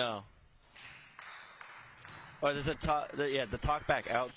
No. Oh, there's a talk. Yeah, the talk back out.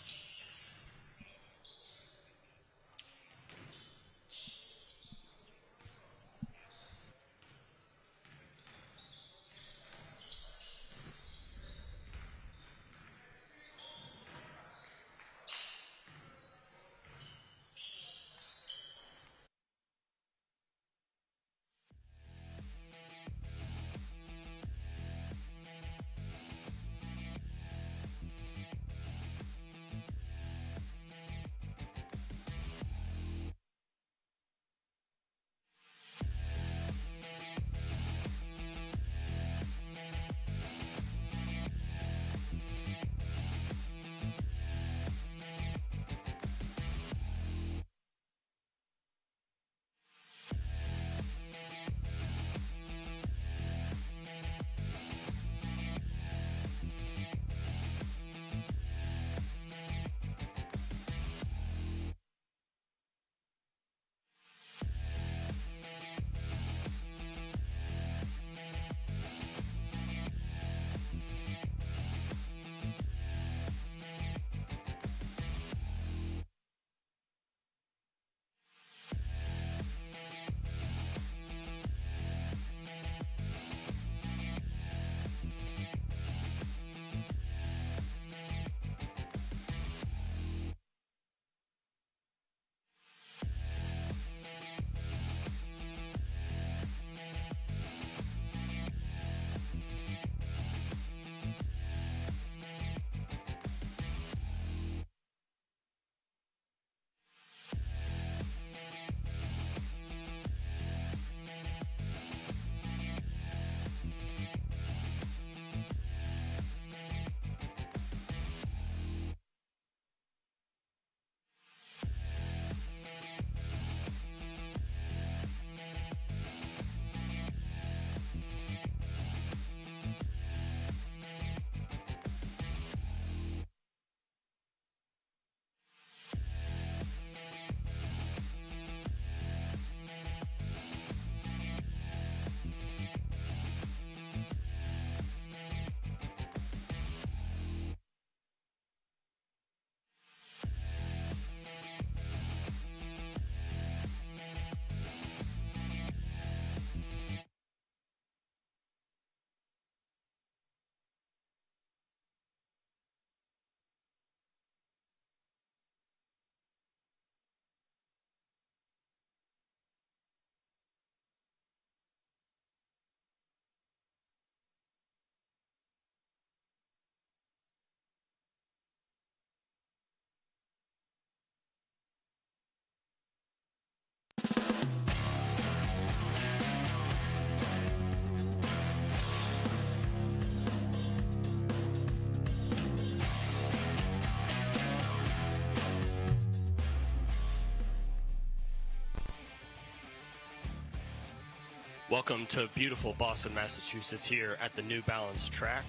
Welcome to beautiful Boston, Massachusetts here at the New Balance track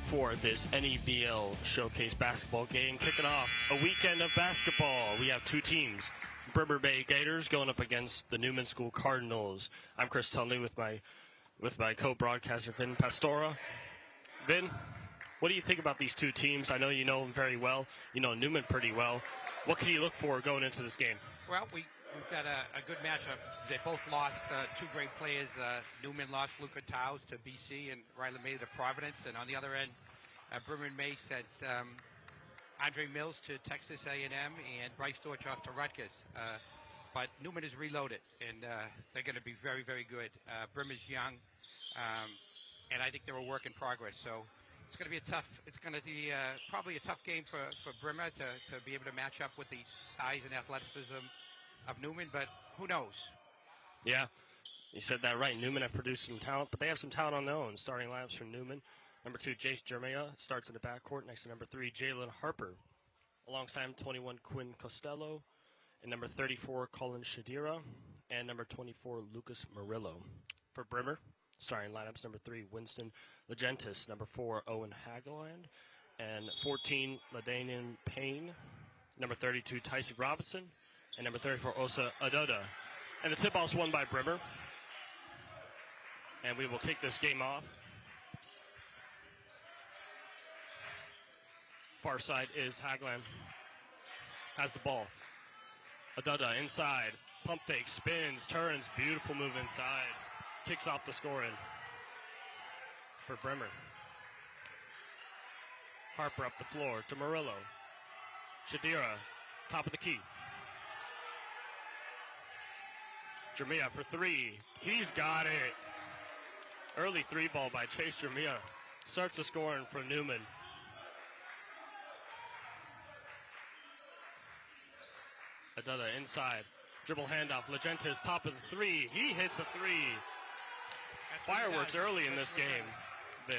for this NEBL Showcase basketball game. Kicking off a weekend of basketball. We have two teams, Bremer Bay Gators going up against the Newman School Cardinals. I'm Chris Tunley with my co-broadcaster Vin Pastora. Vin, what do you think about these two teams? I know you know them very well. You know Newman pretty well. What can you look for going into this game? Well, we've got a good matchup. They both lost two great players. Newman lost Luca Taus to BC and Riley May to Providence. And on the other end, Bremer May sent Andre Mills to Texas A&M and Bryce Dorchoff to Rutgers. But Newman is reloaded, and they're going to be very, very good. Bremer's young, and I think they're a work in progress. So it's going to be probably a tough game for Bremer to be able to match up with the size and athleticism of Newman, but who knows? Yeah, you said that right. Newman have produced some talent, but they have some talent on their own. Starting lineups for Newman. Number 2, Jace Jermea starts in the backcourt. Next to number 3, Jalen Harper. Alongside him, 21, Quinn Costello. And number 34, Colin Shadira. And number 24, Lucas Murillo. For Bremer, starting lineups, number 3, Winston Legentis. Number 4, Owen Hageland. And 14, LaDanian Payne. Number 32, Tyson Robinson. And number 34, Osa Adoda. And the tip-off is won by Bremer. And we will kick this game off Far side is Hagland. Has the ball. Aduda inside. Pump fake, spins, turns. Beautiful move inside. Kicks off the scoring for Bremer. Harper up the floor to Murillo. Shadira, top of the key. Jermia for three. He's got it. Early three ball by Chase Jermia. Starts the scoring for Newman. Aduda inside. Dribble handoff. Legentes top of the three. He hits a three. Fireworks early in this game. Vin.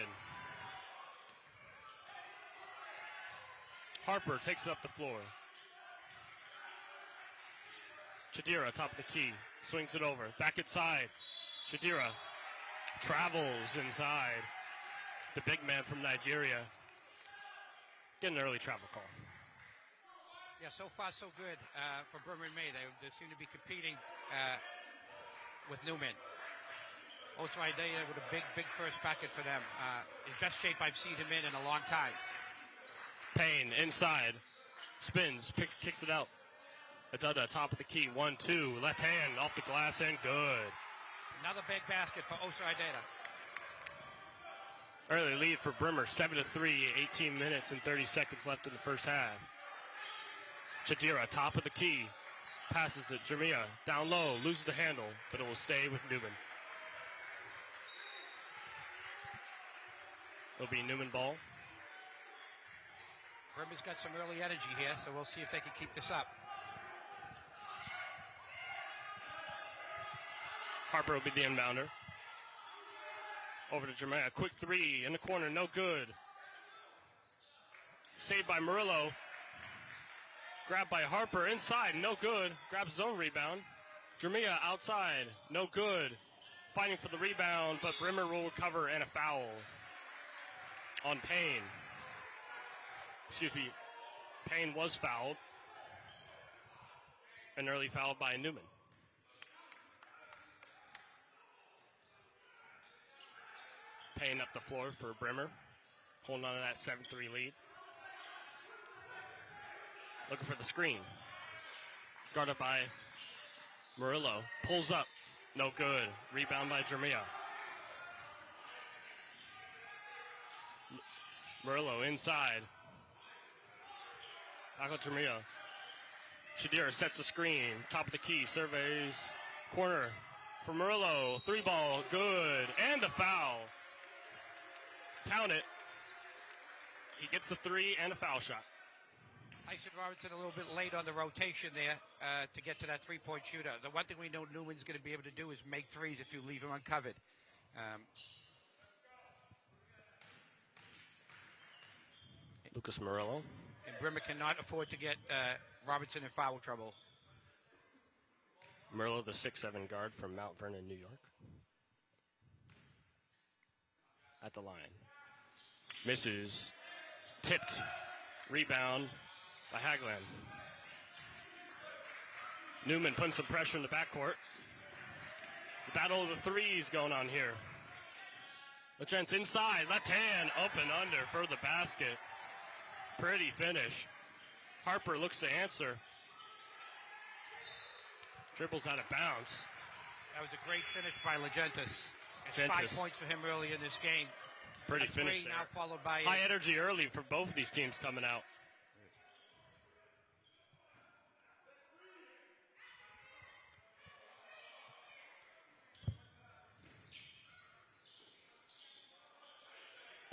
Harper takes it up the floor. Shadira, top of the key. Swings it over. Back inside. Shadira travels inside. The big man from Nigeria. Get an early travel call. Yeah, so far so good for Bremer May. They seem to be competing with Newman. Also, Idea with a big first packet for them. In best shape I've seen him in a long time. Payne inside. Spins. Kicks it out. Aduda, top of the key. 1-2. Left hand off the glass and good. Another big basket for Osa Idea. Early lead for Bremer. 7-3. 18 minutes and 30 seconds left in the first half. Shadira, top of the key. Passes it. Jermia down low. Loses the handle, but it will stay with Newman. It'll be Newman ball. Bremer's got some early energy here, so we'll see if they can keep this up. Harper will be the inbounder. Over to Jermia. Quick three in the corner. No good. Saved by Murillo. Grabbed by Harper inside, no good. Grabs his own rebound. Jermia outside, no good. Fighting for the rebound, but Bremer will recover and a foul on Payne. Excuse me, Payne was fouled. An early foul by Newman. Payne up the floor for Bremer, holding on to that 7-3 lead. Looking for the screen. Guarded by Murillo. Pulls up. No good. Rebound by Jermia. Murillo inside. Back with Jermia. Shadira sets the screen. Top of the key. Surveys. Corner for Murillo. Three ball. Good. And the foul. Count it. He gets a three and a foul shot. Tyson Robinson a little bit late on the rotation there to get to that three-point shooter. The one thing we know Newman's going to be able to do is make threes if you leave him uncovered. Lucas Murillo. And Bremer cannot afford to get Robinson in foul trouble. Murillo, the 6'7" guard from Mount Vernon, New York. At the line. Misses. Tipped. Rebound by Hagland. Newman putting some pressure in the backcourt. The battle of the threes going on here. Legentes inside, left hand, up and under for the basket. Pretty finish. Harper looks to answer. Dribbles out of bounds. That was a great finish by Legentes. It's 5 points for him early in this game. Pretty finish there. Now followed by high energy early for both of these teams coming out.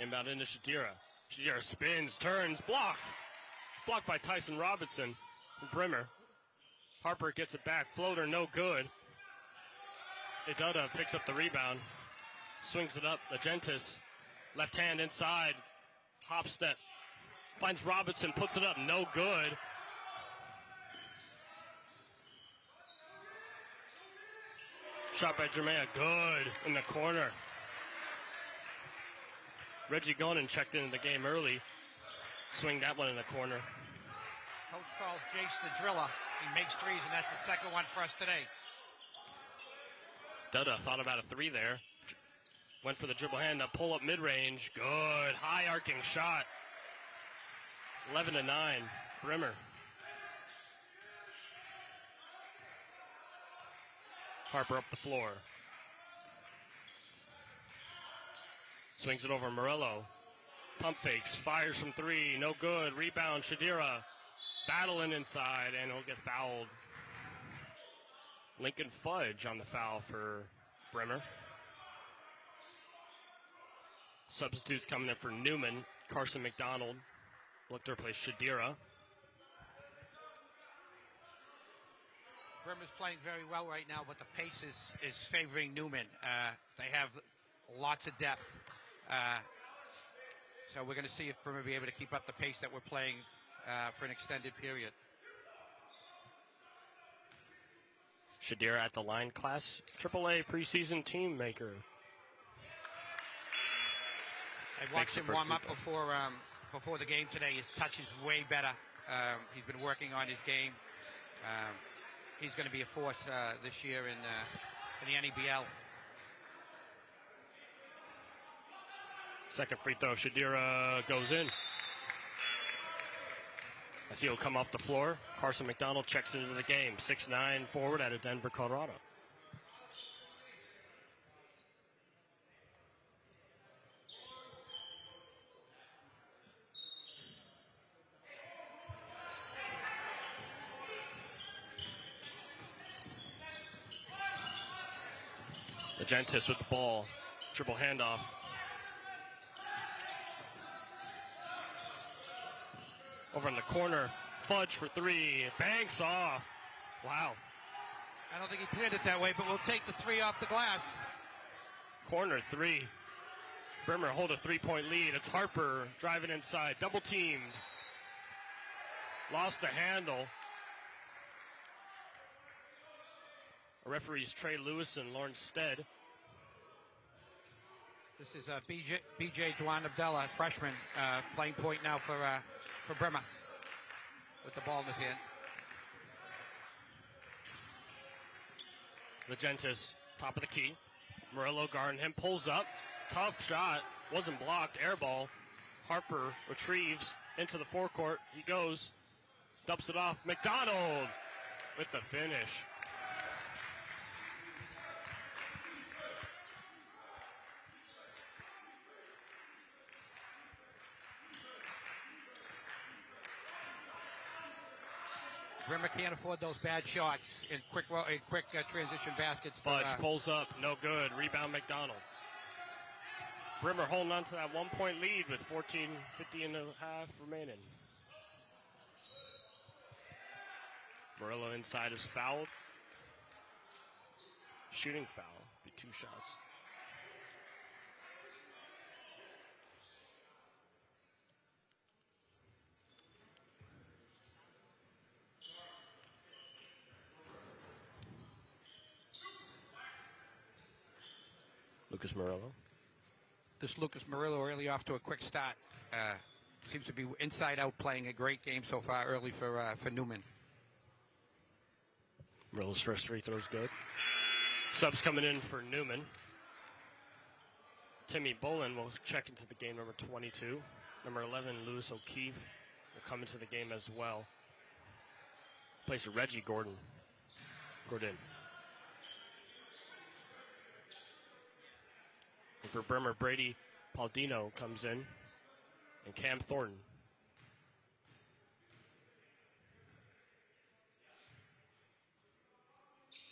Inbound into Shadira. Shadira spins, turns, blocked. Blocked by Tyson Robinson from Bremer. Harper gets it back. Floater, no good. Aduda picks up the rebound. Swings it up. Legentes. Left hand inside. Hop step. Finds Robinson. Puts it up. No good. Shot by Jermia. Good in the corner. Reggie Gonin checked into the game early. Swing that one in the corner. Coach calls Jace the driller. He makes threes, and that's the second one for us today. Dutta thought about a three there. Went for the dribble hand, a pull up mid-range. Good. High arcing shot. 11-9, Brimmer. Harper up the floor. Swings it over Murillo. Pump fakes, fires from three, no good. Rebound, Shadira. Battling inside, and he'll get fouled. Lincoln Fudge on the foul for Brimmer. Substitutes coming in for Newman. Carson McDonald looked to replace Shadira. Brimmer's playing very well right now, but the pace is favoring Newman. They have lots of depth. So we're going to see if Brimmer will be able to keep up the pace that we're playing for an extended period. Shadira at the line, Class AAA preseason team maker. I watched him warm up before the game today. His touch is way better. He's been working on his game. He's going to be a force this year in the NEBL. Second free throw, Shadira goes in. I see he'll come off the floor. Carson McDonald checks into the game. 6'9" forward out of Denver, Colorado. Legentis with the ball. Triple handoff. Over in the corner. Fudge for three. Banks off. Wow. I don't think he planned it that way, but we'll take the three off the glass. Corner three. Brimmer hold a 3-point lead. It's Harper driving inside. Double teamed. Lost the handle. Referees Trey Lewis and Lawrence Stead. This is BJ Dwan Abdallah, freshman, playing point now for Brimmer with the ball in his hand. Legentis, top of the key. Murillo guarding him, pulls up. Tough shot, wasn't blocked, air ball. Harper retrieves into the forecourt. He goes, dumps it off. McDonald with the finish. Brimmer can't afford those bad shots in quick transition baskets. Fudge pulls up, no good. Rebound McDonald. Brimmer holding on to that 1-point lead with 14:50 and a half remaining. Murillo inside is fouled. Shooting foul, be 2 shots. Lucas Murillo. This Lucas Murillo really off to a quick start. Seems to be inside out playing a great game so far early for Newman. Murillo's first free throw's good. Subs coming in for Newman. Timmy Bolin will check into the game, number 22. Number 11, Lewis O'Keefe, will come into the game as well. Plays Reggie Gordon. And for Brimmer, Brady Paldino comes in, and Cam Thornton.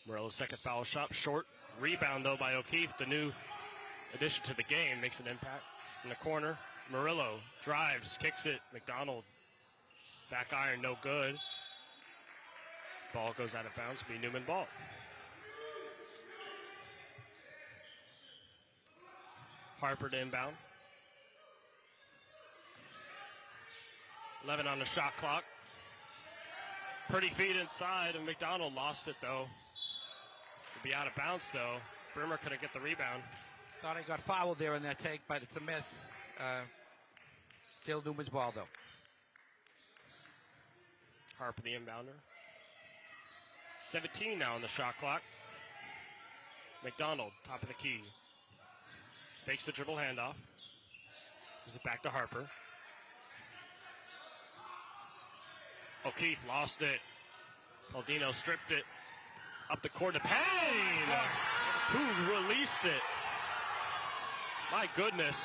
Murillo's second foul shot, short. Rebound, though, by O'Keefe. The new addition to the game makes an impact. In the corner, Murillo drives, kicks it. McDonald, back iron, no good. Ball goes out of bounds, be Newman ball. Harper to inbound. 11 on the shot clock. Pretty feed inside, and McDonald lost it, though. It'll be out of bounds, though. Brimmer couldn't get the rebound. Thought he got fouled there in that take, but it's a miss. Still Newman's ball, though. Harper the inbounder. 17 now on the shot clock. McDonald, top of the key. Takes the dribble handoff. Gives it back to Harper. O'Keefe lost it. Baldino stripped it. Up the court to Payne, who released it. My goodness.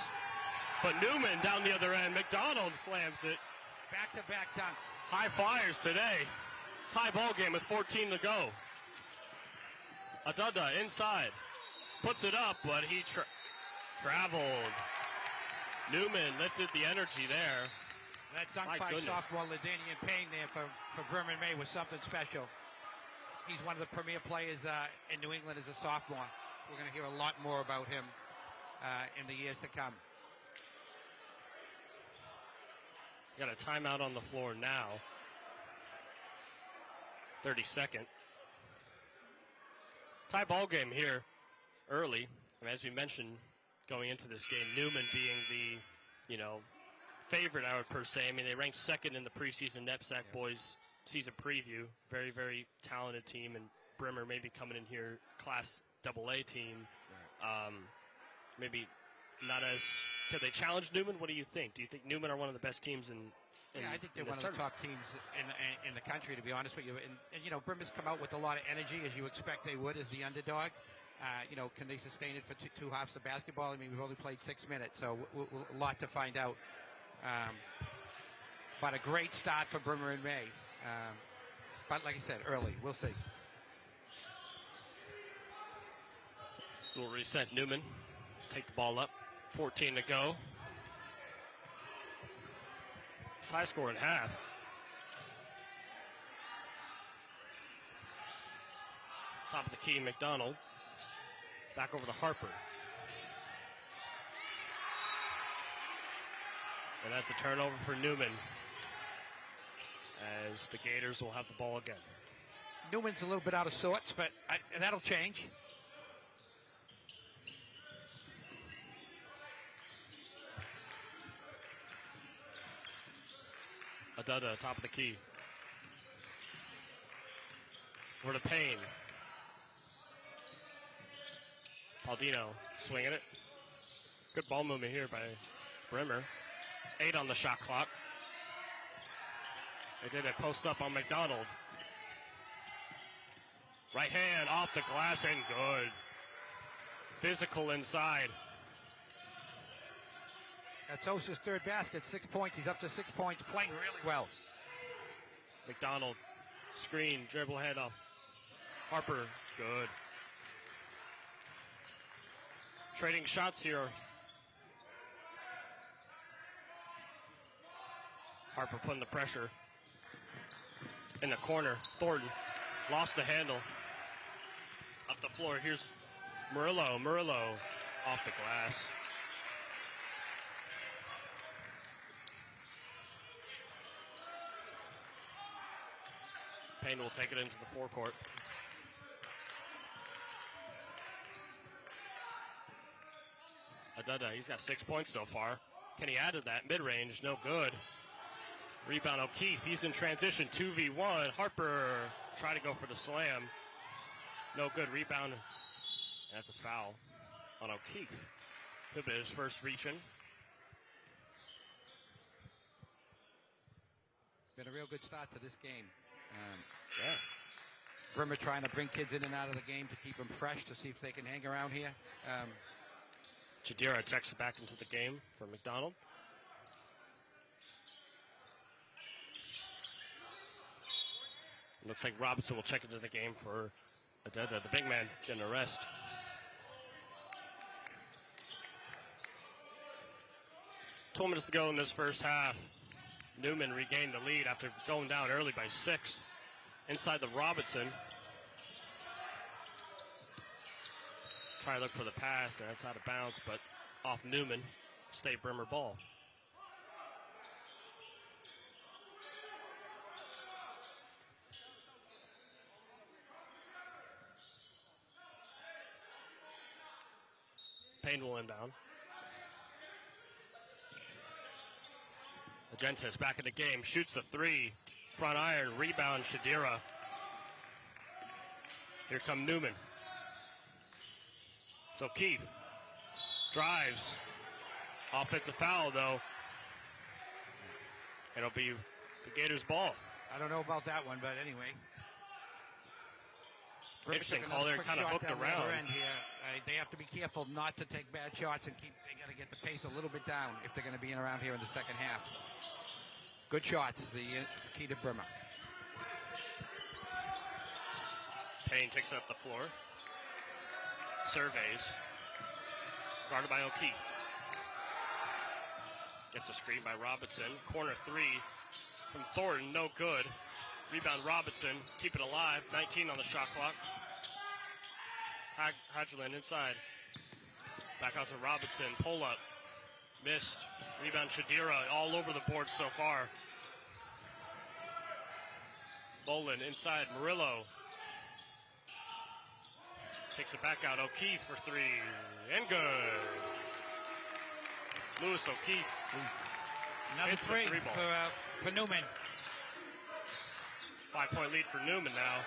But Newman down the other end. McDonald slams it. Back-to-back dunks. High flyers today. Tie ball game with 14 to go. Adada inside. Puts it up, but he traveled. Newman lifted the energy there. That dunk My by goodness. sophomore Ladanian Payne there for Bremen May was something special. He's one of the premier players in New England as a sophomore. We're going to hear a lot more about him in the years to come. Got a timeout on the floor now. 32nd. Tie ball game here early. And as we mentioned, going into this game, Newman being the, favorite, I would per se. I mean, they ranked second in the preseason Knapsack Boys season preview. Very, very talented team. And Bremer maybe coming in here, class AA team. Maybe not as... Could they challenge Newman? What do you think? Do you think Newman are one of the best teams in I think they're one of the top teams in the country, to be honest with you. And Bremer's come out with a lot of energy, as you expect they would, as the underdog. Can they sustain it for two halves of basketball? I mean, we've only played 6 minutes, so a lot to find out. But a great start for Bremer in May. But like I said, early. We'll see. Little reset. Newman take the ball up. 14 to go. It's high score in half. Top of the key, McDonald. Back over to Harper. And that's a turnover for Newman, as the Gators will have the ball again. Newman's a little bit out of sorts, but that'll change. Adada, top of the key. Over to Payne. Baldino swinging it. Good ball movement here by Bremer. 8 on the shot clock. They did a post up on McDonald. Right hand off the glass and good. Physical inside. That's Osa's third basket, 6 points. He's up to 6 points, playing really well. McDonald, screen, dribble handoff. Harper, good. Trading shots here. Harper putting the pressure in the corner. Thornton lost the handle. Up the floor, here's Murillo. Murillo off the glass. Payne will take it into the forecourt. Adada, he's got 6 points so far. Can he add to that? Mid-range, no good. Rebound O'Keefe, he's in transition, 2v1. Harper try to go for the slam. No good, rebound. That's a foul on O'Keefe. Could be his first reach-in. It's been a real good start to this game. Yeah. Bremer trying to bring kids in and out of the game to keep them fresh, to see if they can hang around here. Chadira checks it back into the game for McDonald. Looks like Robinson will check into the game for Adeda. The big man getting a rest. Two minutes to go in this first half. Newman regained the lead after going down early by 6. Inside the Robinson. Try to look for the pass, and that's out of bounds, but off Newman. State Bremer ball. Payne will inbound. Agentis back in the game, shoots a 3. Front iron, rebound, Shadira. Here come Newman. So Keith drives. Offensive foul, though. It'll be the Gators' ball. I don't know about that one, but anyway. Interesting call there, kind of hooked around. End here. They have to be careful not to take bad shots and they got to get the pace a little bit down if they're going to be in around here in the second half. Good shots, the key to Brimmer. Payne takes it up the floor. Surveys. Guarded by O'Keefe. Gets a screen by Robinson. Corner three from Thornton, no good. Rebound Robinson, keep it alive. 19 on the shot clock. Hodgland inside. Back out to Robinson. Pull up. Missed. Rebound Shadira all over the board so far. Bolin inside. Murillo. Takes it back out. O'Keefe for three. And good. Lewis O'Keefe. Another three for Newman. 5-point lead for Newman now.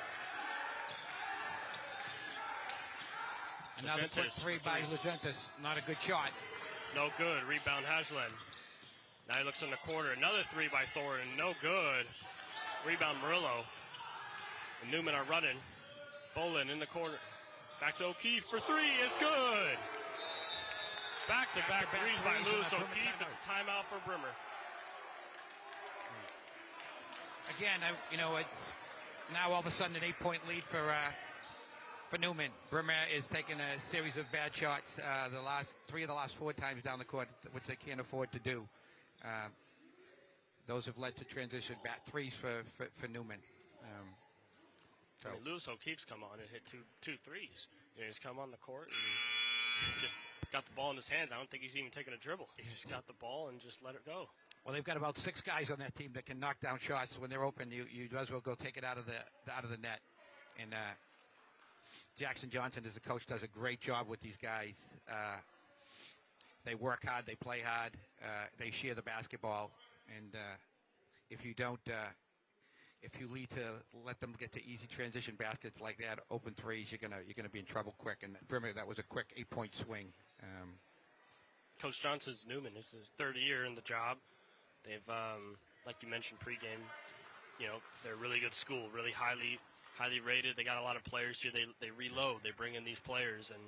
Another quick three by Legentis. Not a good shot. No good. Rebound Hajland. Now he looks in the corner. Another three by Thornton. No good. Rebound Murillo. And Newman are running. Bolin in the corner. Back to O'Keefe for three. It's good. Back-to-back threes by Lewis O'Keefe. It's a timeout for Brimmer. Again, it's now all of a sudden an 8-point lead for Newman. Brimmer is taking a series of bad shots three of the last 4 times down the court, which they can't afford to do. Those have led to transition back threes for Newman. Lewis O'Keefe's come on and hit two threes. He's come on the court and just got the ball in his hands. I don't think he's even taken a dribble. He just got the ball and just let it go. Well, they've got about 6 guys on that team that can knock down shots. When they're open, you might as well go take it out of the net. And Jackson Johnson, as a coach, does a great job with these guys. They work hard, they play hard, they share the basketball, and if you lead to let them get to easy transition baskets like that, open threes, you're gonna be in trouble quick. And Brimmer, that was a quick 8-point swing. Coach Johnson's Newman. This is his 3rd year in the job. They've, like you mentioned pregame, they're a really good school, really highly rated. They got a lot of players here. They reload. They bring in these players, and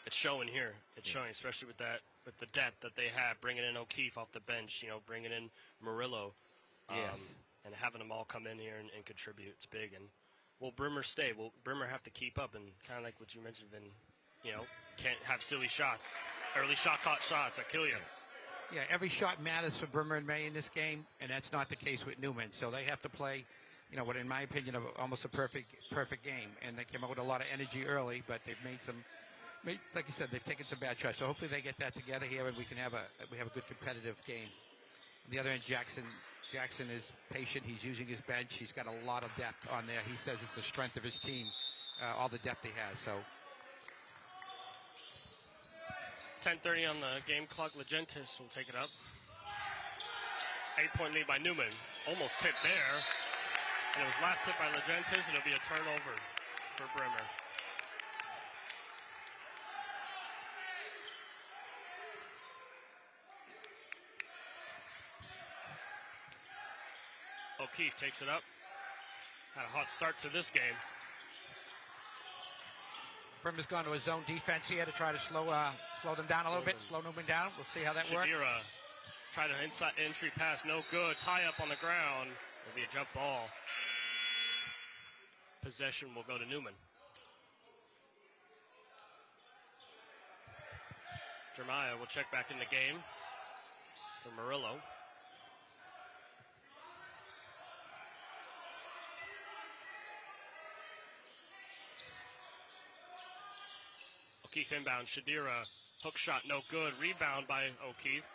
it's showing here. It's showing, especially with the depth that they have, bringing in O'Keefe off the bench, bringing in Murillo, and having them all come in here and contribute. It's big. And will Brimmer stay? Will Brimmer have to keep up? And kind of like what you mentioned, can't have silly shots, early shots that kill you. Yeah, every shot matters for Brimmer and May in this game, and that's not the case with Newman. So they have to play, what in my opinion, almost a perfect game. And they came out with a lot of energy early, but they've like you said, they've taken some bad shots. So hopefully they get that together here, and we have a good competitive game. On the other end, Jackson is patient. He's using his bench. He's got a lot of depth on there. He says it's the strength of his team, all the depth he has. So. 10:30 on the game clock. Legentis will take it up. 8-point lead by Newman. Almost tipped there. And it was last tip by Legentis, and it'll be a turnover for Brimmer. O'Keefe takes it up. Had a hot start to this game. Brimmer's gone to his zone defense here to try to slow them down a little bit, slow Newman down. We'll see how that works. Shadira tried an inside entry pass, no good. Tie up on the ground. It'll be a jump ball. Possession will go to Newman. Jeremiah will check back in the game for Murillo. O'Keefe inbound. Shadira, hook shot, no good. Rebound by O'Keefe.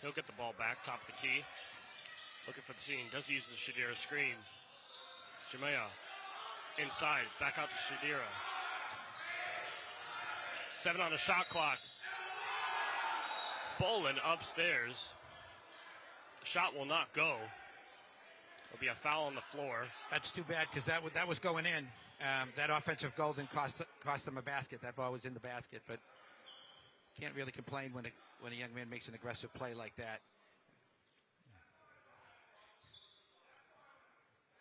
He'll get the ball back, top of the key. Looking for the scene. Does use the Shadira screen. Jamea inside, back out to Shadira. 7 on the shot clock. Bolin upstairs. The shot will not go. There'll be a foul on the floor. That's too bad because that was going in. That offensive goal didn't cost them a basket. That ball was in the basket, but can't really complain when a young man makes an aggressive play like that.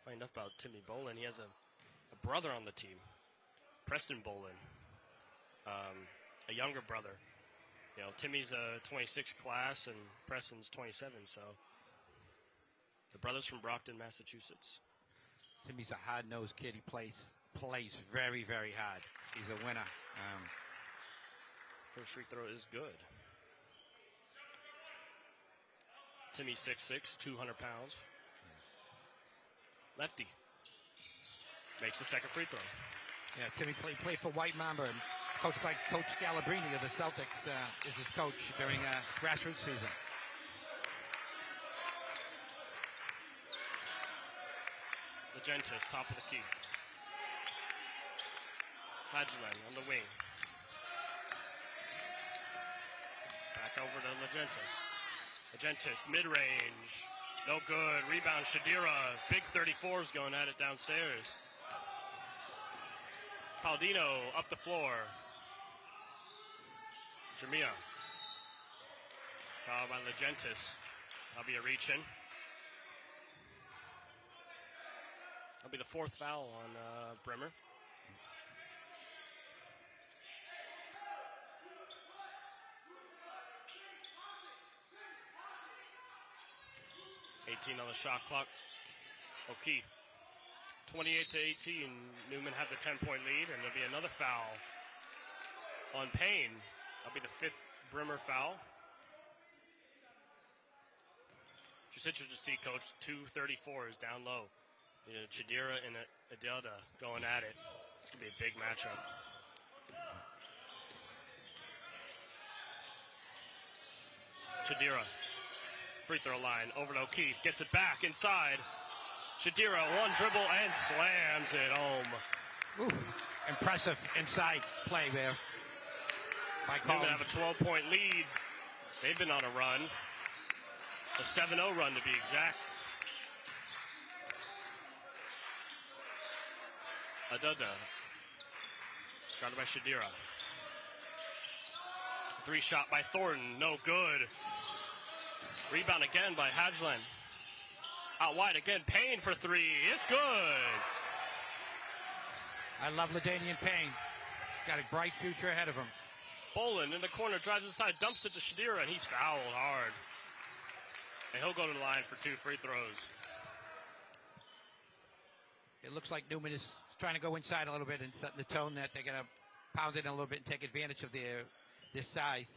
Find enough about Timmy Bolin. He has a brother on the team, Preston Bolin, a younger brother. You know, Timmy's a 26 class and Preston's 27, so the brother's from Brockton, Massachusetts. Timmy's a hard-nosed kid. He plays very, very hard. He's a winner. First free throw is good. Timmy 6'6", 200 pounds. Lefty. Makes the second free throw. Yeah, Timmy played for White Mamba, and coached by Coach Scalabrini of the Celtics is his coach during grassroots season. Legentis, top of the key. Hadjilan on the wing. Back over to Legentis. Legentis, mid-range. No good. Rebound, Shadira. Big 34s going at it downstairs. Paldino up the floor. Jamia. Fouled by Legentis. That'll be a reach-in. That'll be the fourth foul on Bremer. On the shot clock. O'Keefe. 28-18. Newman have the 10-point lead, and there'll be another foul on Payne. That'll be the fifth Bremer foul. Just interested to see, Coach. 234s down low. You know, Chidira and Adelda going at it. It's going to be a big matchup. Chidira. Free throw line over to O'Keefe. Gets it back inside. Shadira, one dribble and slams it home. Ooh, impressive inside play there by Colin. Newman have a 12-point lead. They've been on a run. A 7-0 run to be exact. Adada. Guarded by Shadira. Three shot by Thornton. No good. Rebound again by Hadjilan. Out wide again. Payne for three. It's good. I love LaDainian Payne. Got a bright future ahead of him. Bolin in the corner, drives inside, dumps it to Shadira, and he's fouled hard. And he'll go to the line for two free throws. It looks like Newman is trying to go inside a little bit and set the tone that they're going to pound it in a little bit and take advantage of this size.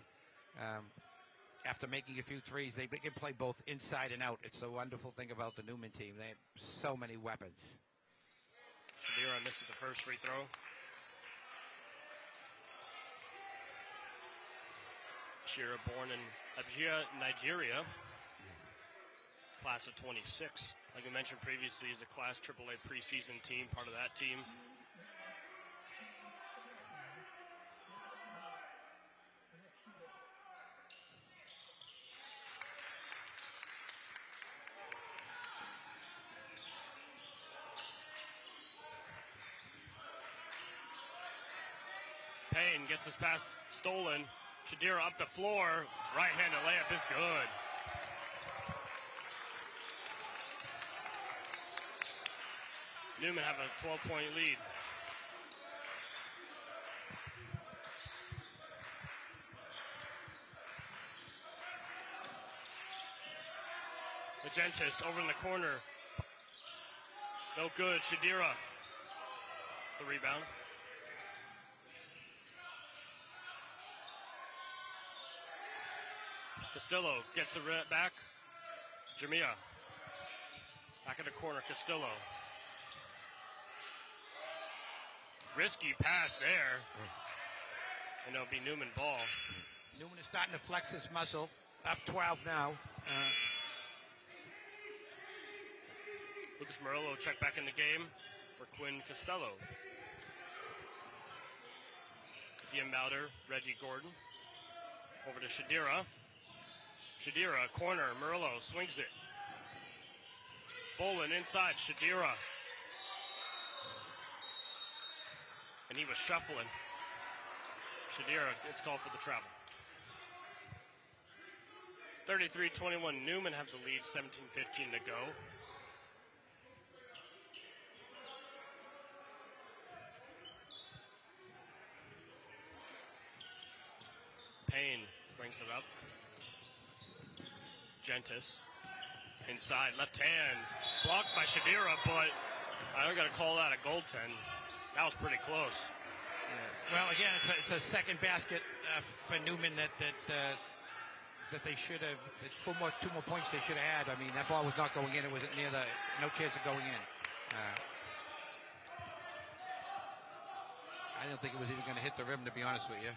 After making a few threes, they can play both inside and out. It's a wonderful thing about the Newman team. They have so many weapons. Shadira misses the first free throw. Shira, born in Abuja, Nigeria. Class of 26. Like I mentioned previously, he's a Class AAA preseason team, part of that team. Payne gets his pass stolen. Shadira up the floor. Right-handed layup is good. Newman have a 12-point lead. Legentis over in the corner. No good. Shadira. The rebound. Castillo gets the back. Jamia. Back in the corner, Castillo. Risky pass there. And it'll be Newman ball. Newman is starting to flex his muscle. Up 12 now. Lucas Murillo checked back in the game for Quinn Costello. Ian Mauder, Reggie Gordon. Over to Shadira. Shadira, corner, Murillo swings it. Bolin inside, Shadira. And he was shuffling. Shadira gets called for the travel. 33-21, Newman have the lead, 17-15 to go. Payne brings it up. Gentis. Inside, left hand. Blocked by Shadira, but I don't got to call that a goaltend. That was pretty close. Yeah. Well, again, it's a second basket for Newman that they should have. It's two more points they should have had. I mean, that ball was not going in. It was near no chance of going in. I don't think it was even going to hit the rim, to be honest with you.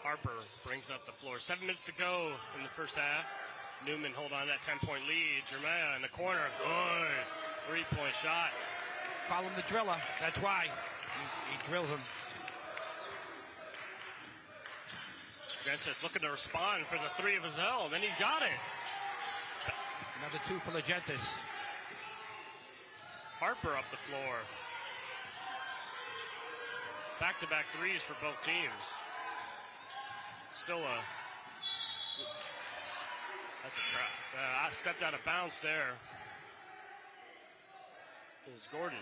Harper brings up the floor. 7 minutes to go in the first half. Newman hold on to that 10-point lead. Jeremiah in the corner. Good. 3-point shot. Call him the driller. That's why. He drills him. Gentis looking to respond for the three of his own, and he got it. Another two for Legentis. Harper up the floor. Back-to-back threes for both teams. Still that's a trap. I stepped out of bounds there. Is Gordon.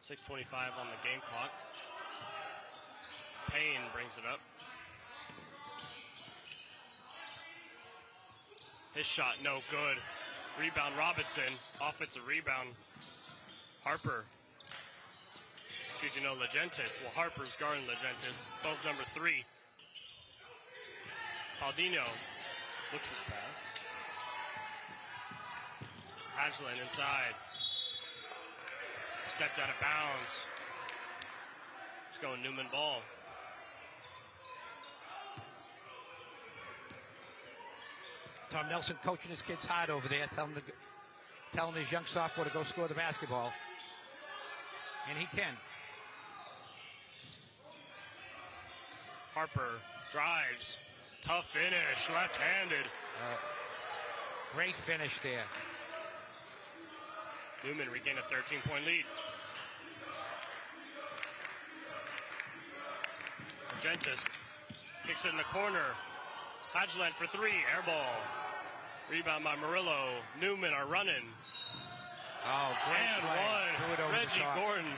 .6:25 on the game clock. Payne brings it up. His shot, no good. Rebound, Robinson. Offensive rebound. Harper. Legentis. Well, Harper's guarding Legentis. Both number 3. Paldino looks for the pass. Hadgeland inside. Stepped out of bounds. It's going Newman ball. Tom Nelson coaching his kids hard over there, telling his young sophomore to go score the basketball. And he can. Harper drives. Tough finish, left-handed. Great finish there. Newman regained a 13-point lead. Gentis kicks it in the corner. Hadgeland for 3, air ball. Rebound by Murillo. Newman are running. Oh, great and play. one. Reggie Gordon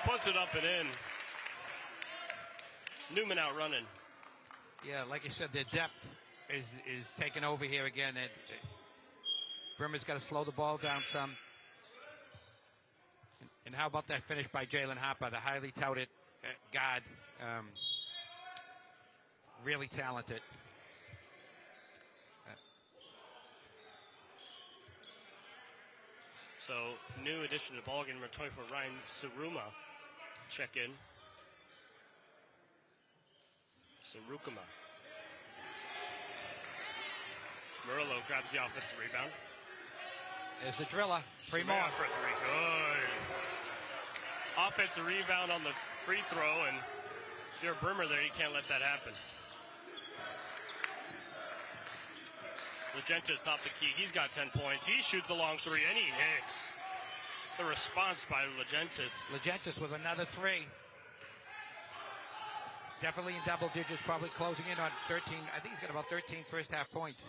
puts it up and in. Newman out running. Yeah, like I said, their depth is taking over here again. And Bremer's got to slow the ball down some. And how about that finish by Jalen Harper, the highly touted guard. Really talented. So, new addition to the ballgame, number 24, Ryan Saruma. Check in. Sarukama. Murillo grabs the offensive rebound. There's the driller. Free more. For 3. Good. Offensive rebound on the free throw, and if you're a Bremer there, you can't let that happen. Legentis off the key. He's got 10 points. He shoots a long 3, and he hits. The response by Legentis. Legentis with another 3. Definitely in double digits, probably closing in on 13. I think he's got about 13 first half points.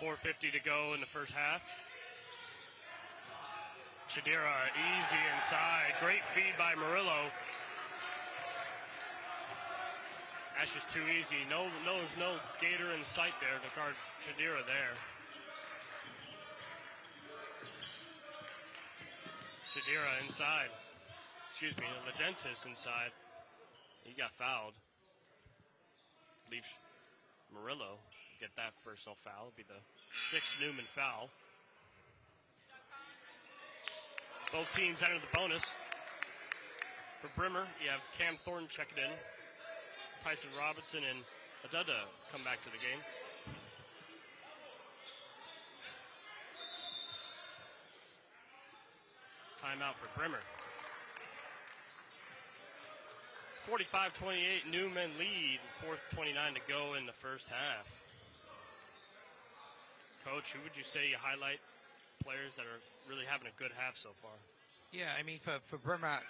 4:50 to go in the first half. Shadira easy inside. Great feed by Murillo. That's just too easy. No Gator in sight there to guard Shadira there. Shadira inside. Excuse me, Legentis inside. He got fouled. Leaves Murillo get that personal foul. It'll be the 6th Newman foul. Both teams enter the bonus. For Bremer, you have Cam Thornton checking in. Tyson Robinson and Adada come back to the game. Timeout for Bremer. 45-28, Newman lead. 4:29 to go in the first half. Coach, who would you say you highlight players that are really having a good half so far? Yeah, I mean, for Bremer,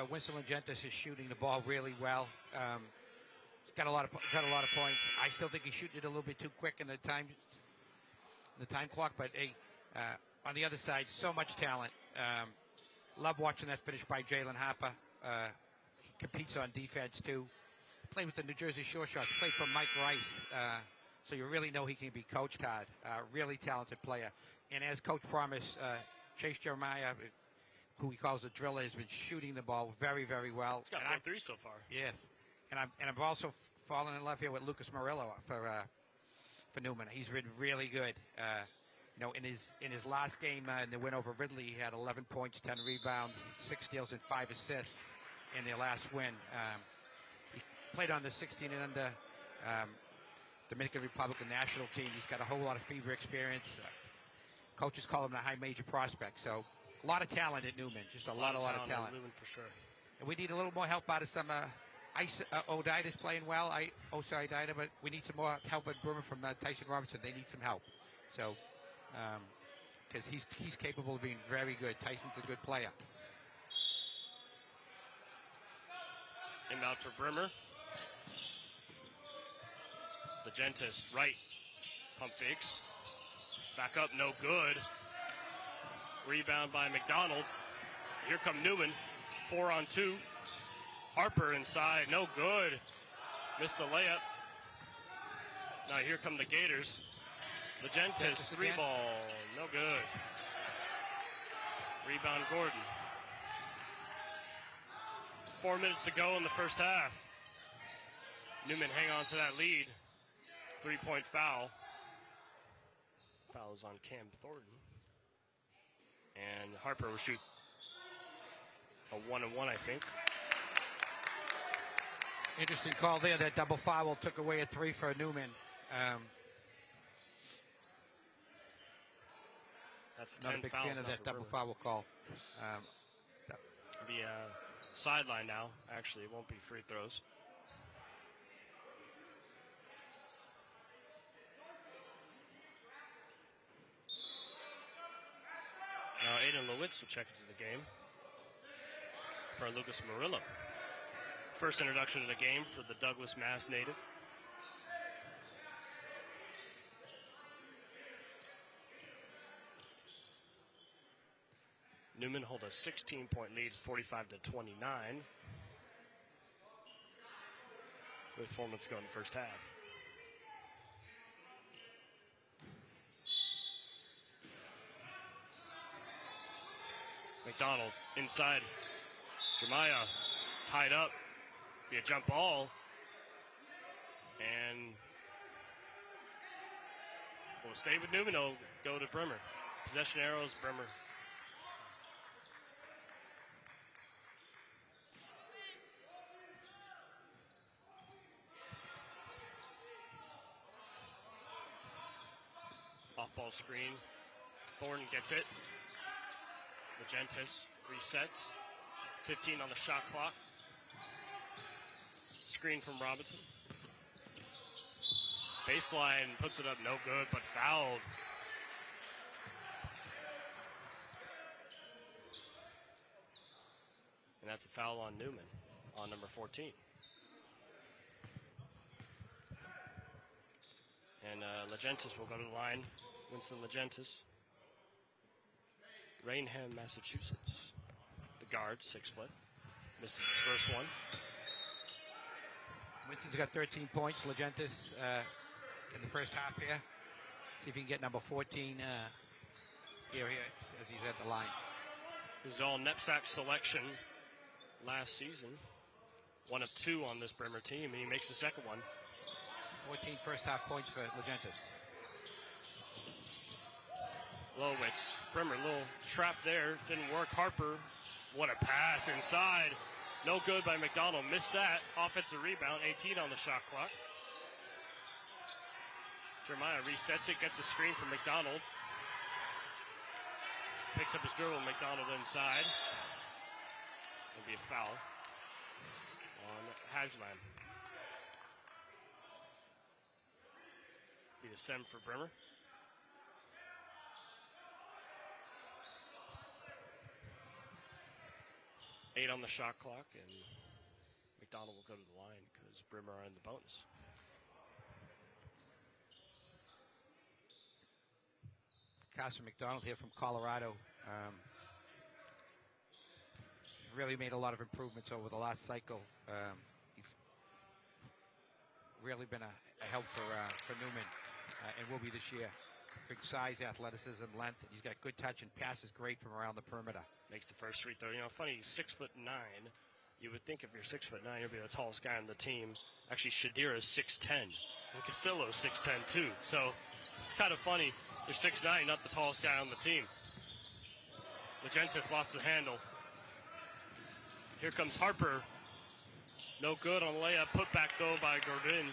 Winston Legentis is shooting the ball really well. He's got a lot of points. I still think he's shooting it a little bit too quick, and the time the time clock. But on the other side, so much talent. Love watching that finish by Jalen Harper. Competes on defense too. Played with the New Jersey Shore Sharks. Played for Mike Rice. So you really know he can be coached hard. Really talented player. And as Coach promised, Chase Jeremiah, who he calls the driller, has been shooting the ball very, very well. He's got 4 threes so far. Yes, and I've also fallen in love here with Lucas Murillo for Newman. He's been really good. In his last game in the win over Ridley, he had 11 points, 10 rebounds, 6 steals, and 5 assists in their last win. He played on the 16 and under Dominican Republican national team. He's got a whole lot of FIBA experience. Coaches call him a high major prospect. So a lot of talent at Newman. Just a lot of talent. Newman for sure. And we need a little more help out of some. Odita's playing well. Osai Odita, but we need some more help at Bremer from Tyson Robinson. They need some help. So, because he's capable of being very good. Tyson's a good player. Inbound for Bremer. Legentis, right. Pump fakes. Back up, no good. Rebound by McDonald. Here come Newman. 4-on-2. Harper inside, no good. Missed the layup. Now here come the Gators. Legentis, 3-ball, no good. Rebound Gordon. 4 minutes to go in the first half. Newman hang on to that lead. 3-point foul. Foul is on Cam Thornton. And Harper will shoot a 1-and-1, I think. Interesting call there. That double foul took away a 3 for Newman. That's not 10 a big fouls fan of that double foul call. Be a sideline now. Actually, it won't be free throws. Now Aiden Lewitz will check into the game for Lucas Murillo. First introduction to the game for the Douglas, Mass native. Newman hold a 16-point lead, 45-29. With 4 minutes to go in the first half. McDonald inside. Jeremiah tied up. Be a jump ball. And we'll stay with Newman. He'll go to Bremer. Possession arrows, Bremer. Off-ball screen. Thornton gets it. Legentis resets. 15 on the shot clock. Screen from Robinson. Baseline puts it up, no good, but fouled. And that's a foul on Newman, on number 14. And Legentis will go to the line. Winston Legentis. Rainham, Massachusetts. The guard, 6 foot. This is his first one. Winston's got 13 points. Legentis in the first half here. See if he can get number 14 here as he's at the line. His all knapsack selection last season. 1 of 2 on this Bremer team, and he makes the second one. 14 first half points for Legentis. Lowitz, Bremer, little trap there, didn't work. Harper, what a pass inside. No good by McDonald, missed that. Offensive rebound, 18 on the shot clock. Jeremiah resets it, gets a screen from McDonald. Picks up his dribble, McDonald inside. It'll be a foul on Hajlan. Be the sem for Bremer. Eight on the shot clock, and McDonald will go to the line because Bremer are in the bonus. Carson McDonald here from Colorado. He's really made a lot of improvements over the last cycle. He's really been a help for Newman, and will be this year. Big size, athleticism, length. He's got good touch and passes great from around the perimeter. Makes the first free throw. You know, funny, he's 6'9". You would think if you're 6'9", you'll be the tallest guy on the team. Actually, Shadira is 6'10", and Castillo is 6'10" too. So it's kind of funny. You're 6'9", not the tallest guy on the team. Magentis lost the handle. Here comes Harper. No good on the layup. Put back though by Gordon.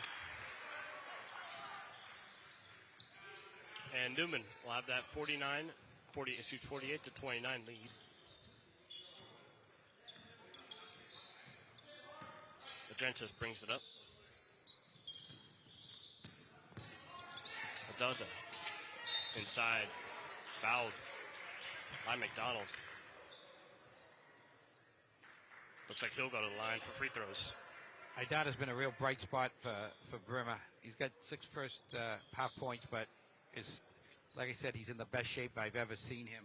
And Newman will have that 48 to 29 lead. Magentis brings it up. Adada inside, fouled by McDonald. Looks like he'll go to the line for free throws. Idata's been a real bright spot for Bremer. He's got 6 first half points, but is, like I said, he's in the best shape I've ever seen him,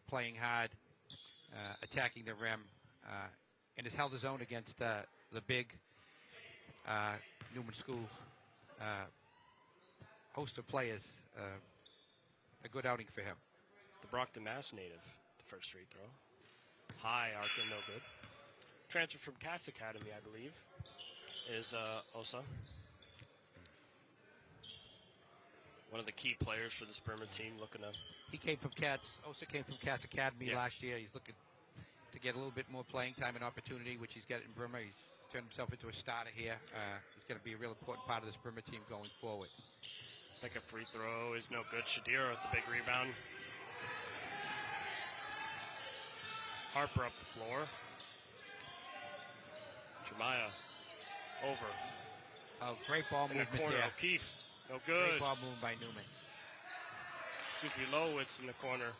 playing hard, attacking the rim, and has held his own against the big Newman School host of players. A good outing for him. The Brockton, Mass native, the first free throw. High, Arkin, no good. Transfer from Cats Academy, I believe, is Osa. One of the key players for this Bremer team, looking to... He came from Cats. Osa came from Cats Academy last year. He's looking to get a little bit more playing time and opportunity, which he's getting in Bremer. He's turned himself into a starter here. He's going to be a real important part of this Bremer team going forward. Second free throw is no good. Shadira with the big rebound. Harper up the floor. Jeremiah over. Oh, great ball in movement the corner. there. O'Keefe, no good. Great ball movement by Newman. Excuse me, Lowitz in the corner.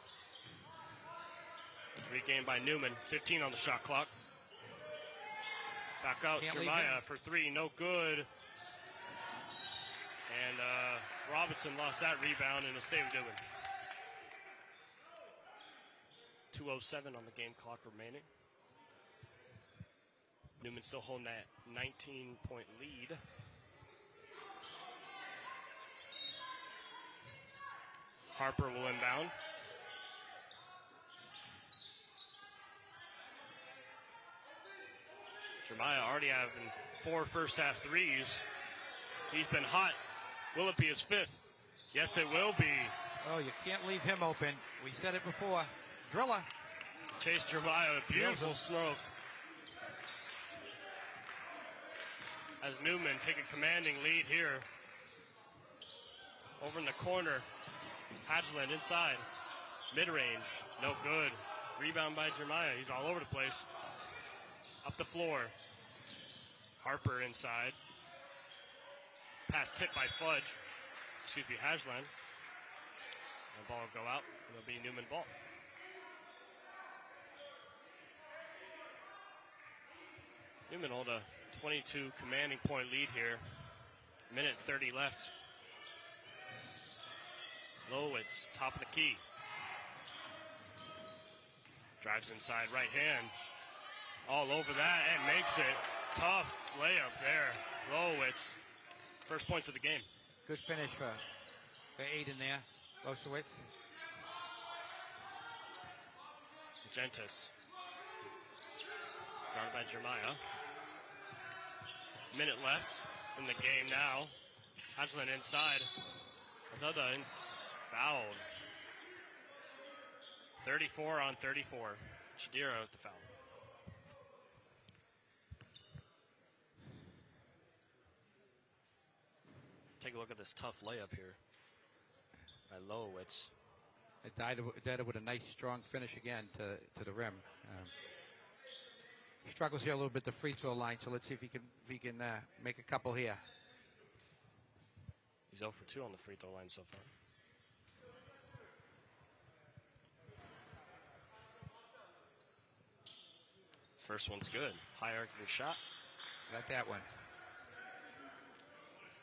Regained by Newman. 15 on the shot clock. Back out, Jeremiah for 3, no good. And Robinson lost that rebound and it'll stay with Newman. 2:07 on the game clock remaining. Newman still holding that 19-point lead. Harper will inbound. Jeremiah already having 4 first half threes. He's been hot. Will it be his 5th? Yes, it will be. Oh, you can't leave him open. We said it before. Driller. Chase Jeremiah, a beautiful stroke. As Newman taking commanding lead here. Over in the corner. Hadgeland inside. Mid-range. No good. Rebound by Jeremiah. He's all over the place. Up the floor. Harper inside. Pass tipped by Fudge. Excuse me, Hadgeland. The ball will go out. It'll be Newman ball. Newman hold a 22 commanding point lead here. Minute 30 left. Lowitz, top of the key. Drives inside right hand. All over that and makes it. Tough layup there. Lowitz. First points of the game. Good finish for Aiden there. Losowitz. Magentis. Guarded by Jeremiah. Minute left in the game now. Hadgeland inside. Adada fouled. 34 on 34. Shadira with the foul. Take a look at this tough layup here by Lowitz. Adada with a nice, strong finish again to the rim. He struggles here a little bit the free throw line, so let's see if he can make a couple here. He's 0 for 2 on the free throw line so far. First one's good. High arcing shot. Got that one.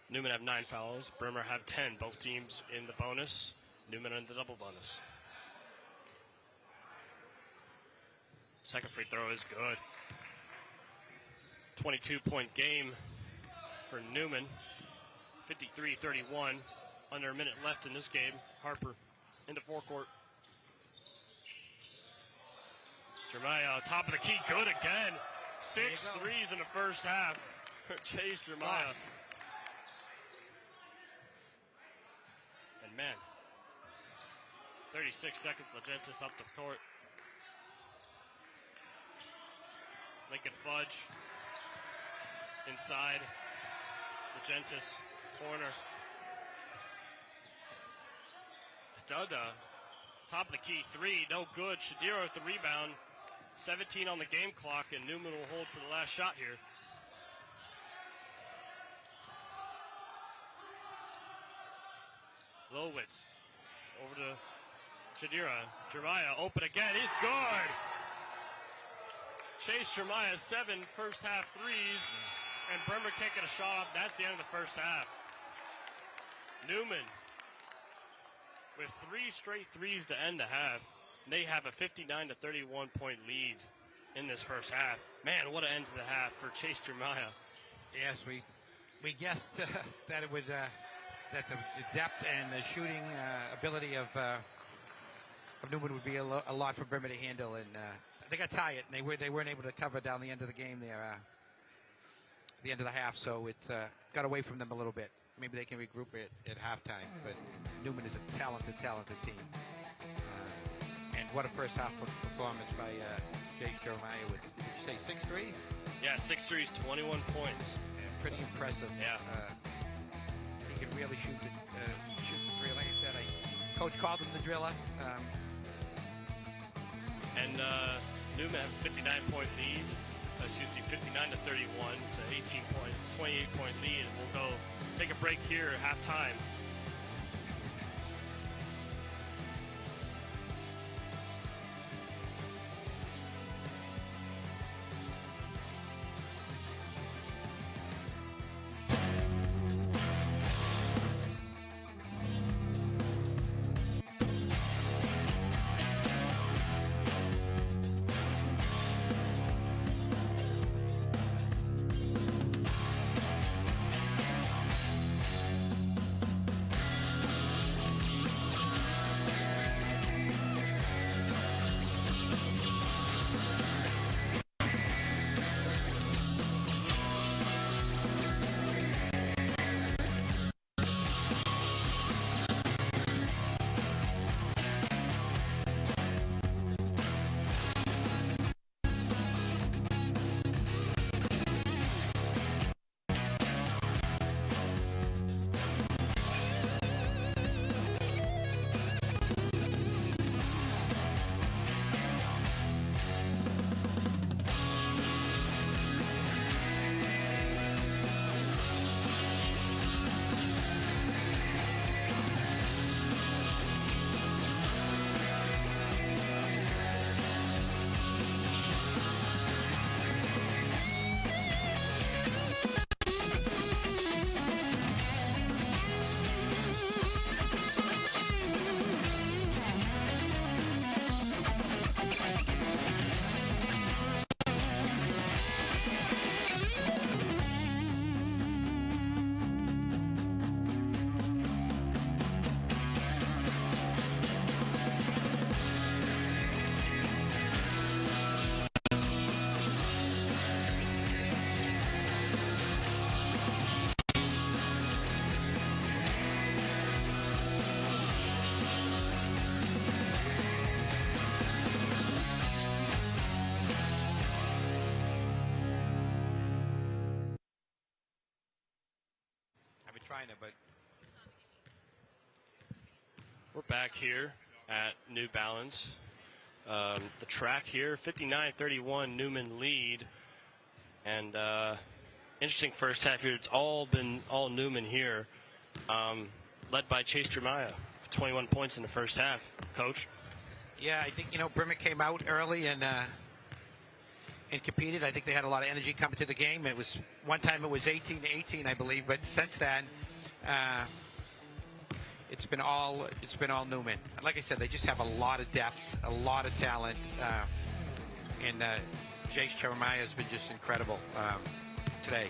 Newman have 9 fouls. Bremer have 10. Both teams in the bonus. Newman on the double bonus. Second free throw is good. 22-point game for Newman. 53-31. Under a minute left in this game. Harper into forecourt. Jeremiah, top of the key, good again. 6 threes in the first half. Chase Jeremiah. And man, 36 seconds, Legentis up the court. Lincoln Fudge inside. Legentis, corner. Dada, top of the key, 3, no good. Shadiro with the rebound. 17 on the game clock, and Newman will hold for the last shot here. Lowitz over to Shadira. Jeremiah open again. He's good. Chase Jeremiah 7 first half threes, and Bremer can't get a shot off. That's the end of the first half. Newman with 3 straight threes to end the half. They have a 59-31 point lead in this first half. Man, what an end to the half for Chase Jeremiah. Yes, we guessed that it would that the depth and the shooting ability of Newman would be a lot for Bremer to handle, and they got tired, and they weren't able to cover down the end of the game there, the end of the half, so it got away from them a little bit. Maybe they can regroup it at halftime, but Newman is a talented team. And what a first half performance by Jake Jeremiah with, did you say 6 threes? Yeah, 6 threes, 21 points. And pretty impressive. Yeah. He can really shoot the three. Like I said, Coach called him the driller. And Newman have a 59-point lead. 59-31. It's an 28-point lead. And we'll go take a break here at halftime. But we're back here at New Balance. The track here, 59-31 Newman lead. And interesting first half here. It's all Newman here. Led by Chase Jeremiah, 21 points in the first half. Coach? Yeah, I think, Bremer came out early and competed. I think they had a lot of energy coming to the game. It was one time it was 18-18, I believe, but since then, it's been all Newman. And like I said, they just have a lot of depth, a lot of talent, and Jace Jeremiah has been just incredible today.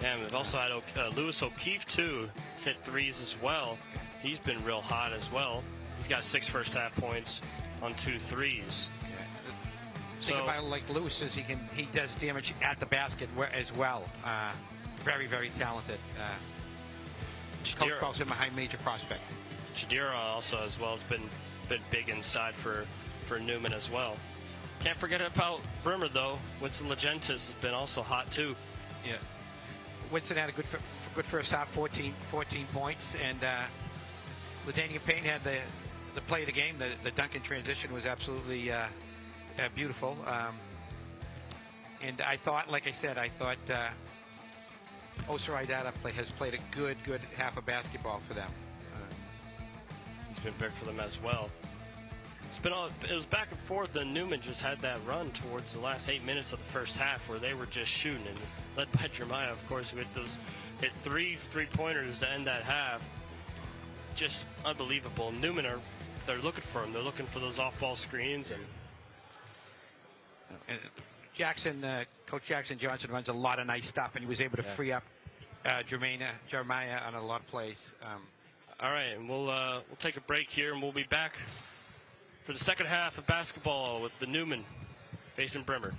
Yeah, and we've also had Lewis O'Keefe too. He's hit threes as well. He's been real hot as well. He's got 6 first-half points on 2 threes. Yeah. The thing about like Lewis is he does damage at the basket as well. Very, very talented. Coach calls him a high major prospect. Chidira also as well has been big inside for Newman as well. Can't forget about Brimmer though. Winston Legentis has been also hot too. Yeah. Winston had a good first half, 14 points, and LaDainian Payne had the play of the game. The dunk in transition was absolutely beautiful. And I thought, like I said, Osir Idata has played a good half of basketball for them. He's been big for them as well. It was back and forth, and Newman just had that run towards the last 8 minutes of the first half where they were just shooting, and led by Jeremiah, of course, who hit 3 3-pointers to end that half. Just unbelievable. Newman they're looking for him. They're looking for those off-ball screens, and Coach Jackson Johnson runs a lot of nice stuff, and he was able to free up Jeremiah on a lot of plays. All right, and we'll take a break here, and we'll be back for the second half of basketball with the Newman facing Brimmer.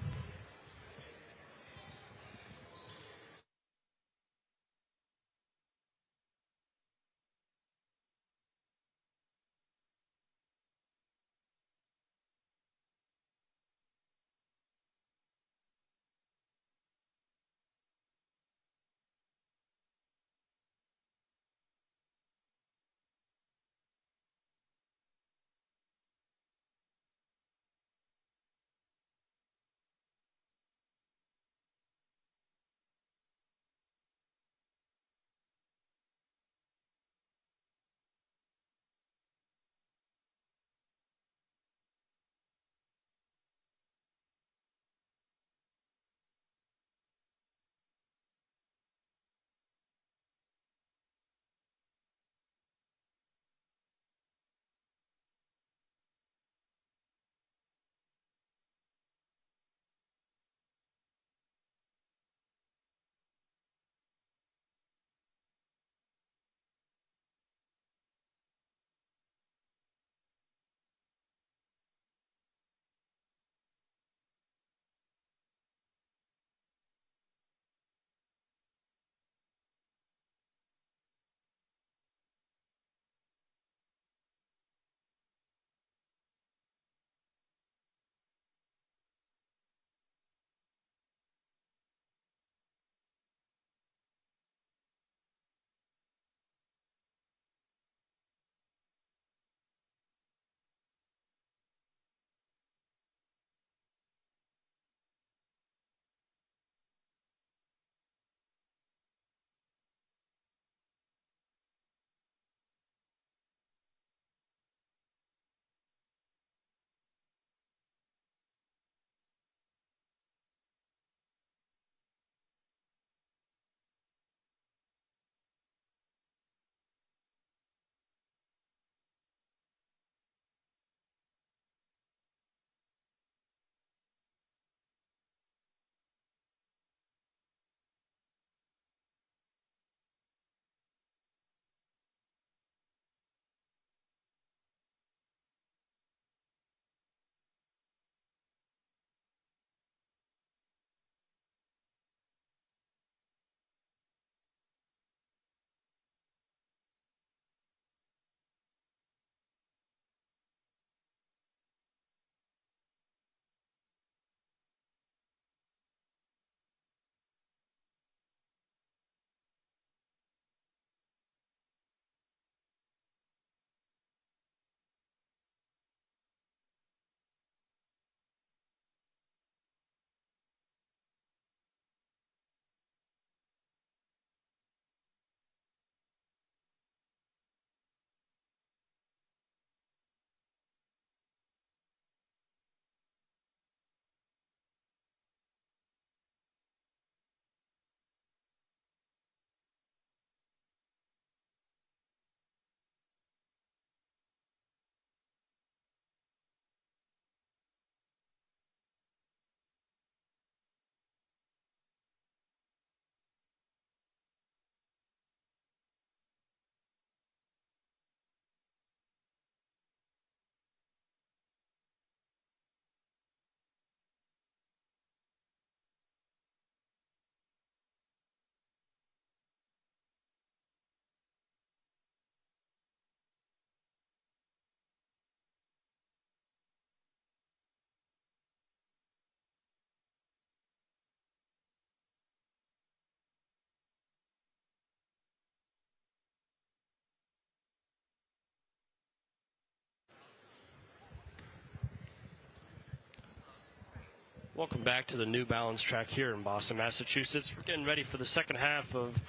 Welcome back to the New Balance track here in Boston, Massachusetts. We're getting ready for the second half of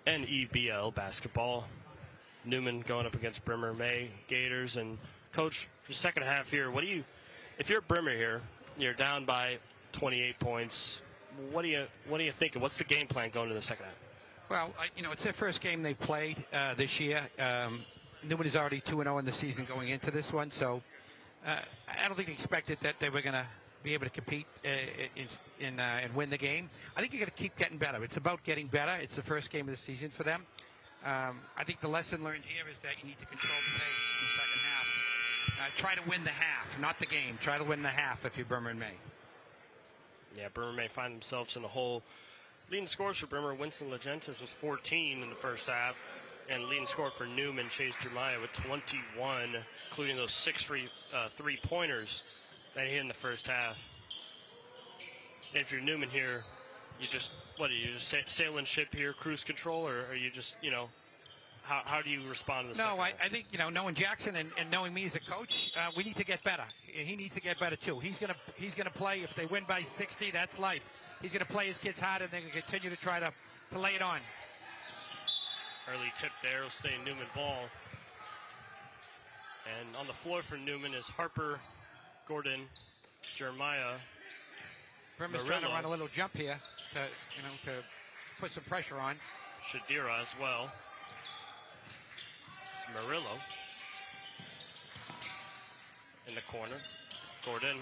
NEBL basketball. Newman going up against Brimmer May Gators. And Coach, for the second half here, if you're Brimmer here, you're down by 28 points. What are you thinking? What's the game plan going into the second half? Well, it's their first game they played this year. Newman is already 2-0 in the season going into this one, so I don't think they expected that they were going to be able to compete and win the game. I think you're going to keep getting better. It's about getting better. It's the first game of the season for them. I think the lesson learned here is that you need to control the pace in the second half. Try to win the half, not the game. Try to win the half if you're Brimmer and May. Yeah, Brimmer May find themselves in a hole. Leading scores for Brimmer, Winston Legentis was 14 in the first half. And leading score for Newman, Chase Jeremiah with 21, including those 6 three-pointers that he hit in the first half. And if you're Newman here, you just sailing ship here, cruise control, or are you just, how do you respond to this? No, I think, knowing Jackson and knowing me as a coach, we need to get better. He needs to get better too. He's gonna play. If they win by 60, that's life. He's gonna play his kids hard, and they're gonna continue to try to lay it on. Early tip there will stay Newman ball. And on the floor for Newman is Harper, Gordon, Jeremiah, Brimmer's trying to run a little jump here to put some pressure on. Shadira as well. It's Murillo in the corner. Gordon.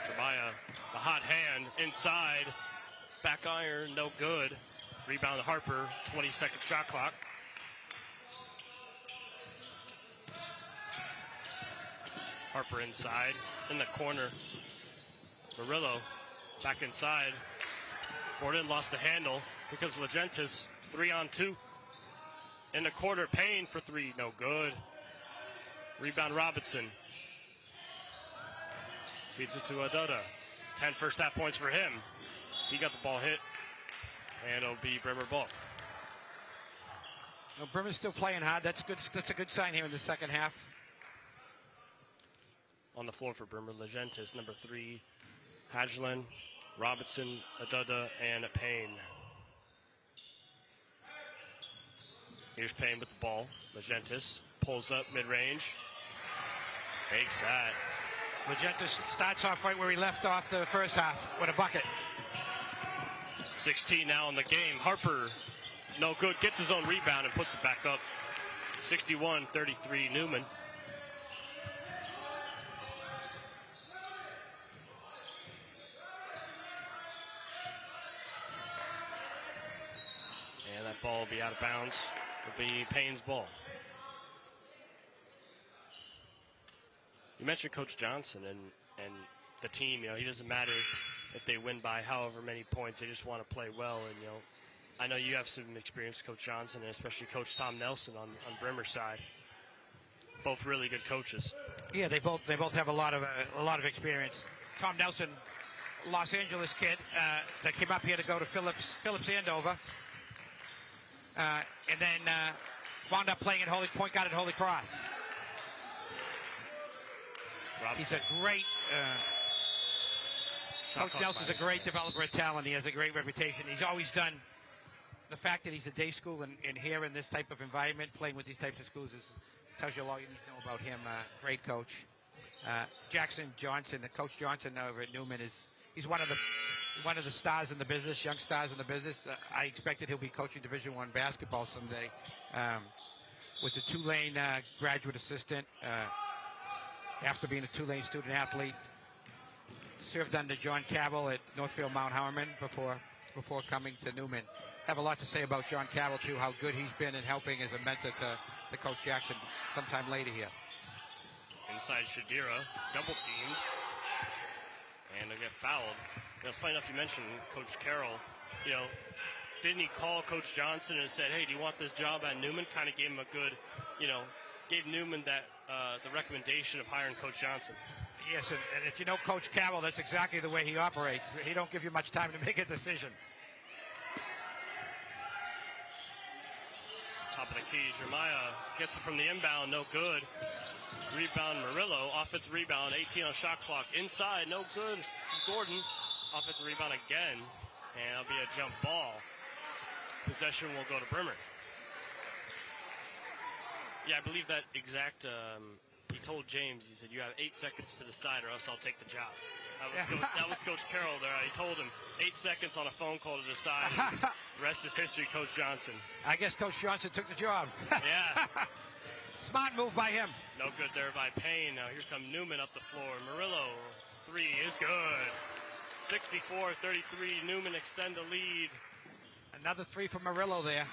Jeremiah, the hot hand inside. Back iron, no good. Rebound to Harper, 20-second shot clock. Harper inside, in the corner. Murillo back inside. Gordon lost the handle. Here comes Legentis, 3-on-2. In the corner, Payne for 3, no good. Rebound Robinson. Feeds it to Adoda. 10 first half points for him. He got the ball hit. And it'll be Brimmer ball. No, Brimmer's still playing hard. That's good. That's a good sign here in the second half. On the floor for Brimmer, Legentis, number 3, Hadgelin, Robinson, Aduda, and Payne. Here's Payne with the ball. Legentis pulls up mid-range. Makes that. Legentis starts off right where he left off the first half with a bucket. 16 now in the game. Harper, no good. Gets his own rebound and puts it back up. 61-33 Newman. And that ball will be out of bounds. It'll be Payne's ball. You mentioned Coach Johnson and the team. He doesn't matter if they win by however many points. They just want to play well. And, I know you have some experience with Coach Johnson, and especially Coach Tom Nelson on Brimmer's side. Both really good coaches. Yeah, they both have a lot of experience. Tom Nelson, Los Angeles kid that came up here to go to Phillips Andover, and then wound up playing at point guard at Holy Cross. Robinson. He's a great. Coach Nelson's a great developer of talent. He has a great reputation. He's always done. The fact that he's a day school and here in this type of environment, playing with these types of schools, tells you all you need to know about him. Great coach. Jackson Johnson, Coach Johnson over at Newman, he's one of the stars in the business, young stars in the business. I expect that he'll be coaching Division I basketball someday. Was a Tulane graduate assistant after being a Tulane student athlete. Served under John Cabell at Northfield Mount Harmon before coming to Newman. Have a lot to say about John Cabell too, how good he's been in helping as a mentor to Coach Jackson sometime later here. Inside Shadira, double teamed, and they get fouled. It's funny enough you mentioned Coach Carroll. Didn't he call Coach Johnson and said, "Hey, do you want this job at Newman?" Kind of gave him a good, gave Newman that the recommendation of hiring Coach Johnson. Yes, and if you know Coach Cabell, that's exactly the way he operates. He don't give you much time to make a decision. Top of the key, Jeremiah gets it from the inbound, no good. Rebound Murillo, offensive rebound, 18 on shot clock. Inside, no good. Gordon, offensive rebound again, and it'll be a jump ball. Possession will go to Brimmer. Yeah, I believe that exact, he told James, he said, you have 8 seconds to decide or else I'll take the job. That was Coach Carroll there. He told him 8 seconds on a phone call to decide. The rest is history, Coach Johnson. I guess Coach Johnson took the job. Yeah. Smart move by him. No good there by Payne. Now here comes Newman up the floor. Murillo, 3 is good. 64-33, Newman extend the lead. Another 3 from Murillo there.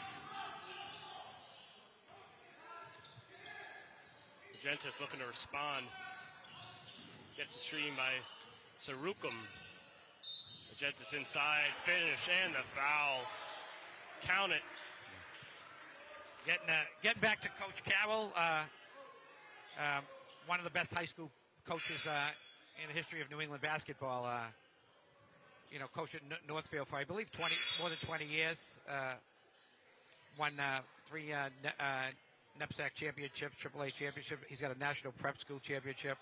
Gentis looking to respond. Gets the stream by Sarukum. Gentis inside, finish, and the foul. Count it. Getting back to Coach Carroll, one of the best high school coaches in the history of New England basketball. Coached at Northfield for, I believe, more than 20 years. Won 3 NEPSAC championships, AAA championship. He's got a national prep school championship.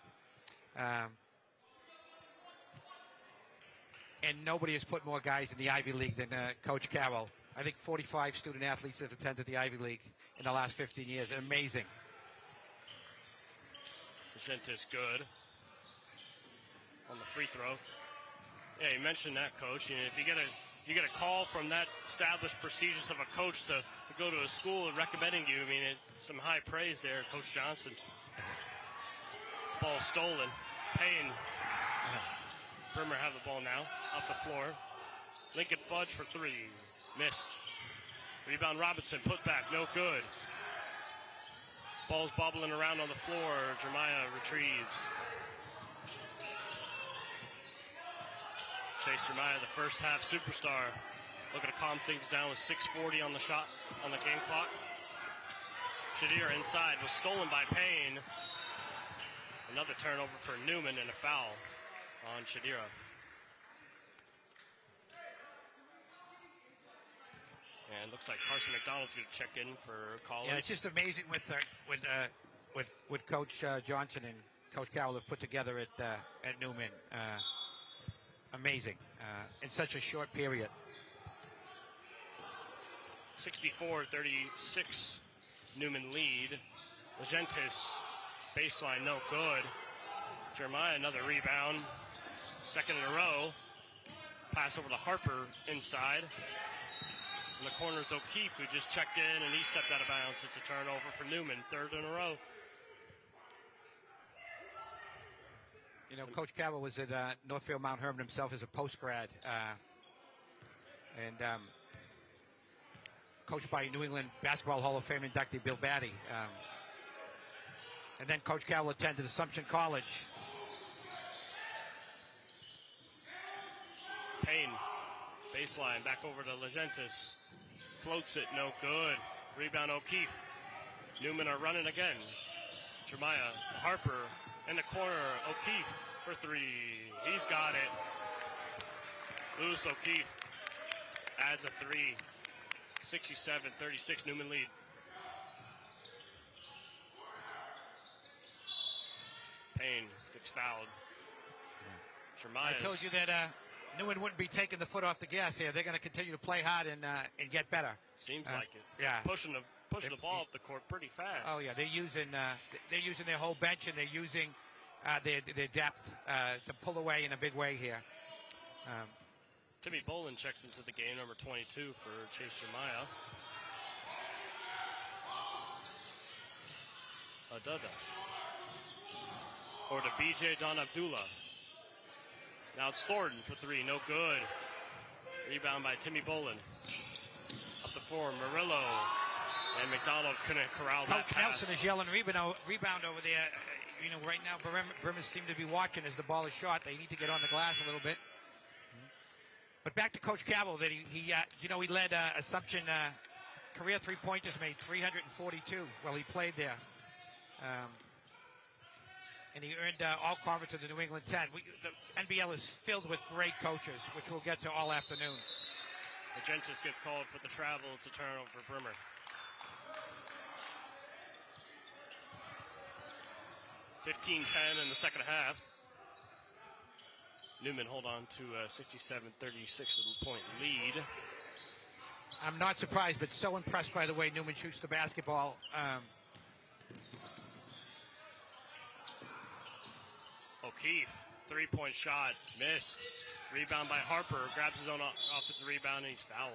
And nobody has put more guys in the Ivy League than Coach Carroll. I think 45 student athletes have attended the Ivy League in the last 15 years. Amazing. Gentis good on the free throw. Yeah, you mentioned that, Coach. If you get a call from that established, prestigious of a coach to go to a school and recommending you, it's some high praise there, Coach Johnson. Ball stolen. Payne. Brimmer have the ball now. Up the floor. Lincoln Fudge for 3. Missed. Rebound Robinson. Put back. No good. Ball's bobbling around on the floor. Jeremiah retrieves. Chase Jeremiah, the first half superstar. Looking to calm things down with 6:40 on the shot on the game clock. Shadir inside was stolen by Payne. Another turnover for Newman and a foul on Shadira. And looks like Carson McDonald's going to check in for Collins. Yeah, it's just amazing with Coach Johnson and Coach Carroll have put together at Newman. Amazing in such a short period. 64-36, Newman lead. Legentis, baseline, no good. Jeremiah, another rebound. Second in a row. Pass over to Harper inside. In the corner's O'Keefe, who just checked in, and he stepped out of bounds. It's a turnover for Newman, 3rd in a row. Coach Carroll was at Northfield Mount Hermon himself as a post-grad. And coached by New England Basketball Hall of Fame inductee Bill Batty. And then Coach Carroll attended Assumption College. Payne, baseline, back over to Legentis. Floats it, no good. Rebound O'Keefe. Newman are running again. Jeremiah, Harper in the corner. O'Keefe for 3. He's got it. Lewis O'Keefe adds a 3. 67-36, Newman lead. Payne gets fouled. Jeremiah. I told you that Newman wouldn't be taking the foot off the gas here. They're going to continue to play hard and get better. Seems like it. Yeah. Pushing the ball up the court pretty fast. Oh yeah, they're using their whole bench, and they're using their depth to pull away in a big way here. Timmy Bolin checks into the game, number 22 for Chase Jeremiah. Adada. Or to BJ Don Abdullah. Now it's Thornton for 3, no good. Rebound by Timmy Bolin. Up the floor, Murillo. And McDonald couldn't corral that Coach pass. Nelson is yelling rebound over there. Right now, Brimmers seem to be watching as the ball is shot. They need to get on the glass a little bit. But back to Coach Carroll, that he led Assumption career three-pointers made 342 while he played there. And he earned all-conference of the New England 10. The NBL is filled with great coaches, which we'll get to all afternoon. Legentis gets called for the travel. It's a turnover for Brimmer. 15-10 in the second half. Newman hold on to a 67-36 point lead. I'm not surprised, but so impressed by the way Newman shoots the basketball. O'Keefe, three-point shot, missed. Rebound by Harper, grabs his own offensive rebound, and he's fouled.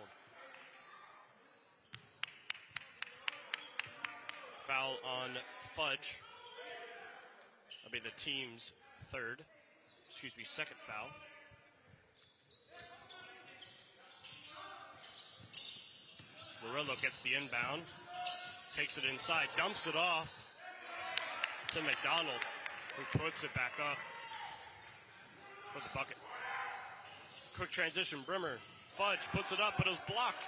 Foul on Fudge. That'll be the team's second foul. Murillo gets the inbound, takes it inside, dumps it off to McDonald, who puts it back up for the bucket. Quick transition, Brimmer. Fudge puts it up, but it was blocked.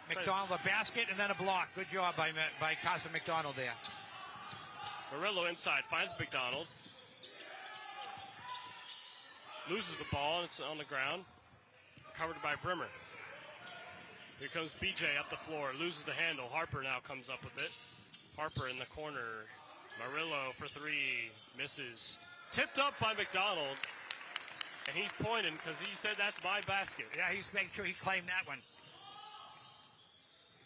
McDonald a basket and then a block. Good job by Carson McDonald there. Murillo inside, finds McDonald. Loses the ball, and it's on the ground. Covered by Brimmer. Here comes BJ up the floor, loses the handle. Harper now comes up with it. Harper in the corner. Murillo for three, misses. Tipped up by McDonald. And he's pointing because he said that's my basket. Yeah, he's making sure he claimed that one.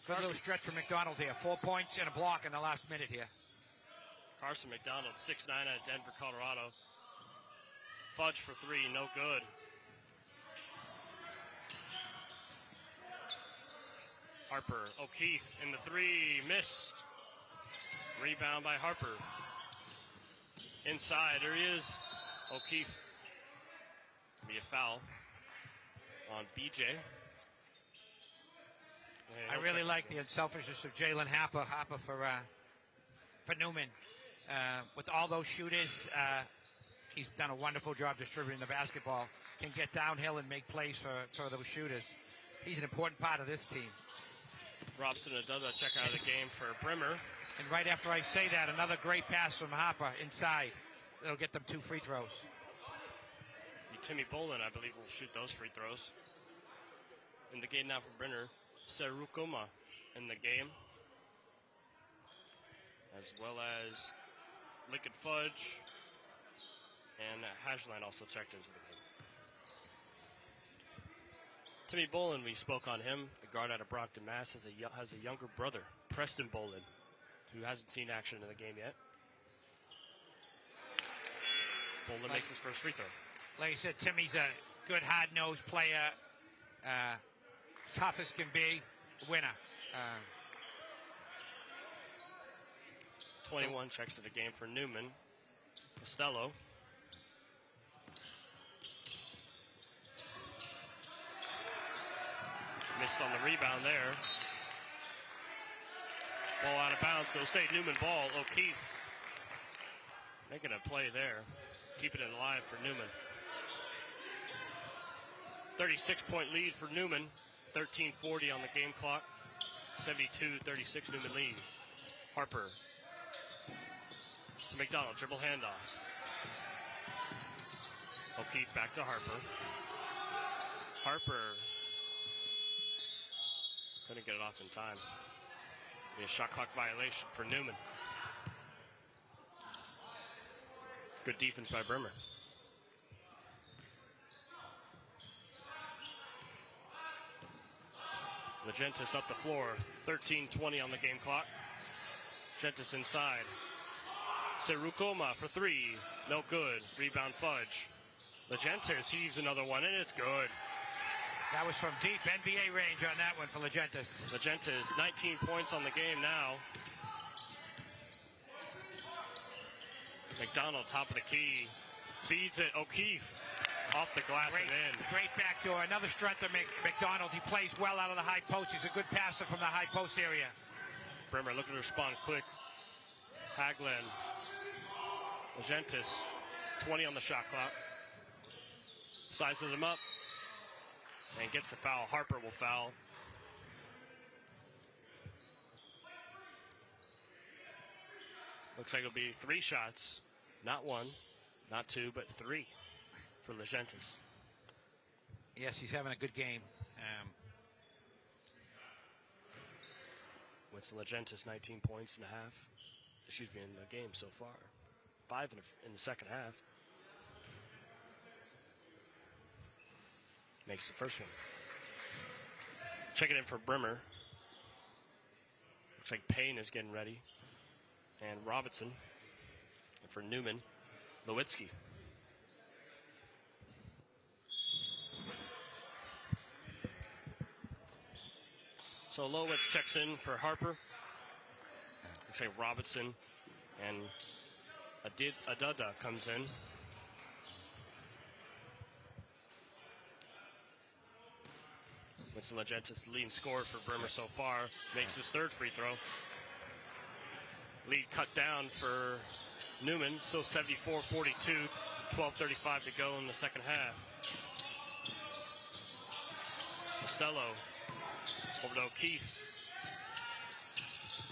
Good little stretch for McDonald here. 4 points and a block in the last minute here. Carson McDonald, 6'9" out of Denver, Colorado. Fudge for three, no good. Harper, O'Keefe in the three, missed. Rebound by Harper. Inside, there he is. O'Keefe. Be a foul on BJ. I really like the unselfishness of Jalen Harper for Newman. With all those shooters, he's done a wonderful job distributing the basketball. Can get downhill and make plays for those shooters. He's an important part of this team. Robson does a check out of the game for Brimmer. And right after I say that, another great pass from Harper inside. That'll get them 2 free throws. Timmy Bolin, I believe, will shoot those free throws. In the game now for Brenner, Serukuma in the game, as well as Lincoln Fudge, and Hajline also checked into the game. Timmy Bolin, we spoke on him, the guard out of Brockton, Mass, has a younger brother, Preston Bolin, who hasn't seen action in the game yet. Bolin makes his first free throw. Like I said, Timmy's a good hard-nosed player, tough as can be, winner. 21 checks to the game for Newman. Costello. Missed on the rebound there. Ball out of bounds, so State Newman ball. O'Keefe making a play there. Keeping it alive for Newman. 36-point lead for Newman. 13:40 on the game clock. 72-36 Newman lead. Harper. To McDonald, dribble handoff. O'Keefe back to Harper. Harper couldn't get it off in time. Be a shot clock violation for Newman. Good defense by Brimmer. Legentis up the floor. 13:20 on the game clock. Legentis inside. Serukoma for three. No good. Rebound Fudge. Legentis heaves another one, and it's good. That was from deep NBA range on that one for Legentis. Legentis, 19 points on the game now. McDonald, top of the key. Feeds it. O'Keefe off the glass and in. Great backdoor. Another strength of McDonald. He plays well out of the high post. He's a good passer from the high post area. Brimmer looking to respond quick. Haglin. Legentis. 20 on the shot clock. Sizes him up. And gets the foul. Harper will foul. Looks like it'll be 3 shots. Not 1, not 2, but 3 for Legentis. Yes, he's having a good game. Winston Legentis, 19 points in the half. Excuse me, in the game so far. 5 in the second half. Makes the first one. Checking in for Brimmer. Looks like Payne is getting ready. And Robinson. And for Newman, Lewitsky. So Lowitz checks in for Harper. Looks like Robinson and Adada comes in. Winston Legentis, leading scorer for Brimmer so far, makes his third free throw. Lead cut down for Newman, still 74-42, 12:35 to go in the second half. Costello over to O'Keefe.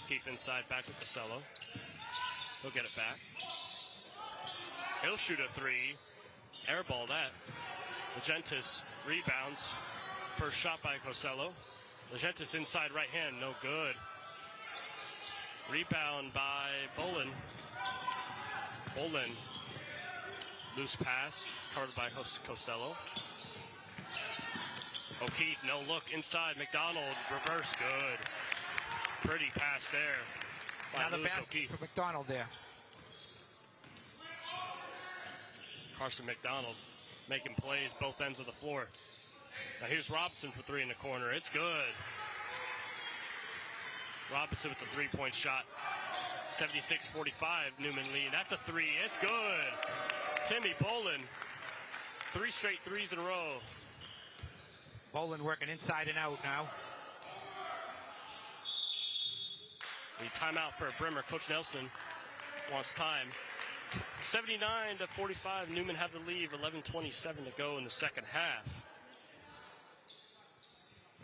O'Keefe inside, back to Costello. He'll get it back. He'll shoot a three. Airball that. Legentis rebounds. First shot by Costello. Legentis inside right hand, no good. Rebound by Bolin. Bolin. Loose pass, covered by Costello. O'Keefe, no look inside. McDonald, reverse, good. Pretty pass there by Lewis O'Keefe. For McDonald there. Carson McDonald making plays both ends of the floor. Now here's Robinson for three in the corner. It's good. Robinson with the three-point shot. 76-45, Newman lead. That's a three. It's good. Timmy Bolin. 3 straight threes in a row. Bolin working inside and out now. The timeout for Brimmer. Coach Nelson wants time. 79-45, Newman have the lead. 11:27 to go in the second half.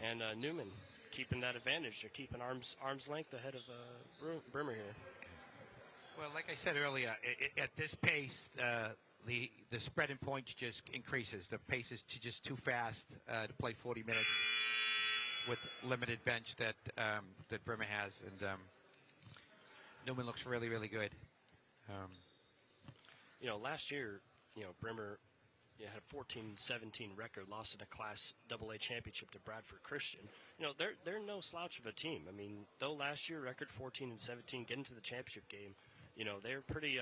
And Newman keeping that advantage. They're keeping arm's length ahead of Brimmer here. Well, like I said earlier, at this pace, the spread in points just increases. The pace is just too fast to play 40 minutes with limited bench that Brimmer has, and Newman looks really, really good. Last year, Brimmer had a 14-17 record, lost in a Class AA championship to Bradford Christian. They're no slouch of a team. I mean, though last year record 14-17, getting to the championship game, they're pretty.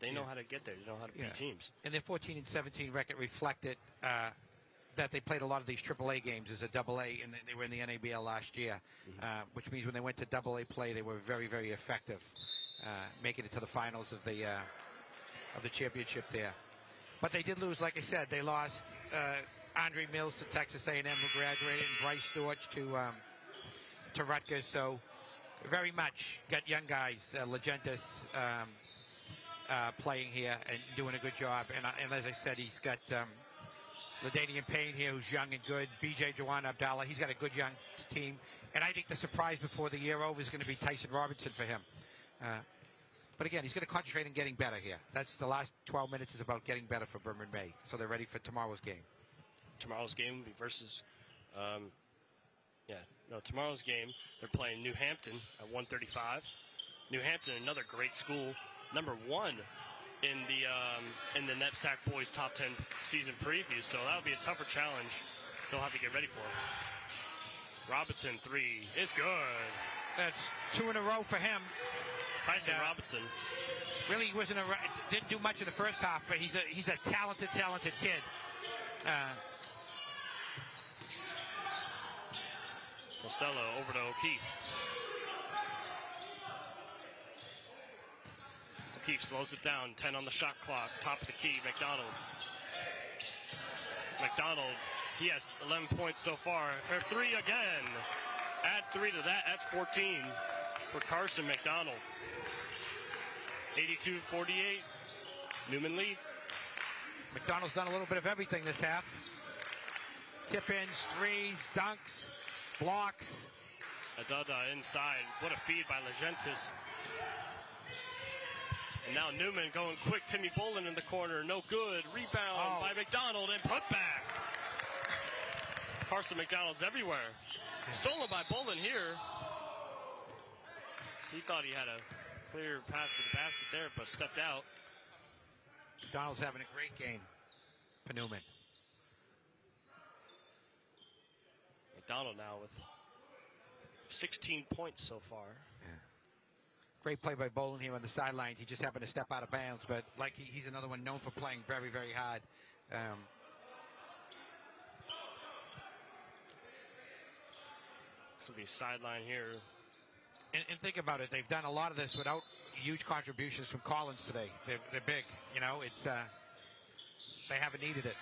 They know how to get there. They know how to beat teams. And their 14-17 record reflected that they played a lot of these AAA games as a AA, and they were in the NEBL last year, which means when they went to AA play, they were very, very effective, making it to the finals of the championship there. But they did lose, like I said. They lost Andre Mills to Texas A&M, who graduated, and Bryce Storch to Rutgers. So very much got young guys, Legentis, playing here and doing a good job. And as I said, he's got LaDainian Payne here, who's young and good. B.J. Jawan Abdallah, he's got a good young team. And I think the surprise before the year over is going to be Tyson Robinson for him. But again, he's going to concentrate on getting better here. That's the last 12 minutes is about getting better for Brimmer and May. So they're ready for tomorrow's game. Tomorrow's game will be versus, tomorrow's game, they're playing New Hampton at 1:35. New Hampton, another great school, number 1 in the NEPSAC Boys Top 10 season preview. So that'll be a tougher challenge they'll have to get ready for. Robinson, 3 is good. That's 2 in a row for him. Tyson Robinson. Really didn't do much in the first half, but he's a talented kid. Costello over to O'Keefe. O'Keefe slows it down. 10 on the shot clock. Top of the key. McDonald. He has 11 points so far. 3 again. Add 3 to that. That's 14 for Carson McDonald. 82-48. Newman lead. McDonald's done a little bit of everything this half. Tip-ins, threes, dunks, blocks. Adada inside. What a feed by Legentis. And now Newman going quick. Timmy Bolin in the corner. No good. Rebound by McDonald and put back. Carson McDonald's everywhere. Stolen by Bolin here. He thought he had a clear path to the basket there, but stepped out. McDonald's having a great game for Newman. McDonald now with 16 points so far. Yeah. Great play by Bolin here on the sidelines. He just happened to step out of bounds, but like he's another one known for playing very, very hard. This will be sideline here. And think about it. They've done a lot of this without huge contributions from Collins today. They're big. You know, it's they haven't needed it.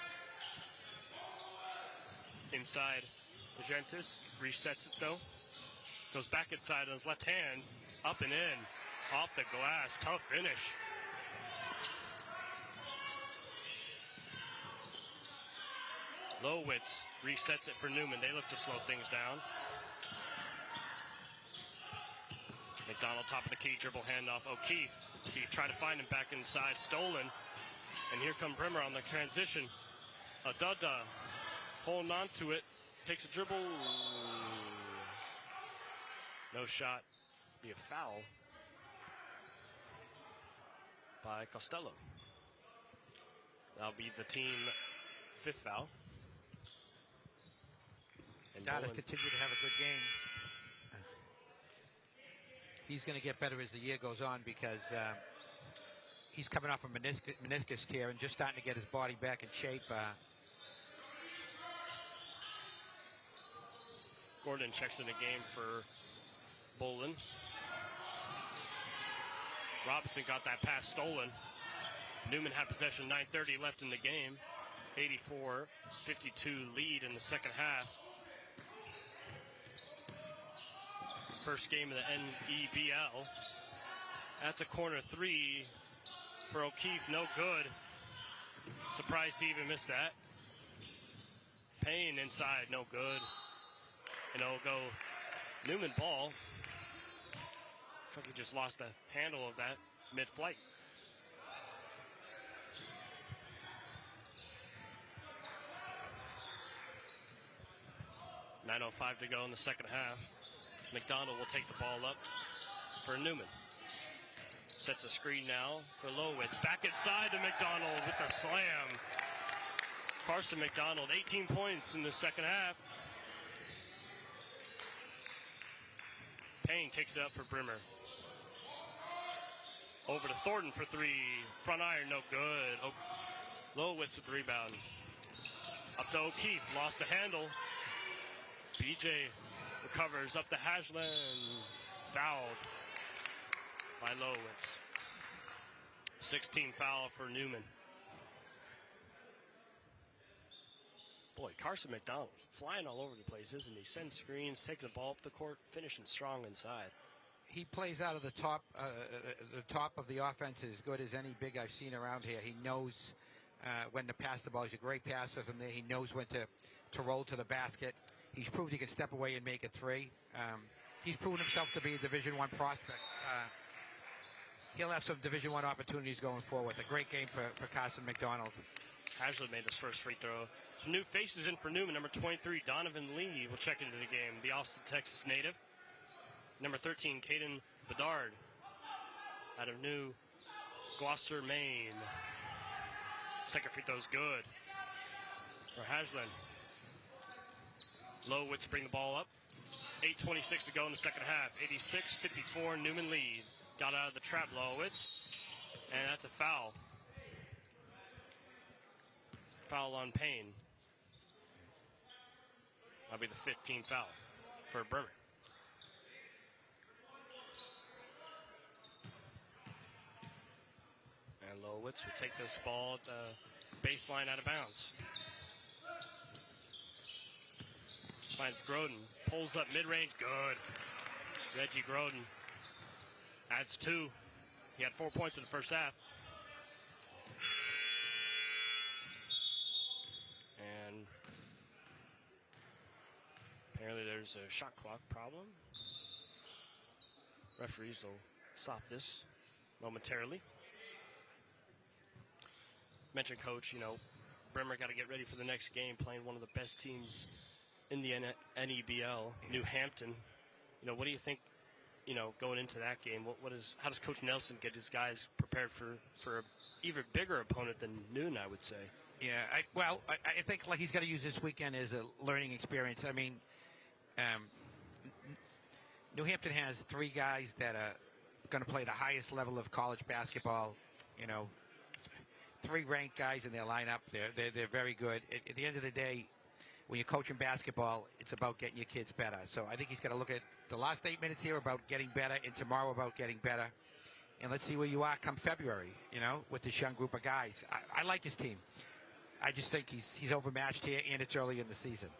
Inside, Argentis resets it though. Goes back inside on his left hand. Up and in. Off the glass. Tough finish. Lowitz resets it for Newman. They look to slow things down. McDonald top of the key, dribble handoff. O'Keefe. He tried to find him back inside. Stolen. And here come Brimmer on the transition. Adada holding on to it. Takes a dribble. No shot. Be a foul by Costello. That'll be the team 5th foul. And Dada's continue to have a good game. He's going to get better as the year goes on because he's coming off a meniscus tear and just starting to get his body back in shape. Gordon checks in the game for Bolin. Robinson got that pass stolen. Newman had possession, 9:30 left in the game. 84-52 lead in the second half. First game of the NEBL. That's a corner 3 for O'Keefe, no good. Surprised he even missed that. Payne inside, no good. And it'll go Newman ball. Looks like he just lost the handle of that mid-flight. .9:05 to go in the second half. McDonald will take the ball up for Newman. Sets a screen now for Lowitz. Back inside to McDonald with a slam. Carson McDonald, 18 points in the second half. Payne takes it up for Brimmer. Over to Thornton for 3. Front iron, no good. Lowitz with the rebound. Up to O'Keefe, lost the handle. BJ recovers up to Hashland. Fouled by Lowitz. 16 foul for Newman. Boy, Carson McDonald flying all over the place, isn't he? Sends screens, taking the ball up the court, finishing strong inside. He plays out of the top of the offense as good as any big I've seen around here. He knows when to pass the ball. He's a great passer from there. He knows when to roll to the basket. He's proved he can step away and make a 3. He's proven himself to be a Division I prospect. He'll have some Division I opportunities going forward. A great game for Carson McDonald. Hashland made his first free throw. Some new faces in for Newman. Number 23, Donovan Lee, will check into the game. The Austin, Texas native. Number 13, Caden Bedard, out of New Gloucester, Maine. Second free throw's good for Hashland. Lowitz bring the ball up. 8:26 to go in the second half. 86-54, Newman lead. Got out of the trap, Lowitz. And that's a foul. Foul on Payne. That'll be the 15th foul for Bremer. And Lowitz will take this ball at the baseline out of bounds. Finds Groden. Pulls up mid-range. Good. Reggie Groden adds 2. He had 4 points in the first half. And apparently there's a shot clock problem. Referees will stop this momentarily. Mentioned coach, Bremer got to get ready for the next game, playing one of the best teams in the NEBL, New Hampton. What do you think going into that game, how does Coach Nelson get his guys prepared for an even bigger opponent than Noon, I would say? Yeah, I think like he's got to use this weekend as a learning experience. I mean, New Hampton has 3 guys that are going to play the highest level of college basketball. 3 ranked guys in their lineup. They're very good. At the end of the day, when you're coaching basketball, it's about getting your kids better. So I think he's got to look at the last 8 minutes here about getting better, and tomorrow about getting better. And let's see where you are come February, with this young group of guys. I like his team. I just think he's overmatched here, and it's early in the season.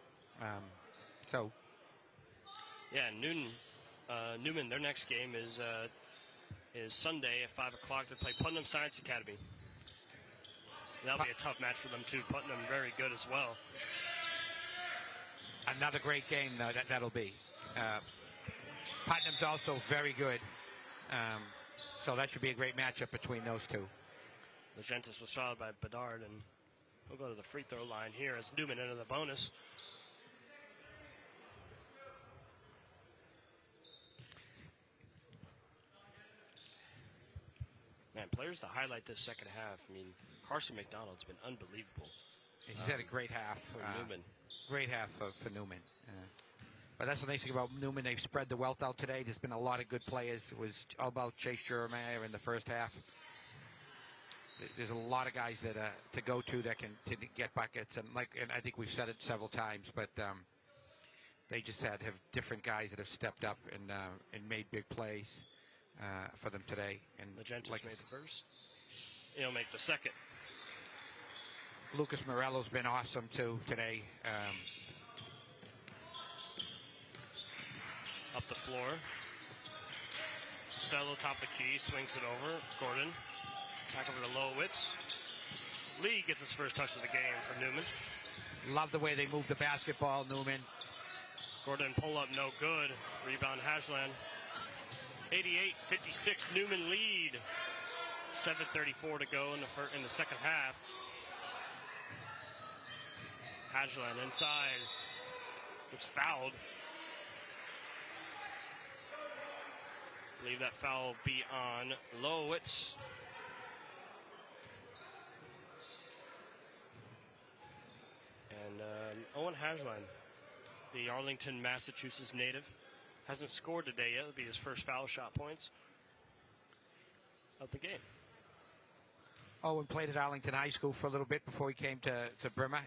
Yeah, Newman, their next game is Sunday at 5 o'clock. They play Putnam Science Academy. That'll be a tough match for them, too. Putnam very good as well. Another great game that'll be. Putnam's also very good. So that should be a great matchup between those two. Legentis was fouled by Bedard, and we'll go to the free throw line here as Newman into the bonus. Man, players to highlight this second half. I mean, Carson McDonald's been unbelievable. He's had a great half. Newman. Great half for Newman. But that's the nice thing about Newman. They've spread the wealth out today. There's been a lot of good players. It was all about Chase Jeremiah in the first half. There's a lot of guys that to go to that can get buckets, and I think we've said it several times, but they just have different guys that have stepped up and made big plays for them today. And Legentis made the first. He'll make the second. Lucas Morello's been awesome too today. Up the floor. Costello top of the key, swings it over. Gordon. Back over to Lowitz. Lee gets his first touch of the game for Newman. Love the way they move the basketball, Newman. Gordon pull up, no good. Rebound Hajland. 88-56, Newman lead. 7:34 to go in the second half. Hajland inside. Gets fouled. I believe that foul will be on Lowitz. And Owen Hajland, the Arlington, Massachusetts native, hasn't scored today yet. It'll be his first foul shot points of the game. Owen played at Arlington High School for a little bit before he came to Bremer.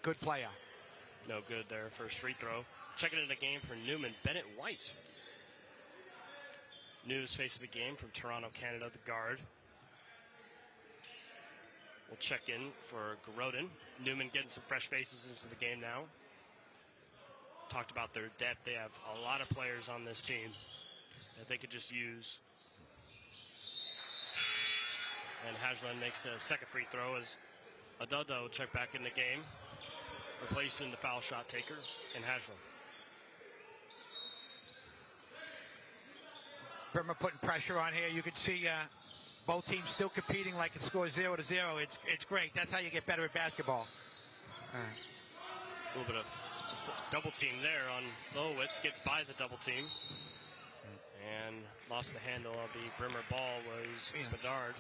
Good player. No good there. First free throw. Checking in the game for Newman, Bennett White. News face of the game from Toronto, Canada, the guard. We'll check in for Garodin. Newman getting some fresh faces into the game now. Talked about their depth. They have a lot of players on this team that they could just use. And Hajland makes a second free throw as Adodo will check back in the game, replacing the foul shot taker and Hajland. Bremer putting pressure on here. You can see both teams still competing like it scores 0-0. It's great. That's how you get better at basketball. A little bit of double team there on Lowitz. Gets by the double team. And lost the handle of the Bremer ball was Bedard.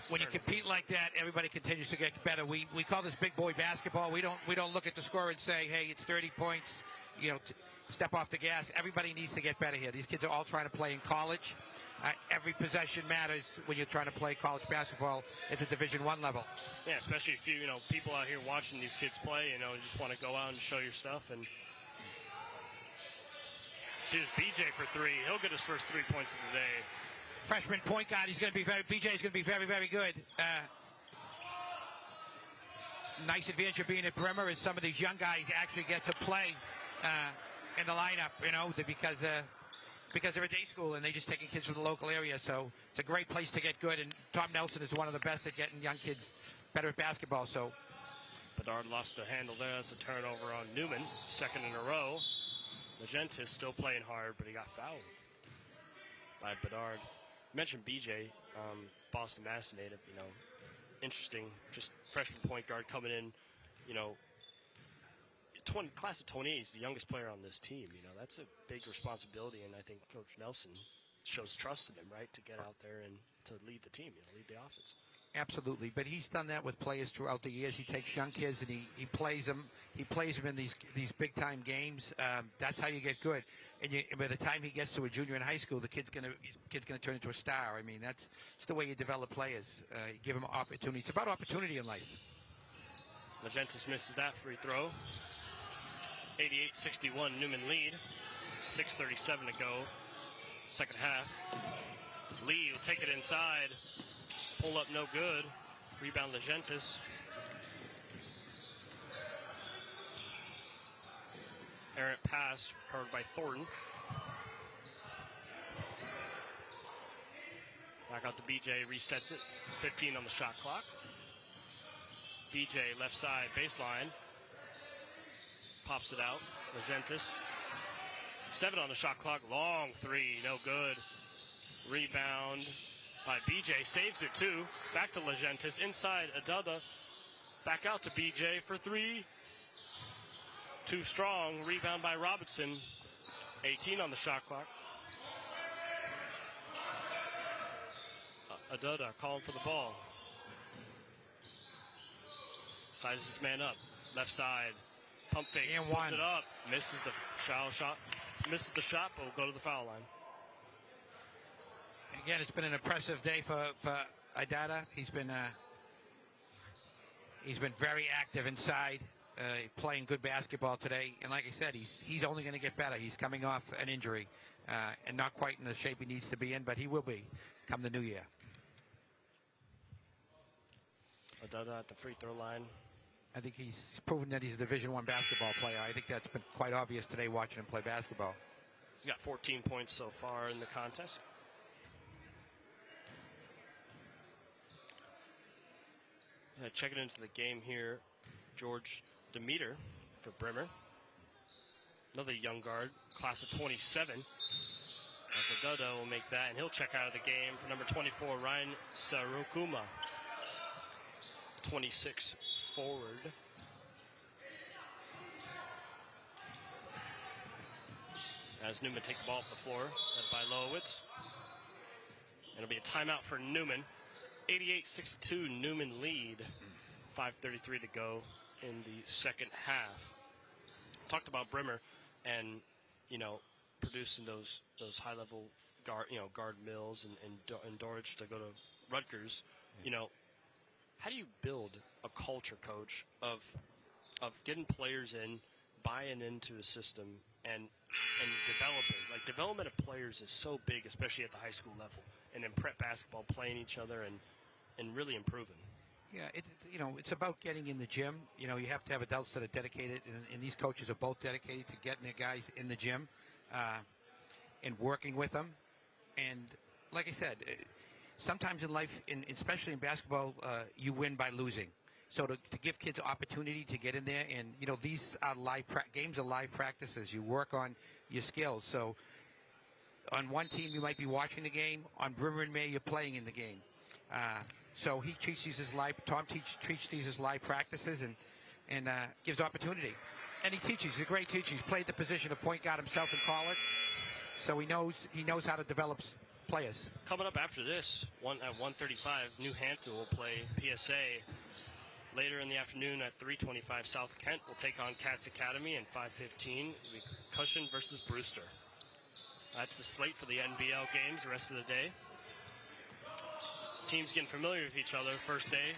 When you compete like that, everybody continues to get better. We call this big boy basketball. We don't look at the score and say, hey, it's 30 points. Step off the gas. Everybody needs to get better here. These kids are all trying to play in college. Every possession matters when you're trying to play college basketball at the Division I level. Yeah, especially if you people out here watching these kids play, just want to go out and show your stuff. And here's BJ for three. He'll get his first 3 points of the day. Freshman point guard. BJ is going to be very, very good. Nice advantage of being at Bremer is some of these young guys actually get to play in the lineup, because they're a day school and they just taking kids from the local area. So it's a great place to get good. And Tom Nelson is one of the best at getting young kids better at basketball. So Bedard lost the handle there. That's a turnover on Newman. Second in a row. Legentis still playing hard, but he got fouled by Bedard. You mentioned BJ, Boston Mass native, interesting, just freshman point guard coming in, class of 28. He's the youngest player on this team. You know, that's a big responsibility, and I think Coach Nelson shows trust in him, right, to get out there and to lead the team, lead the offense. Absolutely, but he's done that with players throughout the years. He takes young kids and he plays them. He plays them in these big time games. That's how you get good. And by the time he gets to a junior in high school, the kid's gonna turn into a star. I mean, that's the way you develop players. You give them opportunity. It's about opportunity in life. Magentis misses that free throw. 88-61, Newman lead. 6:37 to go. Second half. Lee will take it inside. Pull up no good. Rebound Legentis. Errant pass covered by Thornton. Back out to BJ, resets it. 15 on the shot clock. BJ left side baseline. Pops it out. Legentis. 7 on the shot clock. Long three, no good. Rebound by BJ, saves it too. Back to Legentis, inside Adada. Back out to BJ for 3. Too strong. Rebound by Robinson. 18 on the shot clock. Adada calling for the ball. Sizes this man up. Left side. Pump fake. Puts it up. Misses the shot. Misses the shot, but will go to the foul line. Again, it's been an impressive day for Adada. He's been very active inside, playing good basketball today. And like I said, he's only going to get better. He's coming off an injury and not quite in the shape he needs to be in, but he will be come the new year. Adada at the free throw line. I think he's proven that he's a Division I basketball player. I think that's been quite obvious today watching him play basketball. He's got 14 points so far in the contest. Checking into the game here, George Demeter for Bremer. Another young guard, class of 27. As Adada will make that, and he'll check out of the game for number 24, Ryan Sarukuma. 26 forward. As Newman take the ball off the floor, led by Lowowitz. It'll be a timeout for Newman. 88-62, Newman lead. 5:33 to go in the second half. Talked about Bremer and, producing those high-level guard Mills and Dorich to go to Rutgers. How do you build a culture, Coach, of getting players in, buying into a system, and developing? Like, development of players is so big, especially at the high school level, and in prep basketball, playing each other and really improving. Yeah, it's about getting in the gym. You have to have adults that are dedicated, and these coaches are both dedicated to getting their guys in the gym and working with them. And like I said, sometimes in life, especially in basketball, you win by losing. So to give kids opportunity to get in there, and these are games are live practices. You work on your skills. So on one team, you might be watching the game. On Bremer and May, you're playing in the game. So he treats these as live. Tom treats these as live practices and gives opportunity. And he teaches. He's a great teacher. He's played the position of point guard himself in college, so he knows how to develop players. Coming up after this, at 1:35, New Hampton will play PSA. Later in the afternoon at 3:25, South Kent will take on Cats Academy, and 5:15 will be Cushion versus Brewster. That's the slate for the NBL games the rest of the day. Teams getting familiar with each other. First day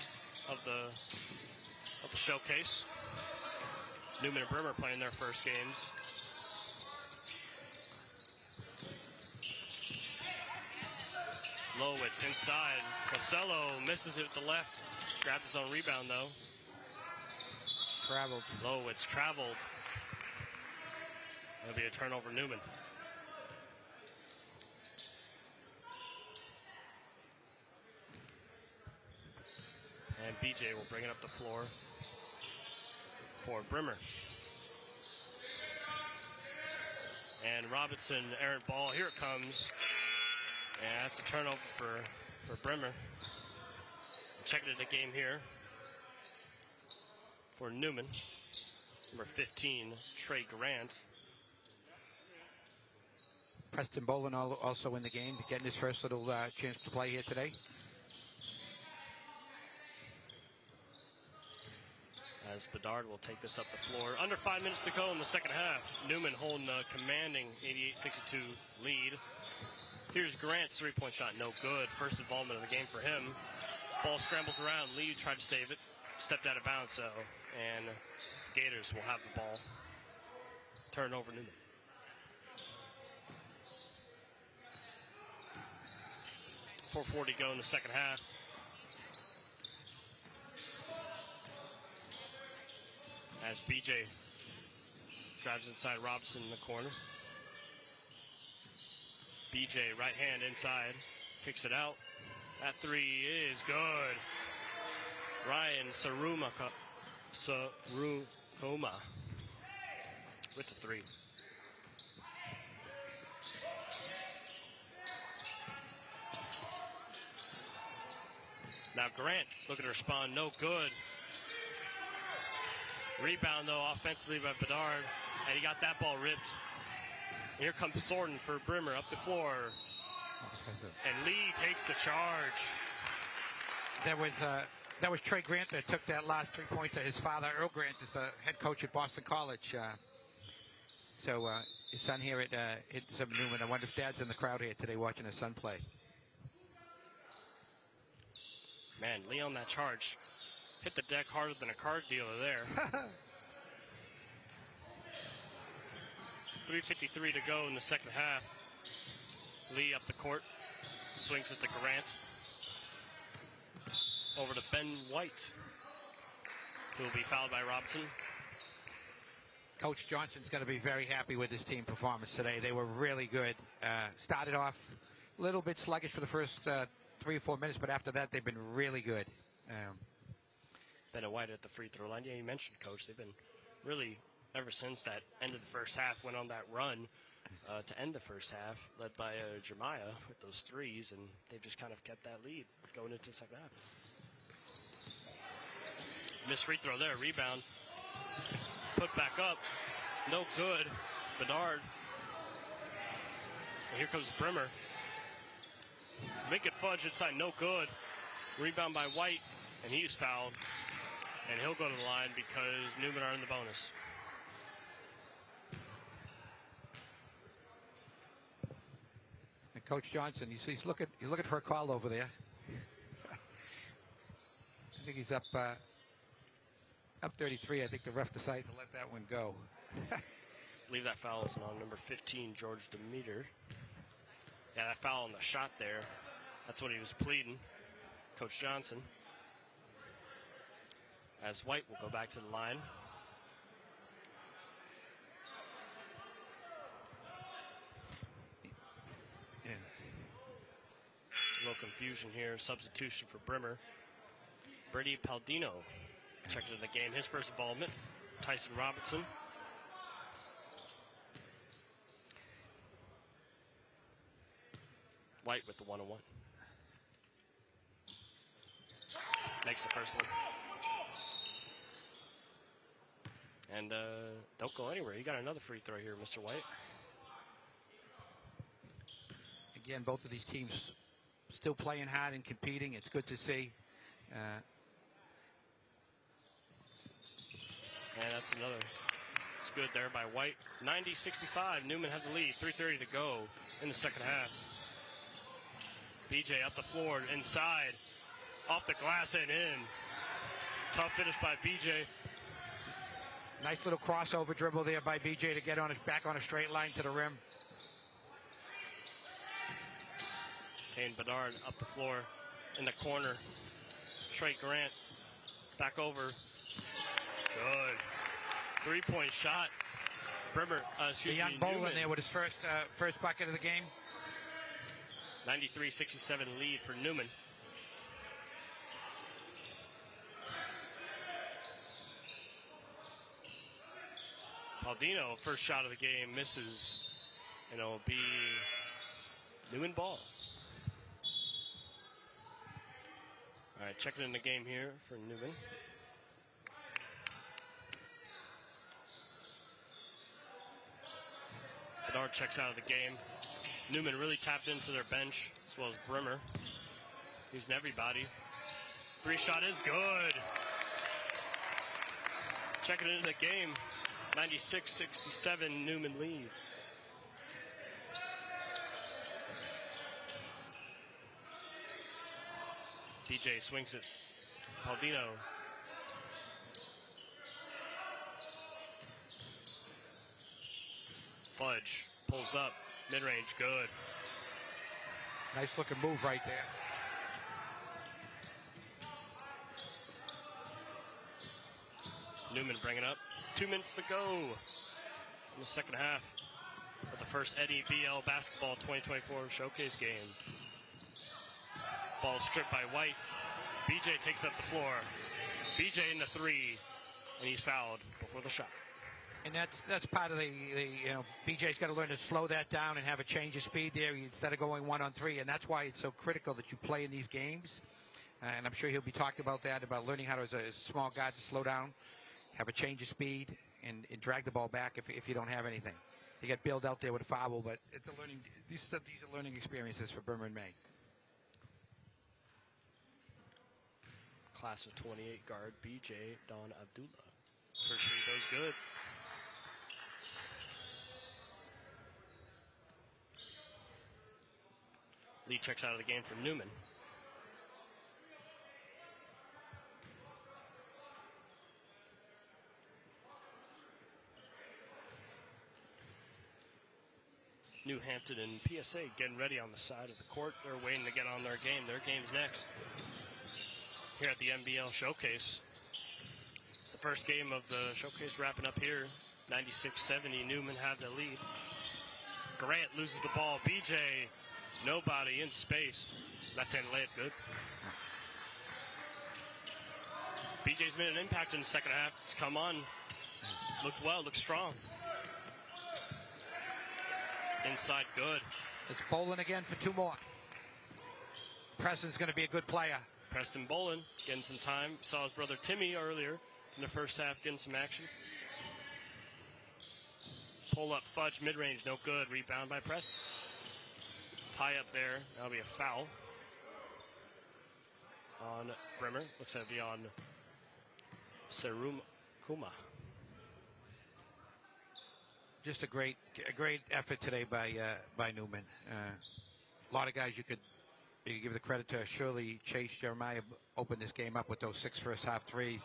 of the showcase. Newman and Bremer playing their first games. Lowowitz inside. Costello misses it with the left. Grabbed his own rebound though. Traveled. Lowowitz traveled. That'll be a turnover, Newman. And BJ will bring it up the floor for Bremer. And Robinson, errant ball. Here it comes. And that's a turnover for Bremer. Checking the game here for Newman. Number 15, Trey Grant. Preston Boland also in the game, getting his first little chance to play here today. As Bedard will take this up the floor. Under 5 minutes to go in the second half. Newman holding a commanding 88-62 lead. Here's Grant's three-point shot, no good. First involvement of the game for him. Ball scrambles around. Lee tried to save it. Stepped out of bounds, so. And Gators will have the ball. Turn over Newman. .440 to go in the second half. As BJ drives inside Robinson in the corner. BJ, right hand inside, kicks it out. That three is good. Ryan Saruma with the three. Now Grant looking to respond, no good. Rebound, though, offensively by Bedard, and he got that ball ripped. Here comes Thornton for Brimmer up the floor. And Lee takes the charge. That was Trey Grant that took that last 3 points. His father, Earl Grant, is the head coach at Boston College. So his son here at Newman. I wonder if Dad's in the crowd here today watching his son play. Man, Lee on that charge. Hit the deck harder than a card dealer there. 3:53 to go in the second half. Lee up the court. Swings it to Grant. Over to Ben White, who will be fouled by Robinson. Coach Johnson's going to be very happy with his team performance today. They were really good. Started off a little bit sluggish for the first 3 or 4 minutes, but after that, they've been really good. Ben White at the free throw line. Yeah, you mentioned, Coach. They've been really, ever since that end of the first half, went on that run to end the first half, led by Jeremiah with those threes, and they've just kind of kept that lead going into the second half. Missed free throw there, rebound. Put back up, no good. Bedard. And here comes Brimmer. Make it fudge inside, no good. Rebound by White, and he's fouled. And he'll go to the line because Newman are in the bonus. And Coach Johnson, he's looking for a call over there. I think he's up 33. I think the ref decided to let that one go. I believe that foul is on number 15, George Demeter. Yeah, that foul on the shot there. That's what he was pleading, Coach Johnson. As White will go back to the line. Yeah. A little confusion here. Substitution for Brimmer. Brady Paldino checked into the game. His first involvement. Tyson Robinson. White with the 1-on-1. Makes the first one. And don't go anywhere. You got another free throw here, Mr. White. Again, both of these teams still playing hard and competing. It's good to see. And that's another. It's good there by White. 90-65. Newman has the lead. 3:30 to go in the second half. BJ up the floor, inside. Off the glass and in. Tough finish by BJ. Nice little crossover dribble there by BJ to get back on a straight line to the rim. Kane Bedard up the floor in the corner. Trey Grant back over. Good. 3-point shot. Brimmer, young Boland there with his first bucket of the game. 93-67 lead for Newman. Paldino, first shot of the game, misses, and it'll be Newman ball. All right, checking in the game here for Newman. Bedard checks out of the game. Newman really tapped into their bench, as well as Brimmer. Using everybody. 3-shot is good. Checking into the game. 96-67, Newman lead. BJ swings it. Paldino. Fudge pulls up. Mid-range, good. Nice looking move right there. Newman bringing up. 2 minutes to go in the second half of the first NEBL Basketball 2024 Showcase game. Ball stripped by White. BJ takes up the floor. BJ in the 3, and he's fouled before the shot. And that's part of the BJ's got to learn to slow that down and have a change of speed there instead of going 1-on-3, and that's why it's so critical that you play in these games. And I'm sure he'll be talking about that, about learning how to, as a small guy, to slow down, have a change of speed, and drag the ball back if you don't have anything. You get bailed out there with a foul, but it's a learning. These are learning experiences for Brimmer and May. Class of 28 guard BJ Don Abdullah. First free throws good. Lee checks out of the game for Newman. New Hampton and PSA getting ready on the side of the court. They're waiting to get on their game. Their game's next. Here at the NBL Showcase. It's the first game of the showcase wrapping up here. 96-70, Newman have the lead. Grant loses the ball. BJ, nobody in space. Left-hand layup, good. BJ's made an impact in the second half. It's come on. Looked well, looked strong. Inside, good. It's Bolin again for 2 more. Preston's going to be a good player. Preston Bolin getting some time. Saw his brother Timmy earlier in the first half getting some action. Pull up Fudge, mid-range, no good. Rebound by Preston. Tie up there. That'll be a foul on Brimmer. Looks like it'll be on Kuma. Just a great effort today by Newman. A lot of guys you could give the credit to. Shirley Chase Jeremiah opened this game up with those 6 first half threes.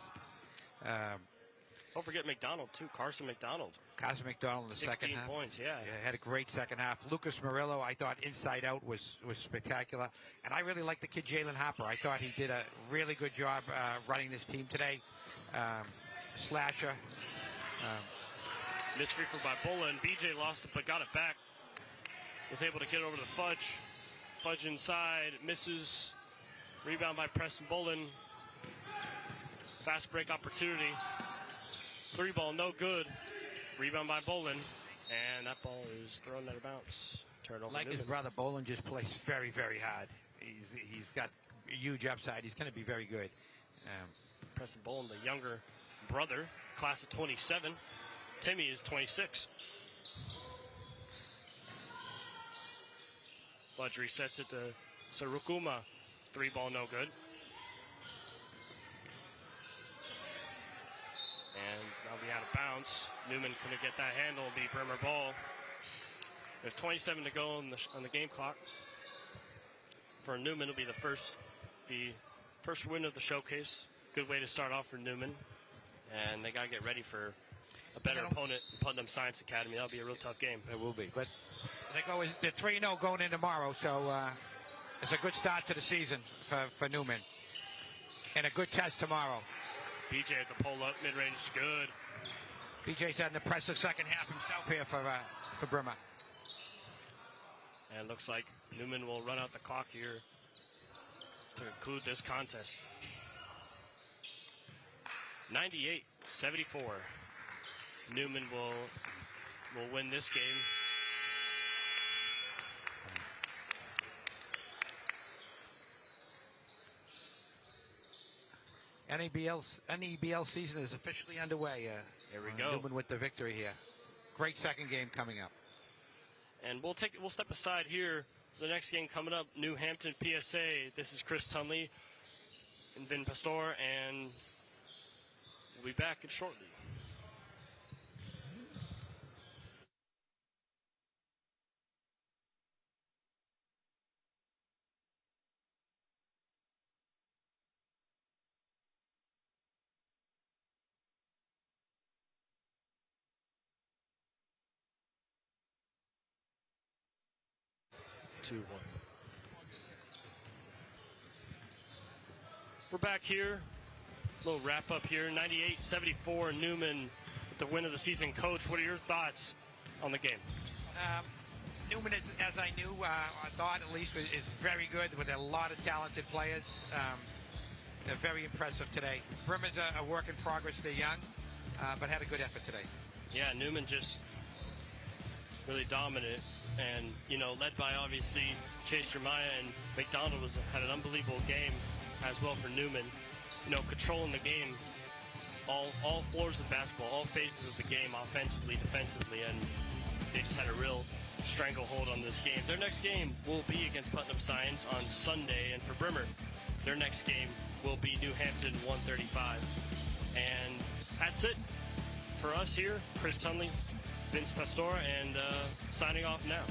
Don't forget McDonald too. Carson McDonald in the second half. 16 points, yeah. Had a great second half. Lucas Murillo, I thought inside out was spectacular, and I really like the kid Jalen Hopper. I thought he did a really good job running this team today. Slasher. Missed free throw by Bola, and BJ lost it but got it back. Was able to get over to Fudge. Fudge inside, misses. Rebound by Preston Bolin. Fast break opportunity. 3-ball, no good. Rebound by Bolin. And that ball is thrown out of bounds. Turnover. Like his brother, Bolin just plays very, very hard. He's got a huge upside. He's going to be very good. Preston Bolin, the younger brother, class of 27. Timmy is 26. Fudge resets it to Sarukuma. 3-ball, no good. And that'll be out of bounds. Newman couldn't get that handle. It'll be Brimmer ball. There's 27 to go on the game clock. For Newman, it'll be the first win of the showcase. Good way to start off for Newman. And they got to get ready for a better opponent in Putnam Science Academy. That'll be a real tough game. It will be. But they're 3-0 going in tomorrow, so it's a good start to the season for Newman. And a good test tomorrow. BJ at the pull-up, mid-range, good. BJ's had an impressive second half himself here for Brimmer. And it looks like Newman will run out the clock here to conclude this contest. 98-74. Newman will win this game. NEBL season is officially underway. Here we go. Newman with the victory here. Great second game coming up. And we'll step aside here. The next game coming up, New Hampton PSA. This is Chris Tunley and Vin Pastor, and we'll be back shortly. We're back here. A little wrap up here. 98-74 Newman with the win of the season. Coach, what are your thoughts on the game? Newman, as I knew, I thought at least, is very good with a lot of talented players. They're very impressive today. Bremer's a work in progress. They're young, but had a good effort today. Yeah, Newman just really dominant, and led by obviously Chase Jeremiah, and McDonald had an unbelievable game as well for Newman. Controlling the game, all floors of basketball, all phases of the game, offensively, defensively, and they just had a real stranglehold on this game. Their next game will be against Putnam Science on Sunday, and for Bremer, their next game will be New Hampton 135. And that's it for us here. Chris Tunley, Vince Pastor, and signing off now.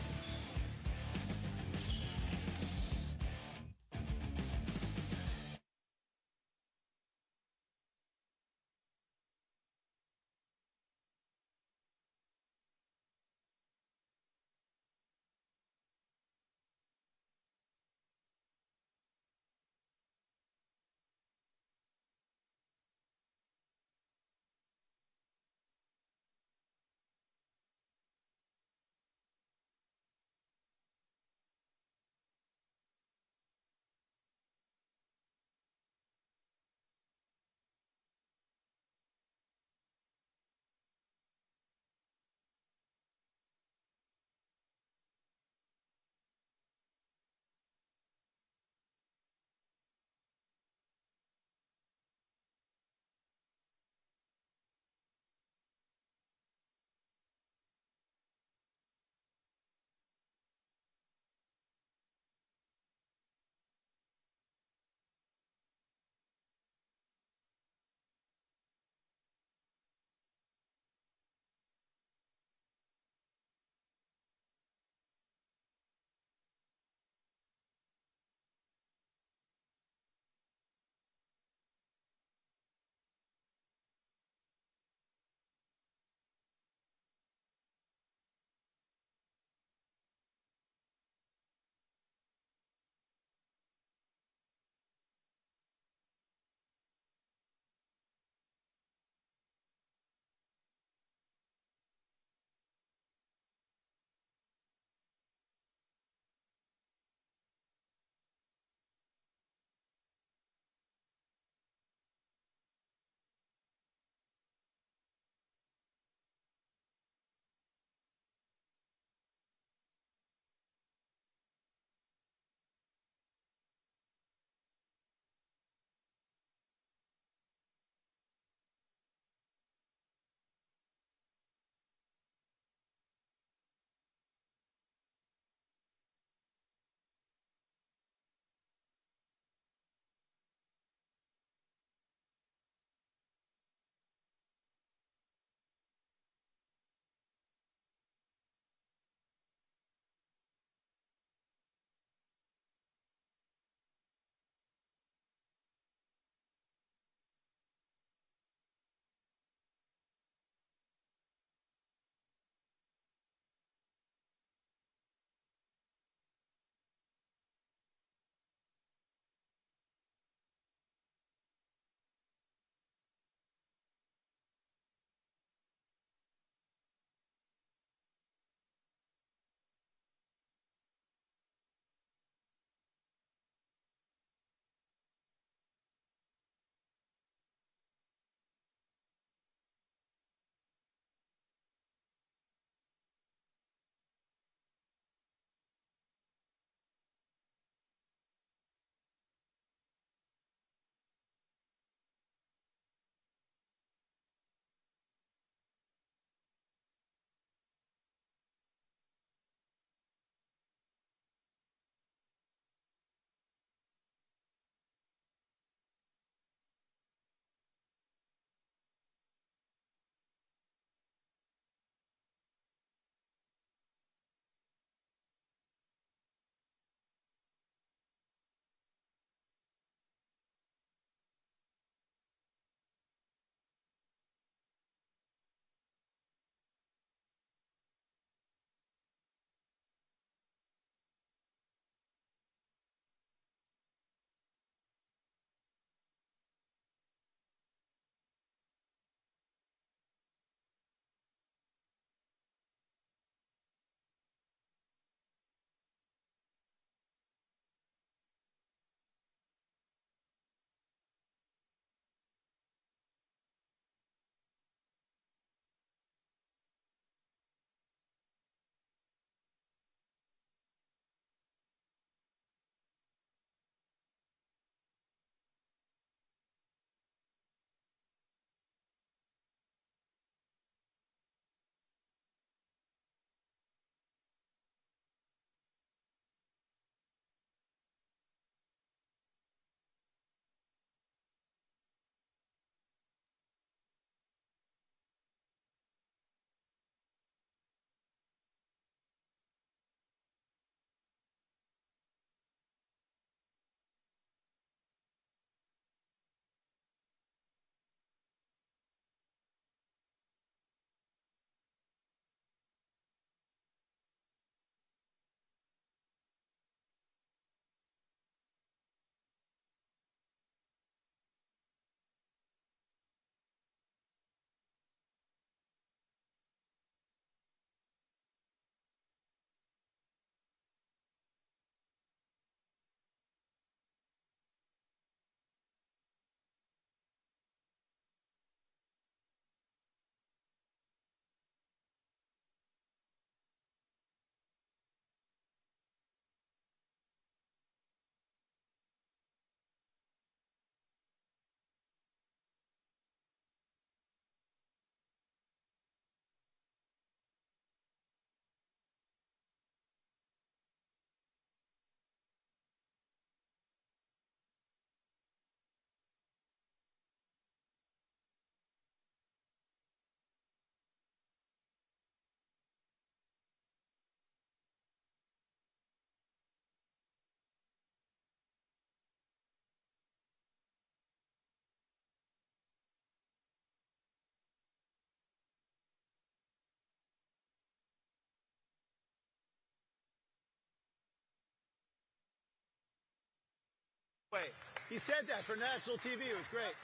Wait, he said that for national TV. It was great.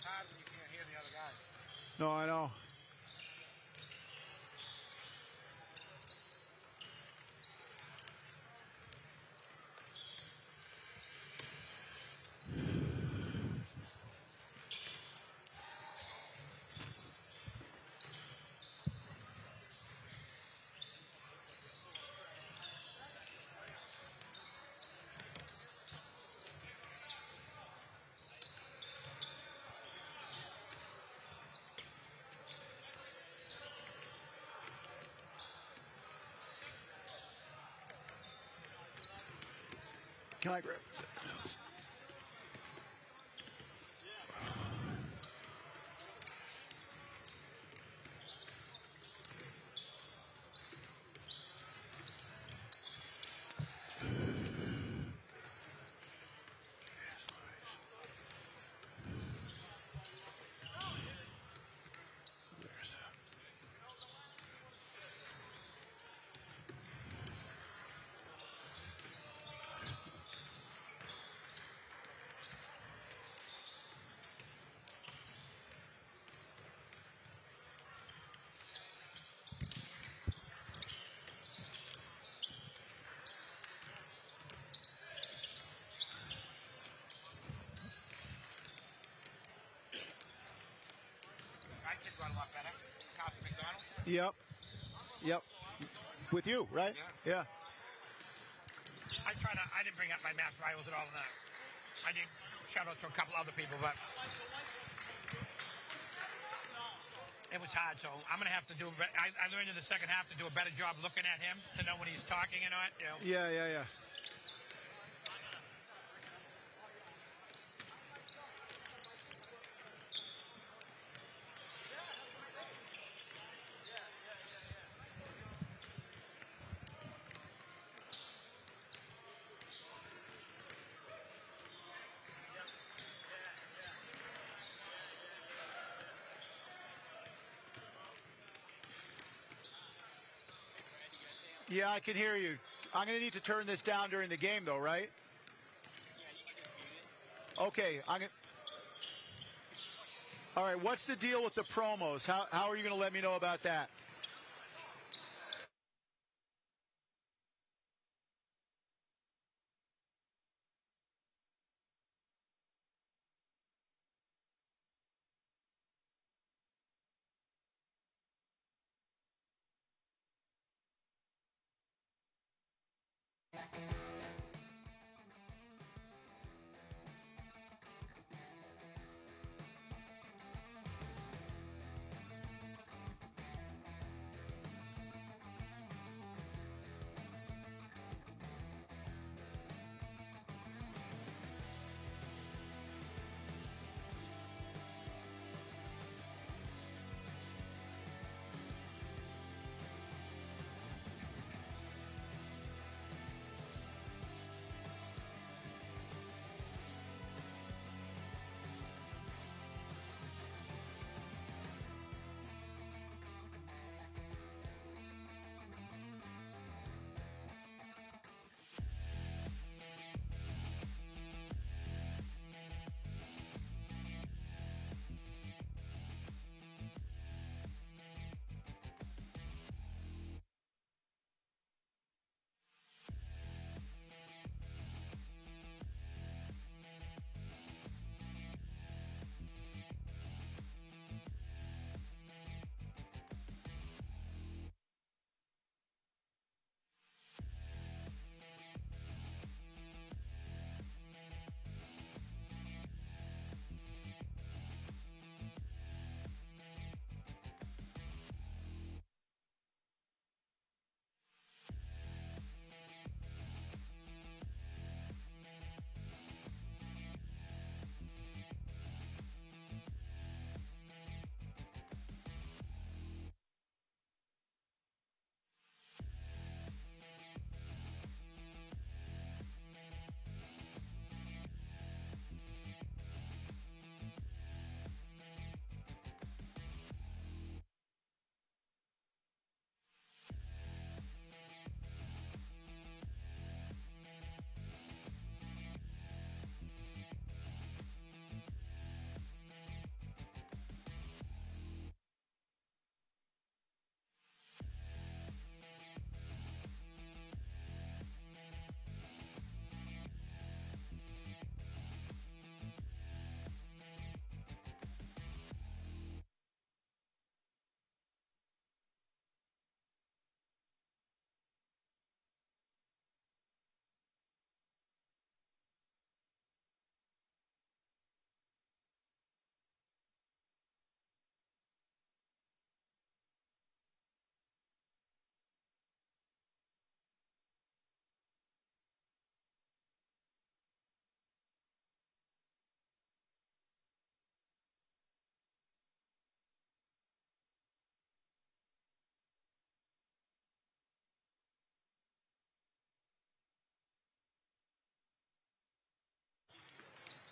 You can't hear the other guys. No, I know. Can I grab? My kids run a lot better. Carson McDonald. Yep. Yep. With you, right? Yeah. Yeah. I didn't bring up my math rivals at all in that. I did shout out to a couple other people, but it was hard. So I'm going to have to do, I learned in the second half to do a better job looking at him to know when he's talking or not. You know. Yeah. Yeah, I can hear you. I'm going to need to turn this down during the game, though, right? Okay. All right. What's the deal with the promos? How are you going to let me know about that?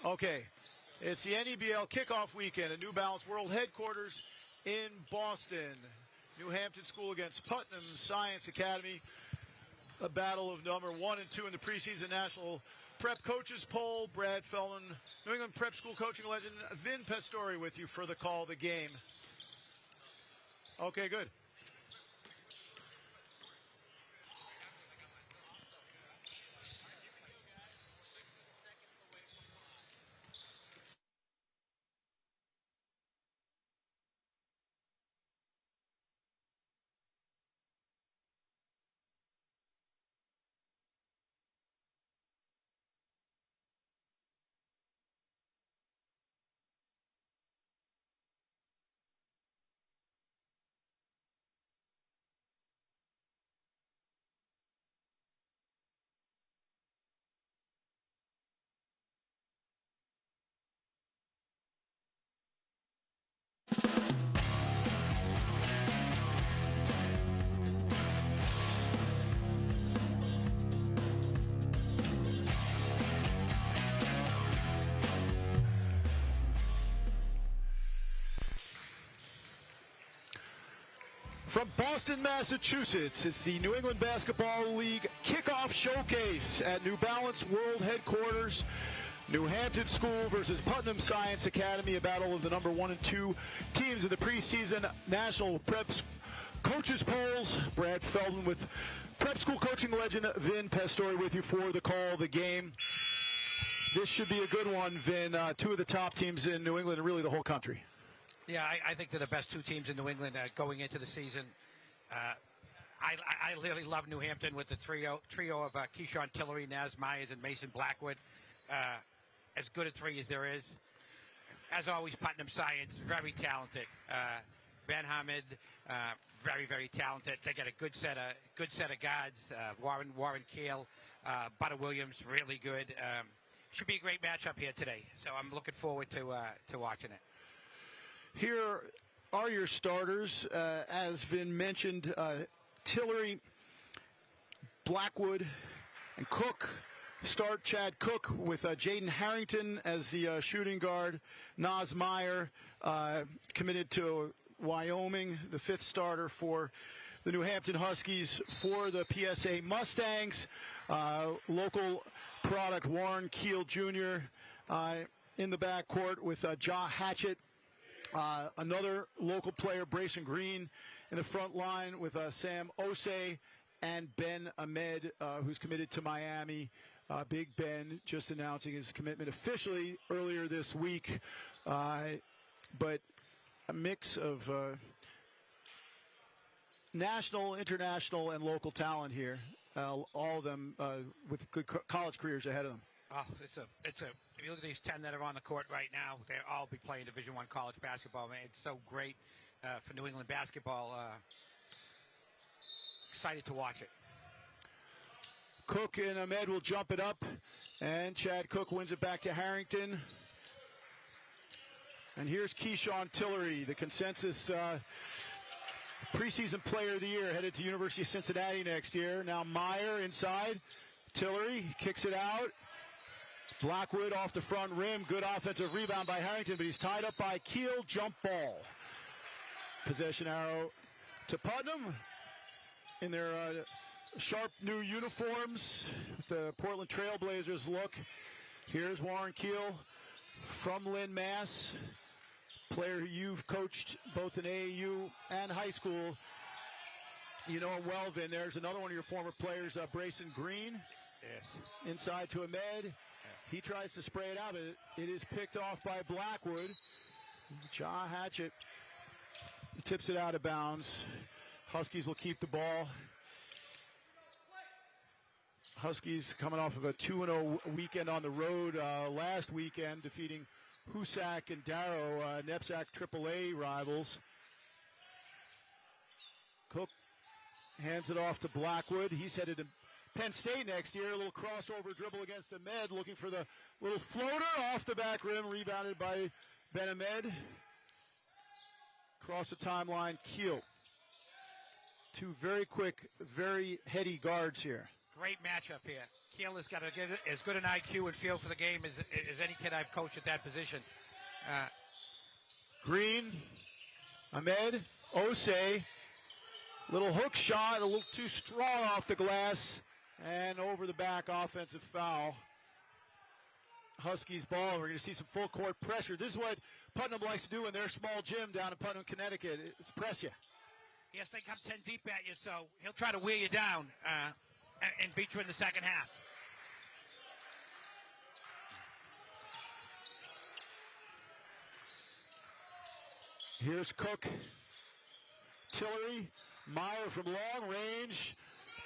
Okay, it's the NEBL kickoff weekend at New Balance World Headquarters in Boston. New Hampton School against Putnam Science Academy. A battle of number 1 and 2 in the preseason national prep coaches poll. Brad Feldman, New England prep school coaching legend Vin Pastore with you for the call of the game. Okay, good. From Boston, Massachusetts, it's the New England Basketball League Kickoff Showcase at New Balance World Headquarters. New Hampton School versus Putnam Science Academy, a battle of the number 1 and 2 teams of the preseason national prep coaches polls. Brad Feldman with prep school coaching legend Vin Pastore with you for the call of the game. This should be a good one, Vin. Two of the top teams in New England and really the whole country. Yeah, I think they're the best two teams in New England going into the season. I really love New Hampton with the trio of Keyshawn Tillery, Naz Myers, and Mason Blackwood. As good a three as there is. As always, Putnam Science, very talented. Ben Hamid, very, very talented. They got a good set of guards. Warren Keel, Butter Williams, really good. Should be a great matchup here today. So I'm looking forward to watching it. Here are your starters. As Vin mentioned, Tillery, Blackwood, and Cook. Start Chad Cook with Jaden Harrington as the shooting guard. Naz Meyer committed to Wyoming, the 5th starter for the New Hampton Huskies. For the PSA Mustangs, local product Warren Keel Jr. In the backcourt with Ja Hatchett. Another local player, Brayson Green, in the front line with Sam Osei and Ben Ahmed, who's committed to Miami. Big Ben just announcing his commitment officially earlier this week. But a mix of national, international, and local talent here. All of them with good college careers ahead of them. Oh, it's a. If you look at these 10 that are on the court right now, they'll all be playing Division I college basketball. Man, it's so great for New England basketball. Excited to watch it. Cook and Ahmed will jump it up, and Chad Cook wins it back to Harrington. And here's Keyshawn Tillery, the consensus preseason player of the year, headed to University of Cincinnati next year. Now Meyer inside. Tillery kicks it out. Blackwood off the front rim. Good offensive rebound by Harrington, but he's tied up by Keel. Jump ball. Possession arrow to Putnam in their sharp new uniforms with the Portland Trailblazers look. Here's Warren Keel from Lynn, Mass. Player who you've coached both in AAU and high school. You know him well, Vin. There's another one of your former players, Brayson Green. Yes. Inside to Ahmed. He tries to spray it out, but it is picked off by Blackwood. Ja Hatchett tips it out of bounds. Huskies will keep the ball. Huskies coming off of a 2-0 weekend on the road last weekend, defeating Hoosac and Darrow, NEPSAC AAA rivals. Cook hands it off to Blackwood. He's headed to Penn State next year. A little crossover dribble against Ahmed, looking for the little floater off the back rim, rebounded by Ben Ahmed. Across the timeline, Keel. Two very quick, very heady guards here. Great matchup here. Keel has got as good an IQ and feel for the game as any kid I've coached at that position. Green, Ahmed, Osei, little hook shot, a little too strong off the glass, and over the back, offensive foul. Huskies ball. We're going to see some full court pressure. This is what Putnam likes to do in their small gym down in Putnam, Connecticut. It's press you. Yes, they come 10 deep at you, so he'll try to wear you down and beat you in the second half. Here's Cook, Tillery, Meyer from long range,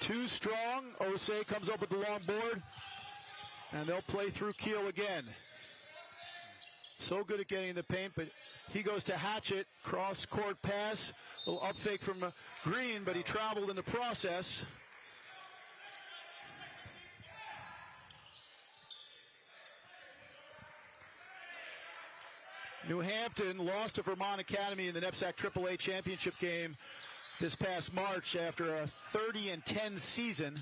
too strong. Osei comes up with the long board, and they'll play through Keel again. So good at getting in the paint, but he goes to Hatchett, cross-court pass, a little up fake from Green, but he traveled in the process. New Hampton lost to Vermont Academy in the NEPSAC AAA championship game this past March after a 30-10 season.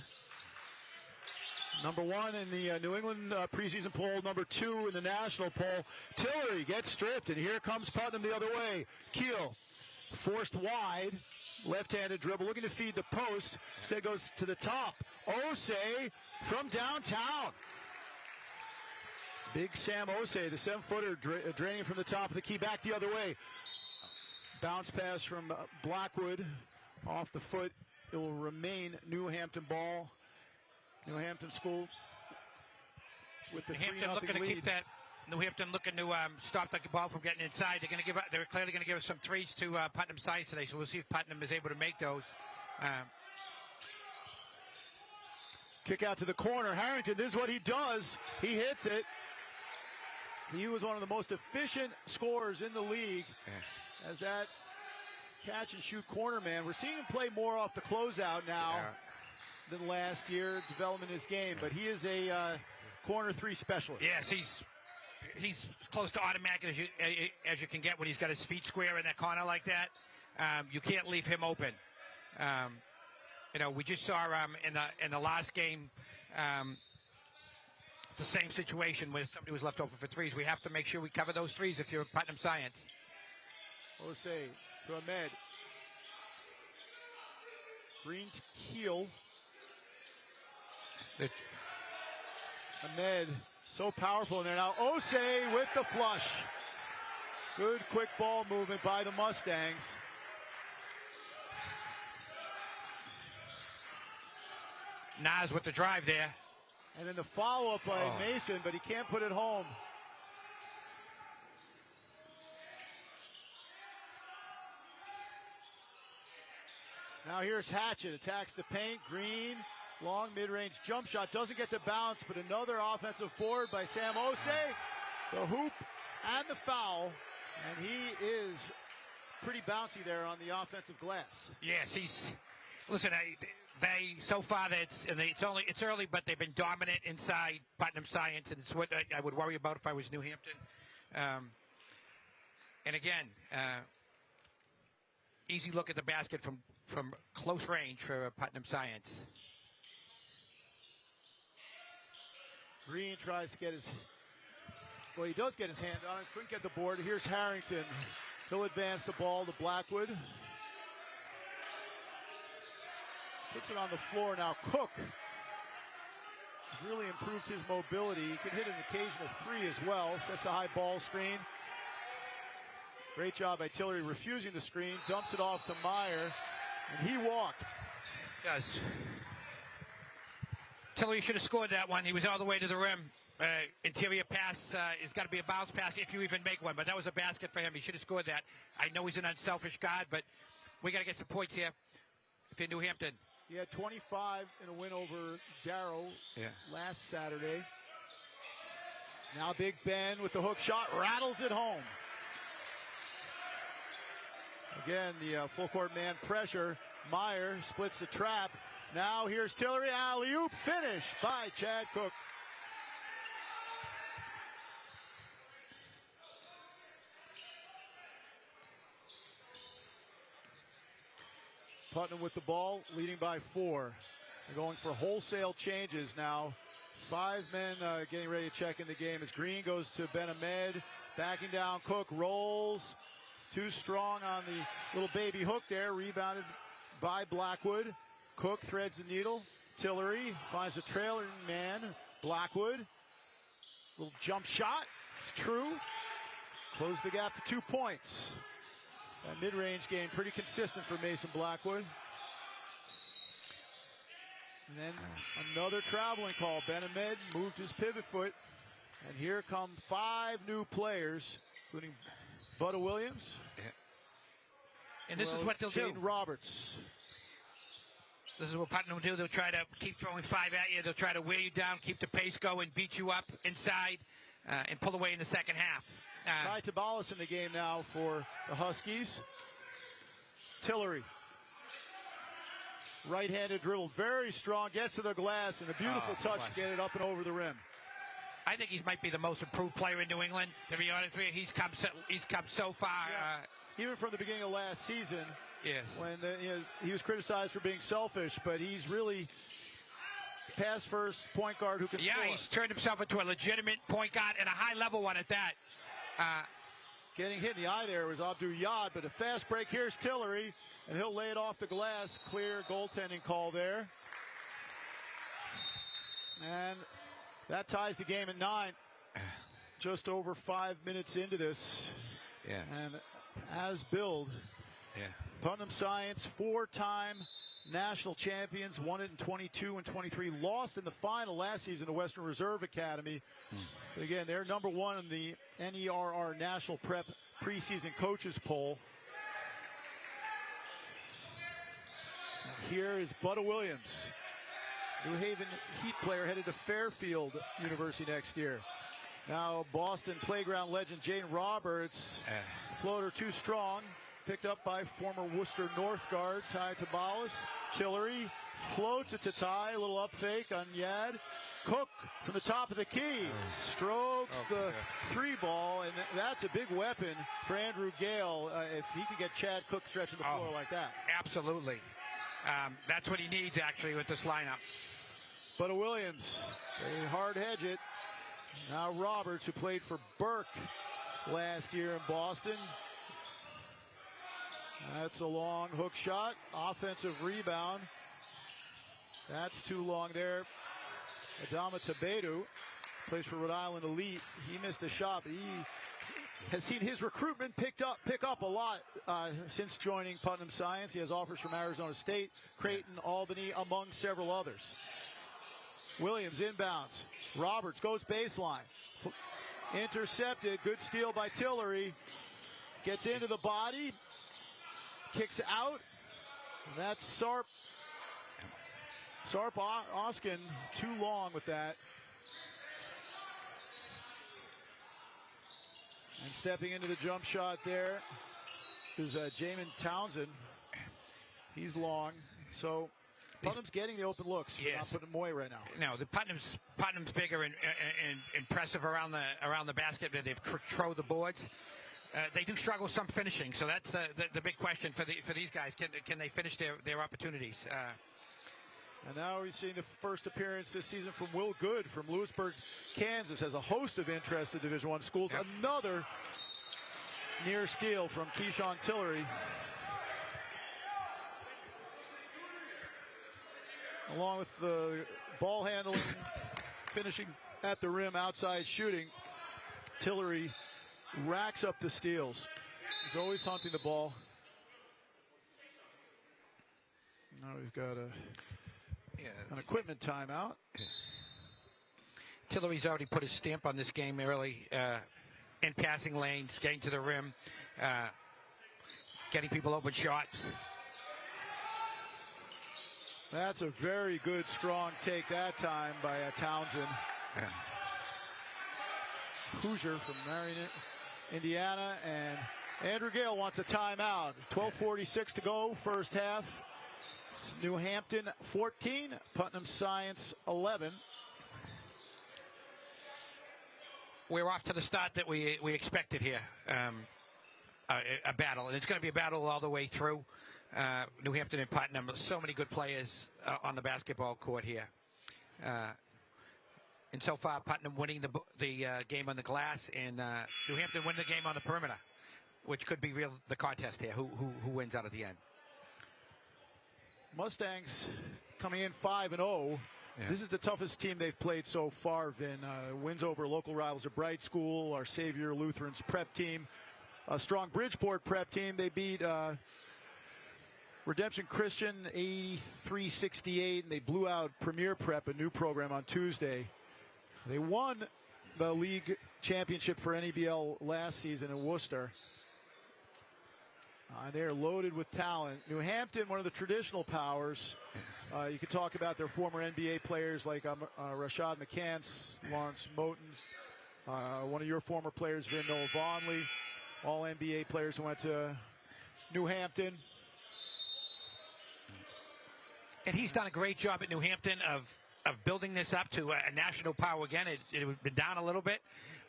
Number 1 in the New England preseason poll, number 2 in the national poll. Tillery gets stripped, and here comes Putnam the other way. Keel forced wide, left-handed dribble, looking to feed the post. Instead goes to the top. Osei from downtown. Big Sam Osei, the 7-footer, draining from the top of the key, back the other way. Bounce pass from Blackwood off the foot. It will remain New Hampton ball. New Hampton school with the 3-0 looking to lead. keep that. New Hampton looking to stop the ball from getting inside. They're clearly going to give us some threes to Putnam sides today. So we'll see if Putnam is able to make those. Kick out to the corner. Harrington, this is what he does. He hits it. He was one of the most efficient scorers in the league as that catch and shoot corner man. We're seeing him play more off the closeout now than last year, development in his game, but he is a corner 3 specialist. Yes, he's close to automatic as you can get when he's got his feet square in that corner like that. You can't leave him open. We just saw in the last game the same situation where somebody was left open for threes. We have to make sure we cover those threes if you're Putnam Science. Osei to Ahmed. Green to Keel. Ahmed, so powerful in there now. Osei with the flush. Good quick ball movement by the Mustangs. Nas with the drive there. And then the follow-up by Mason, but he can't put it home. Now here's Hatchett, attacks the paint. Green, long mid-range jump shot, doesn't get the bounce, but another offensive board by Sam Osei. The hoop and the foul, and he is pretty bouncy there on the offensive glass. Yes, listen, so far it's early, but they've been dominant inside Putnam Science, and it's what I would worry about if I was New Hampton. And again, easy look at the basket from close range for Putnam Science. Green tries to get he does get his hand on it, couldn't get the board. Here's Harrington. He'll advance the ball to Blackwood. Puts it on the floor now. Cook has really improved his mobility. He can hit an occasional 3 as well. Sets a high ball screen. Great job by Tillery refusing the screen. Dumps it off to Meyer. And he walked. Yes. Tillery should have scored that one. He was all the way to the rim. Interior pass has got to be a bounce pass if you even make one. But that was a basket for him. He should have scored that. I know he's an unselfish guard, but we got to get some points here if you're New Hampton. He had 25 in a win over Darrow last Saturday. Now Big Ben with the hook shot, rattles it home. Again, the full court man pressure. Meyer splits the trap. Now here's Tillery, alley-oop, finish by Chad Cook. Putnam with the ball, leading by 4. They're going for wholesale changes now 5 men getting ready to check in the game as Green goes to Ben Ahmed. Backing down, Cook rolls. Too strong on the little baby hook there. Rebounded by Blackwood. Cook threads the needle. Tillery finds a trailing man. Blackwood. Little jump shot. It's true. Close the gap to 2 points. That mid-range game pretty consistent for Mason Blackwood. And then another traveling call. Ben Ahmed moved his pivot foot. And here come 5 new players, including Butta Williams. Yeah. And this is what they'll do. Roberts. This is what Putnam will do. They'll try to keep throwing 5 at you. They'll try to wear you down, keep the pace going, beat you up inside, and pull away in the second half. Ty Tabalis in the game now for the Huskies. Tillery. Right-handed dribble, very strong, gets to the glass, and a beautiful touch to get it up and over the rim. I think he might be the most improved player in New England. To be honest with you, he's come so far. Yeah. Even from the beginning of last season, yes, when he was criticized for being selfish, but he's really pass-first point guard who can score. Yeah, he's turned himself into a legitimate point guard and a high-level one at that. Getting hit in the eye there was Abdul Yad, but a fast break. Here's Tillery, and he'll lay it off the glass. Clear goaltending call there. And that ties the game at 9. Just over 5 minutes into this. Yeah. And as billed, Putnam Science, 4-time national champions, won it in 22 and 23, lost in the final last season to Western Reserve Academy. But again, they're number 1 in the NERR National Prep preseason coaches poll. And here is Butta Williams, New Haven Heat player, headed to Fairfield University next year. Now Boston playground legend Jaden Roberts, floater too strong, picked up by former Worcester North guard Ty Tabalis. Tillery floats it to Ty, a little up fake on Yad. Cook from the top of the key strokes the 3 ball, and that's a big weapon for Andrew Gale if he could get Chad Cook stretching the floor like that. Absolutely. That's what he needs, actually, with this lineup. Butta Williams, they hard hedge it. Now Roberts, who played for Burke last year in Boston. That's a long hook shot. Offensive rebound. That's too long there. Adama Tabedu plays for Rhode Island Elite. He missed a shot, but he has seen his recruitment pick up a lot since joining Putnam Science. He has offers from Arizona State, Creighton, Albany, among several others. Williams inbounds. Roberts goes baseline. Intercepted. Good steal by Tillery. Gets into the body. Kicks out. That's Sarp Oskin, too long with that. And stepping into the jump shot there is Jamin Townsend. He's long. So Putnam's getting the open looks. Yes. We're not putting them away right now. No, the Putnam's bigger and impressive around the basket. They've controlled the boards. They do struggle some finishing, so that's the big question for these guys. Can they finish their opportunities? And now we've seen the first appearance this season from Will Good from Lewisburg, Kansas, has a host of interested Division I schools. Yep. Another near steal from Keyshawn Tillery. Along with the ball handling, finishing at the rim, outside shooting, Tillery racks up the steals. He's always hunting the ball. Now we've got an equipment timeout. Tillery's already put his stamp on this game early in passing lanes, getting to the rim, getting people open shots. That's a very good, strong take that time by Townsend. Hoosier from Marion, Indiana, and Andrew Gale wants a timeout. 12:46 to go, first half. It's New Hampton 14, Putnam Science 11. We're off to the start that we expected here. A battle, and it's going to be a battle all the way through. New Hampton and Putnam, so many good players on the basketball court here. And so far, Putnam winning the game on the glass, and New Hampton win the game on the perimeter, which could be the contest here. Who wins out at the end? Mustangs coming in 5-0. Yeah. This is the toughest team they've played so far, Vin. Wins over local rivals of Bright School, our Savior Lutheran's prep team, a strong Bridgeport prep team. They beat Redemption Christian 83-68, and they blew out Premier Prep, a new program, on Tuesday. They won the league championship for NEBL last season in Worcester. They're loaded with talent. New Hampton, one of the traditional powers. You could talk about their former NBA players like Rashad McCants, Lawrence Moten, one of your former players, Vin Noah Vonley, all NBA players who went to New Hampton. And he's done a great job at New Hampton of building this up to a national power again. It had been down a little bit.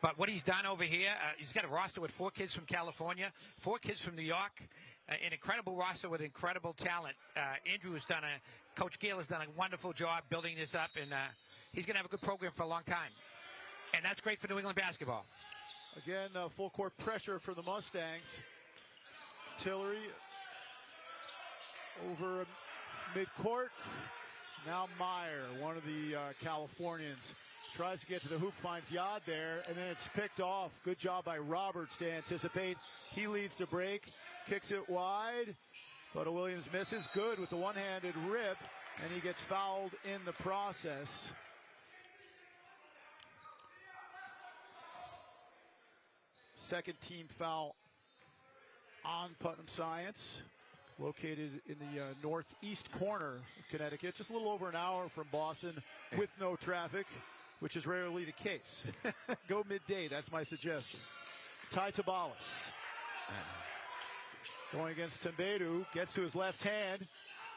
But what he's done over here, he's got a roster with 4 kids from California, 4 kids from New York, an incredible roster with incredible talent. Coach Gale has done a wonderful job building this up, and he's going to have a good program for a long time. And that's great for New England basketball. Again, full court pressure for the Mustangs. Tillery over midcourt. Now Meyer, one of the Californians, tries to get to the hoop, finds Yad there, and then it's picked off. Good job by Roberts to anticipate. He leads to break, kicks it wide, but Williams misses. Good with the one-handed rip, and he gets fouled in the process. Second team foul on Putnam Science, located in the northeast corner of Connecticut, just a little over an hour from Boston with no traffic, which is rarely the case. Go midday, that's my suggestion. Ty Tabalis going against Tembedu, gets to his left hand.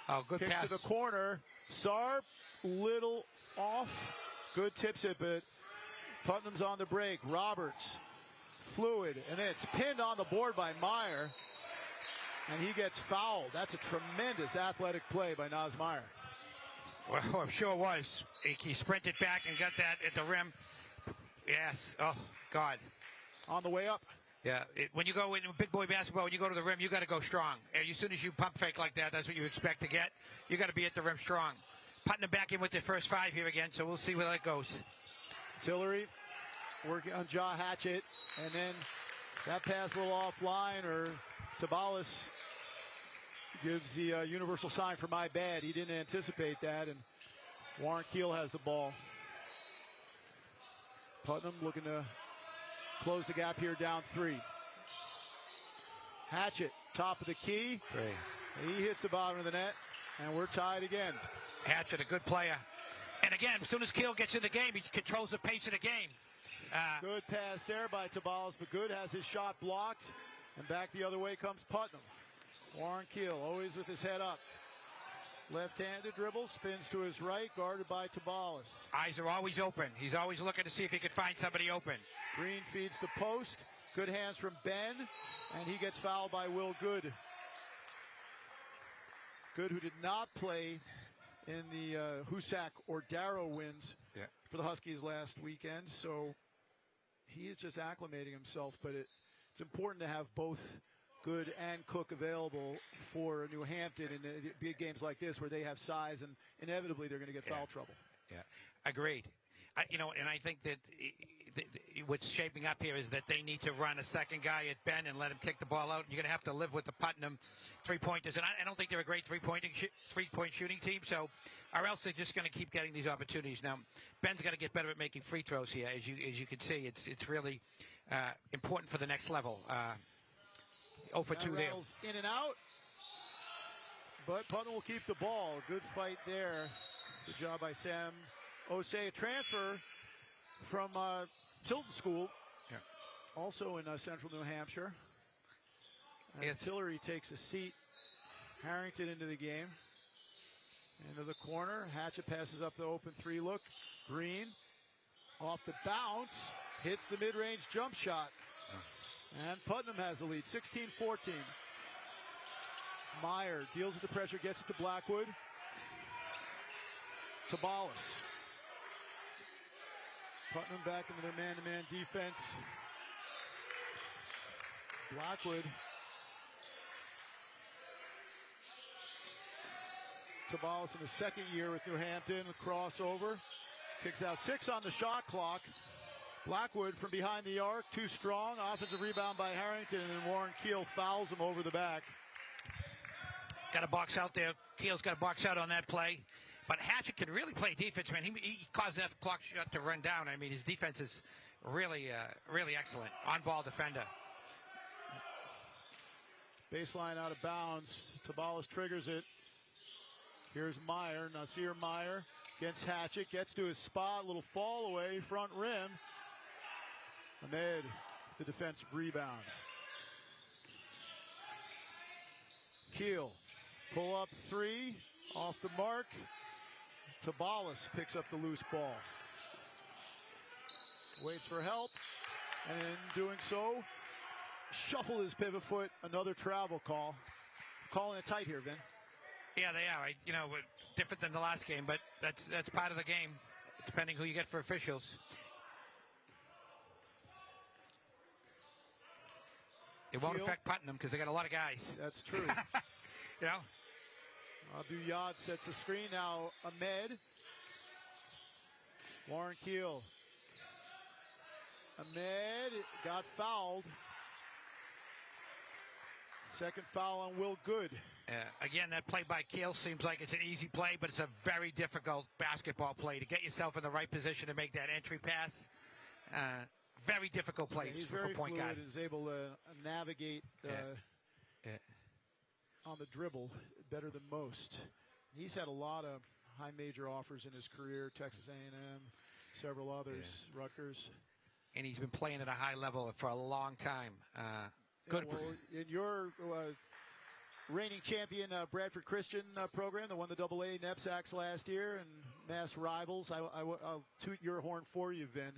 Oh, good kicks pass to the corner. Sarp, little off. Good tips it, but Putnam's on the break. Roberts, fluid, and then it's pinned on the board by Meyer, and he gets fouled. That's a tremendous athletic play by Naz Meyer. Well, I'm sure it was. He sprinted back and got that at the rim. Yes. Oh, God. On the way up. Yeah. When you go in big boy basketball, when you go to the rim, you got to go strong. As soon as you pump fake like that, that's what you expect to get. You got to be at the rim strong. Putnam back in with their first 5 here again, so we'll see where that goes. Tillery working on Jaw Hatchett, and then that pass a little offline, or Tabalis gives the universal sign for my bad. He didn't anticipate that, and Warren Keel has the ball. Putnam looking to close the gap here, down 3. Hatchett, top of the key. Great. He hits the bottom of the net, and we're tied again. Hatchett, a good player. And again, as soon as Keel gets in the game, he controls the pace of the game. Good pass there by Tabalis, but Good has his shot blocked, and back the other way comes Putnam. Warren Keel, always with his head up. Left-handed dribble, spins to his right, guarded by Tabalis. Eyes are always open. He's always looking to see if he could find somebody open. Green feeds the post. Good hands from Ben, and he gets fouled by Will Good. Good, who did not play in the Hoosac or Darrow wins for the Huskies last weekend, so he is just acclimating himself, but it's important to have both Good and Cook available for New Hampton in big games like this where they have size, and inevitably they're going to get foul trouble. Yeah, agreed. And I think that what's shaping up here is that they need to run a second guy at Ben and let him kick the ball out. You're going to have to live with the Putnam three-pointers, and I don't think they're a great three-point shooting team, so or else they're just going to keep getting these opportunities. Now, Ben's got to get better at making free throws here, as you can see. It's really important for the next level. 0 for 2 there. In and out, but Putnam will keep the ball. Good fight there. Good job by Sam Osei, a transfer from Tilton School, also in central New Hampshire. As Tillery takes a seat, Harrington into the game. Into the corner, Hatchett passes up the open 3 look. Green, off the bounce, hits the mid-range jump shot. And Putnam has the lead, 16-14. Meyer deals with the pressure, gets it to Blackwood. Tabalis. Putnam back into their man-to-man defense. Blackwood. Tabalis in his second year with New Hampton. Crossover. Kicks out 6 on the shot clock. Blackwood from behind the arc, too strong. Offensive rebound by Harrington, and then Warren Keel fouls him over the back. Got a box out there. Keel's got a box out on that play. But Hatchett can really play defense, man. He caused that clock shot to run down. I mean, his defense is really excellent. On-ball defender. Baseline out of bounds. Tabalis triggers it. Here's Meyer, Nasir Meyer against Hatchett. Gets to his spot, little fall away, front rim. Ahmed, the defensive rebound. Keel, pull up 3, off the mark. Tabalis picks up the loose ball. Waits for help, and in doing so, shuffle his pivot foot, another travel call. Calling it tight here, Vin. Yeah, they are. You know, different than the last game, but that's part of the game, depending who you get for officials. It won't affect Putnam because they got a lot of guys. That's true. You know? Abdu Yad sets the screen. Now Ahmed. Warren Keel. Ahmed got fouled. Second foul on Will Good. Again, that play by Keel seems like it's an easy play, but it's a very difficult basketball play to get yourself in the right position to make that entry pass. Very difficult play for point guard. He's able to navigate on the dribble better than most. He's had a lot of high major offers in his career, Texas A&M, several others, Rutgers. And he's been playing at a high level for a long time. Good. Well, in your reigning champion Bradford Christian program that won the AA NEPSACs last year and mass rivals, I'll toot your horn for you, Vin.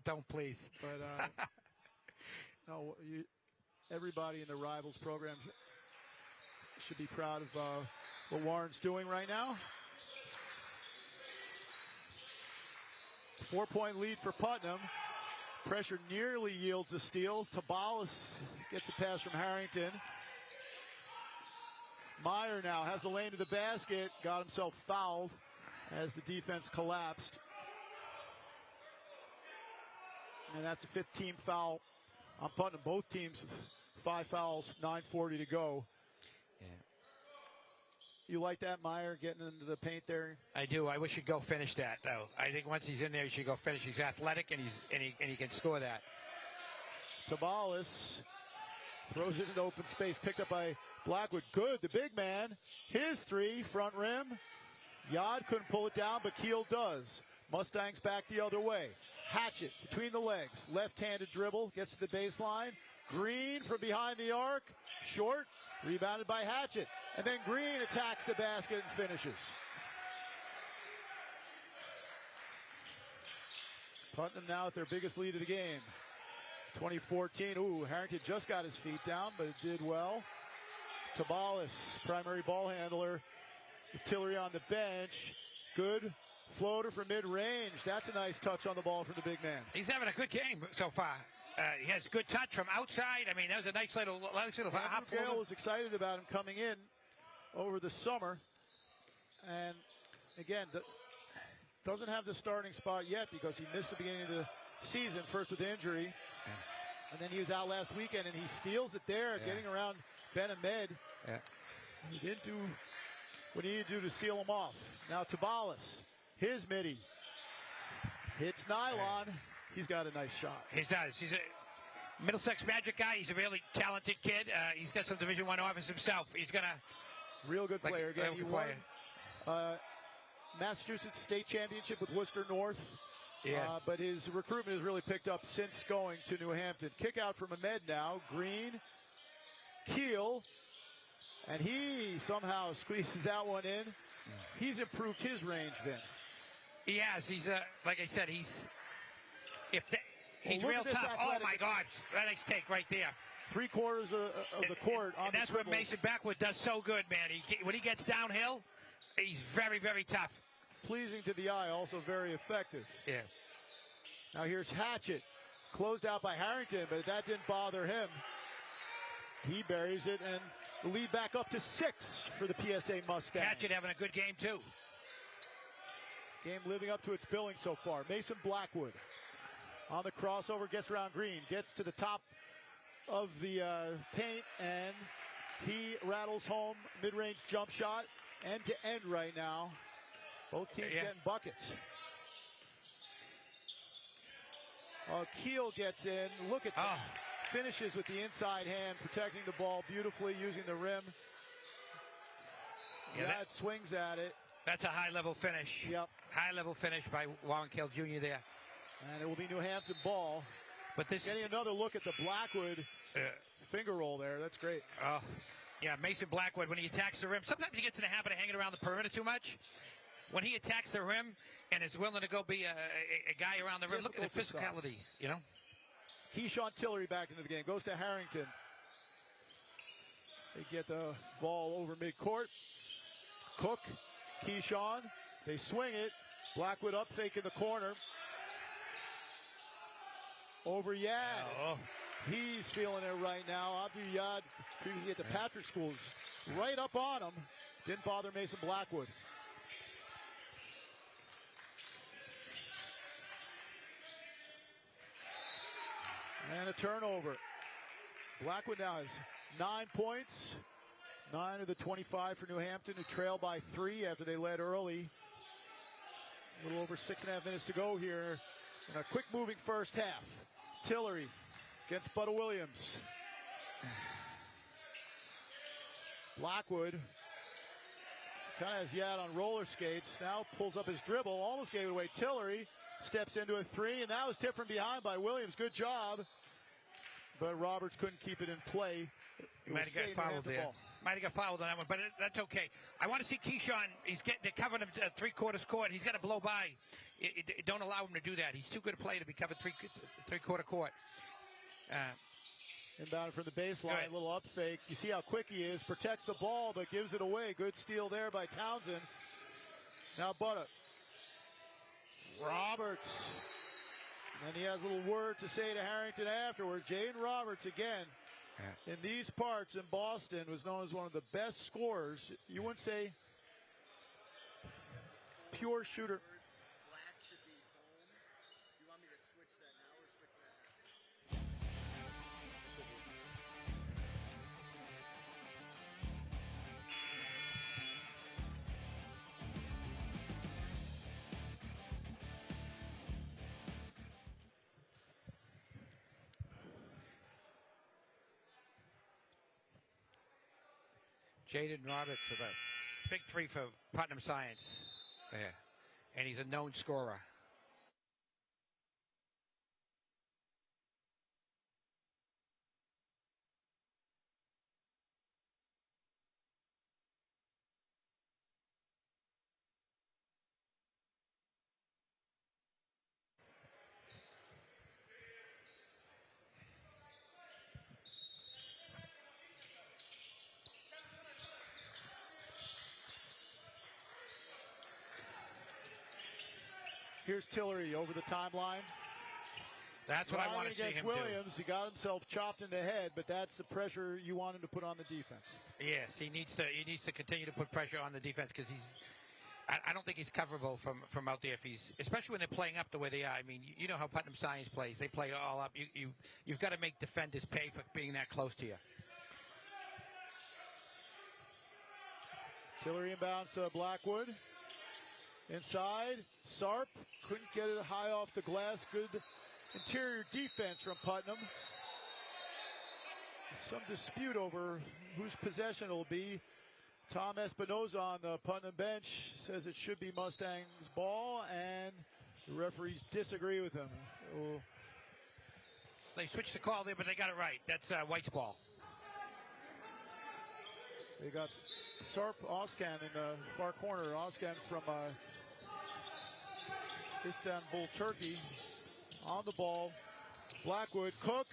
Don't please. But no, everybody in the rivals program should be proud of what Warren's doing right now. 4-point lead for Putnam. Pressure nearly yields a steal. Tabalis gets a pass from Harrington. Meyer now has the lane to the basket. Got himself fouled as the defense collapsed. And that's a 15th foul on Putnam. Both teams 5 fouls, 9:40 to go. Yeah. You like that, Meyer, getting into the paint there? I do. I wish he'd go finish that, though. I think once he's in there, he should go finish. He's athletic, and he can score that. Tabalis throws it into open space, picked up by Blackwood. Good, the big man. His 3, front rim. Yad couldn't pull it down, but Keel does. Mustangs back the other way. Hatchett between the legs. Left-handed dribble, gets to the baseline. Green from behind the arc. Short, rebounded by Hatchett. And then Green attacks the basket and finishes. Putnam now at their biggest lead of the game. 2014. Ooh, Harrington just got his feet down, but it did well. Tabalis, primary ball handler. With Tillery on the bench. Good floater from mid-range. That's a nice touch on the ball from the big man. He's having a good game so far. He has good touch from outside. I mean, that was a nice little hop. Gale was excited about him coming in over the summer. And again, doesn't have the starting spot yet because he missed the beginning of the season, first with injury. And then he was out last weekend, and he steals it there, getting around Ben Ahmed. He didn't do what he needed to do to seal him off. Now Tabalis, his midi. Hits nylon. He's got a nice shot. He does. He's a Middlesex Magic guy. He's a really talented kid. He's got some Division I offers himself. He's going to... Real good player. Again, he won Massachusetts State Championship with Worcester North. Yes. But his recruitment has really picked up since going to New Hampton. Kick out from Ahmed now. Green. Keel. And he somehow squeezes that one in. He's improved his range, Vin. He has. He's, like I said, he's real tough. Oh, my God. That nice take right there. 3/4 of the court on and that's what Mason Backwood does so good, man. When he gets downhill, he's very, very tough. Pleasing to the eye, also very effective. Yeah. Now here's Hatchett. Closed out by Harrington, but that didn't bother him. He buries it, and the lead back up to 6 for the PSA Mustangs. Hatchett having a good game, too. Game living up to its billing so far. Mason Blackwood on the crossover, gets around Green, gets to the top of the paint, and he rattles home mid-range jump shot, end to end right now. Both teams getting buckets. Keel gets in. Look at that. Finishes with the inside hand, protecting the ball beautifully, using the rim. That swings at it. That's a high-level finish. Yep. High-level finish by Warren Kale Jr. there. And it will be New Hampton ball. But this getting another look at the Blackwood finger roll there. That's great. Yeah, Mason Blackwood, when he attacks the rim, sometimes he gets in the habit of hanging around the perimeter too much. When he attacks the rim and is willing to go be a guy around the rim, look at the physicality, you know? Keyshawn Tillery back into the game. Goes to Harrington. They get the ball over midcourt. Cook, Keyshawn. They swing it. Blackwood up fake in the corner. Over Yad. He's feeling it right now. Abdu Yad, previously at the Patrick Schools, right up on him. Didn't bother Mason Blackwood. And a turnover. Blackwood now has 9 points. 9 of the 25 for New Hampton, who trail by 3 after they led early. A little over 6.5 minutes to go here in a quick moving first half. Tillery against Butta Williams. Blackwood kind of has Yad on roller skates. Now pulls up his dribble, almost gave it away. Tillery steps into a 3, and that was tipped from behind by Williams. Good job. But Roberts couldn't keep it in play. He might have got fouled there. Might have got fouled on that one, but that's okay. I want to see Keyshawn. They're covering him three-quarters court. He's got to blow by. Don't allow him to do that. He's too good a player to be covered three-quarter court. Inbound from the baseline, a little up fake. You see how quick he is. Protects the ball, but gives it away. Good steal there by Townsend. Now Butta. Roberts. And he has a little word to say to Harrington afterward. Jaden Roberts, again, in these parts in Boston, was known as one of the best scorers. You wouldn't say pure shooter. Jaden Roberts with a big 3 for Putnam Science. Yeah. And he's a known scorer. Here's Tillery over the timeline. That's what I want to see him Williams, do. He got himself chopped in the head, but that's the pressure you want him to put on the defense. Yes, he needs to continue to put pressure on the defense because I don't think he's coverable from out there if he's, especially when they're playing up the way they are. I mean, you know how Putnam Science plays. They play all up. You've got to make defenders pay for being that close to you. Tillery inbounds to Blackwood. Inside, Sarp couldn't get it high off the glass. Good interior defense from Putnam. Some dispute over whose possession it'll be. Tom Espinoza on the Putnam bench says it should be Mustangs' ball, and the referees disagree with him. They switched the call there, but they got it right. That's White's ball. They got Sarp Oskan in the far corner. Oskan from Istanbul, Turkey, on the ball. Blackwood, Cook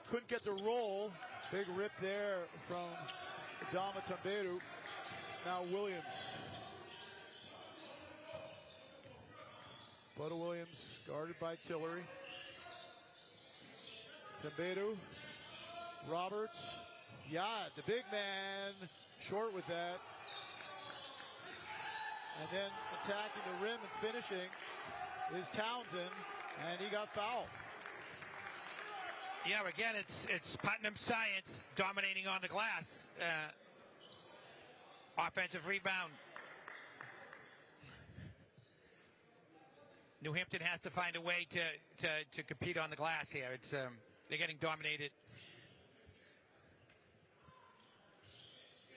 couldn't get the roll. Big rip there from Adama Tamberu. Now Williams. Butta Williams guarded by Tillery. Tembedu. Roberts. Yad, the big man, short with that. And then attacking the rim and finishing is Townsend, and he got fouled. Yeah, again, it's Putnam Science dominating on the glass. Offensive rebound. New Hampton has to find a way to compete on the glass here. It's they're getting dominated.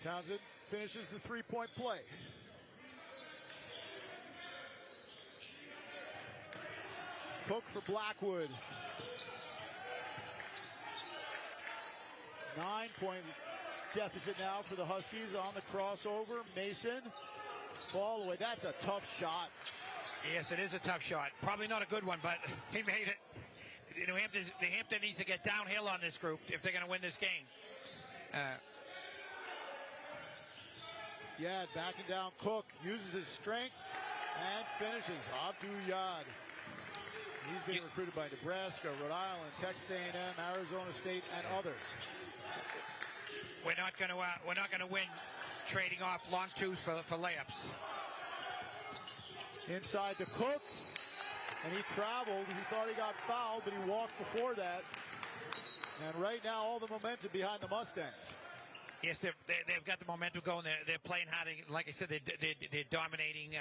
Townsend finishes the three-point play. Cook for Blackwood. 9-point deficit now for the Huskies on the crossover. Mason, ball away. That's a tough shot. Yes, it is a tough shot. Probably not a good one, but he made it. New Hampton needs to get downhill on this group if they're going to win this game. Yad backing down Cook, uses his strength and finishes. Abdu Yad. He's being recruited by Nebraska, Rhode Island, Texas A&M, Arizona State, and others. We're not going to win trading off long twos for layups. Inside to Cook, and he traveled. He thought he got fouled, but he walked before that. And right now, all the momentum behind the Mustangs. Yes, they've got the momentum going. They're playing hard. Like I said, they're dominating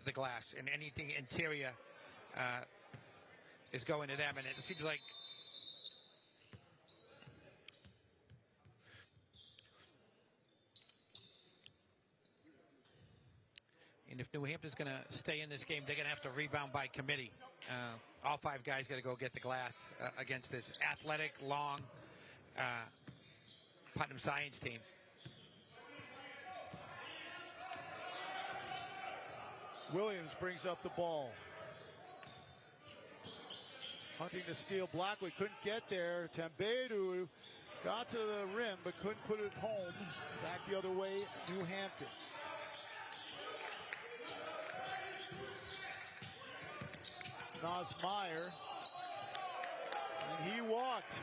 the glass, and anything interior is going to them. And it seems like and if New Hampton's going to stay in this game, they're going to have to rebound by committee. All five guys got to go get the glass against this athletic, long Putnam Science team. Williams brings up the ball. Hunting to steal. Blackwood couldn't get there. Tembedu got to the rim but couldn't put it home. Back the other way, New Hampton. Nas Meyer. And he walked.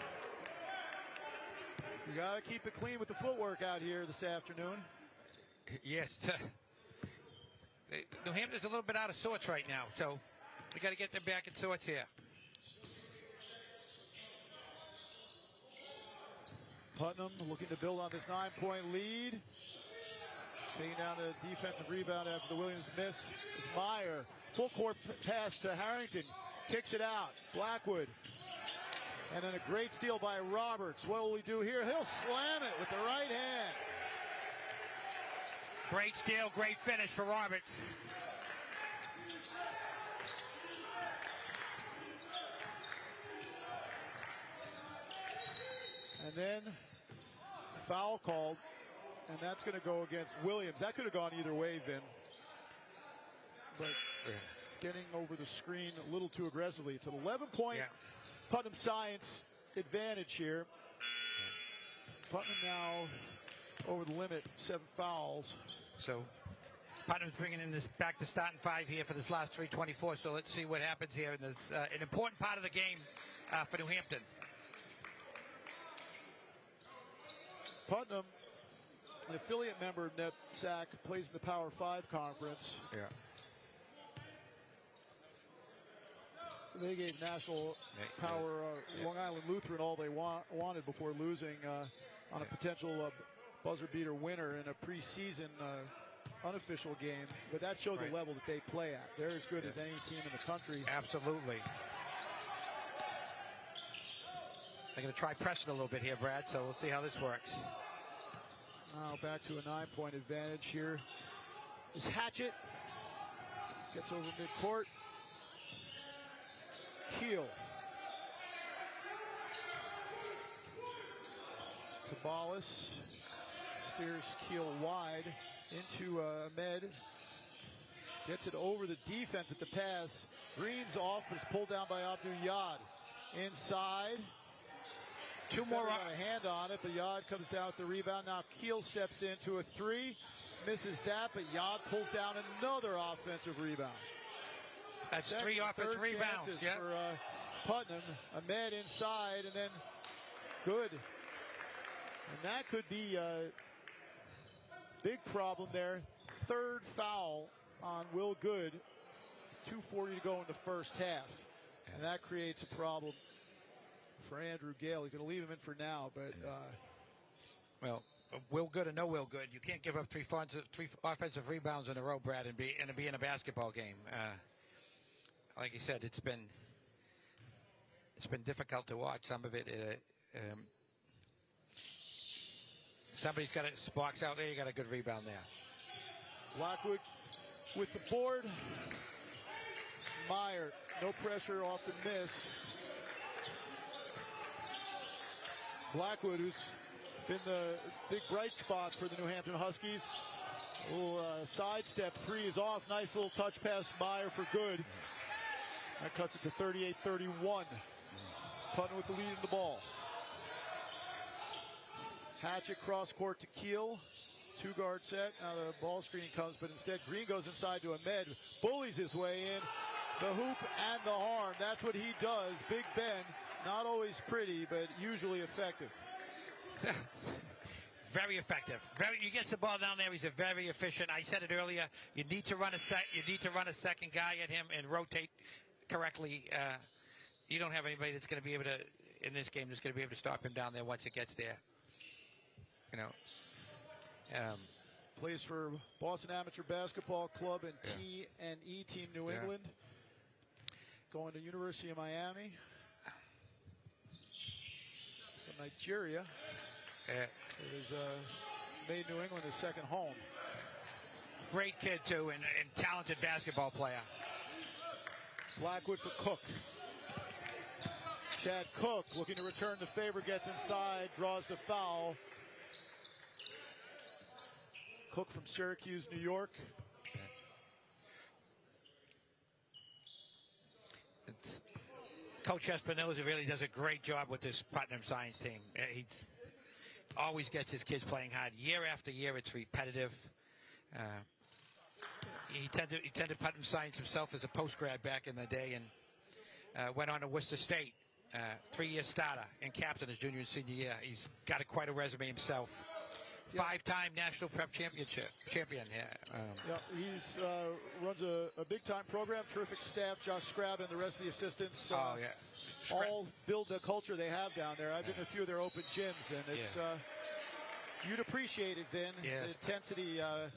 You got to keep it clean with the footwork out here this afternoon. Yes. New Hampton's a little bit out of sorts right now, so we got to get them back in sorts here. Putnam looking to build on this 9-point lead. Taking down the defensive rebound after the Williams miss is Meyer. Full court pass to Harrington. Kicks it out. Blackwood. And then a great steal by Roberts. What will he do here? He'll slam it with the right hand. Great steal, great finish for Roberts. And then foul called, and that's going to go against Williams. That could have gone either way, Vin. But getting over the screen a little too aggressively. It's an 11-point Putnam Science advantage here. Putnam now over the limit, 7 fouls. So Putnam's bringing in this back to starting 5 here for this last 3:24. So let's see what happens here in this an important part of the game for New Hampton. Putnam, an affiliate member of NEBL, plays in the Power 5 conference. Yeah. They gave National Power Long Island Lutheran all they wanted before losing on a potential buzzer beater winner in a preseason unofficial game. But that showed the level that they play at. They're as good as any team in the country. Absolutely. They're going to try pressing a little bit here, Brad, so we'll see how this works. Now back to a 9-point advantage here. Is Hatchett. Gets over midcourt. Keel. Tabalis steers Keel wide into Ahmed. Gets it over the defense at the pass. Green's off, is pulled down by Abdu Yad. Inside. Two more. Got a hand on it, but Yad comes down with the rebound. Now Keel steps into a 3. Misses that, but Yad pulls down another offensive rebound. That's 3 offensive rebounds. Yeah. For Putnam. Ahmed inside, and then good. And that could be a big problem there. 3rd foul on Will Good. 2:40 to go in the first half. And that creates a problem for Andrew Gale. He's going to leave him in for now, but well, Will Good or no Will Good, you can't give up 3 offensive rebounds in a row, Brad, and be in a basketball game. Like you said, it's been difficult to watch. Some of it. Somebody's got a box out there. You got a good rebound there. Blackwood with the board. Meyer, no pressure off the miss. Blackwood, who's been the big bright spot for the New Hampton Huskies. A little sidestep, 3 is off. Nice little touch pass, Meyer for good. That cuts it to 38-31. Putnam with the lead in the ball. Hatchett cross court to Keel. 2-guard set. Now the ball screen comes, but instead Green goes inside to Ahmed. Bullies his way in. The hoop and the harm. That's what he does. Big Ben. Not always pretty, but usually effective. Very effective. He gets the ball down there. He's a very efficient. I said it earlier. You need to run a second guy at him and rotate correctly. You don't have anybody that's going to be able to in this game that's going to be able to stop him down there once it gets there. You know. Plays for Boston Amateur Basketball Club and T&E Team New England. Going to University of Miami. From Nigeria. It is made New England his second home. Great kid too, and talented basketball player. Blackwood for Cook. Chad Cook looking to return the favor, gets inside, draws the foul. Cook from Syracuse, New York. Coach Espinoza really does a great job with this Putnam Science team. He always gets his kids playing hard. Year after year, it's repetitive. He attended Putnam Science himself as a post-grad back in the day and went on to Worcester State. 3-year starter and captain his junior and senior year. He's got quite a resume himself. 5-time national prep champion. He's runs a big-time program. Terrific staff. Josh Scrab and the rest of the assistants. All build the culture they have down there. I've been to a few of their open gyms, and it's you'd appreciate it, Vin. Yes. The intensity. I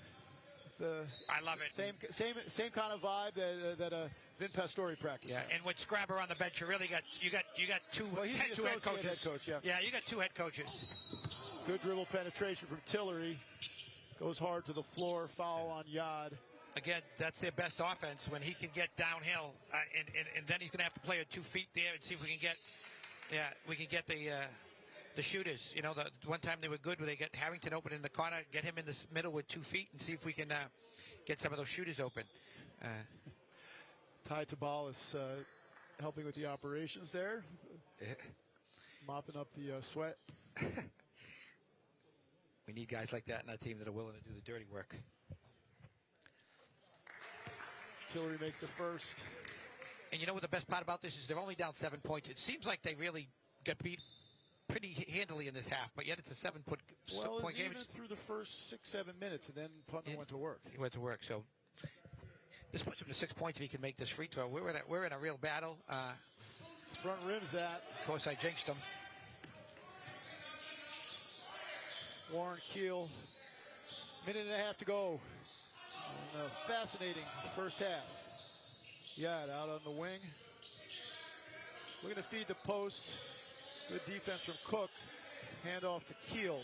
love it. Same kind of vibe that Vin Pastore practices. Yeah, and with Scrabber on the bench, you really got two. Well, he's two the head coaches. Head coach, yeah, you got 2 head coaches. Good dribble penetration from Tillery. Goes hard to the floor. Foul on Yad. Again, that's their best offense when he can get downhill, and then he's going to have to play with 2 feet there and see if we can get the shooters. You know, the one time they were good where they get Harrington open in the corner, get him in the middle with 2 feet, and see if we can get some of those shooters open. Ty Tabalis helping with the operations there, mopping up the sweat. We need guys like that in our team that are willing to do the dirty work. Tillery makes the first. And you know what the best part about this is? They're only down 7 points. It seems like they really got beat pretty handily in this half, but yet it's a 7-point game. Even through the first 6-7 minutes, and then Putnam went to work. He went to work, so this puts him to 6 points if he can make this free throw. We're in a real battle. Front rim's that. Of course, I jinxed him. Warren Keel, minute and a half to go. And a fascinating first half. Yad out on the wing. Looking to feed the post. Good defense from Cook. Handoff to Keel.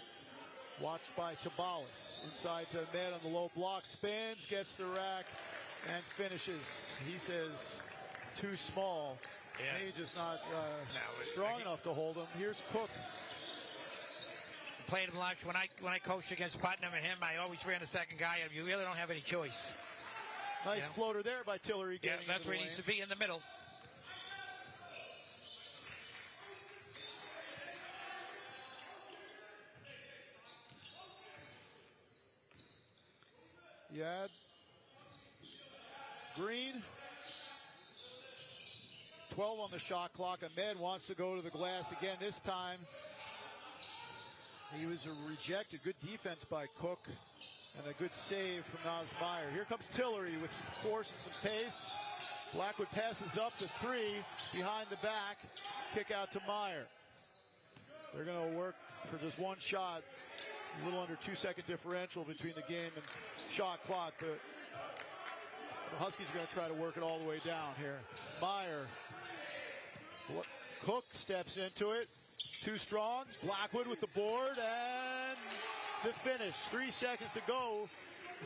Watched by Tabalis. Inside to Ahmed on the low block. Spins, gets the rack, and finishes. He says too small. Yeah. Maybe just not strong enough to hold him. Here's Cook. Played him lunch. When I coached against Putnam and him, I always ran the second guy. You really don't have any choice. Nice floater there by Tillery. Yeah, that's where he needs to be, in the middle. Yad. Green. 12 on the shot clock. Ahmed wants to go to the glass again. This time he was rejected. Good defense by Cook and a good save from Nas Meyer. Here comes Tillery with some force and some pace. Blackwood passes up to 3 behind the back. Kick out to Meyer. They're going to work for just one shot. A little under 2-second differential between the game and shot clock. But the Huskies are going to try to work it all the way down here. Meyer. Cook steps into it. Too strong. Blackwood with the board and the finish. 3 seconds to go.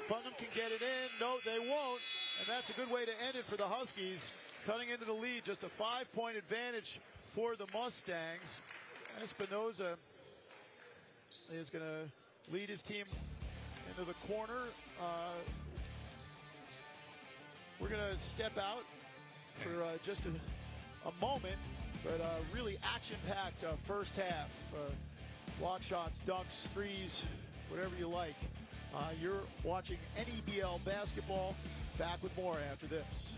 Putnam can get it in. No, they won't. And that's a good way to end it for the Huskies. Cutting into the lead. Just a 5-point advantage for the Mustangs. Espinoza is going to lead his team into the corner. We're going to step out for just a moment, but really action-packed first half. Block shots, dunks, threes, whatever you like. You're watching NEBL basketball. Back with more after this.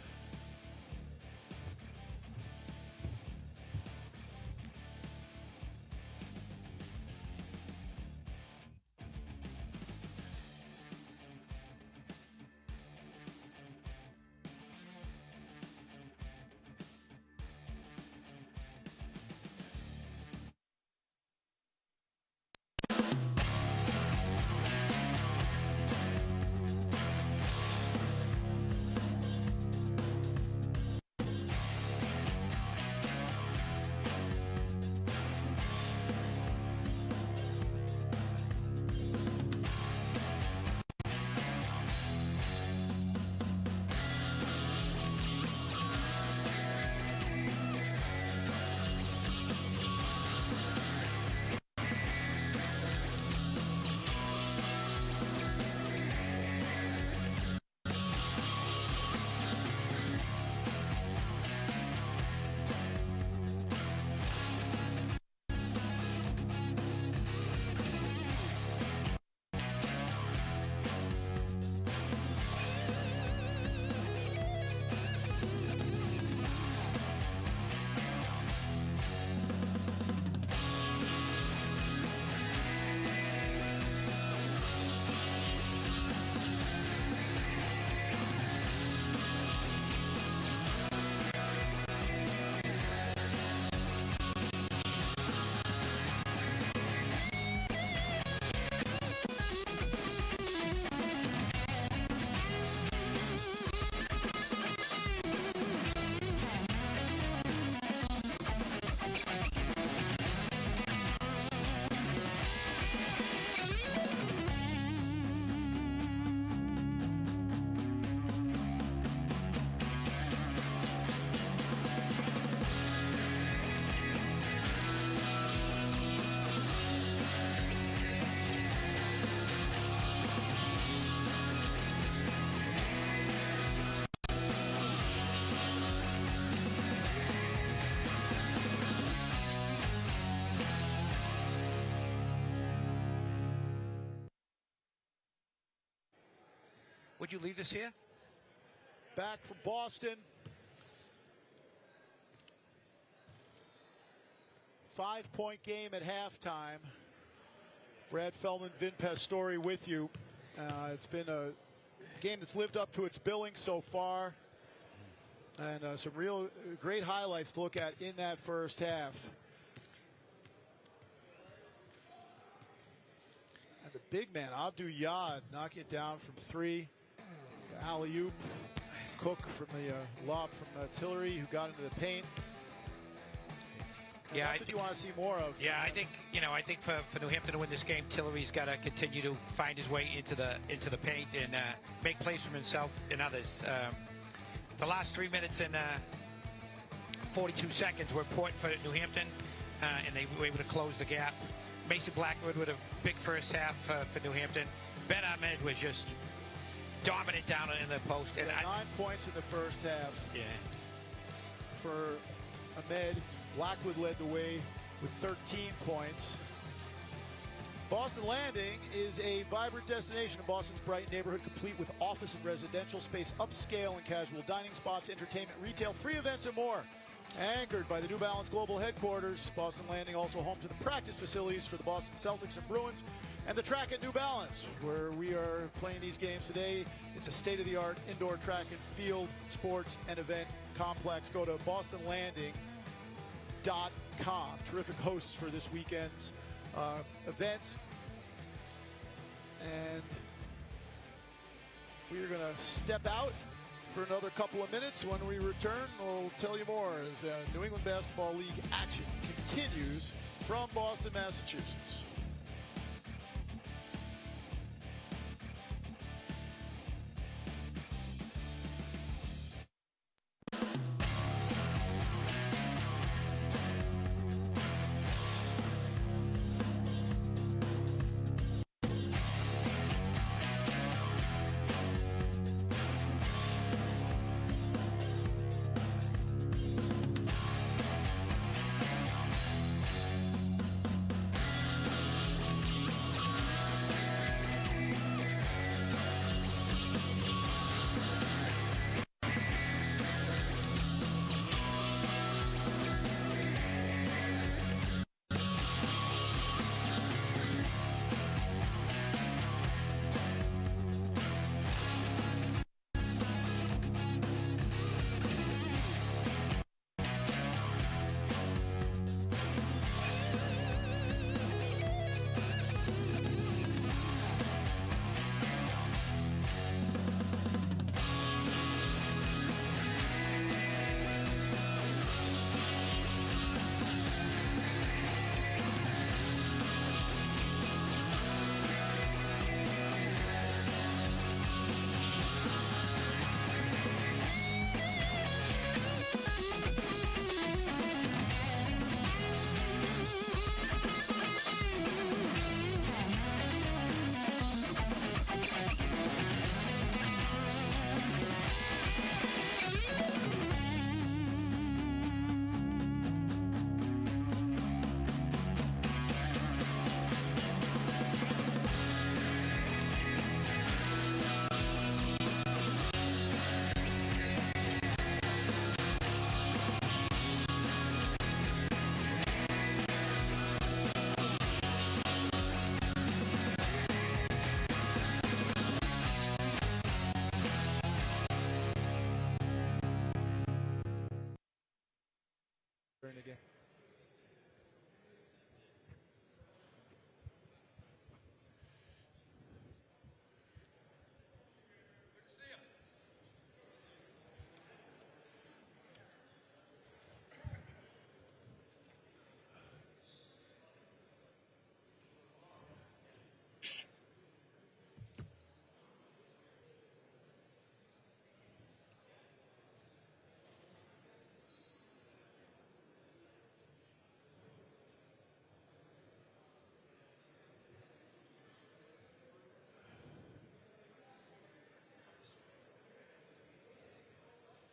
Would you leave this here? Back from Boston. 5-point game at halftime. Brad Feldman, Vin Pastore with you. It's been a game that's lived up to its billing so far. And some real great highlights to look at in that first half. And the big man, Abdou Yad, knocking it down from 3. Alley-oop. Cook from the lob from Tillery, who got into the paint. Yeah, that's what you want to see more of. Yeah, I think for New Hampton to win this game, Tillery's got to continue to find his way into the paint and make plays for himself and others. The last 3 minutes and 42 seconds were important for New Hampton, and they were able to close the gap. Mason Blackwood with a big first half for New Hampton. Ben Ahmed was just dominant down in the post. And 9 points in the first half. Yeah. For Ahmed, Blackwood led the way with 13 points. Boston Landing is a vibrant destination in Boston's bright neighborhood, complete with office and residential space, upscale and casual dining spots, entertainment, retail, free events, and more. Anchored by the New Balance Global Headquarters, Boston Landing also home to the practice facilities for the Boston Celtics and Bruins, and the track at New Balance, where we are playing these games today. It's a state-of-the-art indoor track and field sports and event complex. Go to bostonlanding.com. Terrific hosts for this weekend's events. And we're going to step out for another couple of minutes. When we return, we'll tell you more as New England Basketball League action continues from Boston, Massachusetts. Again.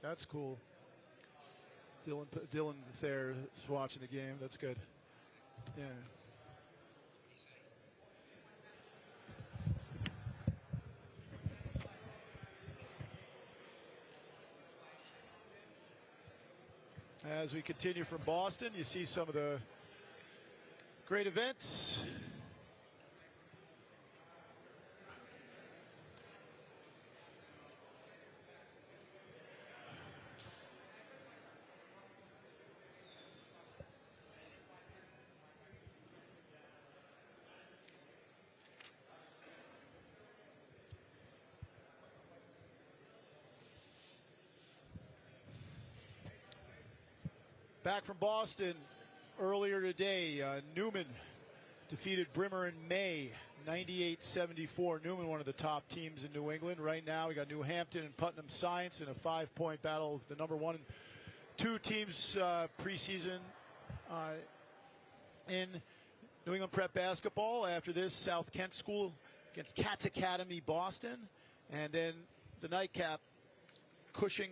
That's cool. Dylan Thayer is watching the game. That's good. Yeah. As we continue from Boston, you see some of the great events. Back from Boston earlier today, Newman defeated Brimmer in May, 98-74. Newman, one of the top teams in New England. Right now, we got New Hampton and Putnam Science in a 5-point battle of the number 1 and 2 teams preseason in New England Prep basketball. After this, South Kent School against Cats Academy Boston. And then the nightcap, Cushing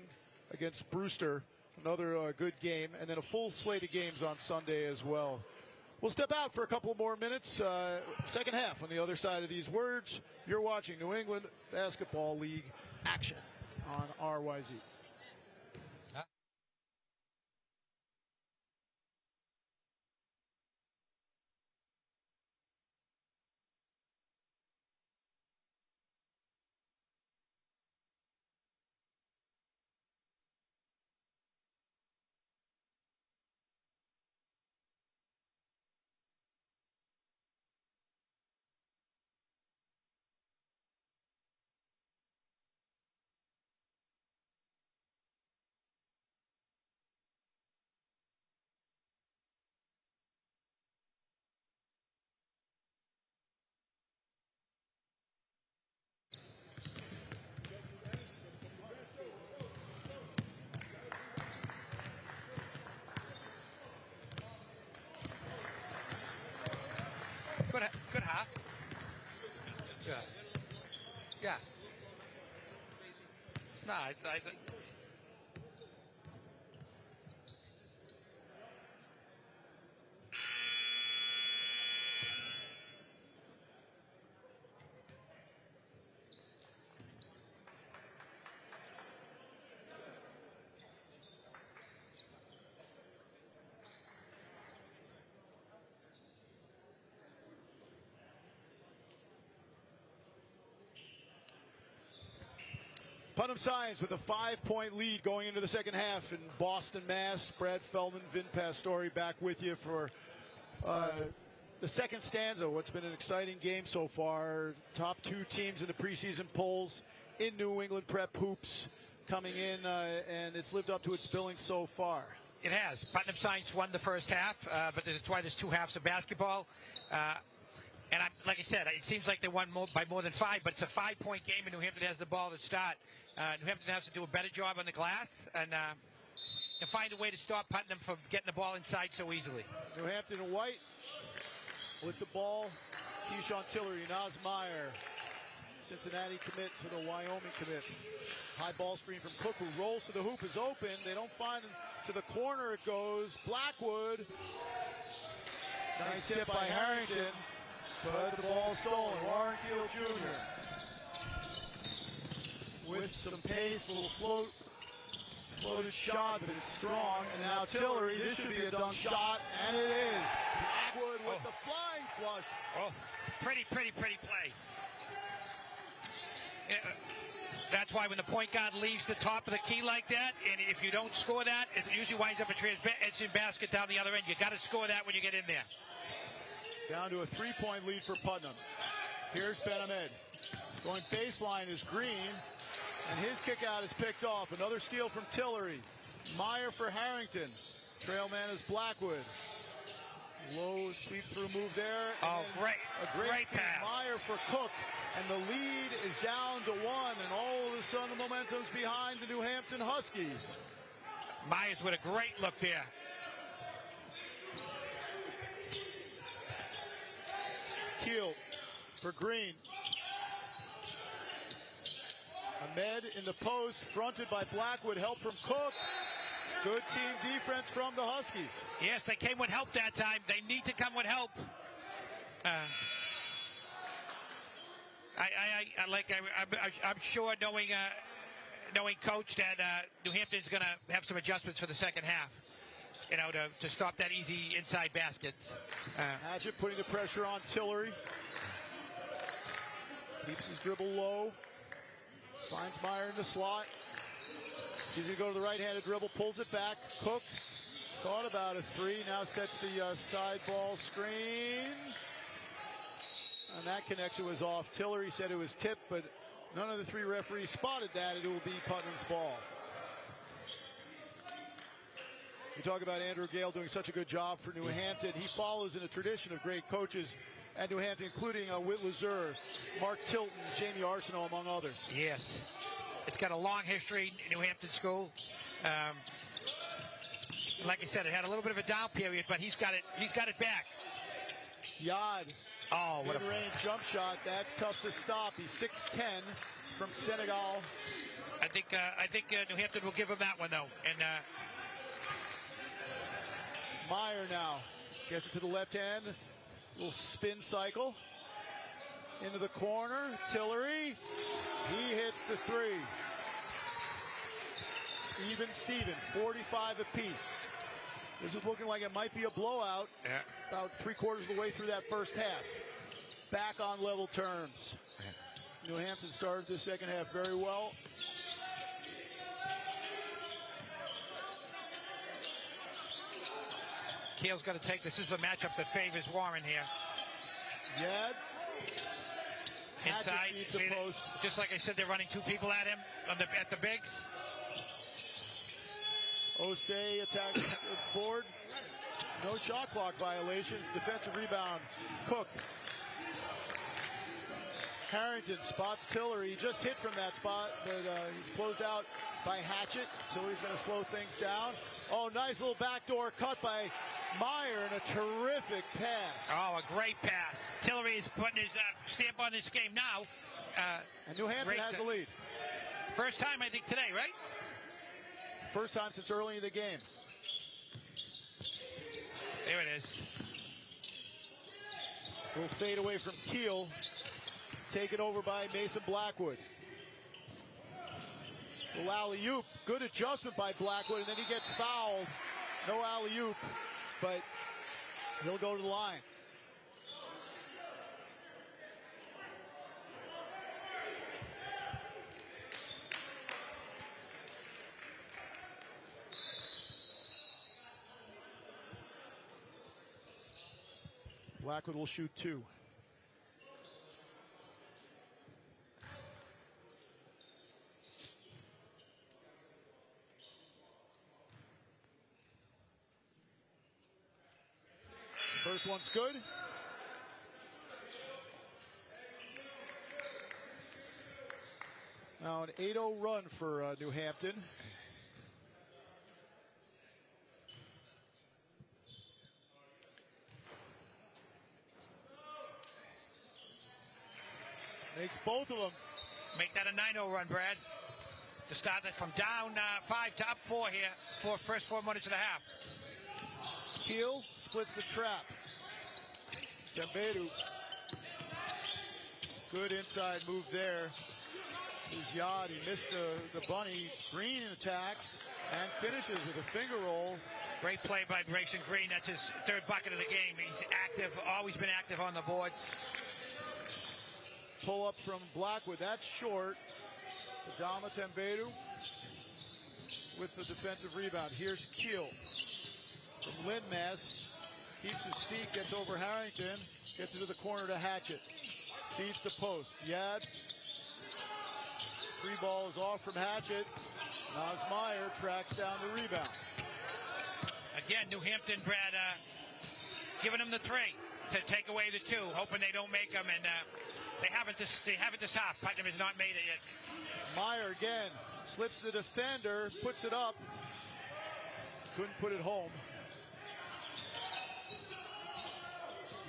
against Brewster. Another good game, and then a full slate of games on Sunday as well. We'll step out for a couple more minutes. Second half on the other side of these words. You're watching New England Basketball League action on RYZ. Yeah. No, I Putnam Science with a 5-point lead going into the second half in Boston, Mass. Brad Feldman, Vin Pastore back with you for the second stanza. What's been an exciting game so far. Top 2 teams in the preseason polls in New England Prep Hoops coming in, and it's lived up to its billing so far. It has. Putnam Science won the first half, but that's why there's 2 halves of basketball. And like I said, it seems like they won by more than 5, but it's a 5-point game, and New Hampton has the ball to start. New Hampton has to do a better job on the glass and find a way to stop Putnam from getting the ball inside so easily. New Hampton in white with the ball. Keyshawn Tillery, Naz Meyer. Cincinnati commit to the Wyoming commit. High ball screen from Cook, who rolls to the hoop, is open. They don't find him. To the corner it goes. Blackwood. Nice tip by Harrington. But the ball stolen. Warren Keel Jr. with some pace, a little floated shot, but it's strong. And now Tillery, this should be a dunk shot, and it is. Blackwood with the flying flush. Oh, pretty play. That's why when the point guard leaves the top of the key like that, and if you don't score that, it usually winds up it's in basket down the other end. You got to score that when you get in there. Down to a 3-point lead for Putnam. Here's Ben Ahmed. Going baseline is Green, and his kick out is picked off. Another steal from Tillery. Meyer for Harrington. Trail man is Blackwood. Low sweep through move there. Oh, great pass. Meyer for Cook, and the lead is down to 1, and all of a sudden the momentum's behind the New Hampton Huskies. Myers with a great look there. Keel for Green. Ahmed in the post, fronted by Blackwood, help from Cook. Good team defense from the Huskies. Yes, they came with help that time. They need to come with help. I'm sure knowing Coach that New Hampton's going to have some adjustments for the second half. You know, to stop that easy inside baskets. Hatchett putting the pressure on Tillery. Keeps his dribble low. Finds Meyer in the slot. He's going to go to the right-handed dribble, pulls it back. Cook thought about a 3, now sets the side ball screen. And that connection was off. Tillery said it was tipped, but none of the 3 referees spotted that. It will be Putnam's ball. You talk about Andrew Gale doing such a good job for New Hampton. He follows in a tradition of great coaches at New Hampton, including Whit Lazur, Mark Tilton, Jamie Arsenault, among others. Yes. It's got a long history in New Hampton school. Like I said, it had a little bit of a down period, but he's got it back. Yad. Oh, what a mid-range jump shot. That's tough to stop. He's 6'10" from Senegal. I think New Hampton will give him that one though. And Meyer now gets it to the left hand. Little spin cycle into the corner. Tillery. He hits the 3. Even Steven, 45 apiece. This is looking like it might be a blowout. Yeah. About 3/4 of the way through that first half. Back on level terms. New Hampton started the second half very well. Keel's got to take this. This is a matchup that favors Warren here. Yad. Inside, see it? Just like I said, they're running 2 people at him at the bigs. Osei attacks the board. No shot clock violations. Defensive rebound. Cook. Harrington spots Tillery. He just hit from that spot, but he's closed out by Hatchett. Tillery's going to slow things down. Oh, nice little backdoor cut by Meyer and a terrific pass. Oh, a great pass. Tillery is putting his stamp on this game now. And New Hampton has the lead. First time, I think, today, right? First time since early in the game. There it is. Will fade away from Keel. Taken over by Mason Blackwood. The alley-oop. Good adjustment by Blackwood, and then he gets fouled. No alley-oop, but he'll go to the line. Blackwood will shoot 2. First one's good. Now an 8-0 run for New Hampton. Makes both of them. Make that a 9-0 run, Brad. To start that from down 5 to up 4 here for first 4 minutes and a half. Keel splits the trap. Tembedu. Good inside move there. Here's Yad. He missed the bunny. Green attacks and finishes with a finger roll. Great play by Grayson Green. That's his 3rd bucket of the game. He's active, always been active on the boards. Pull up from Blackwood. That's short. Adama Tembedu with the defensive rebound. Here's Keel from Lindmass. Keeps his feet, gets over Harrington, gets into the corner to Hatchett. Feeds the post. Yad. Free ball is off from Hatchett. Meyer tracks down the rebound. Again, New Hampton, Brad, giving them the 3 to take away the 2, hoping they don't make them, and they haven't this half. Putnam has not made it yet. Meyer again slips the defender, puts it up. Couldn't put it home.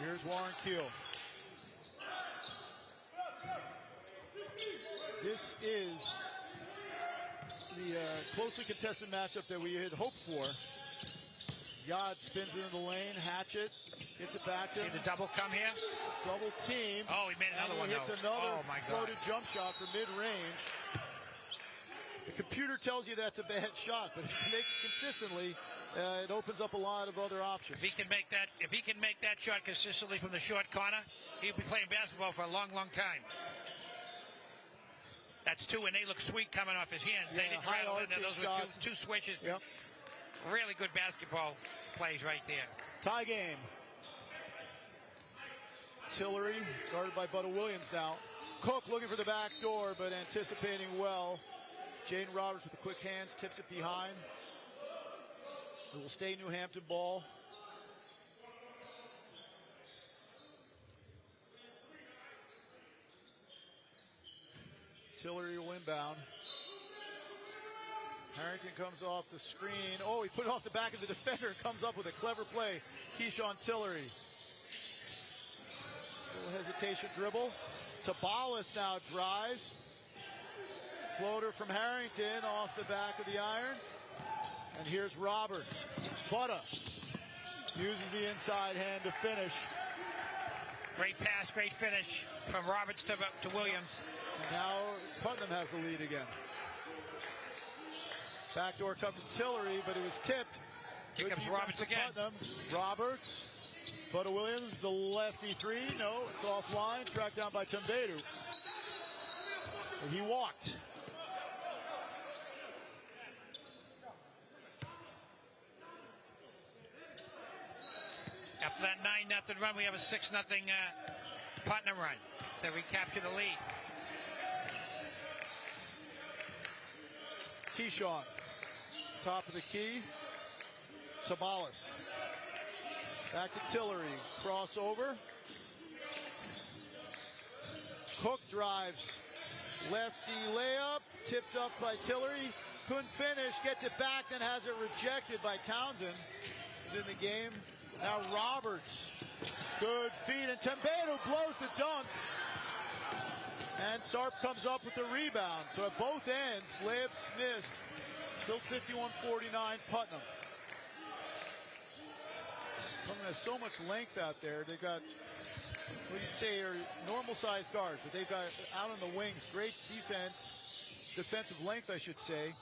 Here's Warren Keel. This is the closely contested matchup that we had hoped for. Yad spins into the lane. Hatchett gets it back to him. See the double come here? Double team. Oh, he made another one, hits though. another Oh, my God. floated jump shot from mid-range. The computer tells you that's a bad shot, but if you make it consistently, it opens up a lot of other options. If he can make that shot consistently from the short corner, he'll be playing basketball for a long, long time. That's 2, and they look sweet coming off his hands. Yeah, they didn't rattle in there. Those were shots. two switches. Yep. Really good basketball plays right there. Tie game. Tillery, guarded by Butta Williams now. Cook looking for the back door, but anticipating well. Jaden Roberts with the quick hands, tips it behind. It will stay New Hampton ball. Tillery will inbound. Harrington comes off the screen. Oh, he put it off the back of the defender and comes up with a clever play. Keyshawn Tillery. Little hesitation dribble. Tabalis now drives. Floater from Harrington off the back of the iron. And here's Roberts. Butta uses the inside hand to finish. Great pass, great finish from Roberts to Williams. And now Putnam has the lead again. Backdoor comes Tillery, but it was tipped. Here comes Roberts again. Putnam. Roberts. Butta Williams, the lefty 3. No, it's offline. Tracked down by Tembedu. And he walked. After that 9-0 run, we have a 6-0 Putnam run to recapture the lead. Keyshawn, top of the key. Tabalis. Back to Tillery. Crossover. Cook drives. Lefty layup. Tipped up by Tillery. Couldn't finish. Gets it back, then has it rejected by Townsend. He's in the game. Now Roberts. Good feed. And Tembedu blows the dunk. And Sarp comes up with the rebound. So at both ends, layups missed. Still 51-49 Putnam. Putnam has so much length out there. They've got, what you'd say, are normal-sized guards, but they've got out on the wings great defensive length, I should say.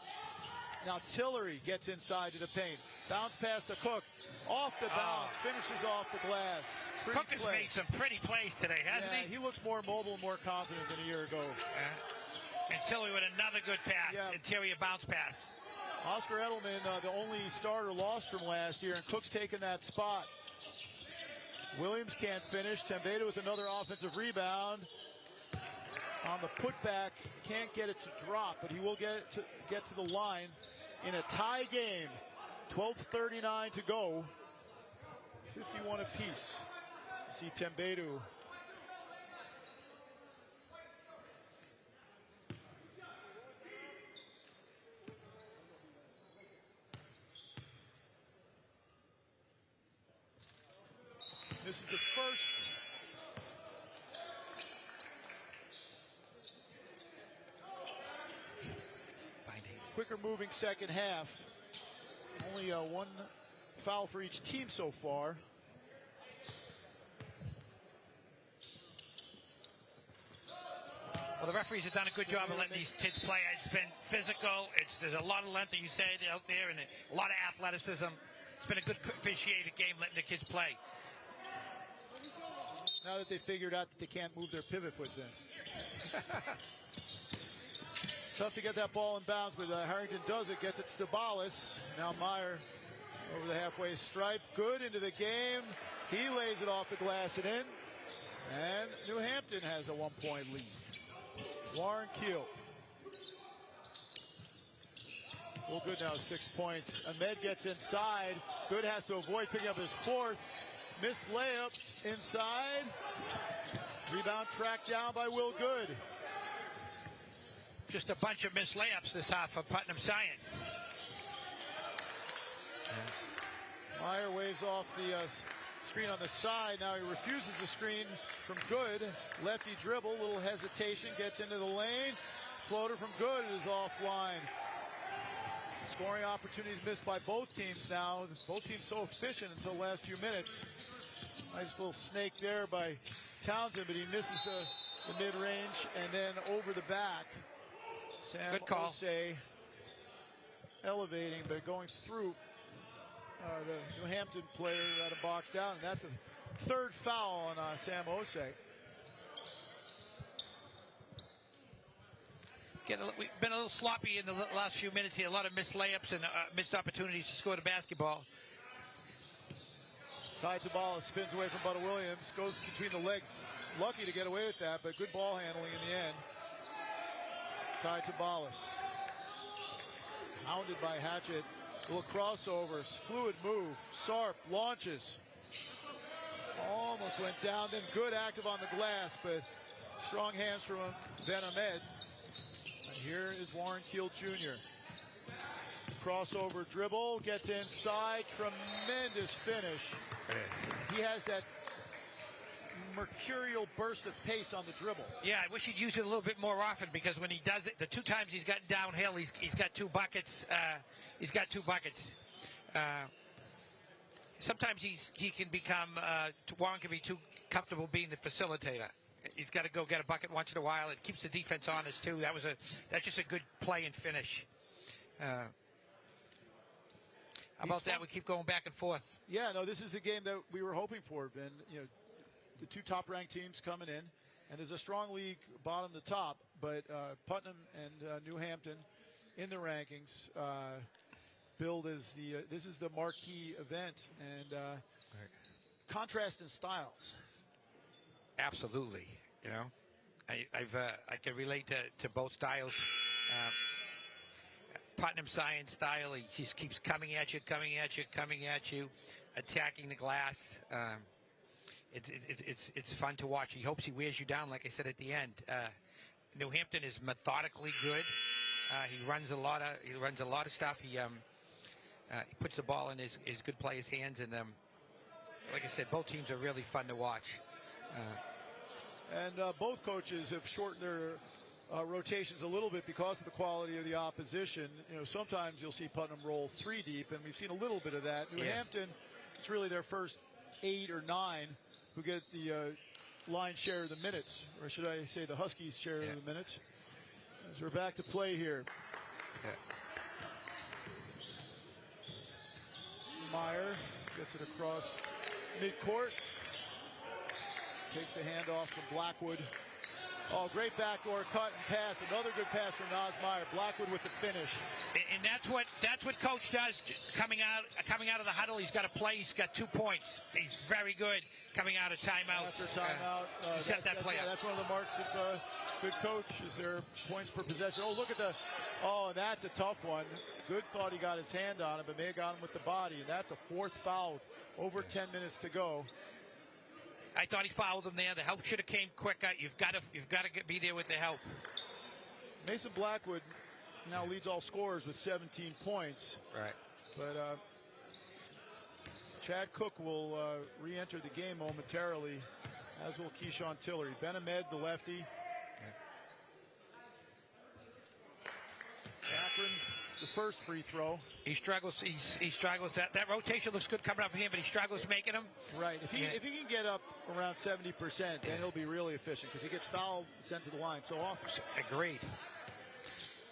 Now Tillery gets inside to the paint. Bounce pass to Cook. Off the bounce. Finishes off the glass. Cook has made some pretty plays today, hasn't he? He looks more mobile, more confident than a year ago. And Tillery with another good pass. Interior bounce pass. Oscar Edelman, the only starter lost from last year, and Cook's taken that spot. Williams can't finish. Tembedo with another offensive rebound. On the putback, can't get it to drop, but he will get to the line in a tie game. 12:39 to go. 51 apiece. See Tembedo. This is the first. Quicker moving second half. Only one foul for each team so far. Well, the referees have done a good job of letting these kids play. It's been physical. There's a lot of length, you said, out there, and a lot of athleticism. It's been a good officiated game letting the kids play. Now that they figured out that they can't move their pivot foots in. Tough to get that ball in bounds, but Harrington does it, gets it to Sabalas. Now Meyer over the halfway stripe. Good into the game. He lays it off the glass and in. And New Hampton has a 1-point lead. Warren Keel. Well, good now, 6 points. Ahmed gets inside. Good has to avoid picking up his fourth. Missed layup inside. Rebound tracked down by Will Good. Just a bunch of missed layups this half for Putnam Science. Meyer waves off the screen on the side. Now he refuses the screen from Good. Lefty dribble, little hesitation, gets into the lane. Floater from Good is offline. Scoring opportunities missed by both teams now. Both teams so efficient until the last few minutes. Nice little snake there by Townsend, but he misses the mid-range and then over the back. Sam Good call. Osei elevating, but going through the New Hampton player out of box down. And that's a third foul on Sam Osei. We've been a little sloppy in the last few minutes here. A lot of missed layups and missed opportunities to score the basketball. Ty Tabala spins away from Butta Williams, goes between the legs. Lucky to get away with that, but good ball handling in the end. Ty Tabalas. Hounded by Hatchett. Little crossovers. Fluid move. Sarp launches. Almost went down. Then Good active on the glass, but strong hands from Ben Ahmed. And here is Warren Keel Jr. Crossover dribble. Gets inside. Tremendous finish. He has that mercurial burst of pace on the dribble. Yeah, I wish he'd use it a little bit more often, because when he does it, the two times he's gotten downhill, he's got two buckets. Sometimes he can become Warren can be too comfortable being the facilitator. He's got to go get a bucket once in a while. It keeps the defense honest too. That's just a good play and finish. About that, we keep going back and forth. Yeah, no, this is the game that we were hoping for, Ben. You know, the two top-ranked teams coming in, and there's a strong league bottom to top, but Putnam and New Hampton in the rankings billed as this is the marquee event, and contrast in styles. Absolutely, you know, I can relate to both styles. Putnam Science style, he just keeps coming at you, attacking the glass. It's fun to watch. He hopes he wears you down, like I said at the end. New Hampton is methodically good. He runs a lot of stuff. He puts the ball in his good players' hands, and like I said, both teams are really fun to watch. And both coaches have shortened their rotations a little bit because of the quality of the opposition. You know, sometimes you'll see Putnam roll 3 deep, and we've seen a little bit of that. New Hampton, it's really their first 8 or 9 who get the lion's share of the minutes, or should I say the Huskies' share of the minutes. As we're back to play here. Meyer gets it across midcourt. Takes the handoff from Blackwood. Oh, great backdoor cut and pass. Another good pass from Nas Meyer. Blackwood with the finish. And that's what Coach does. Coming out of the huddle, he's got to play. He's got 2 points. He's very good coming out of timeout. After timeout, set that play up. That's one of the marks of a good coach is their points per possession. Oh, look at the. Oh, and that's a tough one. Good thought he got his hand on it, but may have got him with the body. And that's a 4th foul. Over 10 minutes to go. I thought he fouled him there. The help should have came quicker. You've got to be there with the help. Mason Blackwood now leads all scorers with 17 points. Right. But Chad Cook will re-enter the game momentarily, as will Keyshawn Tillery. Ben Ahmed, the lefty. Catherine's the first free throw. He struggles. He struggles. That rotation looks good coming up for him, but he struggles making them. Right. If he can get up around 70%, then he'll be really efficient because he gets fouled, sent to the line so often. Agreed.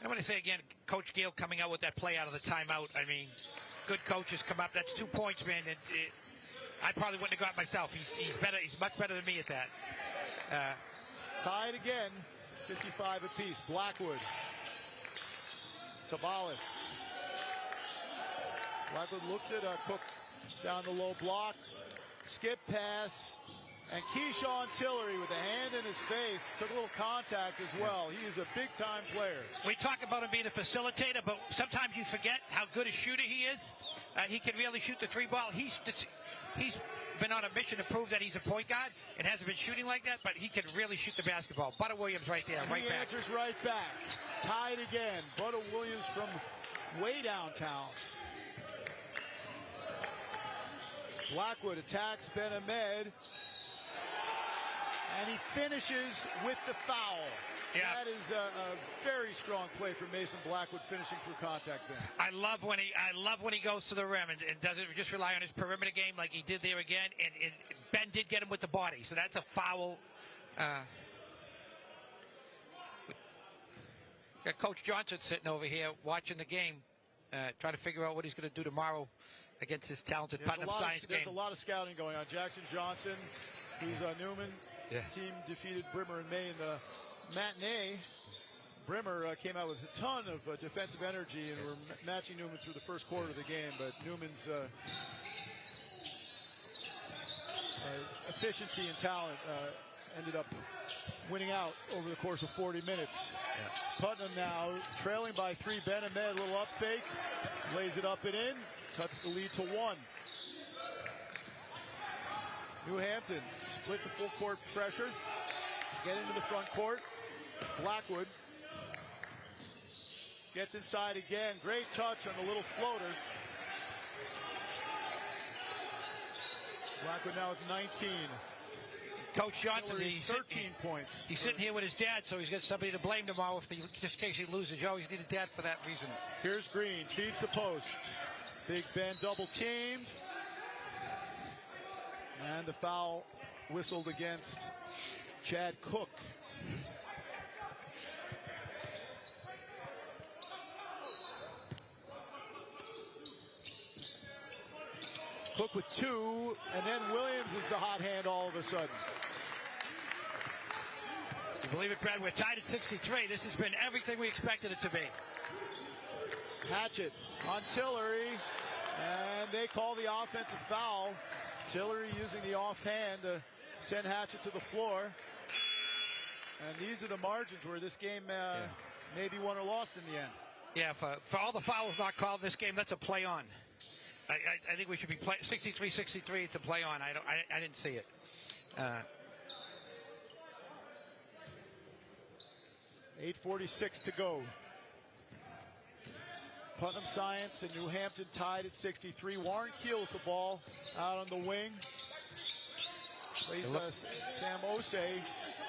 I want to say again, Coach Gale coming out with that play out of the timeout. I mean, good coaches come up. That's 2 points, man. I probably wouldn't have got myself. He's better. He's much better than me at that. Tied again, 55 apiece. Blackwood. Tabalis. Blackwood looks at Cook down the low block. Skip pass. And Keyshawn Tillery with a hand in his face. Took a little contact as well. He is a big-time player. We talk about him being a facilitator, but sometimes you forget how good a shooter he is. He can really shoot the 3-ball. He's been on a mission to prove that he's a point guard and hasn't been shooting like that, but he can really shoot the basketball. Butter Williams right there, right back. He answers right back. Tied again. Butter Williams from way downtown. Blackwood attacks Ben Ahmed. And he finishes with the foul. Yeah. That is a very strong play from Mason Blackwood, finishing through contact there. I love when he goes to the rim and doesn't just rely on his perimeter game like he did there again. And Ben did get him with the body, so that's a foul. Got Coach Johnson sitting over here watching the game, trying to figure out what he's going to do tomorrow against his talented Putnam Science game. There's a lot of scouting going on. Jackson Johnson, who's Newman. Team defeated Brimmer in May in the matinee. Brimmer came out with a ton of defensive energy and were matching Newman through the first quarter of the game, but Newman's efficiency and talent ended up winning out over the course of 40 minutes. Putnam now trailing by 3. Ben Ahmed, a little up fake, lays it up and in, cuts the lead to 1. New Hampton split the full court pressure, get into the front court. Blackwood gets inside again. Great touch on the little floater. Blackwood now with 19. Coach Johnson, he's 13 points. He's sitting here with his dad, so he's got somebody to blame tomorrow just in case he loses. You always need a dad for that reason. Here's Green, feeds the post. Big Ben double teamed. And the foul whistled against Chad Cook. Cook with 2, and then Williams is the hot hand all of a sudden. You believe it, Brad? We're tied at 63. This has been everything we expected it to be. Hatchet on Tillery, and they call the offensive foul. Tillery using the offhand to send Hatchet to the floor. And these are the margins where this game may be won or lost in the end. Yeah, for all the fouls not called in this game, that's a play on. I think we should be 63-63. It's a play on. I didn't see it. 8:46 to go. Putnam Science and New Hampton tied at 63. Warren Keel with the ball out on the wing. plays Sam Osei.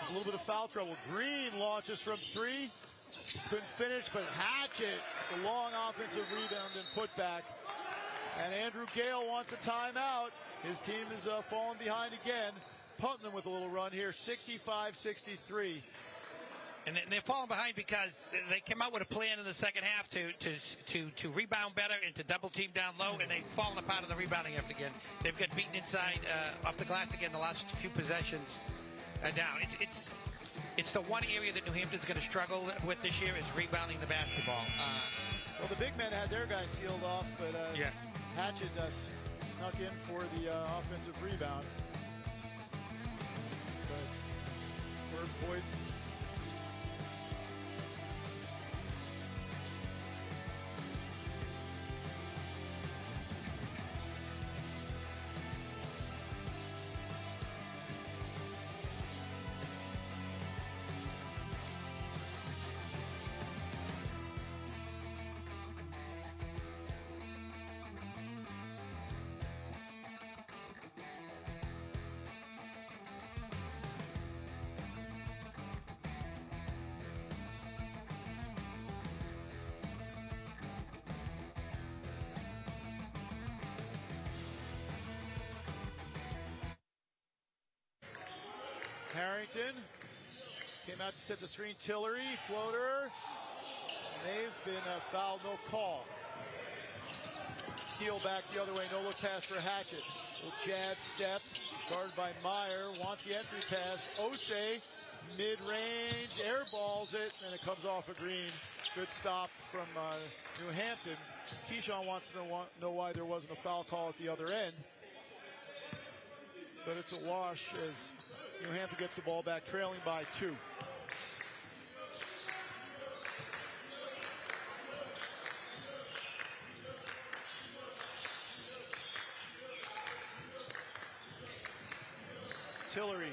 A little bit of foul trouble. Green launches from three. Couldn't finish, but Hatchett, the long offensive rebound and putback. And Andrew Gale wants a timeout. His team is falling behind again. Putnam with a little run here, 65-63. And they're falling behind because they came out with a plan in the second half to rebound better and to double team down low, and they've fallen apart on the rebounding effort again. They've got beaten inside off the glass again the last few possessions down. It's the one area that New Hampton's going to struggle with this year is rebounding the basketball. Well, the big men had their guys sealed off, but Hatchett snuck in for the offensive rebound. But Boyd. Harrington came out to set the screen. Tillery, floater. They've been fouled, no call. Keel back the other way, no look pass for Hatchett. Little jab step, guarded by Meyer. Wants the entry pass. Osei, mid-range, airballs it, and it comes off a green. Good stop from New Hampton. Keyshawn wants to know why there wasn't a foul call at the other end. But it's a wash as New Hampton gets the ball back, trailing by 2. Tillery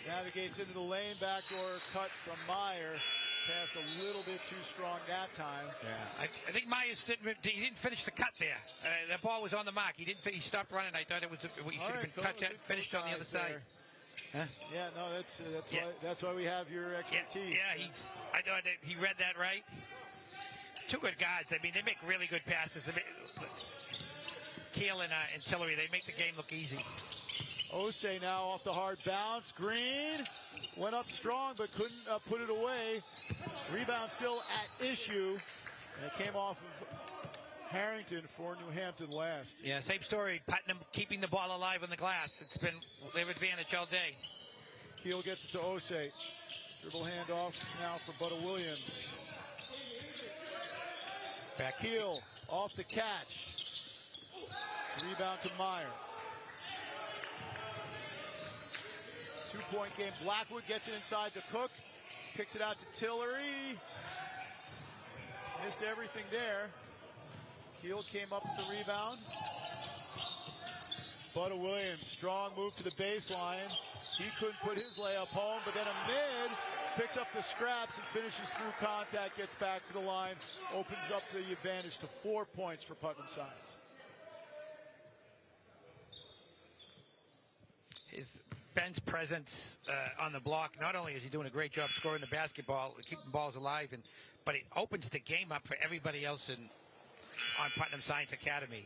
navigates into the lane, backdoor cut from Meyer. Pass a little bit too strong that time. Yeah, I think Myers didn't finish the cut there. The ball was on the mark. He stopped running. I thought it was he should have been cut, finished on the other side. Huh? Yeah, no, that's why we have your expertise. Yeah, I know that he read that right. Two good guys. I mean, they make really good passes. Keel and Tillery, they make the game look easy. Osei now off the hard bounce. Green went up strong but couldn't put it away. Rebound still at issue. And it came off of Harrington for New Hampton last. Yeah, same story. Putnam keeping the ball alive on the glass. It's been their advantage all day. Keel gets it to Osei. Dribble handoff now for Butta Williams. Back Keel off the catch. Rebound to Meyer. 2-point game. Blackwood gets it inside to Cook. Kicks it out to Tillery. Missed everything there. Keel came up with the rebound. Butta Williams, strong move to the baseline. He couldn't put his layup home, but then a mid picks up the scraps and finishes through contact, gets back to the line, opens up the advantage to 4 points for Putnam Science. Ben's presence on the block, not only is he doing a great job scoring the basketball, keeping balls alive, but it opens the game up for everybody else on Putnam Science Academy.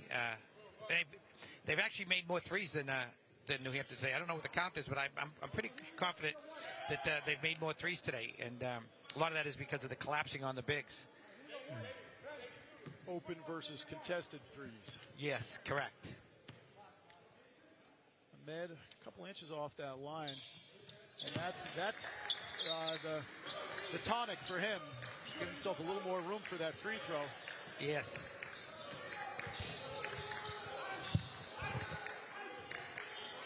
They've actually made more threes than New Hampton today. I don't know what the count is, but I'm pretty confident that they've made more threes today, and a lot of that is because of the collapsing on the bigs. Open versus contested threes. Yes, correct. Ahmed, a couple inches off that line, and that's the tonic for him. Give himself a little more room for that free throw. Yes.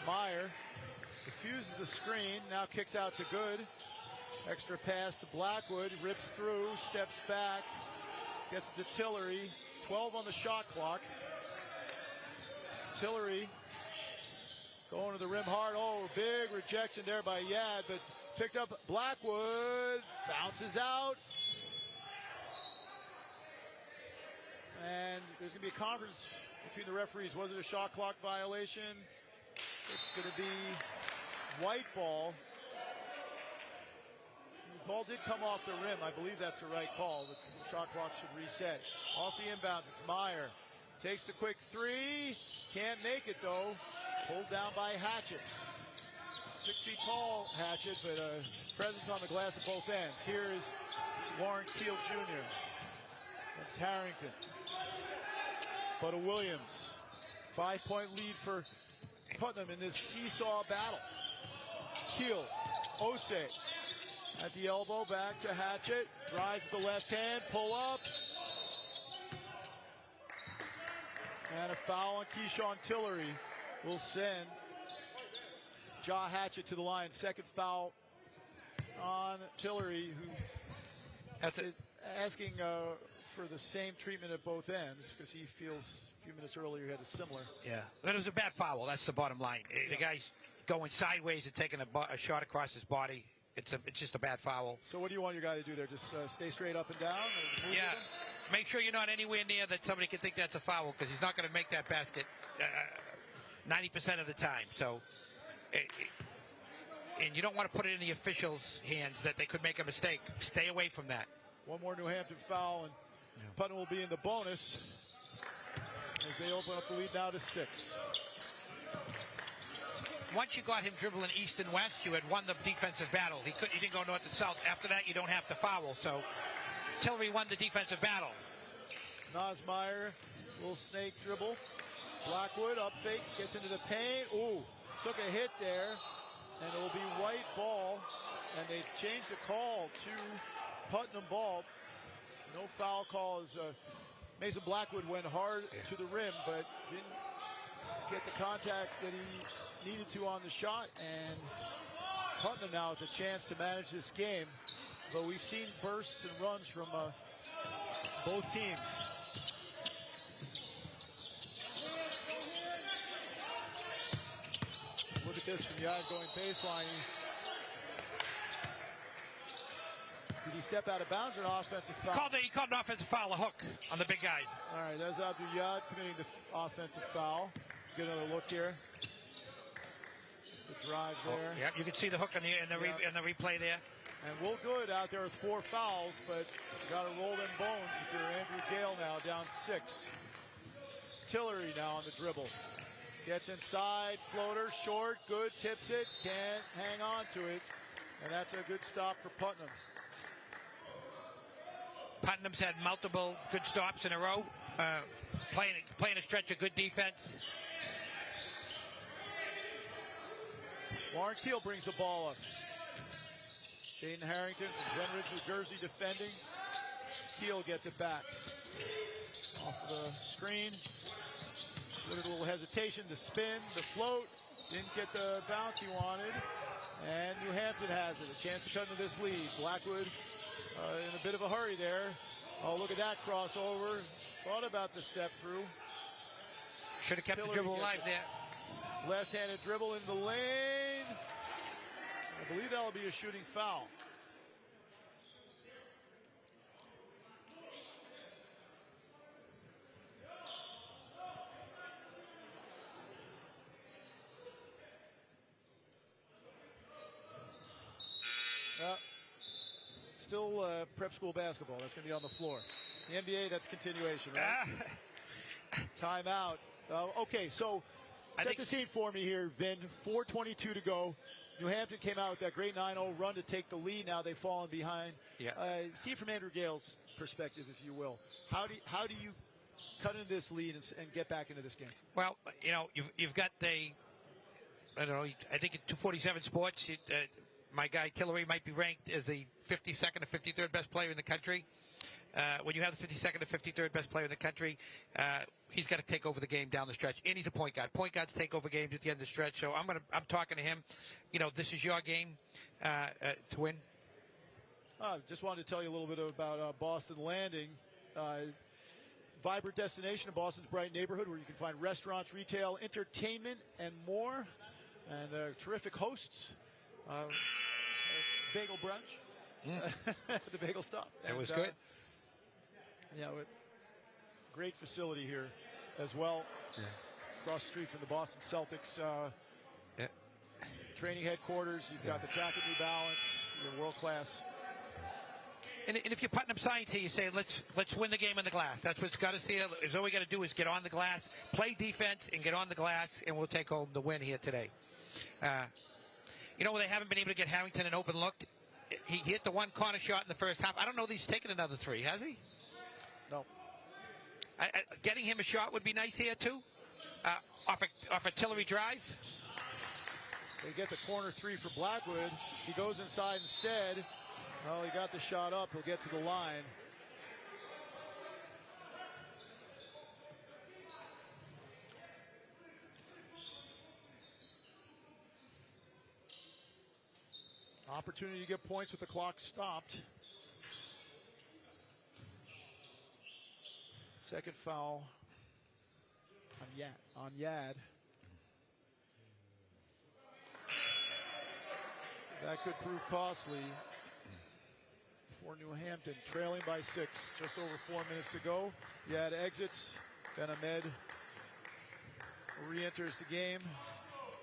Meyer diffuses the screen, now kicks out to Good. Extra pass to Blackwood, rips through, steps back, gets to Tillery. 12 on the shot clock. Tillery going to the rim hard. Oh, big rejection there by Yad, but picked up Blackwood, bounces out. And there's going to be a conference between the referees. Was it a shot clock violation? It's going to be white ball. The ball did come off the rim. I believe that's the right call. The shot clock should reset. Off the inbounds, it's Meyer. Takes the quick three. Can't make it, though. Pulled down by Hatchett. 6 feet tall, Hatchett, but presence on the glass at both ends. Here is Warren Keel Jr. That's Harrington. But a Williams. 5-point lead for Putnam in this seesaw battle. Keel, Osei at the elbow, back to Hatchett. Drives the left hand, pull up. And a foul on Keyshawn Tillery will send Ja Hatchett to the line. Second foul on Tillery, who is asking for the same treatment at both ends because he feels a few minutes earlier he had a similar. Yeah, but it was a bad foul. That's the bottom line. The guy's going sideways and taking a shot across his body. It's just a bad foul. So what do you want your guy to do there? Just stay straight up and down? Or move Yeah. Make sure you're not anywhere near that somebody can think that's a foul because he's not going to make that basket 90% of the time. So, and you don't want to put it in the officials' hands that they could make a mistake. Stay away from that. One more New Hampton foul, and Putnam will be in the bonus as they open up the lead now to 6. Once you got him dribbling east and west, you had won the defensive battle. He didn't go north and south. After that, you don't have to foul. So Tillery won the defensive battle. Nosmeyer, little snake dribble. Blackwood up fake, gets into the paint. Ooh, took a hit there, and it will be white ball. And they changed the call to Putnam ball. No foul call as Mason Blackwood went hard to the rim, but didn't get the contact that he needed to on the shot. And Putnam now with a chance to manage this game. But we've seen bursts and runs from both teams. Look at this from the outgoing baseline. Did he step out of bounds or an offensive foul? He called an offensive foul, a hook on the big guy. All right, that's Abdul Yad committing the offensive foul. Get another look here. The drive there. Yeah, you can see the hook in the replay there. And Will Good out there with 4 fouls, but got to roll them bones if you're Andrew Gale now, down 6. Tillery now on the dribble. Gets inside, floater, short, good, tips it, can't hang on to it. And that's a good stop for Putnam. Putnam's had multiple good stops in a row, playing a stretch of good defense. Warren Keel brings the ball up. Shaden Harrington from Glenridge, New Jersey defending. Keel gets it back. Off the screen. With a little hesitation, the spin, the float. Didn't get the bounce he wanted. And New Hampton has it. A chance to cut into this lead. Blackwood in a bit of a hurry there. Oh, look at that crossover. Thought about the step through. Should have kept Tillery the dribble alive there. Left-handed dribble in the lane. I believe that will be a shooting foul. Still prep school basketball. That's going to be on the floor. The NBA, that's continuation, right? Timeout. Okay, so set the scene for me here, Vin. 4:22 to go. New Hampton came out with that great 9-0 run to take the lead. Now they've fallen behind. Yeah. Steve, from Andrew Gale's perspective, if you will, how do you cut into this lead and get back into this game? Well, you know, you've got I don't know. I think at 247 Sports, my guy Tillery might be ranked as the 52nd or 53rd best player in the country. When you have the 52nd or 53rd best player in the country, he's got to take over the game down the stretch. And he's a point guard. Point guards take over games at the end of the stretch. So I'm talking to him. You know, this is your game to win. Just wanted to tell you a little bit about Boston Landing. Vibrant destination in Boston's bright neighborhood where you can find restaurants, retail, entertainment, and more. And terrific hosts. Bagel brunch. The bagel stop. It was good. Yeah, great facility here as well. Yeah. Across the street from the Boston Celtics training headquarters. You've got the track and New Balance. You're world class. And if you're Putnam Science here, you say, let's win the game on the glass. That's what's got to see. Is all we got to do is get on the glass, play defense, and get on the glass, and we'll take home the win here today. You know, they haven't been able to get Harrington an open look. He hit the one corner shot in the first half. I don't know that he's taken another three, has he? No. Getting him a shot would be nice here, too. Off a Tillery drive. They get the corner three for Blackwood. He goes inside instead. Well, he got the shot up. He'll get to the line. Opportunity to get points with the clock stopped. Second foul on Yad. That could prove costly for New Hampton, trailing by 6. Just over 4 minutes to go. Yad exits. Ben Ahmed re-enters the game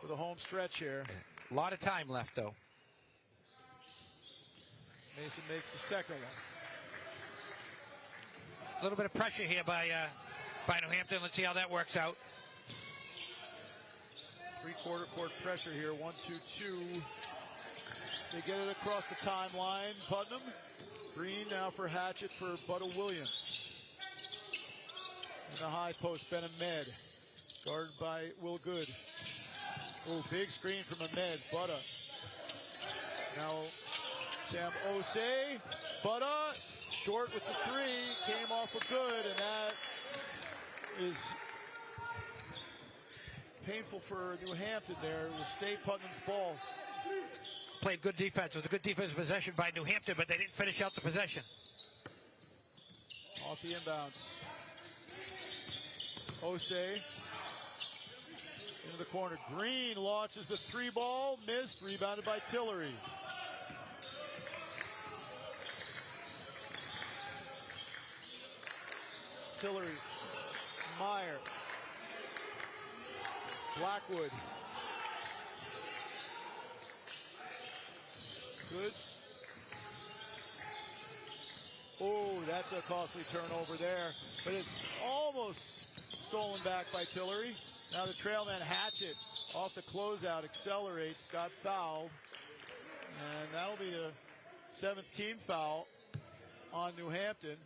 for the home stretch here. A lot of time left, though. Mason makes the second one. A little bit of pressure here by New Hampton. Let's see how that works out. Three-quarter court pressure here. 1-2-2. They get it across the timeline. Putnam. Green now for Hatchett for Butta Williams. In the high post, Ben Ahmed. Guarded by Will Good. Oh, big screen from Ahmed. Butta. Now Sam Osei. Butta. Short with the three. Came off a Good, and that is painful for New Hampton there. It will stay Putnam's ball. Played good defense. It was a good defensive possession by New Hampton, but they didn't finish out the possession. Off the inbounds. Osei into the corner. Green launches the three ball. Missed. Rebounded by Tillery. Tillery. Meyer. Blackwood. Good. Oh, that's a costly turnover there. But it's almost stolen back by Tillery. Now the trailman Hatchett off the closeout accelerates, got fouled. And that'll be the 7th team foul on New Hampton.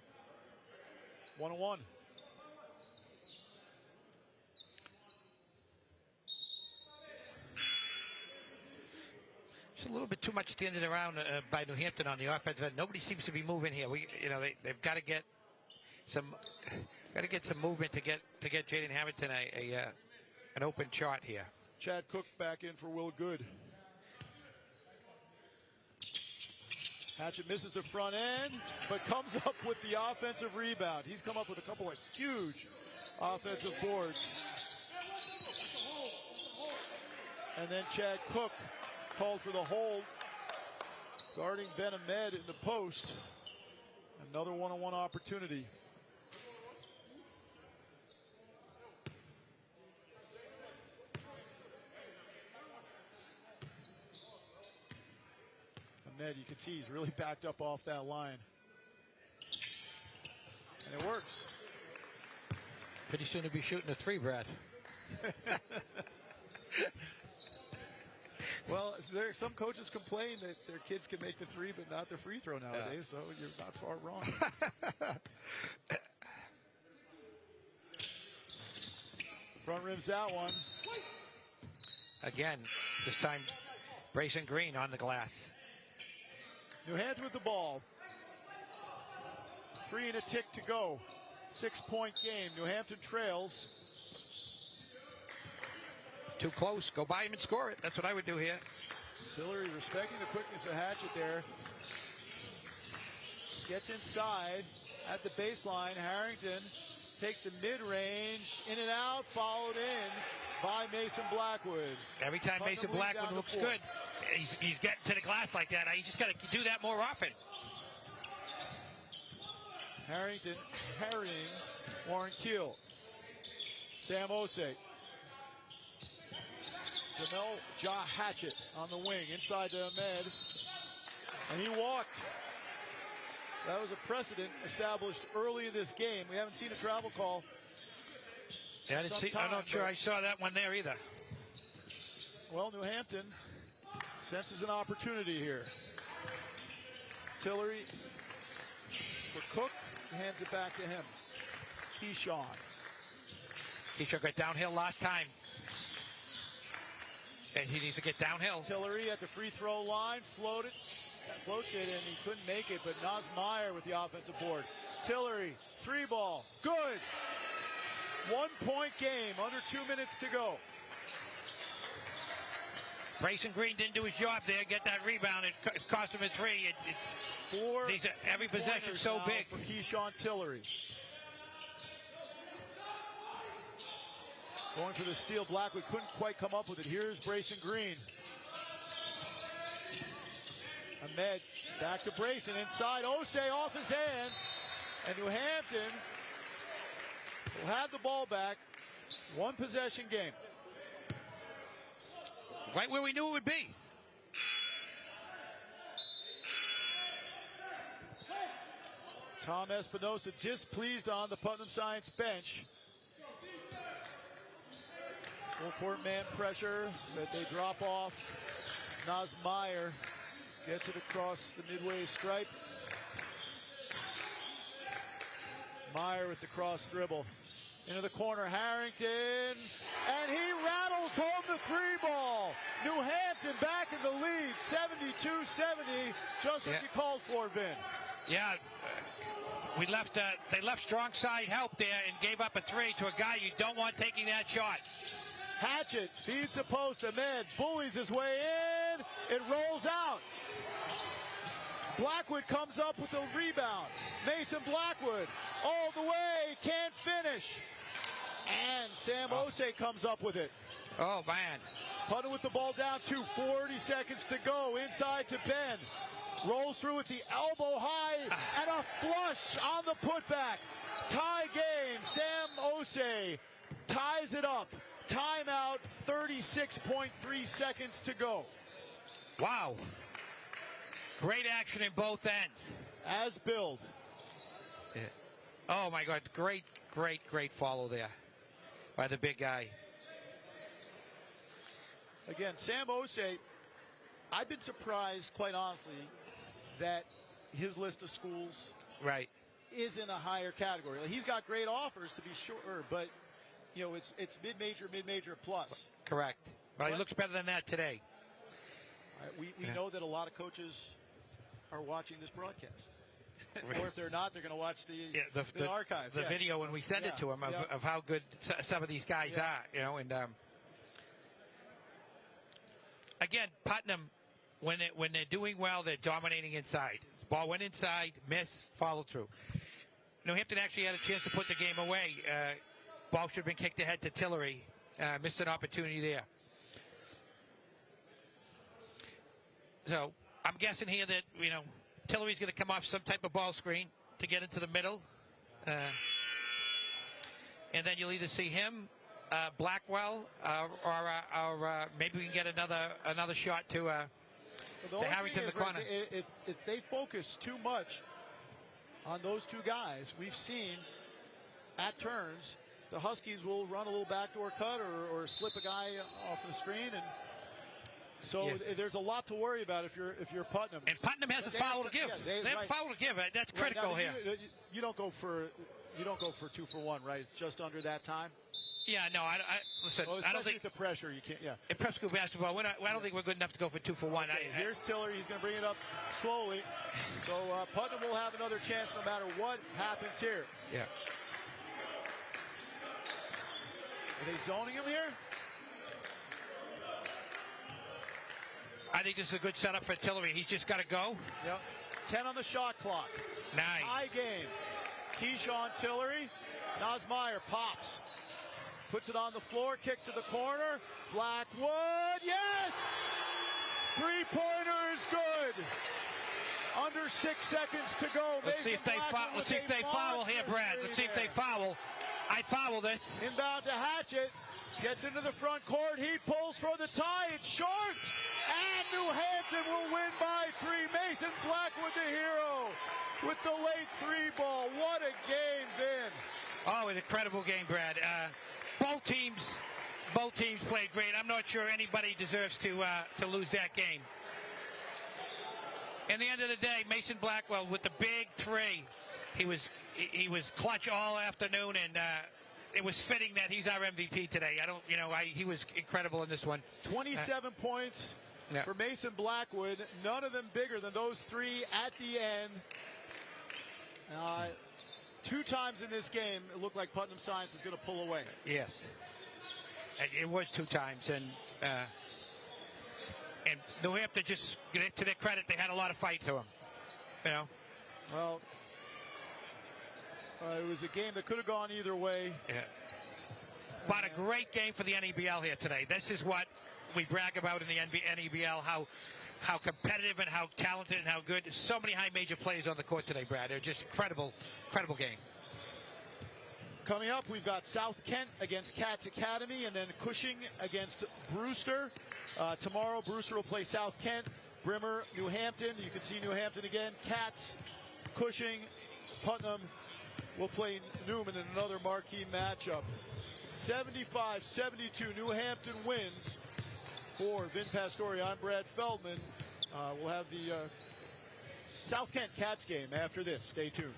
1-1. A little bit too much standing around by New Hampton on the offensive end. Nobody seems to be moving here. They've got to get some movement to get Jaden Hamilton an open shot here. Chad Cook back in for Will Good. Hatchett misses the front end, but comes up with the offensive rebound. He's come up with a couple of huge offensive boards. And then Chad Cook called for the hold, guarding Ben Ahmed in the post. Another one-on-one opportunity. Ahmed, you can see he's really backed up off that line. And it works. Pretty soon he'll be shooting a three, Brad. Well, some coaches complain that their kids can make the three, but not the free throw nowadays, so you're not far wrong. Front rim's that one. Again, this time Brayson Green on the glass. New Hampton with the ball. 3 and a tick to go. 6-point game. New Hampton trails. Too close. Go by him and score it. That's what I would do here. Tillery respecting the quickness of Hatchett there. Gets inside at the baseline. Harrington takes the mid-range. In and out. Followed in by Mason Blackwood. Every time Mason Blackwood looks good, he's getting to the glass like that. You just got to do that more often. Harrington harrying Warren Keel. Sam Osei. Jamel Ja Hatchett on the wing, inside to Ahmed. And he walked. That was a precedent established early in this game. We haven't seen a travel call. Yeah, I'm not sure I saw that one there either. Well, New Hampton senses an opportunity here. Tillery for Cook, hands it back to him. Keyshawn. Keyshawn got downhill last time. And he needs to get downhill. Tillery at the free throw line, floats it, and he couldn't make it, but Naz Meyer with the offensive board. Tillery, 3-ball, good. 1-point game, under 2 minutes to go. Brayson Green didn't do his job there, get that rebound. It cost him a 3. Every possession so big. For Keyshawn Tillery. Going for the steal, Blackwood couldn't quite come up with it. Here's Brayson Green. Ahmed back to Brayson, inside. Osei off his hands. And New Hampton will have the ball back. 1 possession game. Right where we knew it would be. Tom Espinosa displeased on the Putnam Science bench. Full court man pressure, but they drop off. Naz Meyer gets it across the midway stripe. Meyer with the cross dribble. Into the corner, Harrington, and he rattles home the 3-ball. New Hampton back in the lead, 72-70, just what you called for, Vin. Yeah, they left strong side help there and gave up a 3 to a guy you don't want taking that shot. Hatchett feeds the post, Ahmed bullies his way in, it rolls out. Blackwood comes up with the rebound. Mason Blackwood all the way, can't finish. And Sam Osei comes up with it. Oh, man. Putnam with the ball down to 40 seconds to go. Inside to Ben. Rolls through with the elbow high and a flush on the putback. Tie game. Sam Osei ties it up. Timeout, 36.3 seconds to go. Wow. Great action in both ends. As billed. Yeah. Oh, my God. Great follow there by the big guy. Again, Sam Osei, I've been surprised, quite honestly, that his list of schools is in a higher category. Like, he's got great offers, to be sure, but, you know, it's mid-major plus. Correct. But he looks better than that today. We know that a lot of coaches are watching this broadcast. Or if they're not, they're going to watch the archive. The video when we send it to them of how good some of these guys are, you know. And again, Putnam, when they're doing well, they're dominating inside. Ball went inside, miss, follow through. New Hampton actually had a chance to put the game away. Ball should have been kicked ahead to Tillery. Missed an opportunity there. So I'm guessing here that, you know, Tillery's going to come off some type of ball screen to get into the middle. And then you'll either see him, Blackwell, or maybe we can get another shot to Harrington in the corner. If they focus too much on those two guys, we've seen at turns the Huskies will run a little backdoor cut or slip a guy off the screen, and so there's a lot to worry about if you're Putnam. And Putnam has a foul to give. They have a foul to give. That's critical here. You don't go for 2 for 1, right? It's just under that time. Yeah, no, listen. I don't think the pressure you can't. Yeah. In prep school basketball, I don't think we're good enough to go for 2 for 1. Okay, here's Tillery. He's going to bring it up slowly. So Putnam will have another chance no matter what happens here. Yeah. Are they zoning him here? I think this is a good setup for Tillery. He's just got to go. Yep. 10 on the shot clock. 9. High game. Keyshawn Tillery. Naz Meyer pops. Puts it on the floor. Kicks to the corner. Blackwood. Yes! 3-pointer is good. Under 6 seconds to go. Let's see if they foul here, Brad. Let's see if they foul. I foul this. Inbound to Hatchett. Gets into the front court. He pulls for the tie. It's short. And New Hampton will win by 3. Mason Blackwood, the hero, with the late 3 ball. What a game, Vin. Oh, an incredible game, Brad. Both teams played great. I'm not sure anybody deserves to lose that game. In the end of the day, Mason Blackwell with the big 3. He was clutch all afternoon, and it was fitting that he's our MVP today. He was incredible in this one. 27 points for Mason Blackwood. None of them bigger than those 3 at the end. 2 times in this game, it looked like Putnam Science was going to pull away. Yes, it was 2 times, and New Hampton, just to their credit, they had a lot of fight to them. Well, it was a game that could have gone either way. Yeah. But a great game for the NEBL here today. This is what we brag about in the NEBL, how competitive and how talented and how good. So many high major players on the court today, Brad. They're just incredible game. Coming up, we've got South Kent against Cats Academy, and then Cushing against Brewster. Tomorrow, Brewster will play South Kent. Brimmer, New Hampton. You can see New Hampton again. Cats, Cushing, Putnam will play Newman in another marquee matchup. 75-72, New Hampton wins. For Vin Pastore, I'm Brad Feldman. We'll have the South Kent Cats game after this. Stay tuned.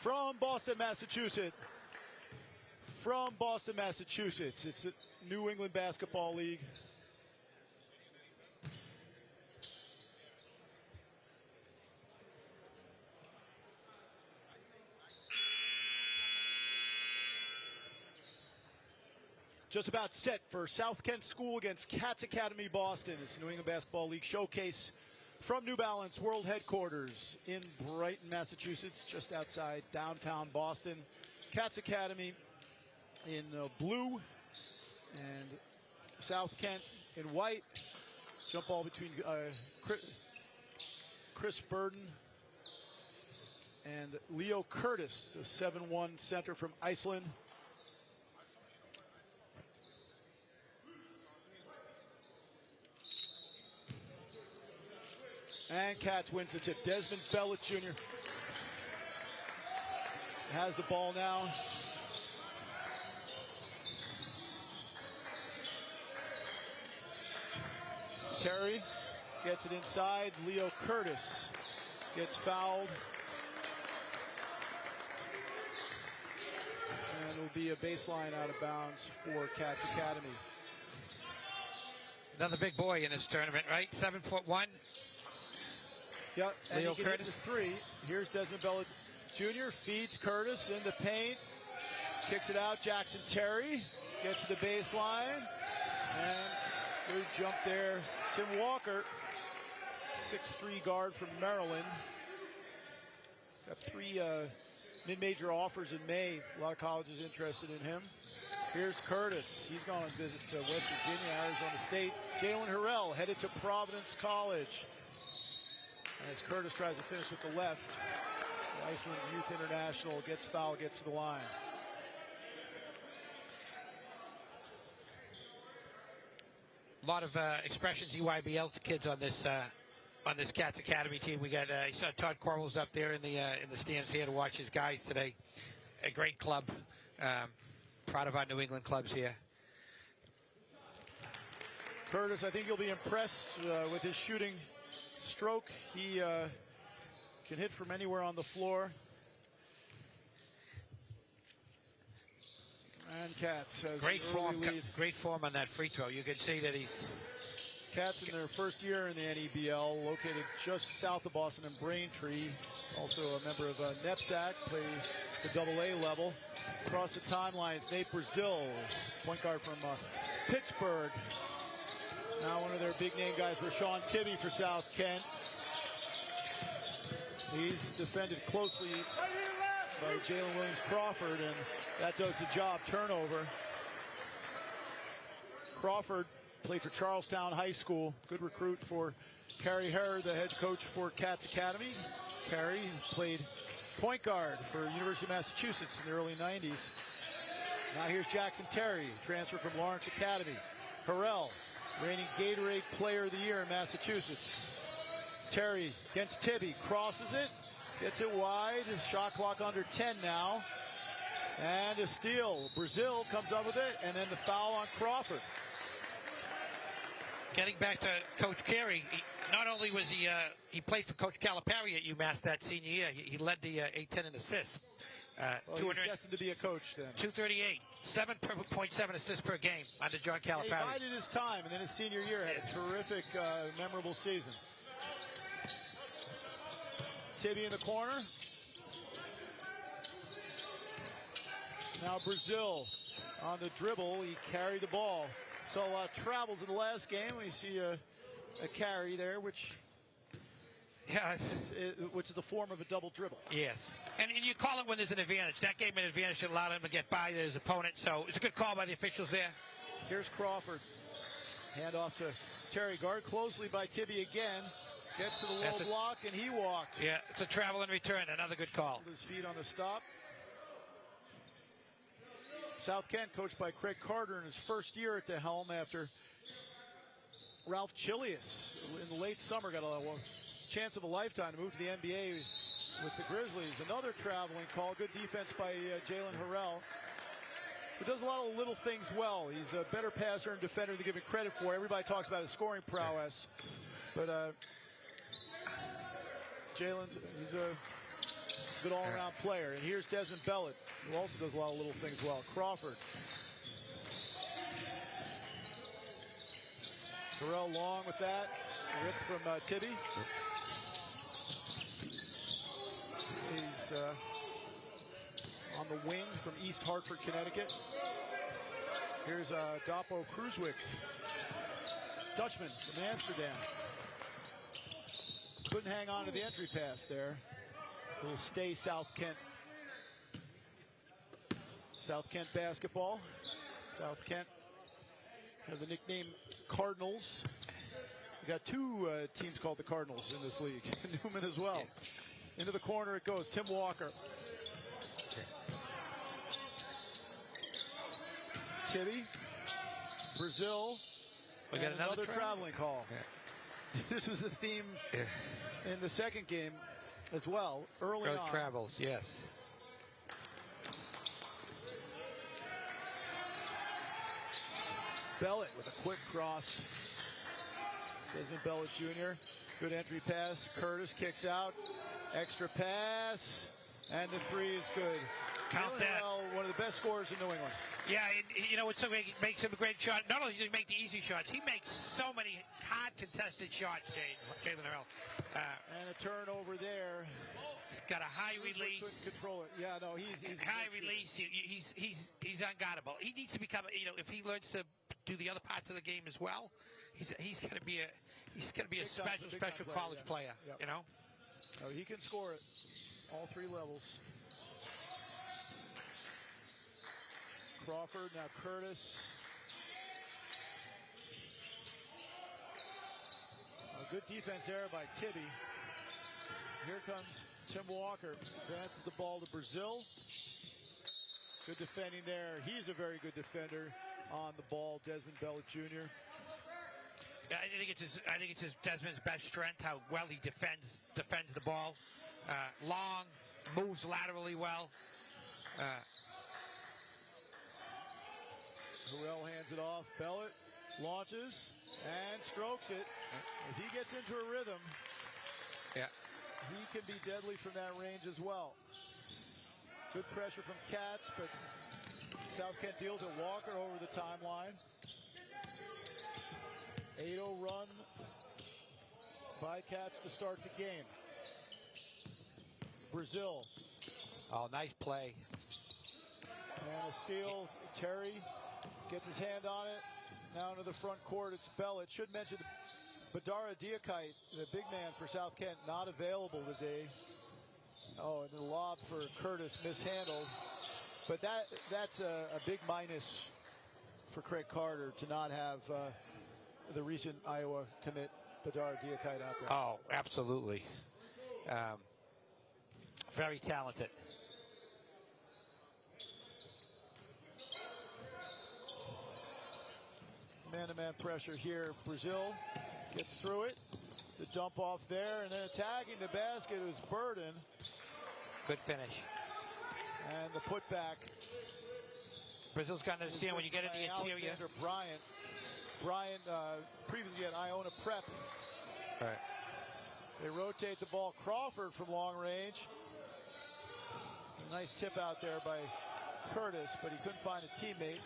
from Boston, Massachusetts. From Boston, Massachusetts. It's the New England Basketball League. Just about set for South Kent School against Cats Academy Boston. It's the New England Basketball League showcase from New Balance World Headquarters in Brighton, Massachusetts, just outside downtown Boston. Cats Academy in blue and South Kent in white. Jump ball between Chris Burden and Leo Curtis, a 7'1" center from Iceland. And Cats wins the tip. Desmond Bellet Jr. has the ball now. Terry gets it inside. Leo Curtis gets fouled. And it'll be a baseline out of bounds for Cats Academy. Another big boy in this tournament, right? 7'1". Yep, and Leo he can Curtis. hit the three. Here's Desmond Bellet Jr. Feeds Curtis in the paint. Kicks it out. Jackson Terry gets to the baseline. And good jump there. Tim Walker, 6'3" guard from Maryland. Got 3 mid-major offers in May. A lot of colleges interested in him. Here's Curtis. He's gone on visits to West Virginia, Arizona State. Jalen Harrell headed to Providence College. As Curtis tries to finish with the left, the Iceland Youth International gets fouled, gets to the line. A lot of expressions EYBL kids on this Cats Academy team. We got you saw Todd Corwell's up there in the stands here to watch his guys today. A great club. Proud of our New England clubs here. Curtis, I think you'll be impressed with his shooting stroke. He can hit from anywhere on the floor. And Cats has Great an form, early lead. great form on that free throw. You can see that he's Cats in their first year in the NEBL, located just south of Boston in Braintree. Also a member of NEPSAC, plays the AA level. Across the timeline, it's Nate Brazil, point guard from Pittsburgh. Now one of their big name guys, Rashawn Tibby for South Kent. He's defended closely by Jalen Williams Crawford, and that does the job. Turnover. Crawford played for Charlestown High School. Good recruit for Carrie Herr, the head coach for Cats Academy. Carrie played point guard for University of Massachusetts in the early 90s. Now here's Jackson Terry, transfer from Lawrence Academy. Harrell, reigning Gatorade Player of the Year in Massachusetts. Terry against Tibby, crosses it, gets it wide. Shot clock under 10 now. And a steal. Brazil comes up with it, and then the foul on Crawford. getting back to Coach Carey. Not only was he played for Coach Calipari at UMass that senior year, he led the A-10 in assists. He's destined to be a coach then. 238, 7.7 assists per game under John Calipari. He bided his time, and then his senior year had a terrific, memorable season. Tibby in the corner. Now Brazil on the dribble. He carried the ball. Saw a lot of travels in the last game. We see a carry there, which is the form of a double dribble. Yes. And you call it when there's an advantage. That gave him an advantage that allowed him to get by his opponent. So it's a good call by the officials there. Here's Crawford. Hand off to Terry. Guard closely by Tibby again. Gets to the low block, and he walked. Yeah, it's a travel and return. Another good call. His feet on the stop. South Kent, coached by Craig Carter in his first year at the helm after Ralph Chilius in the late summer got a chance of a lifetime to move to the NBA with the Grizzlies. Another traveling call. Good defense by Jalen Harrell, who does a lot of little things well. He's a better passer and defender than given credit for. Everybody talks about his scoring prowess, but Jalen's he's a good all-around player. And here's Desmond Bellet, who also does a lot of little things well. Crawford. Terrell long with that. Rip from Tibby. He's on the wing from East Hartford, Connecticut. Here's Dapo Kruiswijk, Dutchman from Amsterdam. Couldn't hang on to the entry pass there. Will stay South Kent. South Kent basketball. South Kent have the nickname Cardinals. We got two teams called the Cardinals in this league. Newman as well. Into the corner it goes. Tim Walker. Tibby. Brazil. We got another traveling call. Yeah. This was the theme in the second game as well, early on. Travels, yes. Bellet with a quick cross. Desmond Bellet Jr. Good entry pass. Curtis kicks out. Extra pass. And the three is good. Count that. One of the best scorers in New England. Yeah, you know, it's so he makes him a great shot. Not only does he make the easy shots, he makes so many hard contested shots, Jalen Earl. And a turnover there. He's got a high release. Couldn't control it. Yeah, no, he's high release. He's unguardable. He needs to become, you know, if he learns to do the other parts of the game as well, he's going to be a special college player. Yep. You know. Oh, he can score it, all three levels. Crawford, now Curtis. A good defense there by Tibby. Here comes Tim Walker. Advances the ball to Brazil. Good defending there. He's a very good defender on the ball, Desmond Bellet Jr. Yeah, I think it's his Desmond's best strength, how well he defends the ball. Long, moves laterally well. Harrell hands it off. Bellet launches and strokes it. If he gets into a rhythm, he can be deadly from that range as well. Good pressure from Katz, but South Kent deals it. Walker over the timeline. 8-0 run by Katz to start the game. Brazil. Oh, nice play. And a steal. Terry gets his hand on it. Now into the front court, it's Bellet. Should mention Badara Diakite, the big man for South Kent, not available today. Oh, and the lob for Curtis mishandled. But that's a big minus for Craig Carter to not have the recent Iowa commit Badara Diakite out there. Oh, absolutely. Very talented. Man-to-man pressure here. Brazil gets through it. The dump off there, and then attacking the basket was Burden. Good finish. And the putback. Brazil's got to understand when you get in the interior. Alexander Bryant. Bryant previously at Iona Prep. All right. They rotate the ball. Crawford from long range. A nice tip out there by Curtis, but he couldn't find a teammate.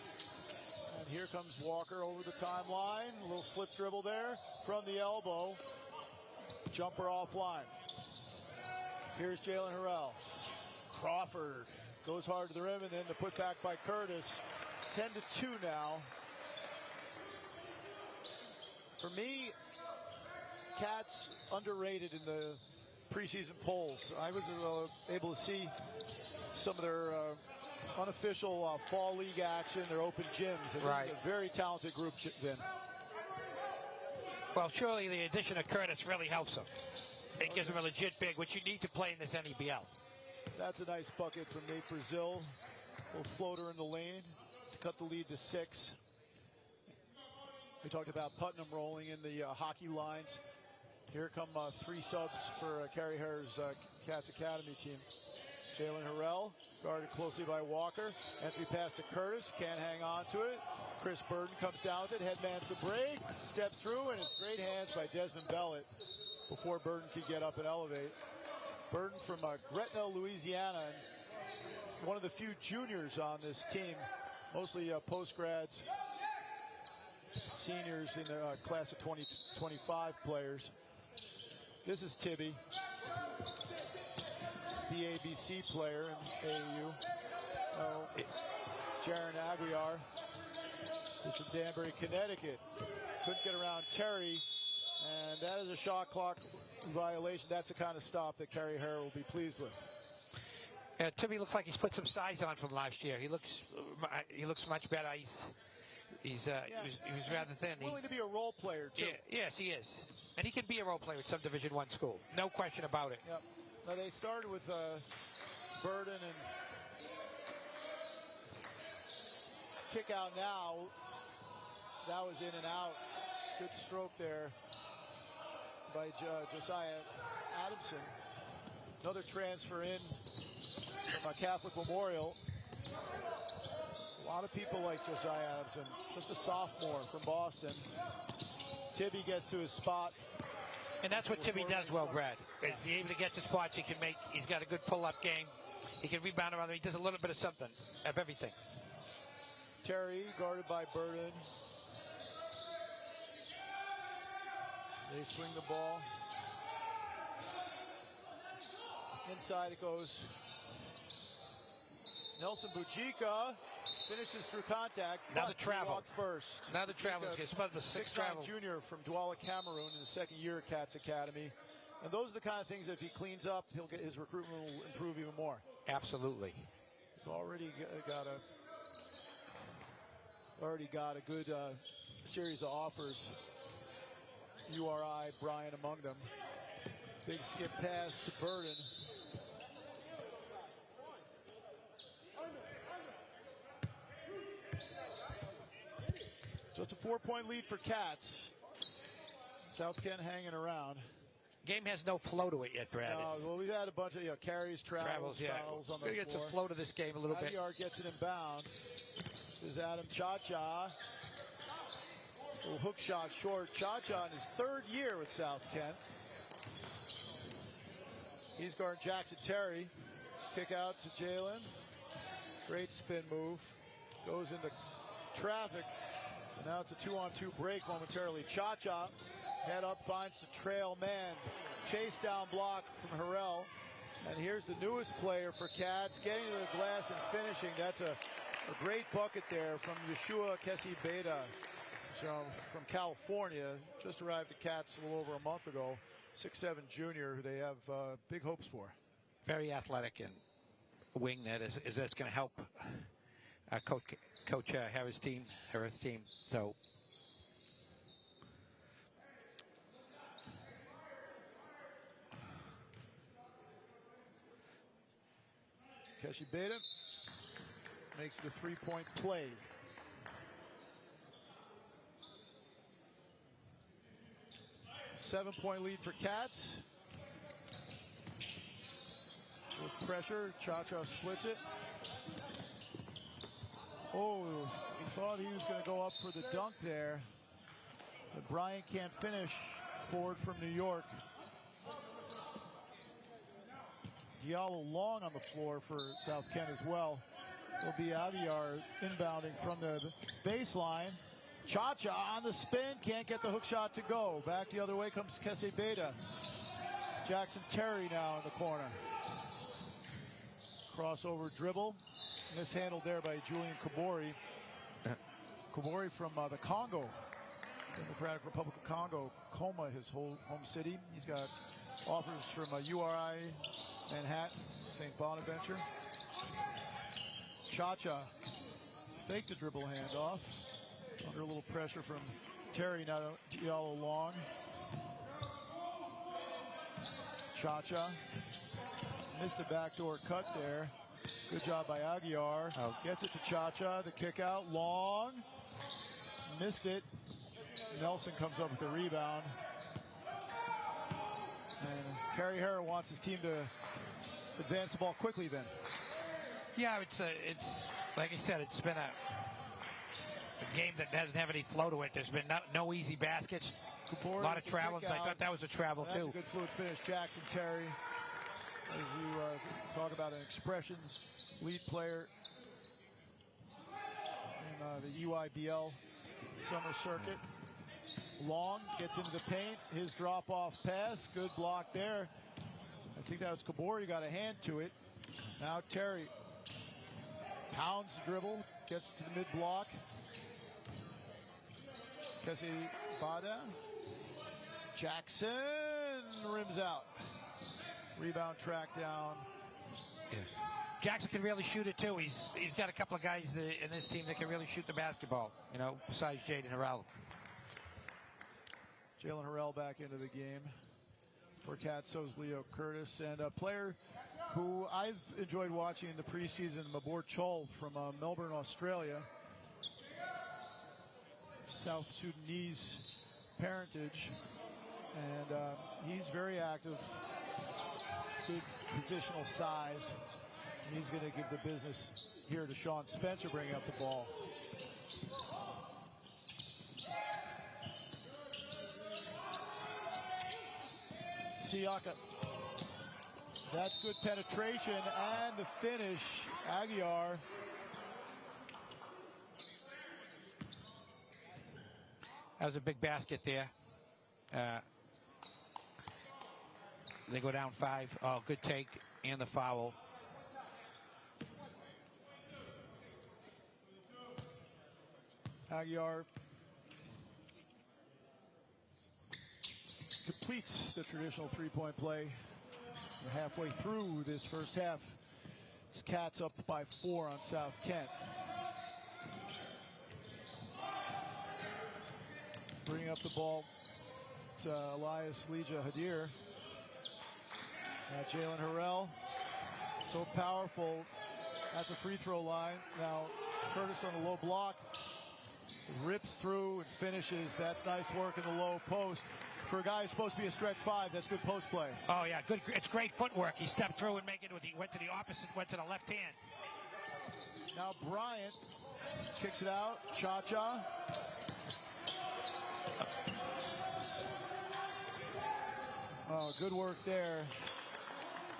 And here comes Walker over the timeline. A little slip dribble there from the elbow. Jumper offline. Here's Jalen Harrell. Crawford goes hard to the rim, and then the putback by Curtis. 10-2 now. For me, Katz underrated in the preseason polls. I was able to see some of their unofficial fall league action, their open gyms. Right. A very talented group, Vin. Well, surely the addition of Curtis really helps him. It gives him a legit big, which you need to play in this NEBL. That's a nice bucket from Nate Brazil. Little floater in the lane to cut the lead to 6. We talked about Putnam rolling in the hockey lines. Here come 3 subs for Kerry Hare's Cats Academy team. Jalen Harrell, guarded closely by Walker. Entry pass to Curtis, can't hang on to it. Chris Burden comes down with it, headman's the break, steps through, and it's great hands by Desmond Bellet before Burden could get up and elevate. Burden from Gretna, Louisiana, and one of the few juniors on this team, mostly post-grads, seniors in the class of 2025 players. This is Tibby, the ABC player in AAU. Jaron Aguiar is from Danbury, Connecticut. Couldn't get around Terry, and that is a shot clock violation. That's the kind of stop that Kerry Harrell will be pleased with. Tibby looks like he's put some size on from last year. He looks much better. He was rather thin. Willing to be a role player too. Yes, he is, and he can be a role player at some Division I school. No question about it. Yep. Now they started with Burden and kick out now. That was in and out. Good stroke there by Josiah Adamson. Another transfer in from Catholic Memorial. A lot of people like Josiah Adamson. Just a sophomore from Boston. Tibby gets to his spot. And that's what Tibby does well, Brad. Is he able to get to spots he can make. He's got a good pull-up game. He can rebound around. He does a little bit of something, of everything. Terry guarded by Burden. They swing the ball. Inside it goes. Nelson Bujika finishes through contact. Now the travel. First. Now the travel. It's about the sixth travel. Junior from Douala, Cameroon in his second year at Cats Academy. And those are the kind of things that if he cleans up, his recruitment will improve even more. Absolutely. He's already got a good series of offers. URI, Brian among them. Big skip pass to Burden. So it's a 4-point lead for Cats. South Kent hanging around. Game has no flow to it yet, Brad. Well, we've had a bunch of carries, travels yeah. on the Get floor. some flow to this game a little bit. Aguiar gets it inbound. This is Adam Cha-Cha. Little hook shot short. Cha-Cha in his third year with South Kent. He's guarding Jackson Terry. Kick out to Jalen. Great spin move. Goes into traffic. And now it's a 2-on-2 break momentarily. Cha-Cha head up, finds the trail man. Chase down block from Harrell. And here's the newest player for Cats, getting to the glass and finishing. That's a great bucket there from Yeshua Kessi-Beta from California. Just arrived at Cats a little over a month ago. 6'7" junior who they have big hopes for. Very athletic and wing that's going to help Coach Harris' team. So Kessi-Beta makes the 3-point play. Seven-point lead for Cats. With pressure, Cha-Cha splits it. Oh, he thought he was going to go up for the dunk there. But Brian can't finish. Forward from New York. Diallo long on the floor for South Kent as well. It'll be Aguiar inbounding from the baseline. Cha-Cha on the spin, can't get the hook shot to go. Back the other way comes Kessi-Beta. Jackson Terry now in the corner. Crossover dribble. Mishandled there by Julian Kabori. Kabori from the Congo, Democratic Republic of Congo, Coma, his home city. He's got offers from URI, Manhattan, St. Bonaventure. Cha-Cha faked the dribble handoff. Under a little pressure from Terry, now Diallo long. Cha-Cha missed the backdoor cut there. Good job by Aguiar. Gets it to Cha-Cha. The kick out long. Missed it. Nelson comes up with the rebound. And Kerry Harrell wants his team to advance the ball quickly then. Yeah, it's like I said, it's been a game that doesn't have any flow to it. There's been no easy baskets. A lot of travels. I thought that was a travel That's too. A good fluid finish. Jackson Terry as you talk about an expressions lead player in the EYBL summer circuit. Long gets into the paint. His drop-off pass. Good block there. I think that was Kabor. He got a hand to it. Now Terry pounds the dribble. Gets to the mid-block. Kessie Bada. Jackson rims out. Rebound track down. Yeah. Jackson can really shoot it too. He's got a couple of guys in this team that can really shoot the basketball, you know, besides Jaden Harrell. Jalen Harrell back into the game for Cats. So is Leo Curtis, and a player who I've enjoyed watching in the preseason, Mabor Chol from Melbourne, Australia. South Sudanese parentage, and he's very active, good positional size. He's going to give the business here to Sean Spencer bringing up the ball. Siaka. That's good penetration, and the finish, Aguiar. That was a big basket there. They go down 5. Oh, good take and the foul. Aguiar completes the traditional three-point play. We're halfway through this first half. It's Cats up by 4 on South Kent. Bringing up the ball, it's Elias Leja Hadir. Jalen Harrell, so powerful at the free throw line. Now Curtis on the low block, rips through and finishes. That's nice work in the low post. For a guy who's supposed to be a stretch 5, that's good post play. Oh yeah, good. It's great footwork. He stepped through and went to the opposite, went to the left hand. Now Bryant kicks it out. Cha-cha. Oh, good work there.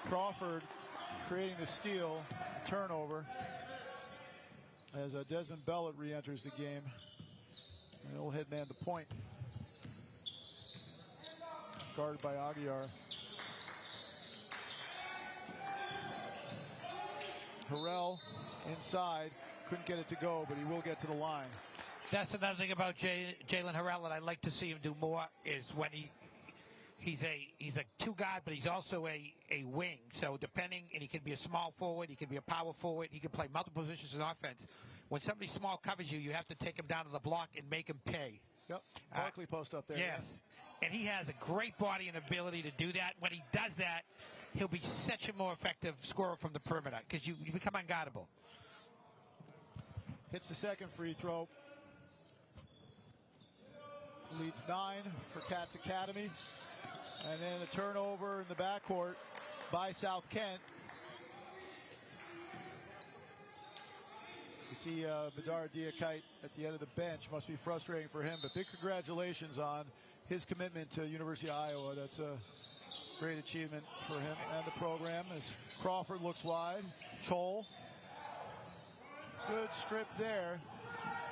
Crawford creating the steal, turnover, as Desmond Bellett re-enters the game. And he'll head man the point. Guarded by Aguiar. Harrell inside, couldn't get it to go, but he will get to the line. That's another thing about Jalen Harrell that I'd like to see him do more, is when he's a 2 guard, but he's also a wing. So depending, and he can be a small forward, he can be a power forward, he can play multiple positions in offense. When somebody small covers you, you have to take him down to the block and make him pay. Yep, Barkley post up there. Yes, and he has a great body and ability to do that. When he does that, he'll be such a more effective scorer from the perimeter, because you become unguardable. Hits the second free throw. Leads 9 for Cats Academy. And then a turnover in the backcourt by South Kent. You see Badar Diakite at the end of the bench. Must be frustrating for him, but big congratulations on his commitment to University of Iowa. That's a great achievement for him and the program. As Crawford looks wide. Chol. Good strip there.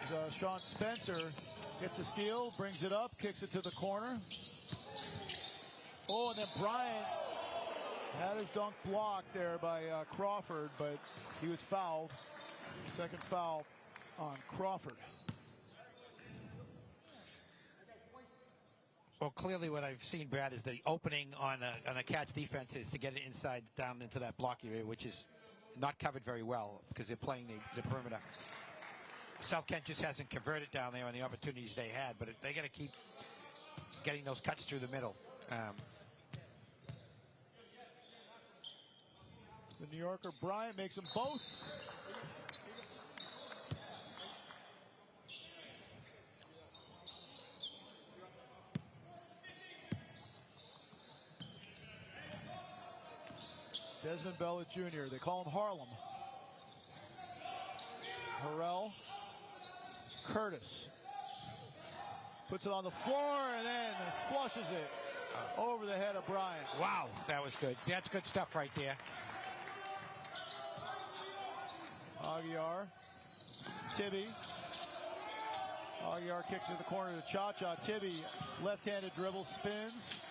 As, Sean Spencer gets a steal, brings it up, kicks it to the corner. Oh, and then Bryant had his dunk blocked there by Crawford, but he was fouled. Second foul on Crawford. Well, clearly what I've seen, Brad, is the opening on a Cats defense is to get it inside down into that block area, which is not covered very well because they're playing the perimeter. South Kent just hasn't converted down there on the opportunities they had, but they got to keep getting those cuts through the middle. The New Yorker Bryant makes them both. Desmond Bellett Jr., they call him Harlem. Harrell. Curtis. Puts it on the floor and then flushes it. over the head of Bryant. Wow, that was good. That's good stuff right there. Aguiar, Tibby. Aguiar kicks to the corner to Cha-Cha. Tibby, left-handed dribble, spins.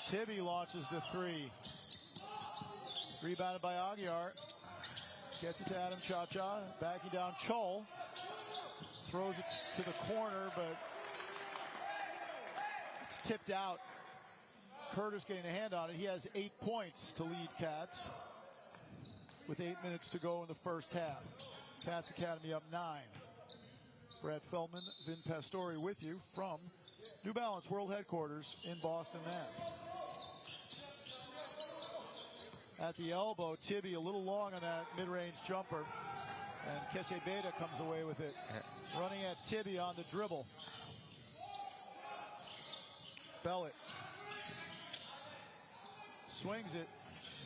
Tibby launches the three. Rebounded by Aguiar. Gets it to Adam Cha-Cha. Backing down Chol. Throws it to the corner, but it's tipped out. Curtis getting a hand on it. He has 8 points to lead Cats with 8 minutes to go in the first half. Cats Academy up 9. Brad Feldman, Vin Pastore with you from New Balance World Headquarters in Boston, Mass. At the elbow, Tibby a little long on that mid-range jumper. And Kese Beta comes away with it. Running at Tibby on the dribble. Bellet. Swings it.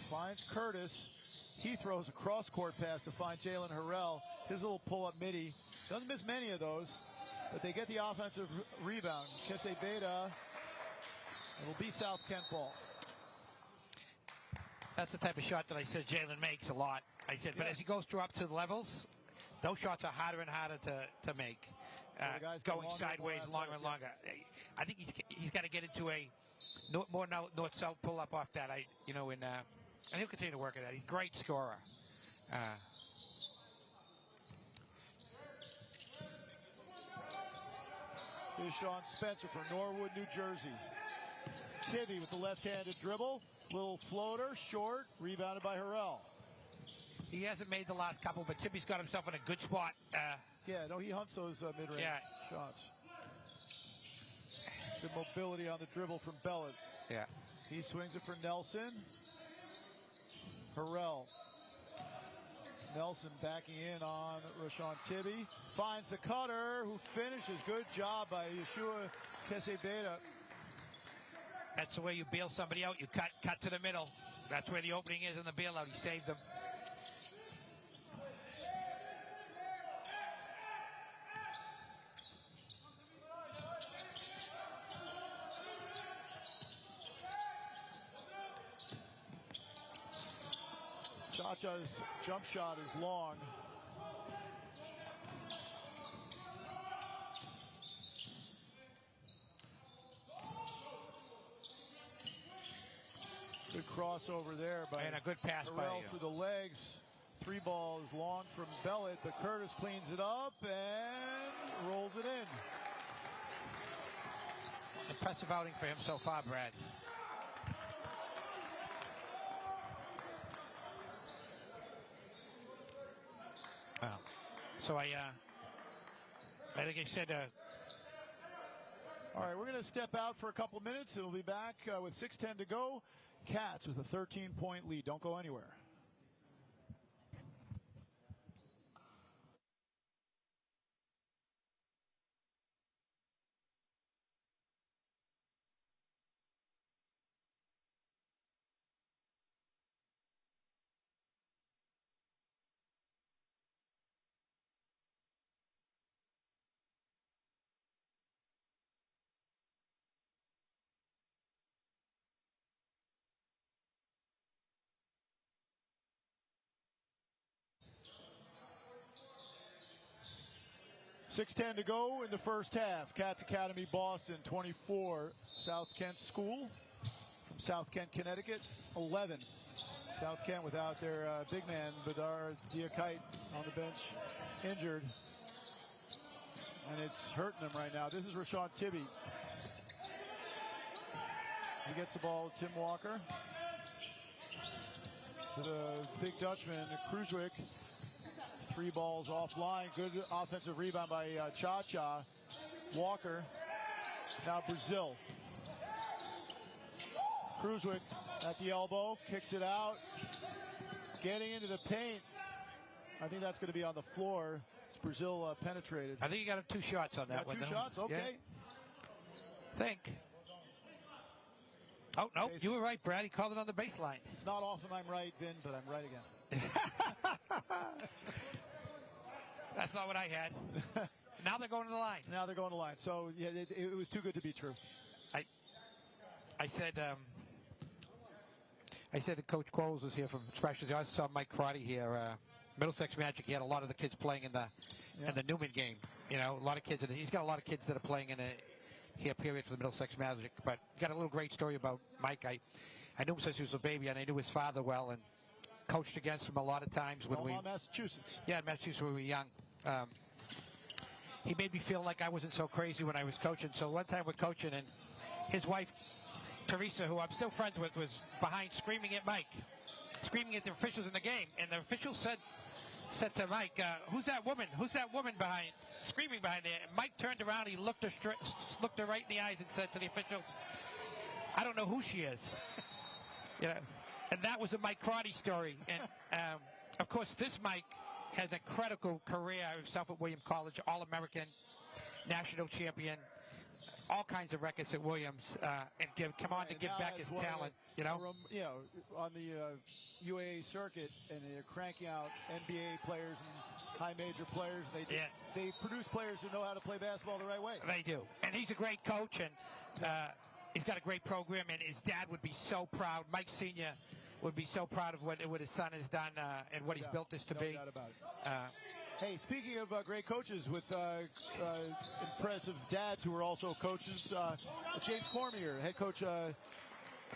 Finds Curtis. He throws a cross-court pass to find Jalen Harrell. His little pull-up midi. Doesn't miss many of those, but they get the offensive rebound. Kese Beta. It'll be South Kent ball. That's the type of shot that I said Jalen makes a lot. I said, but as he goes through up to the levels, those shots are harder and harder to make. Going sideways longer and longer. I think he's got to get into a more north-south pull-up off that. And he'll continue to work at that. He's a great scorer. Here's Sean Spencer for Norwood, New Jersey. Tibby with the left-handed dribble. Little floater, short, rebounded by Harrell. He hasn't made the last couple, but Tibby's got himself in a good spot. He hunts those mid-range shots. Good mobility on the dribble from Bellet. Yeah. He swings it for Nelson. Harrell. Nelson backing in on Rashawn Tibby. Finds the cutter, who finishes. Good job by Yeshua Kese Beta. That's the way you bail somebody out. You cut to the middle. That's where the opening is in the bailout. He saved them. Cha-Cha's jump shot is long. Good crossover there by and a good pass by Harrell through the legs. 3 balls long from Bellet, but Curtis cleans it up and rolls it in. Impressive outing for him so far, Brad. Wow. So I think I said. All right, we're going to step out for a couple minutes, and we'll be back with 6:10 to go. Cats with a 13-point lead. Don't go anywhere. .6:10 to go in the first half. Cats Academy Boston 24. South Kent School from South Kent, Connecticut 11. South Kent without their big man, Badar Diakite, on the bench, injured. And it's hurting them right now. This is Rashawn Tibby. He gets the ball to Tim Walker. To the big Dutchman, Kruzwick. 3 balls offline. Good offensive rebound by Cha-Cha. Walker. Now Brazil. Kruzwick at the elbow. Kicks it out. Getting into the paint. I think that's going to be on the floor. Brazil penetrated. I think you got 2 shots on that one. 2 shots? Okay. Yeah. Think. Oh, no. You were right, Brad. He called it on the baseline. It's not often I'm right, Vin, but I'm right again. That's not what I had. Now they're going to the line. Now they're going to the line. So, yeah, it was too good to be true. I said that Coach Quarles was here from Specials. I also saw Mike Crotty here. Middlesex Magic, he had a lot of the kids playing in the Newman game. You know, a lot of kids. He's got a lot of kids that are playing in here period for the Middlesex Magic. But got a little great story about Mike. I knew him since he was a baby, and I knew his father well, and coached against him a lot of times when Massachusetts. Yeah, in Massachusetts when we were young. He made me feel like I wasn't so crazy when I was coaching. So one time we're coaching, and his wife, Teresa, who I'm still friends with, was behind screaming at Mike, screaming at the officials in the game. And the official said to Mike, who's that woman? Who's that woman screaming behind there? And Mike turned around, he looked her right in the eyes and said to the officials, I don't know who she is. You know, and that was a Mike Crotty story. And, of course, this Mike has an incredible career himself at Williams College, All-American, national champion, all kinds of records at Williams, and come on to give back his talent, you know? On the UAA circuit, and they're cranking out NBA players and high major players. They produce players who know how to play basketball the right way. They do. And he's a great coach, and he's got a great program, and his dad would be so proud. Mike Sr. would be so proud of what his son has done and what he's built this to be. No doubt about it. Hey, speaking of great coaches with impressive dads who are also coaches, James Cormier, head coach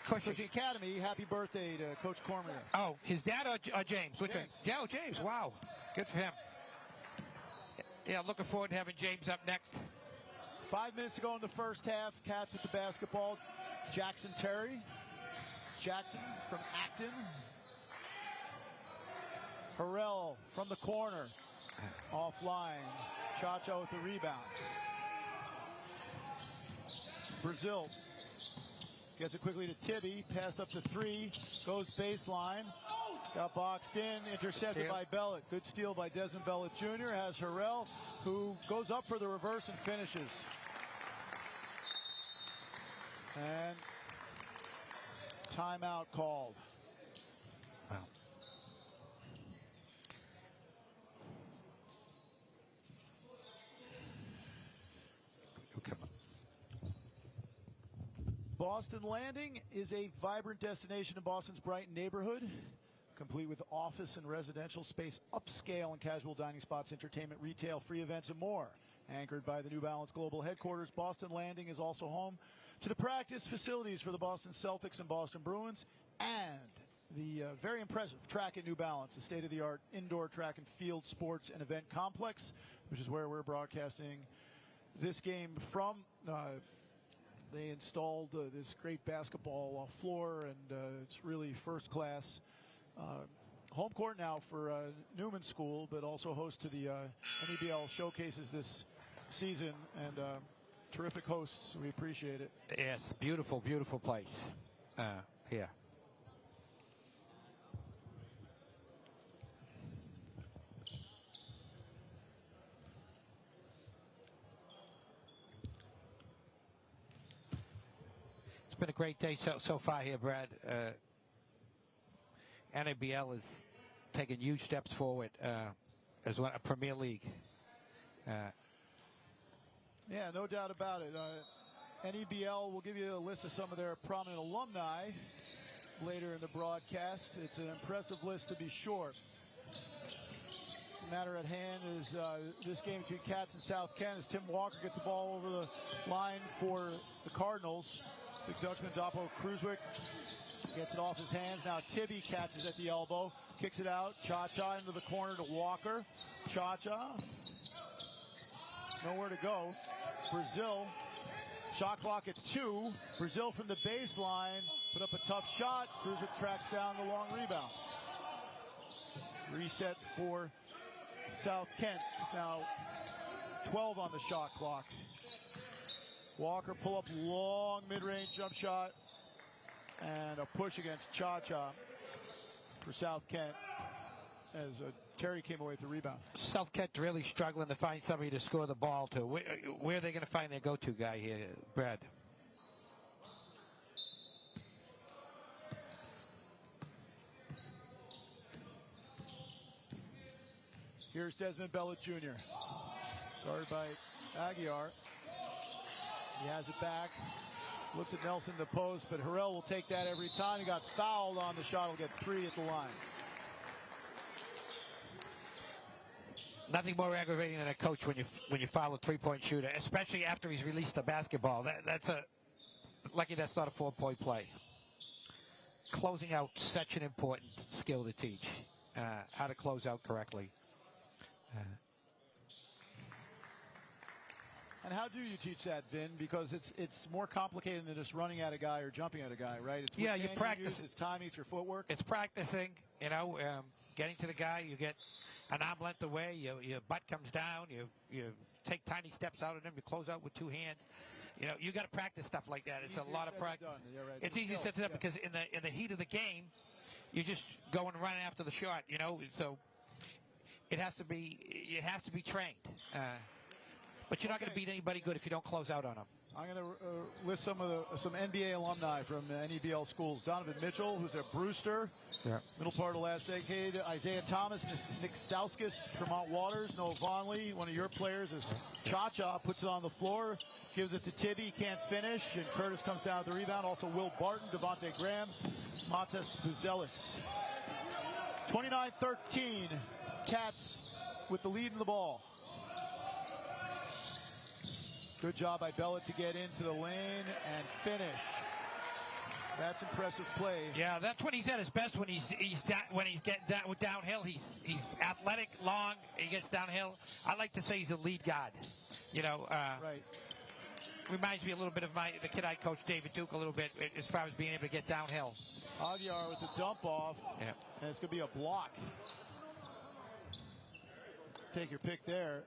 Coaching Academy. Happy birthday to Coach Cormier. Oh, his dad or James? Which one? Oh, James. Wow. Good for him. Yeah, looking forward to having James up next. 5 minutes to go in the first half. Cats with the basketball. Jackson Terry. Jackson from Acton. Harrell from the corner. Offline. Cha-Cha with the rebound. Brazil gets it quickly to Tibby. Pass up to three. Goes baseline. Got boxed in. Intercepted by Bellet. Good steal by Desmond Bellet Jr. Has Harrell, who goes up for the reverse and finishes. And timeout called. Wow. Boston Landing is a vibrant destination in Boston's Brighton neighborhood, complete with office and residential space, upscale and casual dining spots, entertainment, retail, free events, and more. Anchored by the New Balance Global Headquarters, Boston Landing is also home to the practice facilities for the Boston Celtics and Boston Bruins, and the very impressive track at New Balance, the state-of-the-art indoor track and field sports and event complex, which is where we're broadcasting this game from. They installed this great basketball floor, and it's really first-class home court now for Newman School, but also host to the NEBL showcases this season, and terrific hosts. We appreciate it. Yes, beautiful, beautiful place here. It's been a great day so far here, Brad. NEBL is taking huge steps forward as a Premier League. Yeah, no doubt about it. NEBL will give you a list of some of their prominent alumni later in the broadcast. It's an impressive list to be sure. The matter at hand is this game between Cats and South Kent as Tim Walker gets the ball over the line for the Cardinals. Big Dutchman Dapo Kruzwick gets it off his hands. Now Tibby catches at the elbow, kicks it out. Cha-Cha into the corner to Walker. Cha-Cha. Nowhere to go. Brazil. Shot clock at 2. Brazil from the baseline. Put up a tough shot. Kruzwick tracks down the long rebound. Reset for South Kent. Now 12 on the shot clock. Walker pull up long mid-range jump shot. And a push against Cha-Cha for South Kent as Terry came away with the rebound. South Kent really struggling to find somebody to score the ball to. Where are they going to find their go-to guy here, Brad? Here's Desmond Bellet Jr. Guarded by Aguiar. He has it back. Looks at Nelson in the post, but Harrell will take that every time. He got fouled on the shot. He'll get 3 at the line. Nothing more aggravating than a coach when you foul a three-point shooter, especially after he's released the basketball. That's lucky that's not a 4-point play. Closing out, such an important skill to teach. How to close out correctly. And how do you teach that, Vin? Because it's more complicated than just running at a guy or jumping at a guy, right? It's you practice. It's timing, it's your footwork. It's practicing, getting to the guy. You get an arm length away, your butt comes down, you take tiny steps out of him, you close out with 2 hands. You got to practice stuff like that. It's a lot of practice. Yeah, right. It's easy to set it up because in the heat of the game, you just go and run after the shot. So it has to be trained. But you're not going to beat anybody good if you don't close out on them. I'm going to list some NBA alumni from NEBL schools. Donovan Mitchell, who's at Brewster, middle part of the last decade. Isaiah Thomas, Nick Stauskas, Vermont Waters, Noah Vonleh, one of your players, is Cha-Cha, puts it on the floor, gives it to Tibby, can't finish, and Curtis comes down with the rebound. Also Will Barton, Devontae Graham, Montes Buzelis. 29-13, Cats with the lead in the ball. Good job by Bellet to get into the lane and finish. That's impressive play. Yeah, that's when he's at his best. When he's getting downhill, he's athletic, long. He gets downhill. I like to say he's a lead guard. Right. Reminds me a little bit of the kid I coached, David Duke, a little bit as far as being able to get downhill. Aguiar with the dump off, and it's going to be a block. Take your pick there.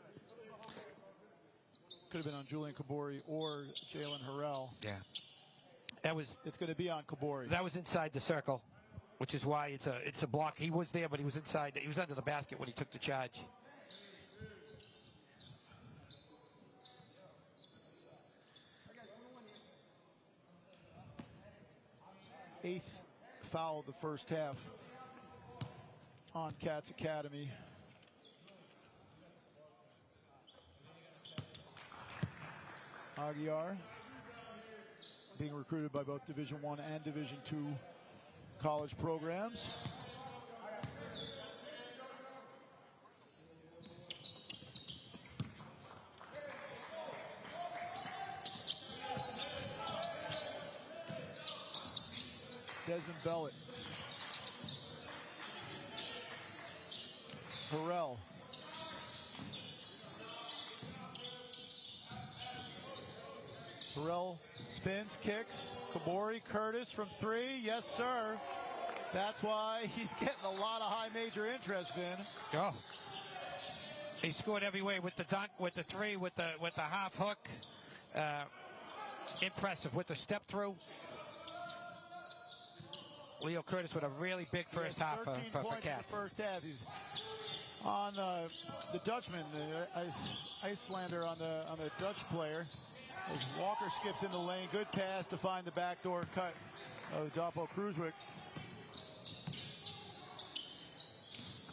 Could have been on Julian Kabori or Jalen Harrell. Yeah. It's going to be on Kabori. That was inside the circle, which is why it's a block. He was there, but he was inside. He was under the basket when he took the charge. Eighth foul of the first half on Cats Academy. Aguiar being recruited by both Division I and Division II college programs. Desmond Bellet. Harrell. Harrell spins, kicks. Kabori, Curtis from 3. Yes, sir. That's why he's getting a lot of high major interest, Vin. Oh. He scored every way with the dunk, with the 3, with the half hook. Impressive with the step through. Leo Curtis with a really big first half for Cats. The first half. He's on the Dutchman, the Icelander on the Dutch player. As Walker skips in the lane, good pass to find the backdoor cut of Dopo Kruzwick.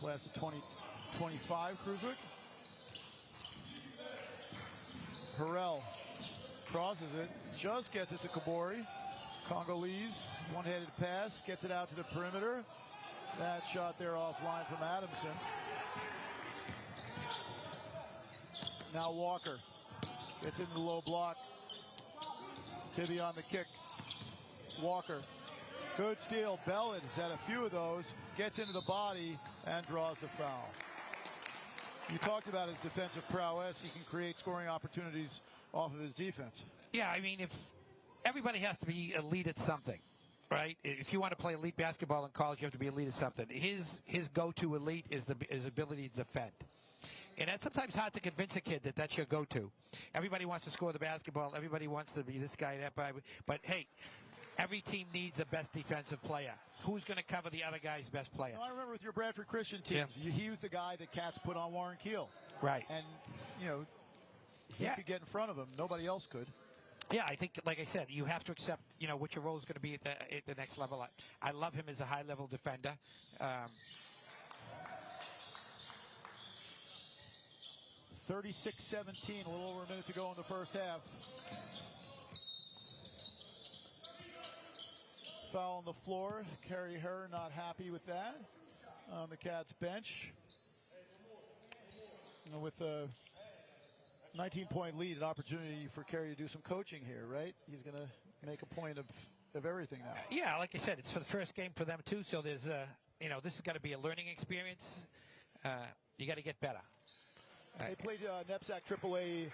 Class of 2025, Kruzwick. Harrell crosses it, just gets it to Kabori. Congolese, one-handed pass, gets it out to the perimeter. That shot there offline from Adamson. Now Walker. Gets into the low block. Tibby on the kick. Walker. Good steal. Bellet has had a few of those. Gets into the body and draws the foul. You talked about his defensive prowess. He can create scoring opportunities off of his defense. Yeah, I mean, if everybody has to be elite at something, right? If you want to play elite basketball in college, you have to be elite at something. His go-to elite is his ability to defend. And that's sometimes hard to convince a kid that that's your go-to. Everybody wants to score the basketball. Everybody wants to be this guy, that guy. But hey, every team needs a best defensive player. Who's going to cover the other guy's best player? Well, I remember with your Bradford Christian teams, he was the guy that Cats put on Warren Keel. Right. And, he could get in front of him. Nobody else could. Yeah, I think, like I said, you have to accept, what your role is going to be at the next level. I love him as a high-level defender. 36-17, a little over a minute to go in the first half. Foul on the floor. Kerry Herr not happy with that on the Cats bench. With a 19-point lead, an opportunity for Kerry to do some coaching here, right? He's going to make a point of everything now. Yeah, like I said, it's for the first game for them too. So there's, this has got to be a learning experience. You got to get better. They played NEPSAC AAA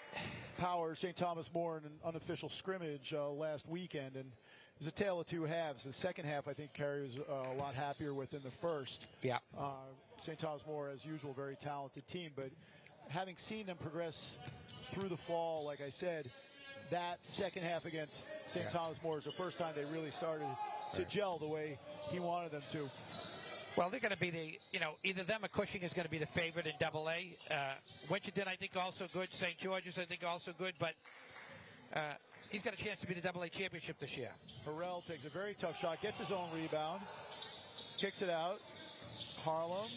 Power St. Thomas More in an unofficial scrimmage last weekend, and it was a tale of two halves. The second half, I think Kerry was a lot happier with than the first. Yeah. St. Thomas More, as usual, very talented team, but having seen them progress through the fall, like I said, that second half against St. Thomas More is the first time they really started to gel the way he wanted them to. Well, they're going to be either them or Cushing is going to be the favorite in AA. Winchendon, I think, also good. St. George's, I think, also good, but he's got a chance to be the AA championship this year. Harrell takes a very tough shot, gets his own rebound, kicks it out. Harlem.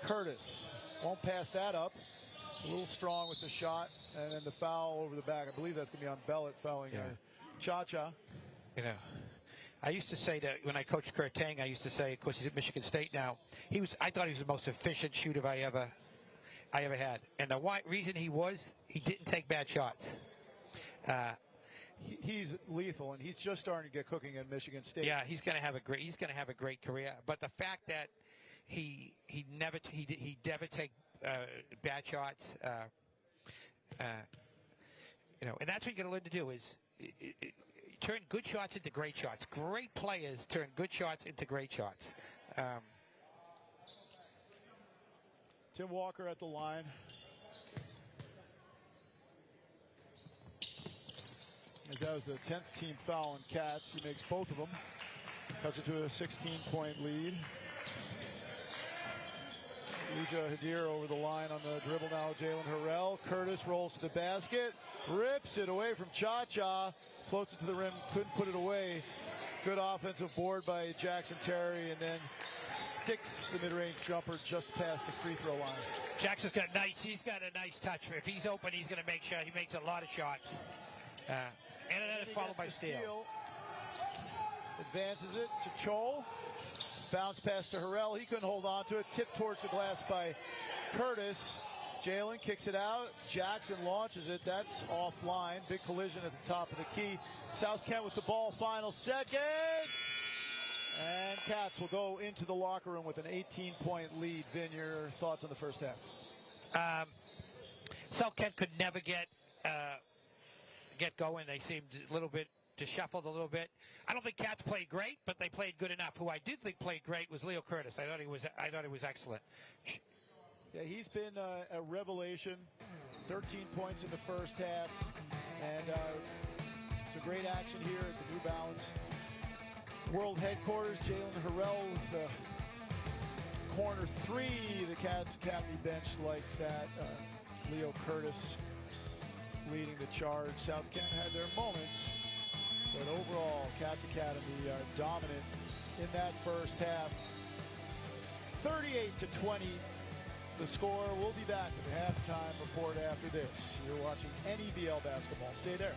Curtis won't pass that up. A little strong with the shot, and then the foul over the back. I believe that's going to be on Bellet fouling Cha-Cha. I used to say that when I coached Kurt Tang, I used to say, of course, he's at Michigan State now. I thought he was the most efficient shooter I ever had. And the reason he didn't take bad shots. He's lethal, and he's just starting to get cooking at Michigan State. Yeah, he's going to have a great career. But the fact that he never take bad shots, and that's what you got to learn to do is turn good shots into great shots. Great players turn good shots into great shots. Tim Walker at the line. As that was the 10th team foul on Cats. He makes both of them. Cuts it to a 16-point lead. Lija Hadir over the line on the dribble now. Jalen Harrell. Curtis rolls to the basket. Rips it away from Cha-Cha. Floats it to the rim. Couldn't put it away. Good offensive board by Jackson Terry. And then sticks the mid-range jumper just past the free throw line. Jackson's got he's got a nice touch. If he's open, he's going to make sure he makes a lot of shots. And then followed by steal. Advances it to Chol. Bounce pass to Harrell. He couldn't hold on to it. Tipped towards the glass by Curtis. Jalen kicks it out. Jackson launches it. That's offline. Big collision at the top of the key. South Kent with the ball. Final second. And Cats will go into the locker room with an 18-point lead. Vin, your thoughts on the first half? South Kent could never get going. They seemed a little bit disheveled a little bit. I don't think Cats played great, but they played good enough. Who I did think played great was Leo Curtis. I thought he was excellent. Yeah, he's been a revelation. 13 points in the first half, and some great action here at the New Balance World Headquarters. Jalen Harrell with the corner three. The Cats Academy bench likes that. Leo Curtis leading the charge. South Kent had their moments, but overall, Cats Academy dominant in that first half. 38-20, the score. We'll be back with the halftime report after this. You're watching NEBL basketball. Stay there.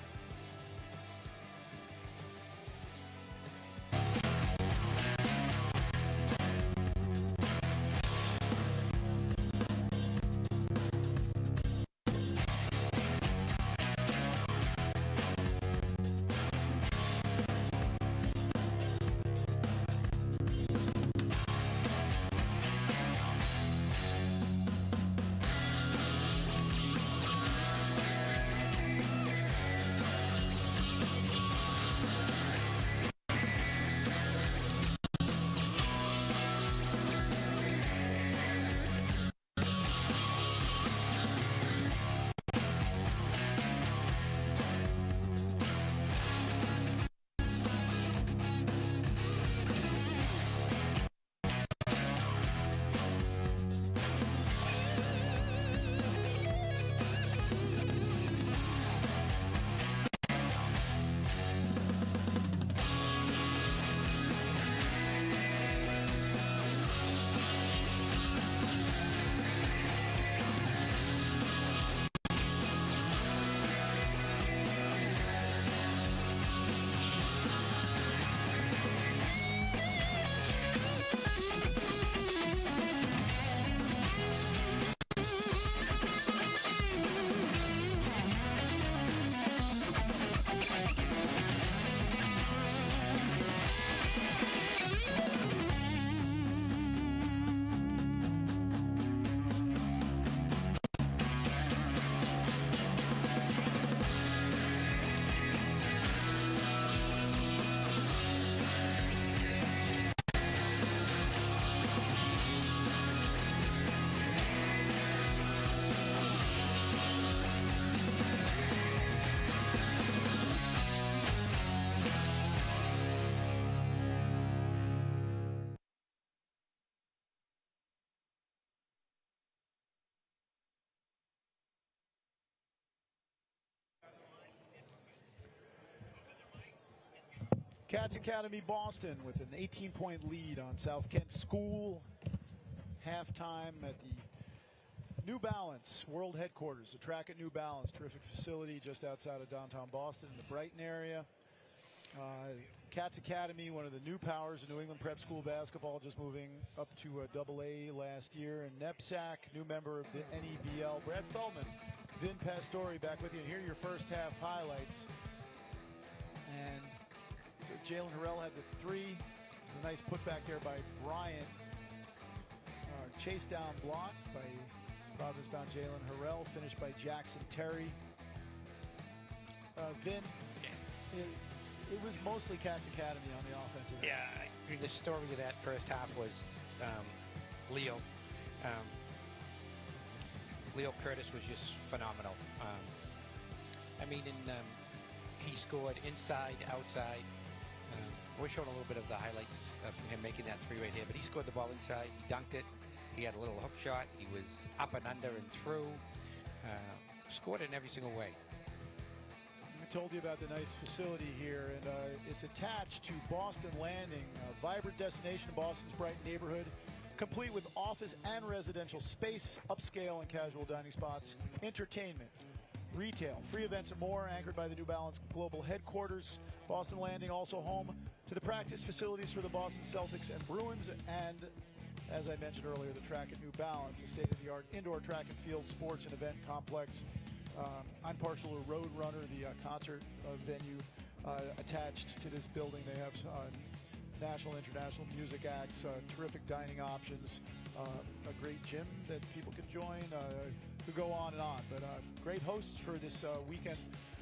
Cats Academy Boston with an 18-point lead on South Kent School. Halftime at the New Balance World Headquarters, the track at New Balance. Terrific facility just outside of downtown Boston in the Brighton area. Cats Academy, one of the new powers of New England Prep School basketball, just moving up to AA last year. And NEBSAC, new member of the NEBL. Brad Feldman, Vin Pastore back with you. And here are your first half highlights. And so Jalen Harrell had the three. A nice putback there by Bryant. Chase down block by Providence-bound Jalen Harrell, finished by Jackson Terry. Vin, it was mostly Cats Academy on the offensive end. Yeah, I mean, the story of that first half was Leo. Leo Curtis was just phenomenal. I mean, he scored inside, outside. We're showing a little bit of the highlights of him making that three right here, but he scored the ball inside, he dunked it. He had a little hook shot. He was up and under and through. Scored in every single way. I told you about the nice facility here, and it's attached to Boston Landing, a vibrant destination in Boston's Brighton neighborhood, complete with office and residential space, upscale and casual dining spots, entertainment, retail, free events, and more, anchored by the New Balance Global Headquarters. Boston Landing also home to the practice facilities for the Boston Celtics and Bruins, and as I mentioned earlier, the track at New Balance, a state-of-the-art indoor track and field sports and event complex. I'm partial to Roadrunner, the concert venue attached to this building. They have national, international music acts, terrific dining options, a great gym that people can join. Could go on and on, but great hosts for this weekend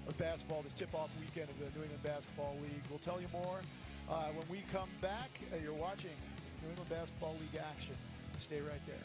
of basketball, this tip-off weekend of the New England Basketball League. We'll tell you more when we come back. You're watching New England Basketball League action. Stay right there.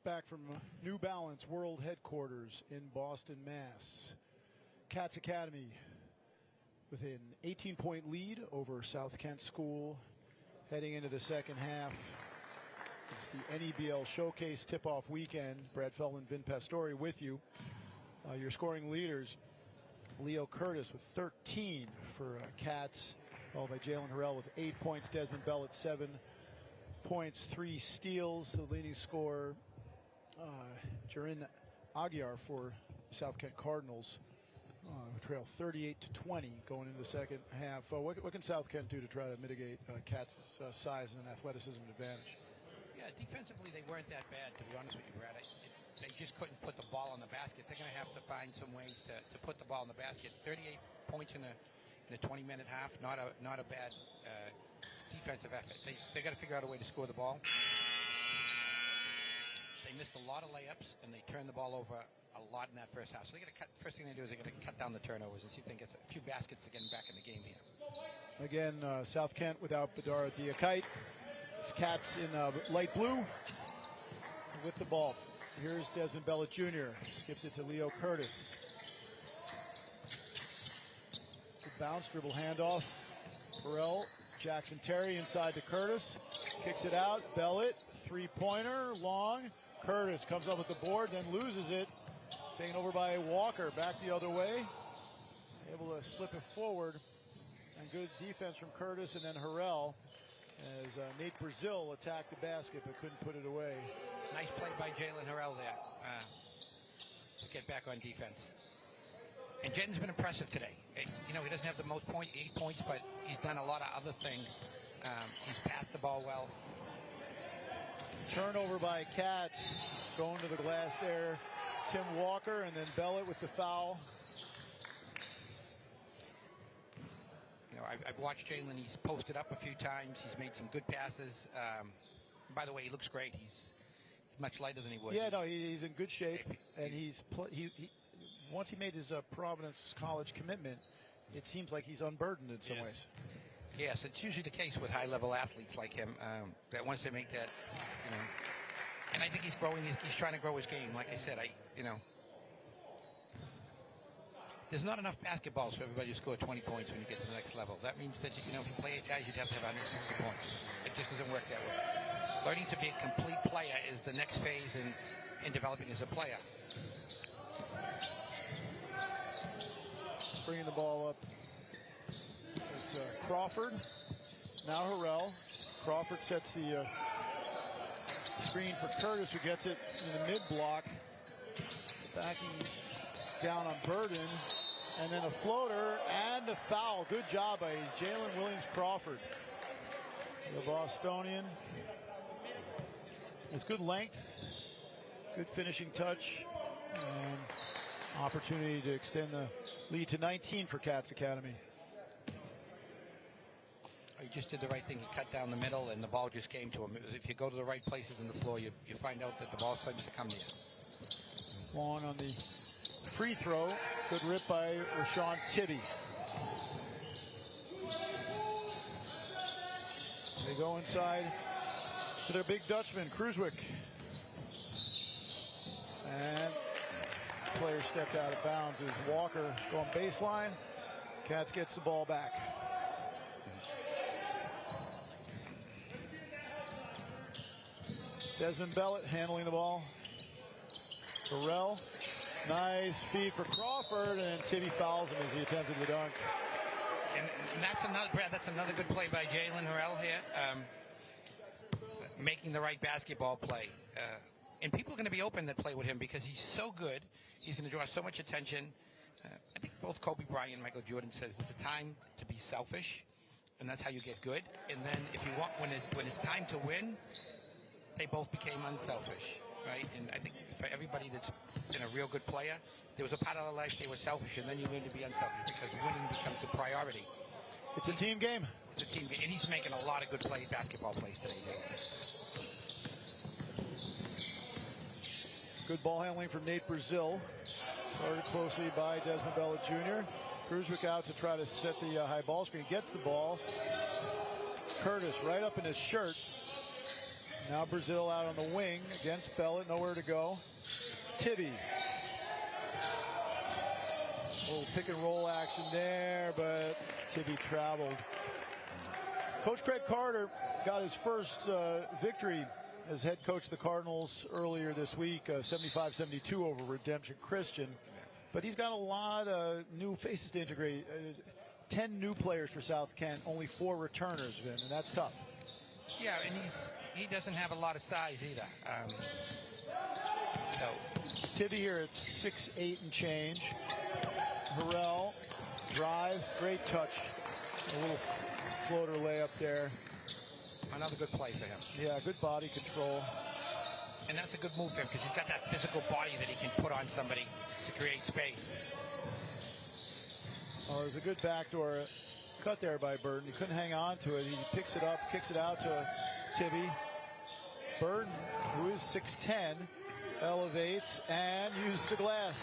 back from New Balance World Headquarters in Boston, Mass. Cats Academy with an 18-point lead over South Kent School heading into the second half. It's the NEBL Showcase Tip-Off Weekend. Brad Feldman, Vin Pastore with you. Your scoring leaders, Leo Curtis with 13 for Cats, followed by Jalen Harrell with 8 points, Desmond Bell at 7 points, 3 steals. The leading scorer, Jarin Aguiar for South Kent Cardinals, trail 38-20 going into the second half. What can South Kent do to try to mitigate Cats' size and athleticism advantage? Yeah, defensively they weren't that bad, to be honest with you, Brad. They just couldn't put the ball in the basket. They're going to have to find some ways to put the ball in the basket. 38 points in a 20-minute half, not a bad defensive effort. They got to figure out a way to score the ball. They missed a lot of layups, and they turned the ball over a lot in that first half. So first thing they do is they're going to cut down the turnovers and see if they can get a few baskets to get them back in the game here. Again, South Kent without Badara Diakite. It's Cats in light blue with the ball. Here's Desmond Bellet Jr. Skips it to Leo Curtis. Good bounce, dribble handoff. Burrell, Jackson Terry inside to Curtis. Kicks it out. Bellet, three-pointer, long. Curtis comes up with the board, then loses it. Taken over by Walker. Back the other way. Able to slip it forward. And good defense from Curtis and then Harrell as Nate Brazil attacked the basket but couldn't put it away. Nice play by Jalen Harrell there to get back on defense. And Jen's been impressive today. He doesn't have the most 8 points, but he's done a lot of other things. He's passed the ball well. Turnover by Cats. Going to the glass there. Tim Walker and then Bellet with the foul. I've watched Jalen. He's posted up a few times. He's made some good passes. By the way, he looks great. He's much lighter than he was. Yeah, no, he's in good shape, and once he made his Providence College commitment, it seems like he's unburdened in some ways. Yes, it's usually the case with high-level athletes like him that once they make that, and I think he's growing. He's trying to grow his game. Like I said, there's not enough basketballs for everybody to score 20 points when you get to the next level. That means that if you play 8 guys, you'd have to have 160 points. It just doesn't work that way. Learning to be a complete player is the next phase in developing as a player. Bringing the ball up. It's Crawford. Now Harrell. Crawford sets the screen for Curtis, who gets it in the mid-block. Backing down on Burden. And then a floater and the foul. Good job by Jalen Williams Crawford. The Bostonian. It's good length, good finishing touch, and opportunity to extend the lead to 19 for Cats Academy. He just did the right thing. He cut down the middle, and the ball just came to him. If you go to the right places in the floor, you find out that the ball seems to come to you. Long on the free throw. Good rip by Rashawn Tibby. They go inside to their big Dutchman, Kruiswijk. And player stepped out of bounds. It was Walker going baseline. Cats gets the ball back. Desmond Bellet handling the ball. Burrell. Nice feed for Crawford, and Tibby fouls him as he attempted the dunk. And that's another, Brad, that's another good play by Jalen Harrell here. Making the right basketball play. And people are going to be open that play with him because he's so good. He's going to draw so much attention. I think both Kobe Bryant and Michael Jordan says there's a time to be selfish, and that's how you get good. And then if you want, when it's time to win, they both became unselfish, right? And I think for everybody that's been a real good player, there was a part of their life they were selfish, and then you learn to be unselfish because winning becomes the priority. It's a team game. It's a team game, and he's making a lot of good basketball plays today. Good ball handling from Nate Brazil. Guarded closely by Desmond Bellet Jr. Kruiswijk out to try to set the high ball screen. Gets the ball. Curtis right up in his shirt. Now Brazil out on the wing against Bellet, nowhere to go. Tibby. A little pick and roll action there, but Tibby traveled. Coach Craig Carter got his first victory as head coach of the Cardinals earlier this week, 75-72 over Redemption Christian. But he's got a lot of new faces to integrate. 10 new players for South Kent, only 4 returners, Vin, and that's tough. Yeah, and he doesn't have a lot of size either. So Tibby here at 6'8" and change. Harrell, drive, great touch. A little floater layup there. Another good play for him. Yeah, good body control. And that's a good move for him because he's got that physical body that he can put on somebody to create space. Oh, there's a good backdoor cut there by Burton. He couldn't hang on to it. He picks it up, kicks it out to Tibby. Burton, who is 6'10", elevates and uses the glass.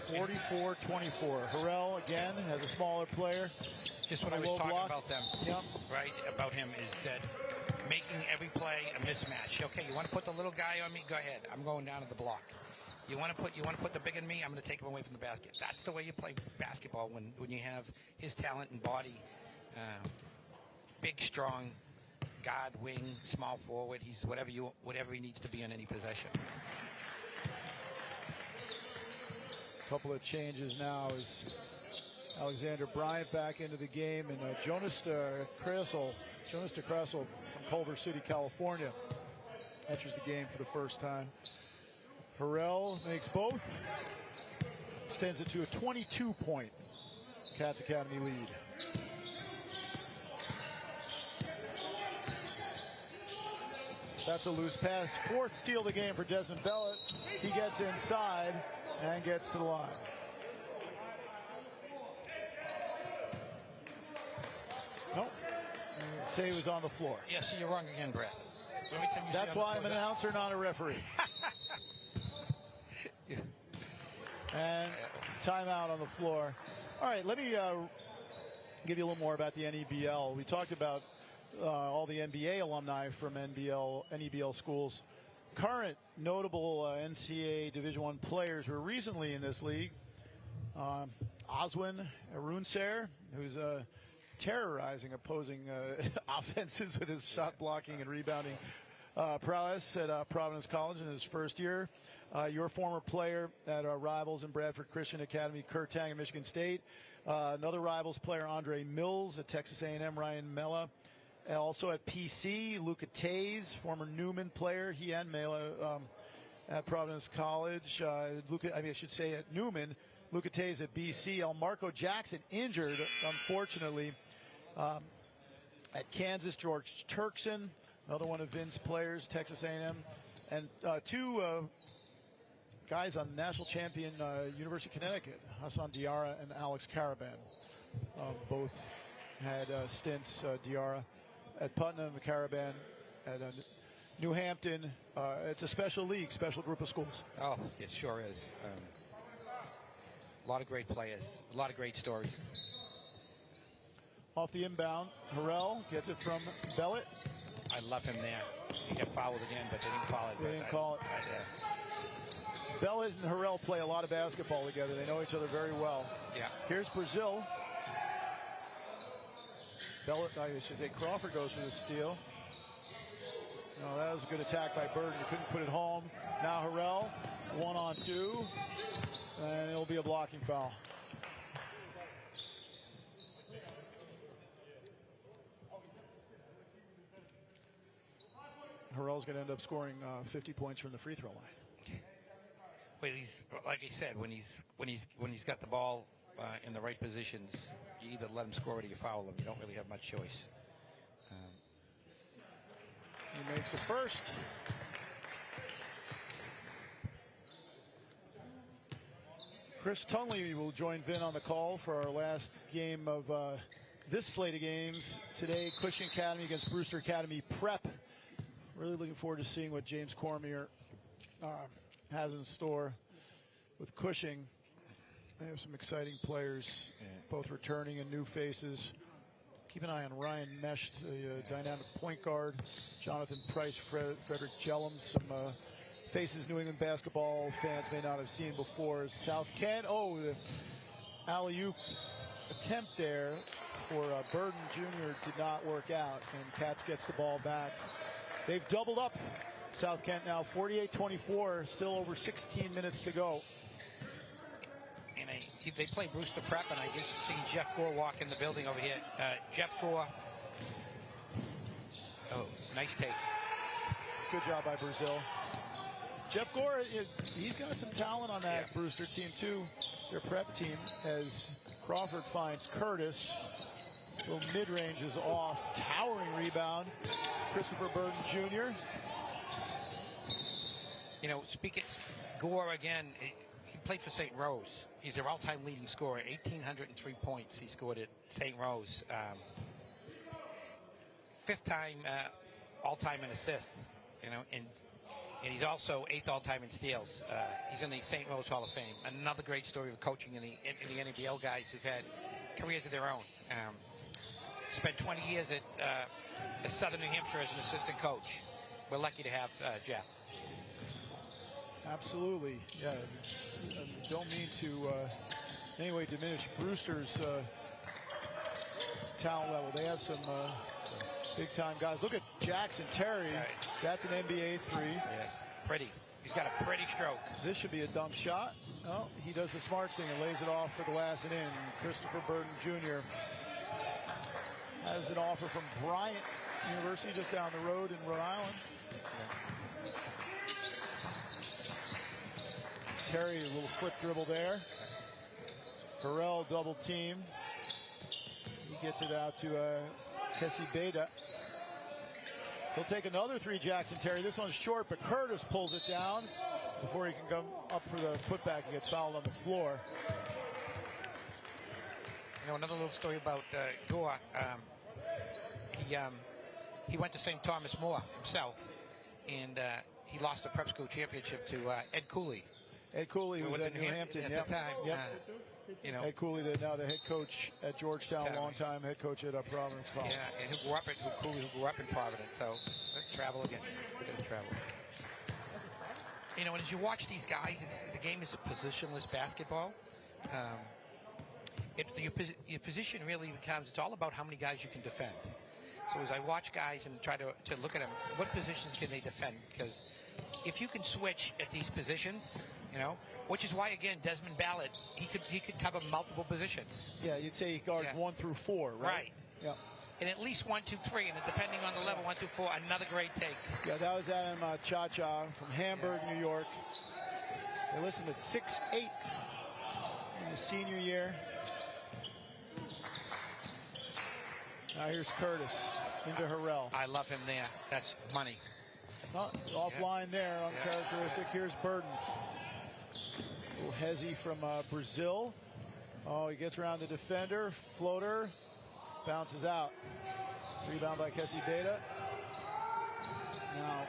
(44-24). Harrell again has a smaller player. Just what I was talking about them. Yep. Right, about him is that making every play a mismatch. Okay, you want to put the little guy on me? Go ahead. I'm going down to the block. You want to put the big in me? I'm going to take him away from the basket. That's the way you play basketball when you have his talent and body. Big, strong, guard, wing, small forward. He's whatever he needs to be on any possession. Couple of changes now is Alexander Bryant back into the game, and Jonas de Kressel from Culver City, California, enters the game for the first time. Harrell makes both, extends it to a 22-point Cats Academy lead. That's a loose pass. 4th steal of the game for Desmond Bellet. He gets inside and gets to the line. Nope. Save was on the floor. Yeah, see, you're wrong again, Brett. That's why I'm an announcer, not a referee. And timeout on the floor. All right, let me give you a little more about the NEBL. We talked about all the NBA alumni from NEBL schools. Current notable NCAA Division I players who were recently in this league. Oswin Arunser, who's terrorizing opposing offenses with his shot blocking and rebounding prowess at Providence College in his first year. Your former player at Rivals and Bradford Christian Academy, Kurt Tang at Michigan State. Another Rivals player, Andre Mills at Texas A&M, Ryan Mella. Also at PC, Luca Tays, former Newman player, he and Mela at Providence College. I should say at Newman, Luca Tays at BC. Marco Jackson injured, unfortunately, at Kansas. George Turkson, another one of Vin's players, Texas A&M. And 2 guys on national champion University of Connecticut, Hassan Diarra and Alex Caraban. Both had stints, Diarra at Putnam, Caraban at New Hampton. It's a special league, special group of schools. Oh, it sure is. A lot of great players, a lot of great stories. Off the inbound, Harrell gets it from Bellet. I love him there. He got fouled again, but they didn't call it. They didn't call it. Bellet and Harrell play a lot of basketball together. They know each other very well. Yeah. Here's Brazil. Bellet, I should say Crawford goes for the steal. No, that was a good attack by Burton. He couldn't put it home. Now Harrell, 1-on-2, and it'll be a blocking foul. Harrell's going to end up scoring 50 points from the free throw line. Well, he's like I said, when he's got the ball in the right positions, you either let him score or you foul him. You don't really have much choice. He makes the first. Chris Tunley will join Vin on the call for our last game of this slate of games today. Cushing Academy against Brewster Academy Prep. Really looking forward to seeing what James Cormier has in store with Cushing. They have some exciting players, both returning and new faces. Keep an eye on Ryan Mesh, the dynamic point guard. Jonathan Price, Frederick Jellum, some faces New England basketball fans may not have seen before. South Kent, the alley-oop attempt there for Burden Jr. did not work out, and Katz gets the ball back. They've doubled up South Kent now, 48-24, still over 16 minutes to go. And they play Brewster Prep, and I just seen Jeff Gore walk in the building over here. Jeff Gore. Oh, nice take. Good job by Brazil. Jeff Gore, he's got some talent on that Brewster team too, their prep team, as Crawford finds Curtis. Little mid-range is off. Towering rebound. Christopher Burden Jr. You know, speaking Gore again, he played for St. Rose. He's their all-time leading scorer, 1,803 points he scored at St. Rose. Fifth time all-time in assists, you know, and he's also 8th all-time in steals. He's in the St. Rose Hall of Fame. Another great story of coaching in the NEBL guys who've had careers of their own. Spent 20 years at Southern New Hampshire as an assistant coach. We're lucky to have Jeff. Absolutely, yeah. Don't mean to in any way diminish Brewster's talent level. They have some big-time guys. Look at Jackson Terry. Right. That's an NBA three. Yes, pretty. He's got a pretty stroke. This should be a dump shot. Oh, he does the smart thing and lays it off for the glass and in. Christopher Burden Jr. has an offer from Bryant University just down the road in Rhode Island. Terry, a little slip dribble there. Harrell double team. He gets it out to Kessie Beda. He'll take another three, Jackson Terry. This one's short, but Curtis pulls it down before he can come up for the putback and gets fouled on the floor. You know, another little story about Gore. He went to St. Thomas More himself, and he lost the prep school championship to Ed Cooley. Ed Cooley, who was at New Hampton at the time. Yep. You know, Ed Cooley, now the head coach at Georgetown, long-time head coach at Providence College. Yeah, and Cooley who grew up in Providence. So let's travel again. We're going to travel. You know, and as you watch these guys, the game is a positionless basketball. Your position really becomes, it's all about how many guys you can defend. So as I watch guys and try to look at them, what positions can they defend? Because if you can switch at these positions, you know, which is why, again, Desmond Ballard, he could cover multiple positions. Yeah, you'd say he guards 1 through 4, right? Right. Yeah. And at least 1, 2, 3, and depending on the level, 1 through 4, another great take. Yeah, that was Adam Cha-Cha from Hamburg, New York. They listed to 6'8" in his senior year. Now here's Curtis into Harrell. I love him there. That's money. Offline there, uncharacteristic. Here's Burden. A little hezzy from Brazil. Oh, he gets around the defender. Floater. Bounces out. Rebound by Kessie Beda. Now,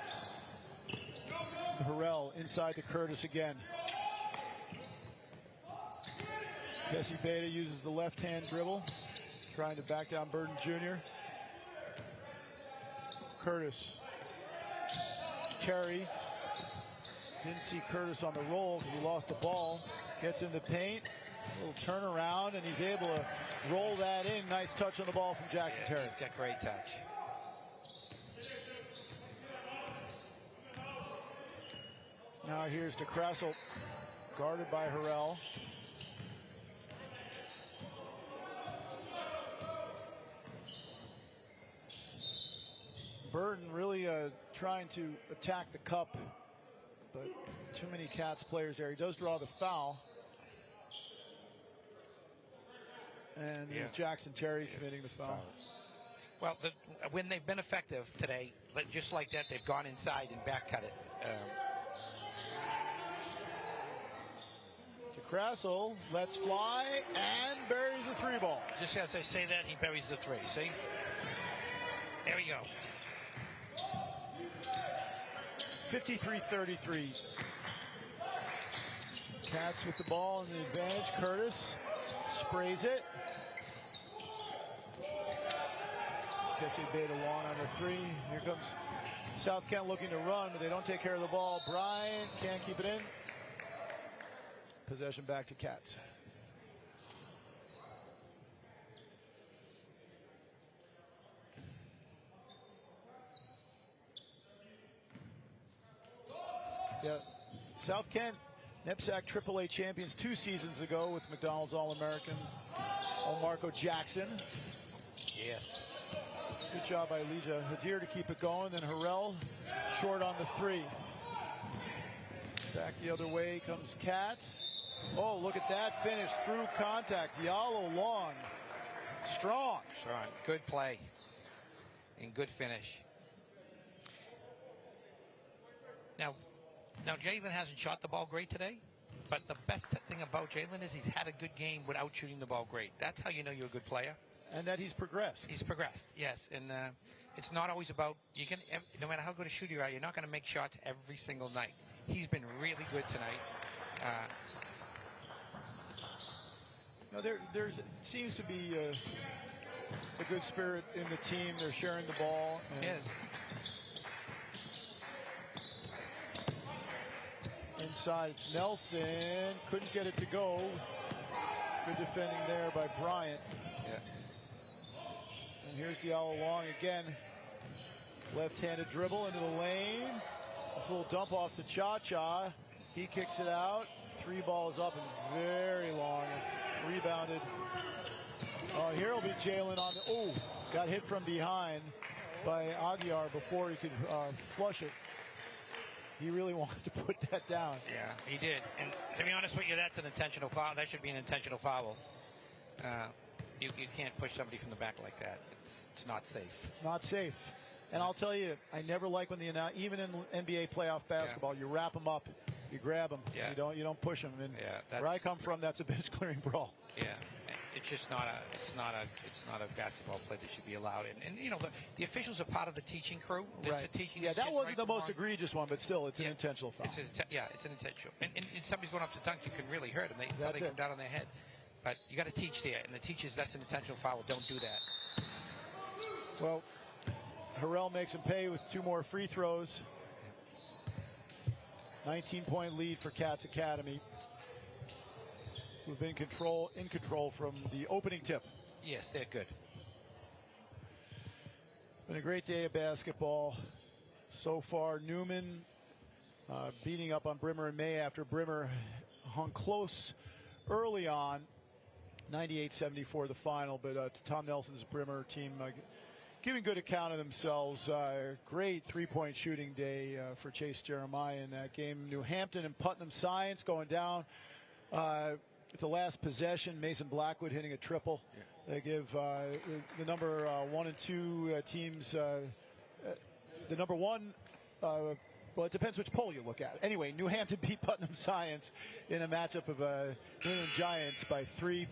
Harrell inside to Curtis again. Kessie Beda uses the left-hand dribble. Trying to back down Burden Jr. Curtis. Terry. Didn't see Curtis on the roll because he lost the ball. Gets in the paint. A little turnaround, and he's able to roll that in. Nice touch on the ball from Jackson Terry. He's got great touch. Now here's to Kressel, guarded by Harrell. Burden really trying to attack the cup, but too many Cats players there. He does draw the foul. And it's Jackson Terry committing the foul. Well, when they've been effective today, but just like that, they've gone inside and back cut it. To Kressel, lets fly, and buries the 3 ball. Just as I say that, he buries the 3. See? There we go. 53-33. Cats with the ball and the advantage. Curtis sprays it. Kessie Beta long on the three. Here comes South Kent looking to run, but they don't take care of the ball. Bryant can't keep it in. Possession back to Cats. Yeah, South Kent, NEPSAC AAA champions 2 seasons ago with McDonald's All-American Marco Jackson. Yes. Good job by Elijah Hadir to keep it going. Then Harrell short on the three. Back the other way comes Katz. Oh, look at that finish through contact. Diallo long. Strong. Strong. Good play. And good finish. Now Jalen hasn't shot the ball great today, but the best thing about Jalen is he's had a good game without shooting the ball great. That's how you know you're a good player. And that he's progressed. He's progressed, yes. And it's not always about, no matter how good a shooter you are, you're not going to make shots every single night. He's been really good tonight. There seems to be a good spirit in the team. They're sharing the ball. Yes. Inside, it's Nelson. Couldn't get it to go. Good defending there by Bryant. Yeah. And here's Diallo long again. Left-handed dribble into the lane. This little dump off to Cha-Cha. He kicks it out. 3 balls up and very long. And rebounded. Oh, here will be Jalen on the... Oh, got hit from behind by Aguiar before he could flush it. He really wanted to put that down. Yeah, he did. And to be honest with you, that's an intentional foul. That should be an intentional foul. You can't push somebody from the back like that. It's not safe. It's not safe. And I'll tell you, I never like when even in NBA playoff basketball, you wrap them up, you grab them, you don't push them. And where I come from, that's a bench clearing brawl. Yeah. It's just not a basketball play that should be allowed. And you know, the officials are part of the teaching crew. Right. That wasn't the most egregious one, but still, it's an intentional foul. It's an intentional. And if somebody's going up to dunk, you can really hurt them. They come down on their head. But you got to teach there, and the teachers, that's an intentional foul. Don't do that. Well, Harrell makes him pay with 2 more free throws. 19-point lead for Cats Academy, who've been in control from the opening tip. Yes, they're good. Been a great day of basketball so far. Newman beating up on Brimmer and May after Brimmer hung close early on. 98-74 the final, but Tom Nelson's Brimmer team giving good account of themselves. Great 3-point shooting day for Chase Jeremiah in that game. New Hampton and Putnam Science going down. At the last possession, Mason Blackwood hitting a triple. Yeah. They give the number 1 and 2 teams the number 1. Well, it depends which poll you look at. Anyway, New Hampton beat Putnam Science in a matchup of New England Giants by 3.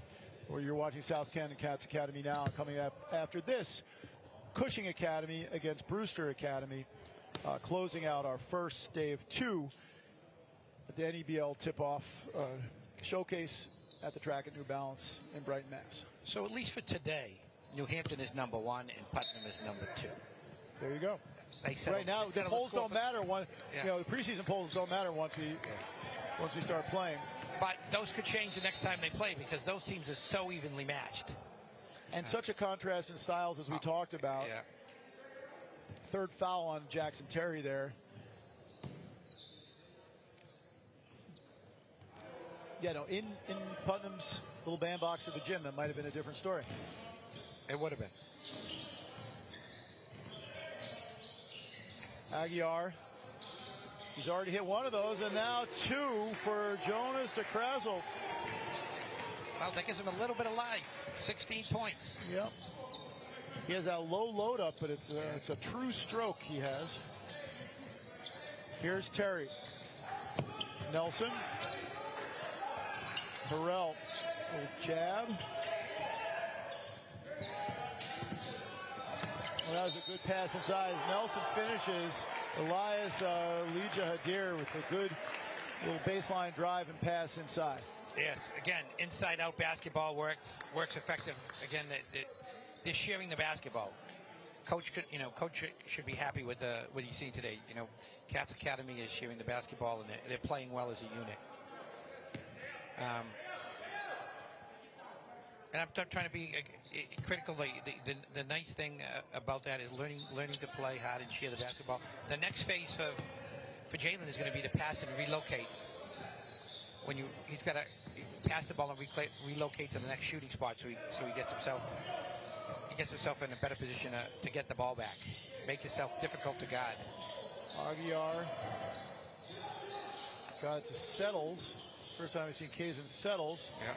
Where you're watching South Kent and Cats Academy now. Coming up after this, Cushing Academy against Brewster Academy, closing out our first day of 2 at the NEBL tip-off showcase at the track at New Balance in Brighton, Mass. So at least for today, New Hampton is number 1 and Putnam is number 2. There you go. Right now, the polls don't matter. You know, the preseason polls don't matter once we start playing. But those could change the next time they play because those teams are so evenly matched. And such a contrast in styles as we talked about. Yeah. Third foul on Jackson Terry there. Yeah, no, in Putnam's little bandbox at the gym, that might have been a different story. It would have been. Aguiar. He's already hit 1 of those, and now 2 for Jonas de Krasel. Well, that gives him a little bit of life. 16 points. Yep. He has that low load up, but it's a true stroke he has. Here's Terry. Nelson. Harrell. Little jab. Well, that was a good pass inside. Nelson finishes. Elias Elijah Hadir with a good little baseline drive and pass inside. Yes, again, inside-out basketball works effective. Again, they're sharing the basketball. coach should be happy with what he's seen today. Cats Academy is sharing the basketball, and they're playing well as a unit. And I'm not trying to be critical. The nice thing about that is learning to play hard and share the basketball. The next phase for Jalen is going to be to pass and relocate. He's got to pass the ball and relocate to the next shooting spot, so he gets himself in a better position to get the ball back. Make yourself difficult to guard. Aguiar got to Settles. First time we've seen Kazin Settles. Yeah.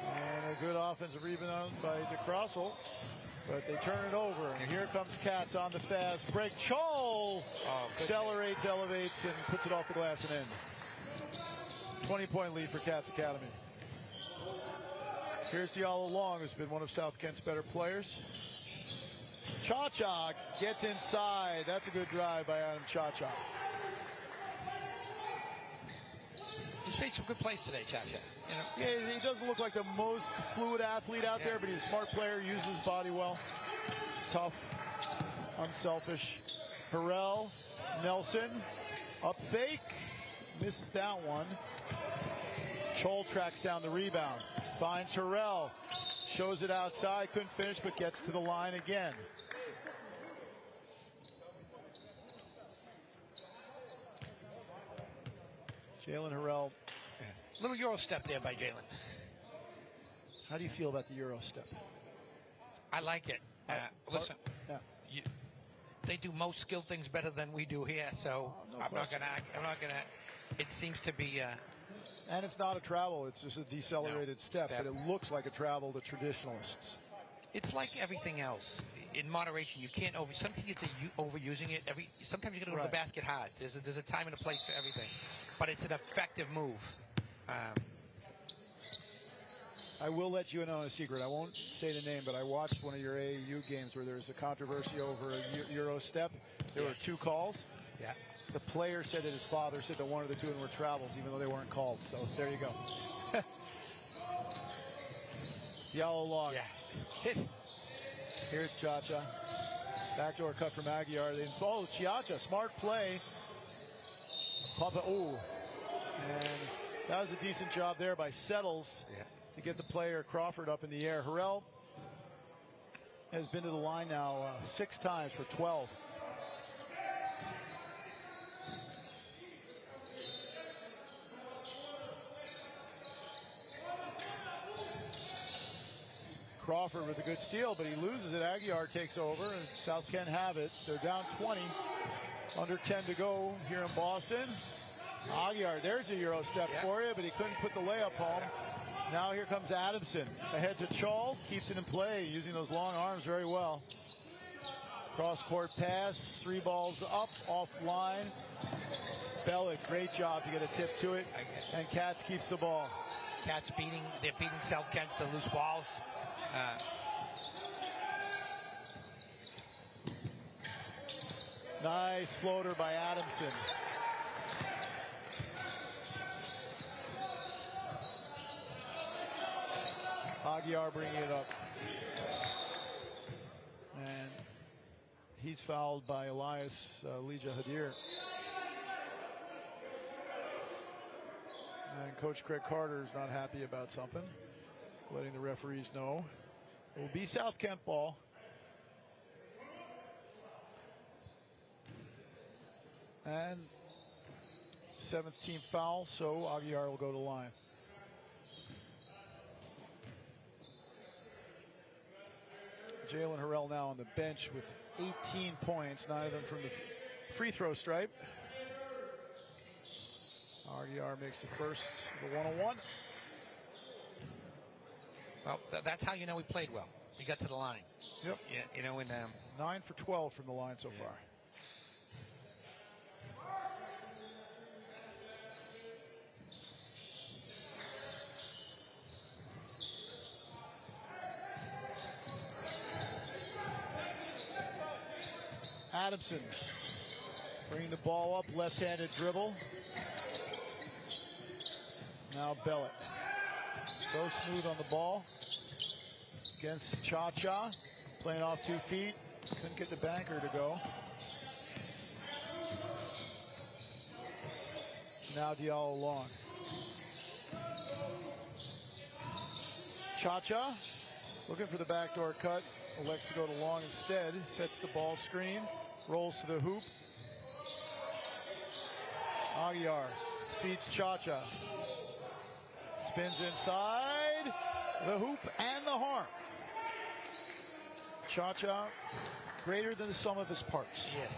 And a good offensive rebound by DeCrossel. But they turn it over. And here comes Katz on the fast break. Chol accelerates, elevates, and puts it off the glass and in. 20-point lead for Katz Academy. Here's Diallo Long, who's been one of South Kent's better players. Cha-Cha gets inside. That's a good drive by Adam Cha-Cha. He's made some good plays today, Cha-Cha. Yeah, he doesn't look like the most fluid athlete out there, but he's a smart player, uses his body well. Tough, unselfish. Harrell, Nelson, up fake, misses down one. Chol tracks down the rebound, finds Harrell, shows it outside, couldn't finish, but gets to the line again. Jalen Harrell. Little Euro step there by Jalen. How do you feel about the Euro step? I like it. Listen, they do most skilled things better than we do here, so I'm not gonna. It seems to be. And it's not a travel; it's just a decelerated step, but it looks like a travel to traditionalists. It's like everything else. In moderation, you can't over. Sometimes it's overusing it. Sometimes you got to go to the basket hard. There's a time and a place for everything, but it's an effective move. I will let you in on a secret. I won't say the name, but I watched one of your AAU games where there was a controversy over a Euro step. There were two calls. Yeah. The player said that his father said that one of the two of them were travels, even though they weren't called. So there you go. Yellow Long. Yeah. Here's Cha-Cha. Backdoor cut from Aguiar. They install Cha-Cha. Smart play. Papa. Ooh. And that was a decent job there by Settles to get the player Crawford up in the air. Harrell has been to the line now 6 times for 12. Crawford with a good steal, but he loses it. Aguiar takes over, and South Kent have it. They're down 20. Under 10 to go here in Boston. Aguiar, there's a Euro step for you, but he couldn't put the layup home. Now here comes Adamson. Ahead to Chol, keeps it in play, using those long arms very well. Cross-court pass, 3 balls up, offline. Bellick, great job to get a tip to it, and Katz keeps the ball. Katz they're beating South Kent to loose balls. Nice floater by Adamson. Aguiar bringing it up. And he's fouled by Elias Lija Hadir. And Coach Craig Carter is not happy about something, letting the referees know. It will be South Kent ball. And 7th team foul, so Aguiar will go to line. Jalen Harrell now on the bench with 18 points, 9 of them from the free throw stripe. Aguiar makes the first, the 101. Well, that's how you know he played well. He got to the line. Yep. Yeah, 9 for 12 from the line so far. Adamson bringing the ball up, left-handed dribble. Now Bellick. So smooth on the ball against Cha-Cha, playing off 2 feet. Couldn't get the banker to go. Now Diallo long. Cha-Cha, looking for the backdoor cut. Elects to go to long instead. Sets the ball screen. Rolls to the hoop. Aguiar feeds Cha-Cha. Spins inside the hoop and the harm. Cha-Cha, greater than the sum of his parts. Yes.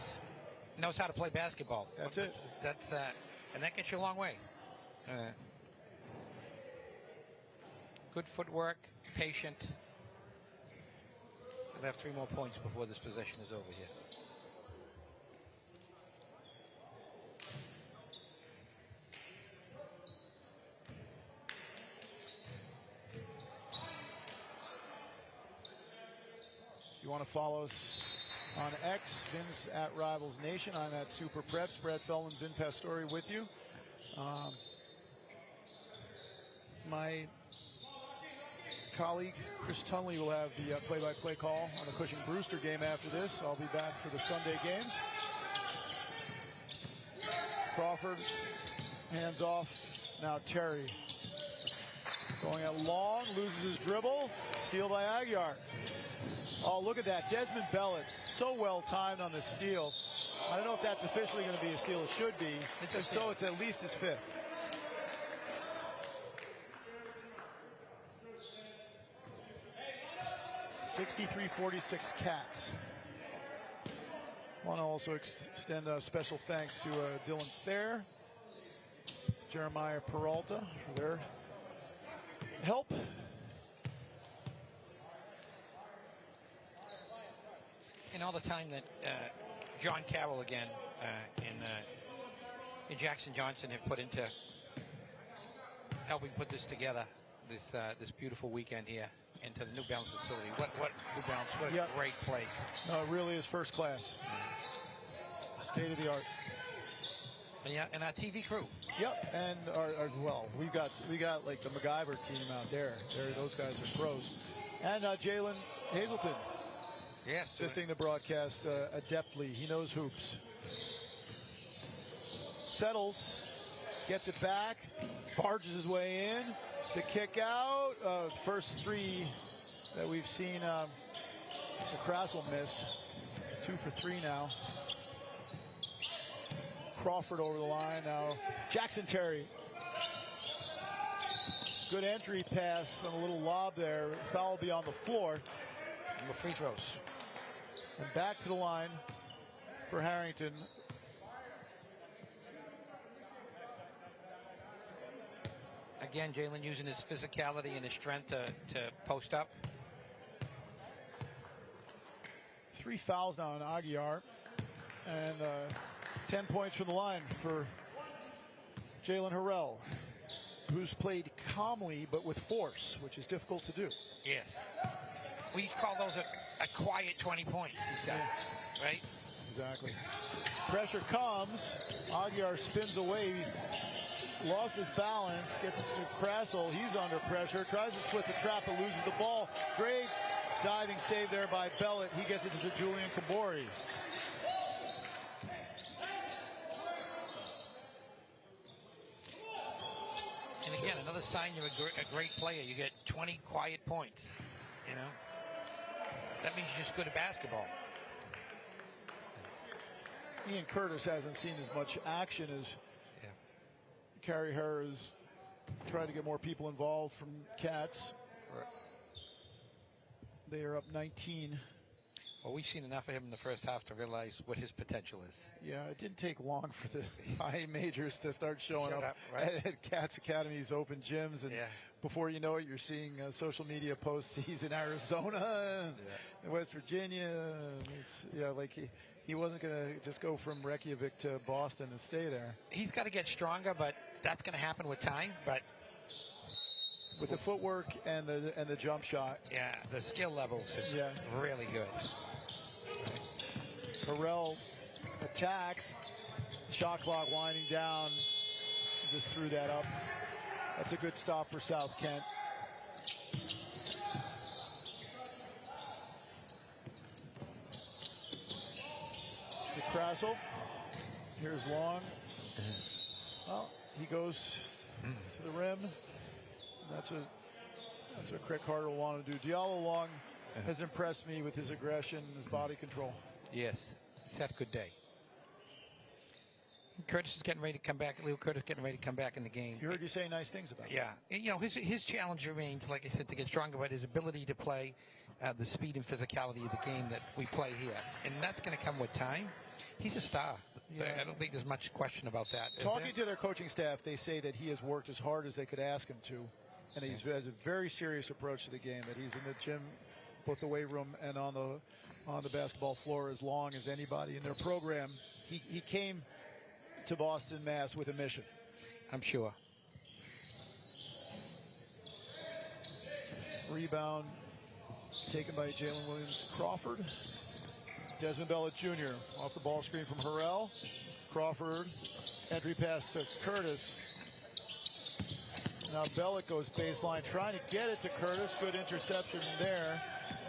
Knows how to play basketball. That's it. That's and that gets you a long way. Good footwork, patient. We'll have 3 more points before this possession is over here. You want to follow us on X, Vince at Rivals Nation. I'm at Super Preps. Brad Feldman, Vin Pastore with you. My colleague Chris Tunley will have the play-by-play call on the Cushing-Brewster game after this. I'll be back for the Sunday games. Crawford, hands off. Now Terry. Going out long, loses his dribble. Steal by Aguiar. Oh, look at that. Desmond Bellis, so well timed on the steal. I don't know if that's officially going to be a steal. It should be. If so, it's at least his 5th. (63-46) Cats. Want to also extend a special thanks to Dylan Thayer, Jeremiah Peralta for their help. And all the time that John Carroll again and Jackson Johnson have put into helping put this together, this beautiful weekend here into the New Balance facility. What New Balance? What a great place! No, it really is first class, state of the art. And our TV crew. Yep, and well, we got like the MacGyver team out there. Those guys are pros. And Jalen Hazelton. Yes. Assisting the broadcast adeptly. He knows hoops. Settles, gets it back, barges his way in. The kick out. First 3 that we've seen Krasl miss. 2 for 3 now. Crawford over the line now. Jackson Terry. Good entry pass on a little lob there. Foul will be on the floor. And the free throws. And back to the line for Harrington. Again, Jalen using his physicality and his strength to post up. 3 fouls now on Aguiar. And 10 points from the line for Jalen Harrell, who's played calmly but with force, which is difficult to do. Yes. We call those a quiet 20 points, these guys, right? Exactly. Pressure comes. Aguiar spins away. Lost his balance. Gets it to Krasl. He's under pressure. Tries to split the trap but loses the ball. Great diving save there by Bellet. He gets it to Julian Kabori. And again, another sign you're a great player. You get 20 quiet points, you know? That means you're just good at basketball. Ian Curtis hasn't seen as much action as Kerry Harris tried to get more people involved from Cats. They are up 19. Well, we've seen enough of him in the first half to realize what his potential is. Yeah, it didn't take long for the high majors to start showing up right? at Cats Academy's open gyms. And before you know it, you're seeing social media posts. He's in Arizona, West Virginia. It's, like he wasn't going to just go from Reykjavik to Boston and stay there. He's got to get stronger, but that's going to happen with time. But with the footwork and the jump shot, the skill levels is really good. Harrell attacks. Shot clock winding down. Just threw that up. That's a good stop for South Kent. DeGrassel. Here's Long. Well, he goes to the rim. That's what Craig Carter will want to do. Diallo Long has impressed me with his aggression and his body control. Yes, he's had a good day. Curtis is getting ready to come back. Leo Curtis getting ready to come back in the game. You heard you say nice things about him. Yeah, and, you know, his challenge remains, like I said, to get stronger, but his ability to play the speed and physicality of the game that we play here, and that's going to come with time. He's a star. Yeah. I don't think there's much question about that. Talking to their coaching staff, they say that he has worked as hard as they could ask him to, and he has a very serious approach to the game. That he's in the gym, both the weight room and on the basketball floor, as long as anybody in their program. He came to Boston, Mass, with a mission. I'm sure. Rebound taken by Jalen Williams-Crawford. Desmond Bellet Jr. off the ball screen from Harrell. Crawford, entry pass to Curtis. Now Bellet goes baseline, trying to get it to Curtis. Good interception there.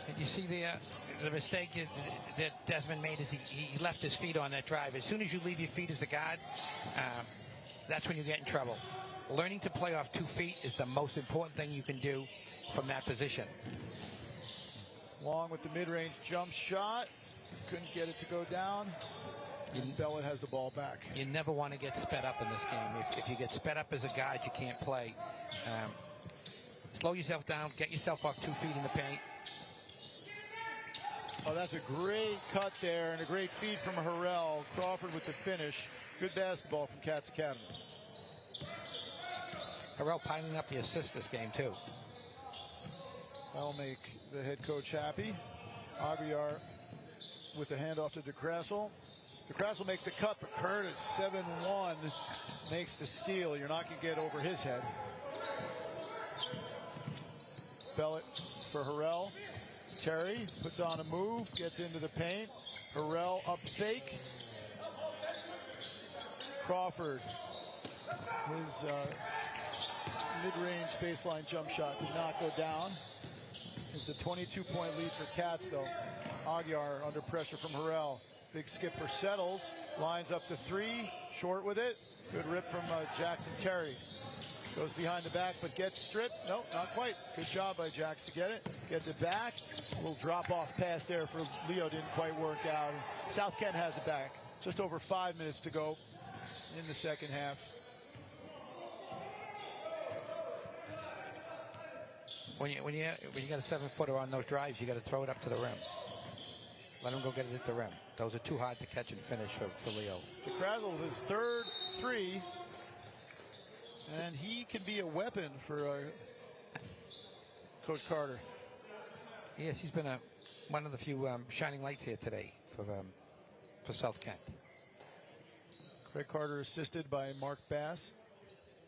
And you see the mistake that Desmond made is he left his feet on that drive. As soon as you leave your feet as a guard, that's when you get in trouble. Learning to play off 2 feet is the most important thing you can do from that position. Long with the mid-range jump shot. Couldn't get it to go down. And Bellet has the ball back. You never want to get sped up in this game. If you get sped up as a guard, you can't play. Slow yourself down. Get yourself off 2 feet in the paint. Oh, that's a great cut there and a great feed from Harrell. Crawford with the finish. Good basketball from Cats Academy. Harrell piling up the assist this game, too. That'll make the head coach happy. Aguiar with the handoff to DeGrassel. DeGrassel makes the cut, but Curtis, 7-1, makes the steal. You're not going to get over his head. Bellet for Harrell. Terry puts on a move, gets into the paint. Harrell up fake. Crawford, his mid-range baseline jump shot did not go down. It's a 22-point lead for Cats, though. Aguiar under pressure from Harrell. Big skip for Settles. Lines up the 3, short with it. Good rip from Jackson Terry. Goes behind the back, but gets stripped. Nope, not quite. Good job by Jax to get it. Gets it back. A little drop-off pass there for Leo. Didn't quite work out. South Kent has it back. Just over 5 minutes to go in the second half. When you got a 7-footer on those drives, you got to throw it up to the rim. Let him go get it at the rim. Those are too hard to catch and finish for Leo. DeGrassel with his third 3. And he can be a weapon for Coach Carter. Yes, he's been one of the few shining lights here today for South Kent. Craig Carter assisted by Mark Bass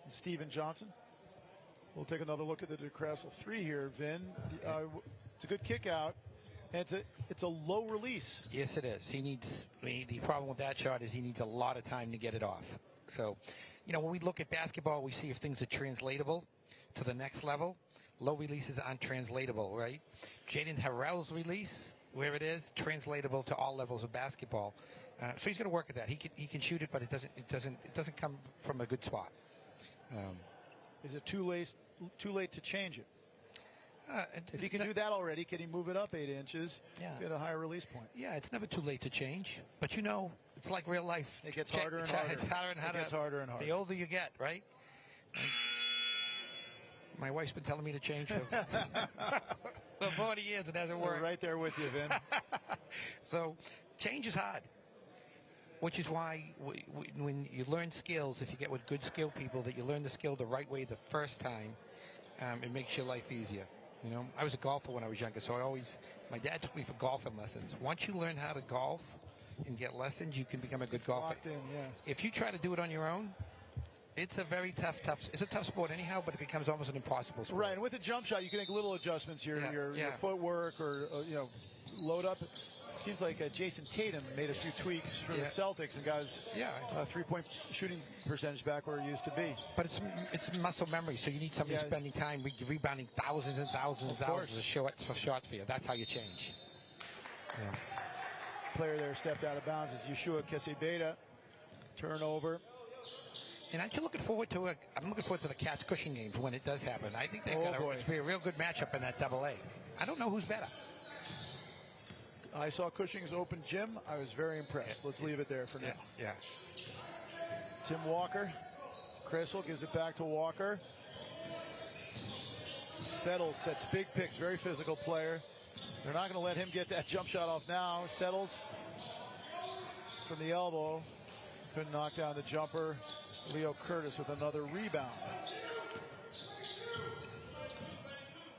and Steven Johnson. We'll take another look at the DeGrassel 3 here, Vin. It's a good kick out, and it's a low release. Yes, it is. The problem with that shot is he needs a lot of time to get it off. So, you know, when we look at basketball, we see if things are translatable to the next level. Low releases aren't translatable, right? Jaden Harrell's release, where it is, translatable to all levels of basketball. So he's going to work at that. He can shoot it, but it doesn't come from a good spot. Is it too late to change it? If he can do that already, can he move it up 8 inches, get a higher release point? Yeah, it's never too late to change. But you know, it's like real life. It gets harder and harder. It's harder and harder. It gets harder and harder. The older you get, right? My wife's been telling me to change for 40 years. It hasn't worked. We're right there with you, Vin. So change is hard. Which is why when you learn skills, if you get with good skill people, that you learn the skill the right way the first time, it makes your life easier. You know, I was a golfer when I was younger, so my dad took me for golfing lessons. Once you learn how to golf and get lessons, you can become a good golfer. Locked in, yeah. If you try to do it on your own, it's a very tough. It's a tough sport anyhow, but it becomes almost an impossible sport. Right, and with the jump shot, you can make little adjustments here, your footwork or load up. Seems like Jason Tatum made a few tweaks for the Celtics and got his 3-point shooting percentage back where it used to be. But it's muscle memory, so you need somebody spending time rebounding thousands and thousands and thousands of shots for you. That's how you change. player there stepped out of bounds is Yeshua Kesebeda. Turnover. And aren't you looking forward to I'm looking forward to the Cats Cushing games when it does happen. I think they've got to be a real good matchup in that AA. I don't know who's better. I saw Cushing's open gym. I was very impressed. Let's leave it there for now. Yeah. Tim Walker. Crystal gives it back to Walker. Settles, sets big picks, very physical player. They're not going to let him get that jump shot off now. Settles from the elbow. Couldn't knock down the jumper. Leo Curtis with another rebound.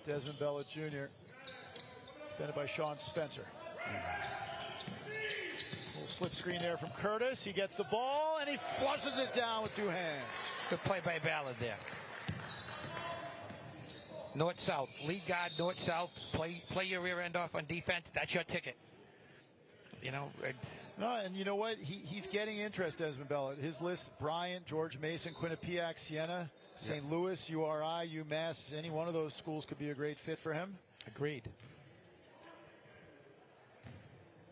Desmond Bella Jr. defended by Sean Spencer. Little slip screen there from Curtis. He gets the ball and he flushes it down with two hands. Good play by Ballard there. North-south, lead guard, north-south. Play your rear end off on defense. That's your ticket. You know. No, and you know what? He's getting interest, Desmond Bellot. His list: Bryant, George Mason, Quinnipiac, Siena, St. Louis, URI, UMass. Any one of those schools could be a great fit for him. Agreed.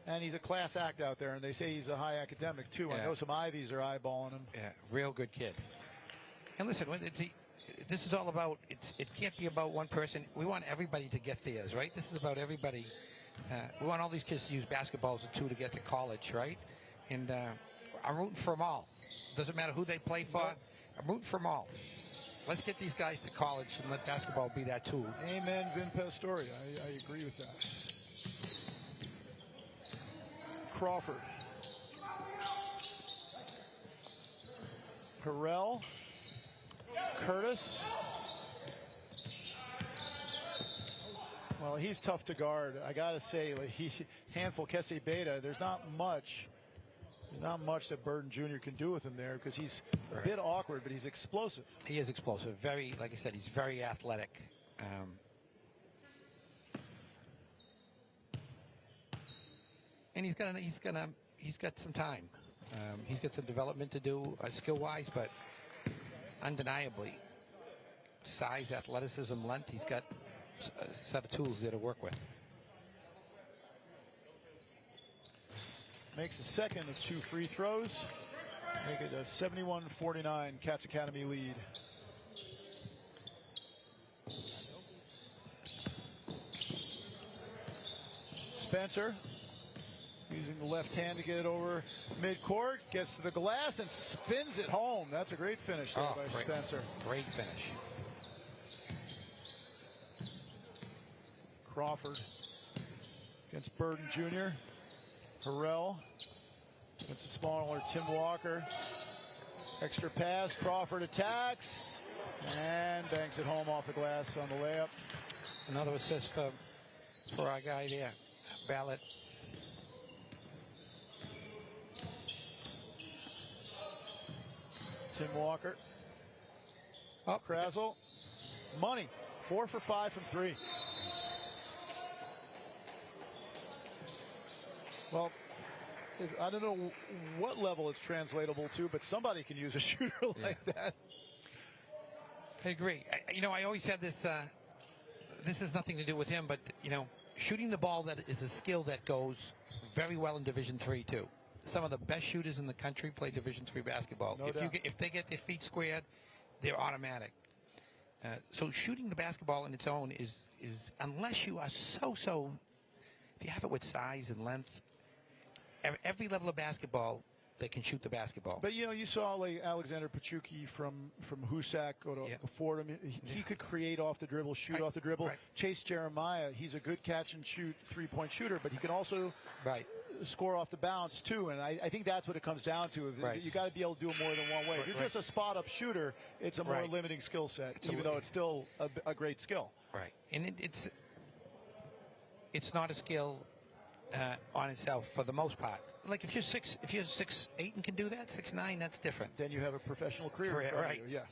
And he's a class act out there, and they say he's a high academic too. Yeah. I know some Ivies are eyeballing him. Yeah, real good kid. And listen, this is all about, it can't be about one person. We want everybody to get theirs, right? This is about everybody. We want all these kids to use basketballs to get to college, right? And I'm rooting for them all. Doesn't matter who they play for. I'm rooting for them all. Let's get these guys to college and let basketball be that tool. Amen, Vin Pastore. I agree with that. Crawford. Harrell. Curtis. Well, he's tough to guard. I gotta say, like, handful Kesebeda. There's not much that Burden Jr. can do with him there because he's a bit awkward, but he's explosive. He is explosive. Very, like I said, he's very athletic. And he's got some time. He's got some development to do skill-wise, but undeniably, size, athleticism, length, he's got a set of tools there to work with. Makes the second of two free throws. Make it a 71-49 Cats Academy lead. Spencer using the left hand to get it over midcourt, gets to the glass and spins it home. That's a great finish there by Spencer. Great finish. Crawford against Burden Jr. Harrell against the smaller Tim Walker. Extra pass. Crawford attacks and banks it home off the glass on the layup. Another assist for our guy there, Ballot. Tim Walker. Up, Krasel. Money. 4 for 5 from 3. Well, I don't know what level it's translatable to, but somebody can use a shooter like that. I agree. I always had this, this has nothing to do with him, but, shooting the ball, that is a skill that goes very well in Division III, too. Some of the best shooters in the country play Division III basketball. No doubt. If they get their feet squared, they're automatic. So shooting the basketball on its own is unless you are so, if you have it with size and length, every level of basketball, they can shoot the basketball. But, you saw like Alexander Pachuki from Hoosac go to Fordham. He could create off the dribble, shoot off the dribble. Right. Chase Jeremiah, he's a good catch and shoot three-point shooter, but he can also score off the bounce too. And I think that's what it comes down to. You got to be able to do it more than one way. If you're just a spot-up shooter, it's a more limiting skill set, even though it's still a great skill. Right. And it's not a skill on itself for the most part. Like if you're 6'8" and can do that, 6'9", that's different. Then you have a professional career in front right. of you. Yeah.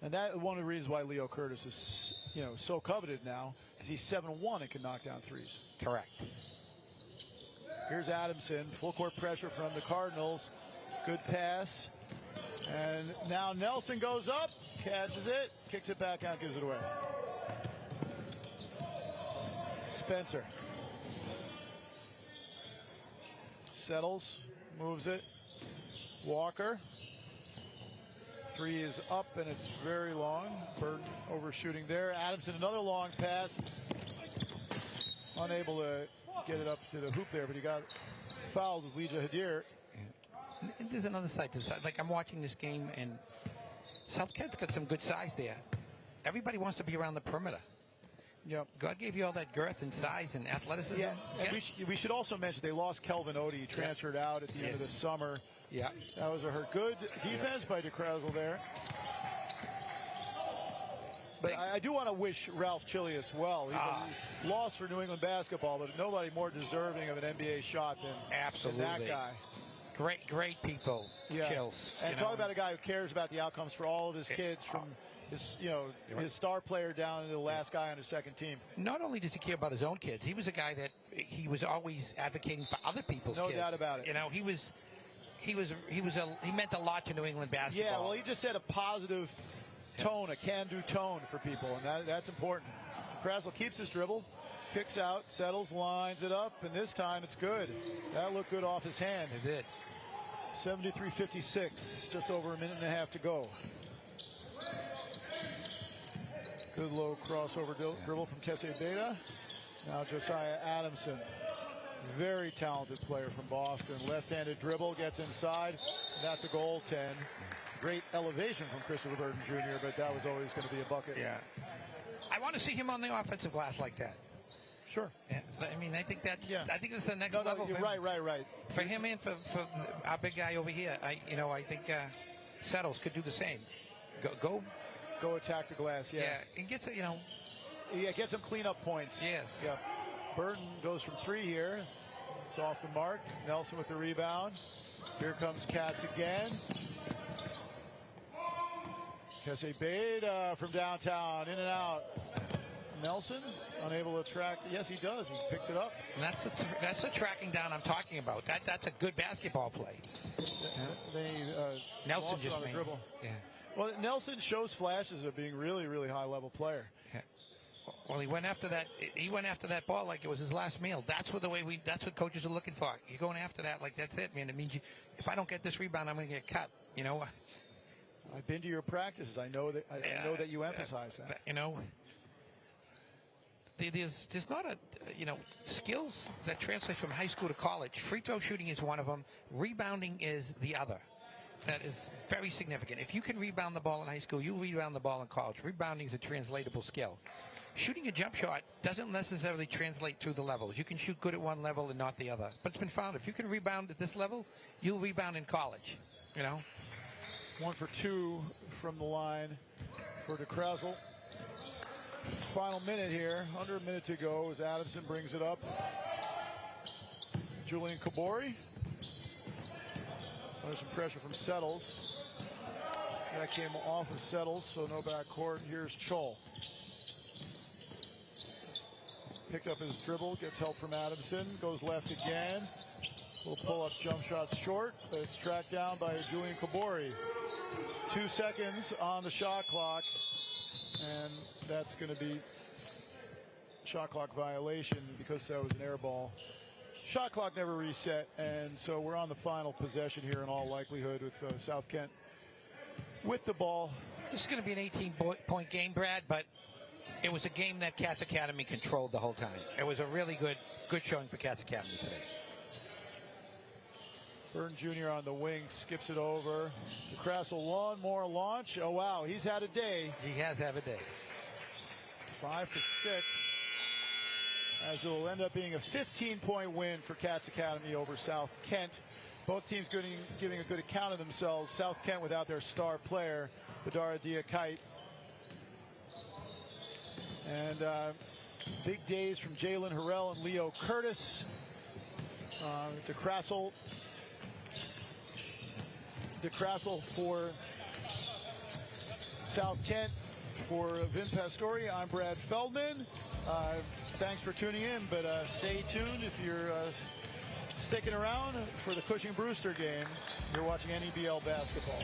And that one of the reasons why Leo Curtis is so coveted now is he's 7'1" and can knock down threes. Correct. Here's Adamson, full court pressure from the Cardinals. Good pass. And now Nelson goes up, catches it, kicks it back out, gives it away. Settles moves it. Walker. 3 is up, and it's very long. Burton overshooting there. Adamson, another long pass. Unable to get it up to the hoop there, but he got fouled with Lija Hadir. There's another side to the side. Like, I'm watching this game, and South Kent's got some good size there. Everybody wants to be around the perimeter. Yep. God gave you all that girth and size and athleticism. Yeah, and we should also mention they lost Kelvin Odie. He transferred out at the end of the summer. Yeah. That was a good defense by DeCrasel there. But I do want to wish Ralph Chilius well. He's a loss for New England basketball, but nobody more deserving of an NBA shot than that guy. Great people, Chills. And talk about a guy who cares about the outcomes for all of his kids, from his star player down to the last guy on his second team. Not only does he care about his own kids, he was a guy that he was always advocating for other people's kids. No doubt about it. You know, he meant a lot to New England basketball. Yeah, well, he just set a positive tone, a can-do tone for people, and that's important. Krasel keeps his dribble, kicks out, Settles, lines it up, and this time it's good. That looked good off his hand. It did. 73-56, just over a minute and a half to go. Good low crossover dribble from Kesse Beta. Now Josiah Adamson. Very talented player from Boston. Left-handed dribble, gets inside. That's a goal, 10. Great elevation from Christopher Burton Jr., but that was always going to be a bucket. Yeah. I want to see him on the offensive glass like that. Sure. Yeah. I mean, I think it's the next level. You're right. For him and for our big guy over here, I think Settles could do the same. Go attack the glass. Yeah. And get get some cleanup points. Yes. Yeah. Burton goes from 3 here. It's off the mark. Nelson with the rebound. Here comes Katz again. Kesse Beda from downtown, in and out. Nelson unable to track. Yes, he does. He picks it up. And that's the tracking down I'm talking about. That's a good basketball play. Nelson just made dribble. Yeah. Well, Nelson shows flashes of being really, really high level player. Yeah. Well, he went after that. He went after that ball like it was his last meal. That's what coaches are looking for. You're going after that like that's it, man. It means if I don't get this rebound, I'm going to get cut. You know. I've been to your practices. I know that you emphasize that. You know. There's not skills that translate from high school to college. Free throw shooting is one of them. Rebounding is the other. That is very significant. If you can rebound the ball in high school, you'll rebound the ball in college. Rebounding is a translatable skill. Shooting a jump shot doesn't necessarily translate through the levels. You can shoot good at one level and not the other. But it's been found if you can rebound at this level, you'll rebound in college. You know. 1 for 2 from the line for DeCrasel. Final minute here, under a minute to go as Adamson brings it up. Julian Kabori. There's some pressure from Settles. That came off of Settles, so no backcourt. Here's Chol. Picked up his dribble, gets help from Adamson, goes left again. Little pull-up jump shot short, but it's tracked down by Julian Kabori. 2 seconds on the shot clock, and that's going to be shot clock violation because that was an air ball. Shot clock never reset, and so we're on the final possession here in all likelihood with South Kent with the ball. This is going to be an 18-point game, Brad, but it was a game that Cats Academy controlled the whole time. It was a really good showing for Cats Academy today. Burton Jr. on the wing, skips it over. DeCrasel, one more launch. Oh, wow, he's had a day. He has had a day. 5 for 6. As it will end up being a 15-point win for Cats Academy over South Kent. Both teams giving a good account of themselves. South Kent without their star player, Badara Diakite. And big days from Jalen Harrell and Leo Curtis. DeCrasel for South Kent. For Vin Pastore, I'm Brad Feldman. Thanks for tuning in, but stay tuned if you're sticking around for the Cushing-Brewster game. You're watching NEBL basketball.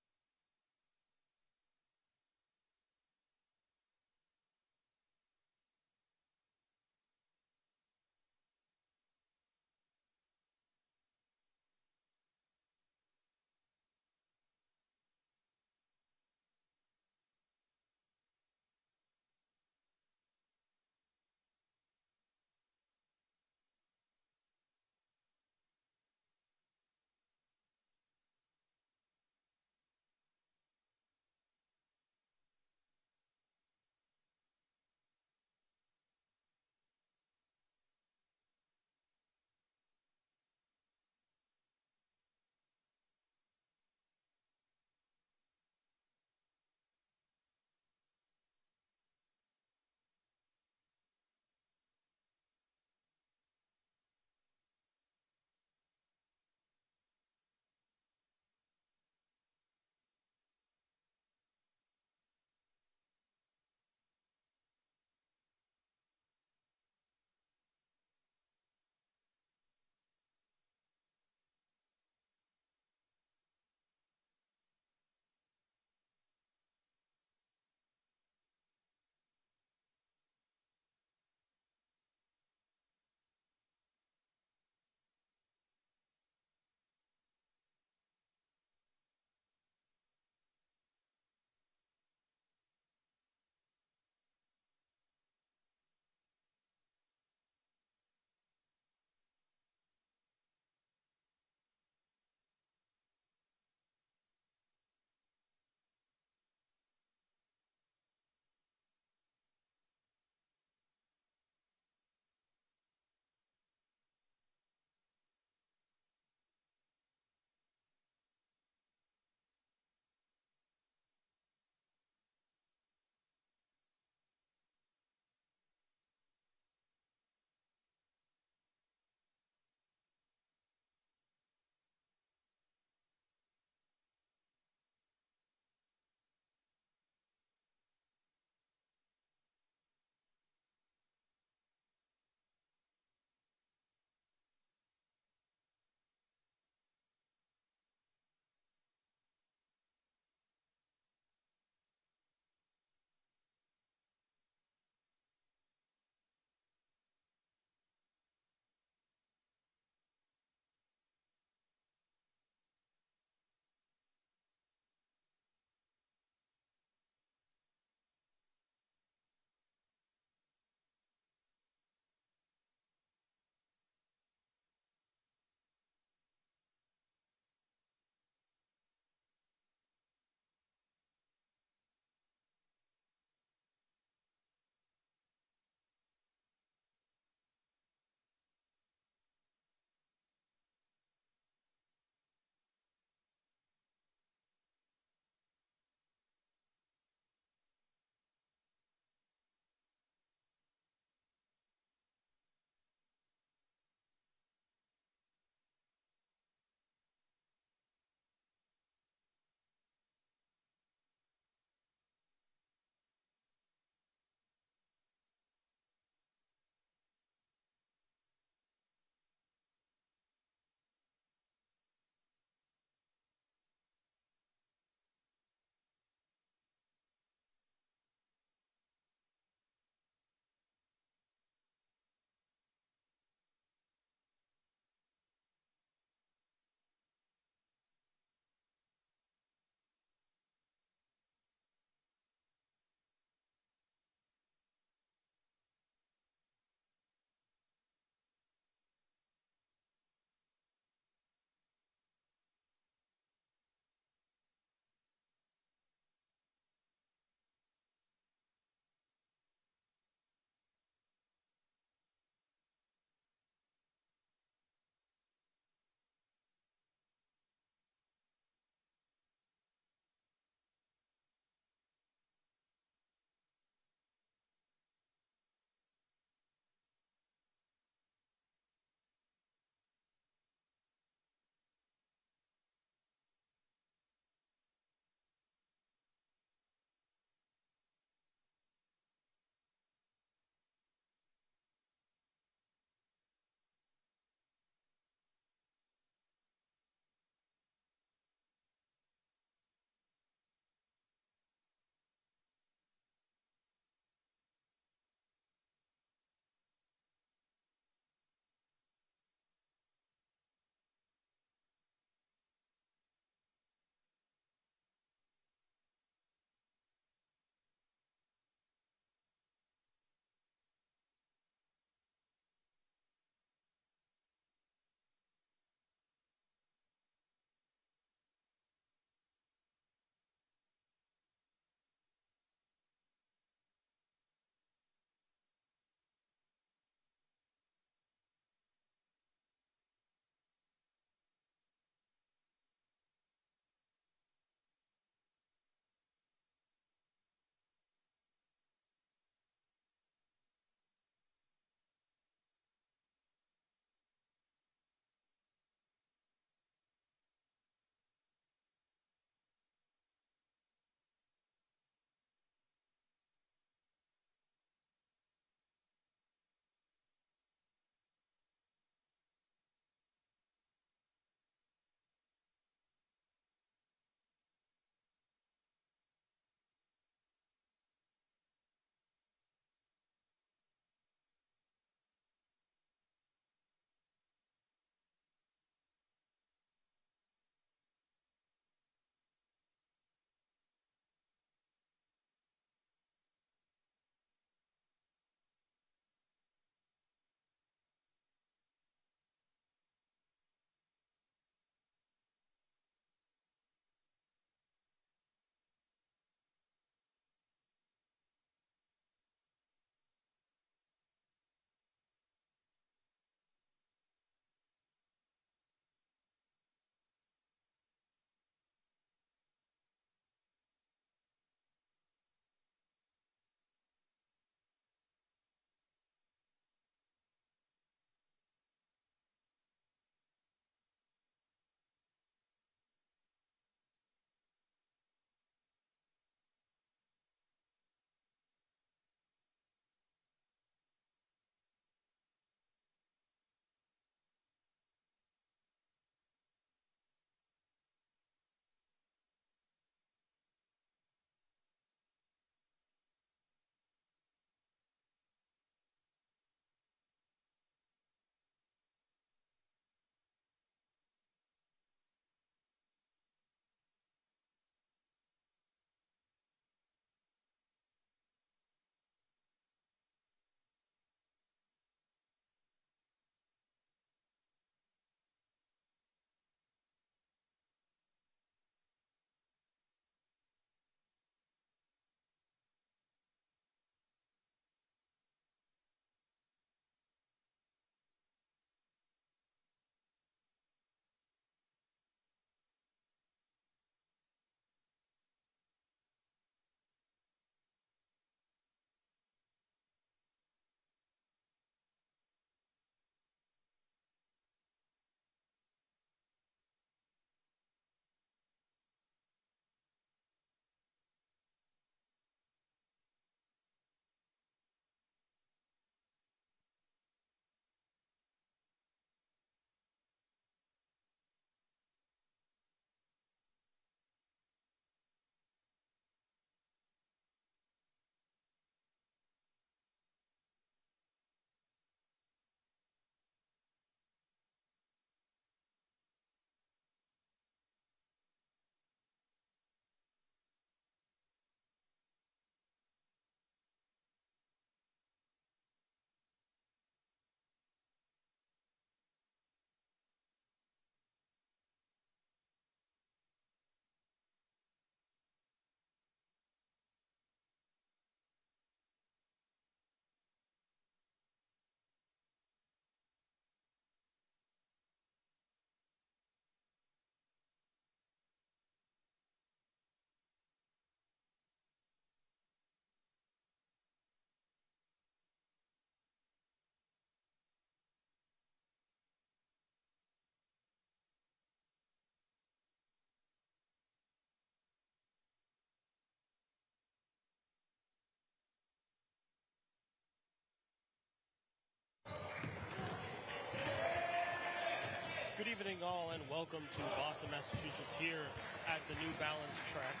morning, all, and welcome to Boston, Massachusetts, here at the New Balance track.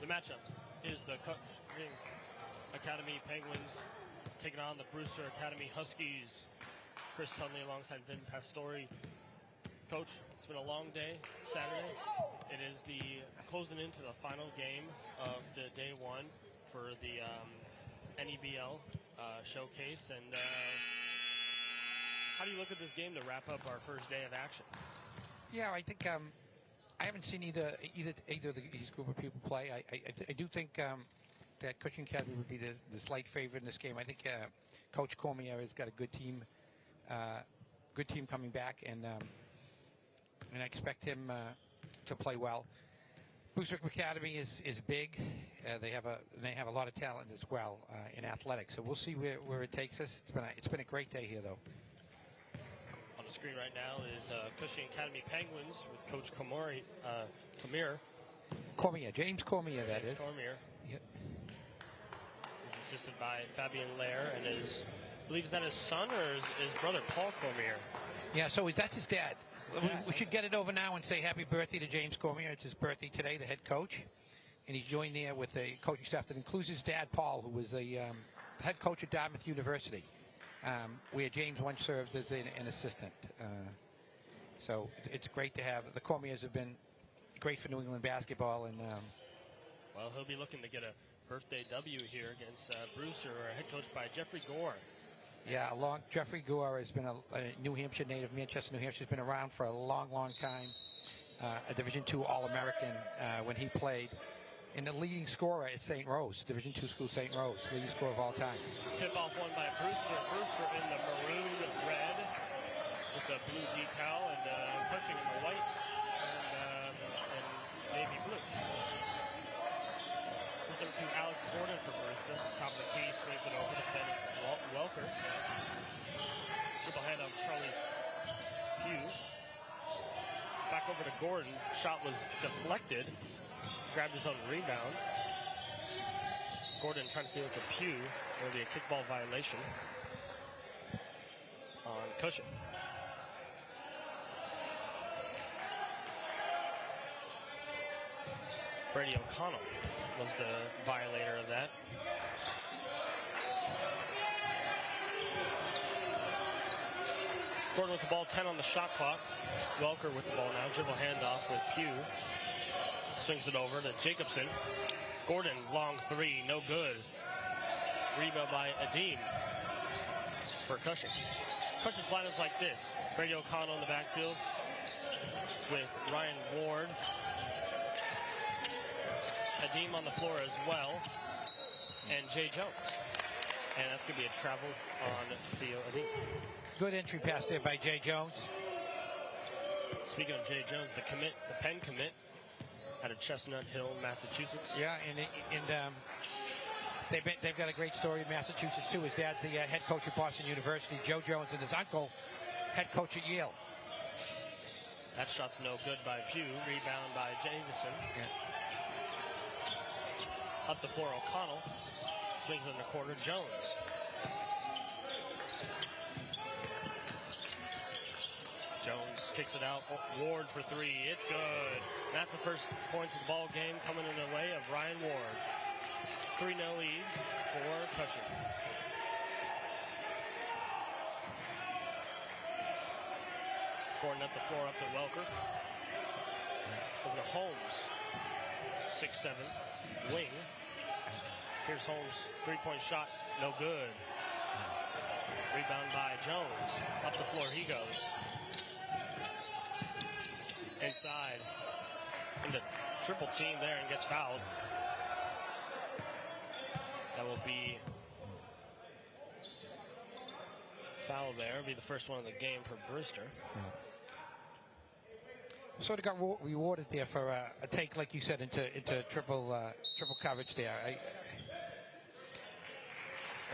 The matchup is the Cushing Academy Penguins taking on the Brewster Academy Huskies. Chris Tunley alongside Vin Pastore. Coach, it's been a long day, Saturday. It is the closing into the final game of the day one for the NEBL showcase, and how do you look at this game to wrap up our first day of action? Yeah, I think I haven't seen either of these group of people play. I do think that Cushing Academy would be the slight favorite in this game. I think Coach Cormier has got a good team coming back, and I expect him to play well. Brewster Academy is big. They have a lot of talent as well in athletics. So we'll see where it takes us. It's been a great day here, though. On the screen right now is Cushing Academy Penguins with Coach Cormier, James Cormier, that is. Cormier. Yep. He's assisted by Fabian Lair, and I believe, is that his son or his brother, Paul Cormier? Yeah, so that's his dad. We should get it over now and say happy birthday to James Cormier. It's his birthday today, the head coach. And he's joined there with a coaching staff that includes his dad, Paul, who was the head coach at Dartmouth University, where James once served as an assistant. So it's great to have. The Cormiers have been great for New England basketball. And well, he'll be looking to get a birthday W here against Brewster, head coached by Jeffrey Gore. Yeah, Jeffrey Gore has been a New Hampshire native. Manchester, New Hampshire, has been around for a long, long time. A Division II All-American when he played. And the leading scorer at St. Rose, Division II school St. Rose, leading scorer of all time. Tip-off won by Brewster. Brewster in the maroon red with the blue decal, and Cushing in the white and navy blue. Number 2, Alex Gordon for Brewster. Top of the key, swings it over to Ben Welker. Triple hand on Charlie Pugh. Back over to Gordon. Shot was deflected. Grabbed his own rebound. Gordon trying to deal with the Pugh. There will be a kickball violation on Cushing. Brady O'Connell was the violator of that. Gordon with the ball, 10 on the shot clock. Welker with the ball now, dribble handoff with Pugh. Swings it over to Jacobson. Gordon, long three, no good. Rebound by Adim for Cushing. Cushing's lineup like this. Brady O'Connell in the backfield with Ryan Ward. Adim on the floor as well. And Jay Jones. And that's going to be a travel on Theo Adim. Good entry pass there by Jay Jones. Speaking of Jay Jones, the Penn commit out of Chestnut Hill, Massachusetts. Yeah, and they've got a great story in Massachusetts too. His dad's the head coach at Boston University, Joe Jones, and his uncle, head coach at Yale. That shot's no good by Pugh. Rebound by Jamison. Yeah. Up the floor, O'Connell. Swings in the corner, Jones. Jones kicks it out. Ward for three. It's good. That's the first points of the ball game coming in the way of Ryan Ward. 3-0 lead for Cushing. Gordon up the floor, up to Welker. Over to Holmes. 6-7. Wing. Here's Holmes. Three-point shot. No good. Rebound by Jones. Up the floor he goes. Inside. Into triple team there and gets fouled. That will be foul there. It'll be the first one of the game for Brewster. Sort of got rewarded there for a take, like you said, into triple coverage there.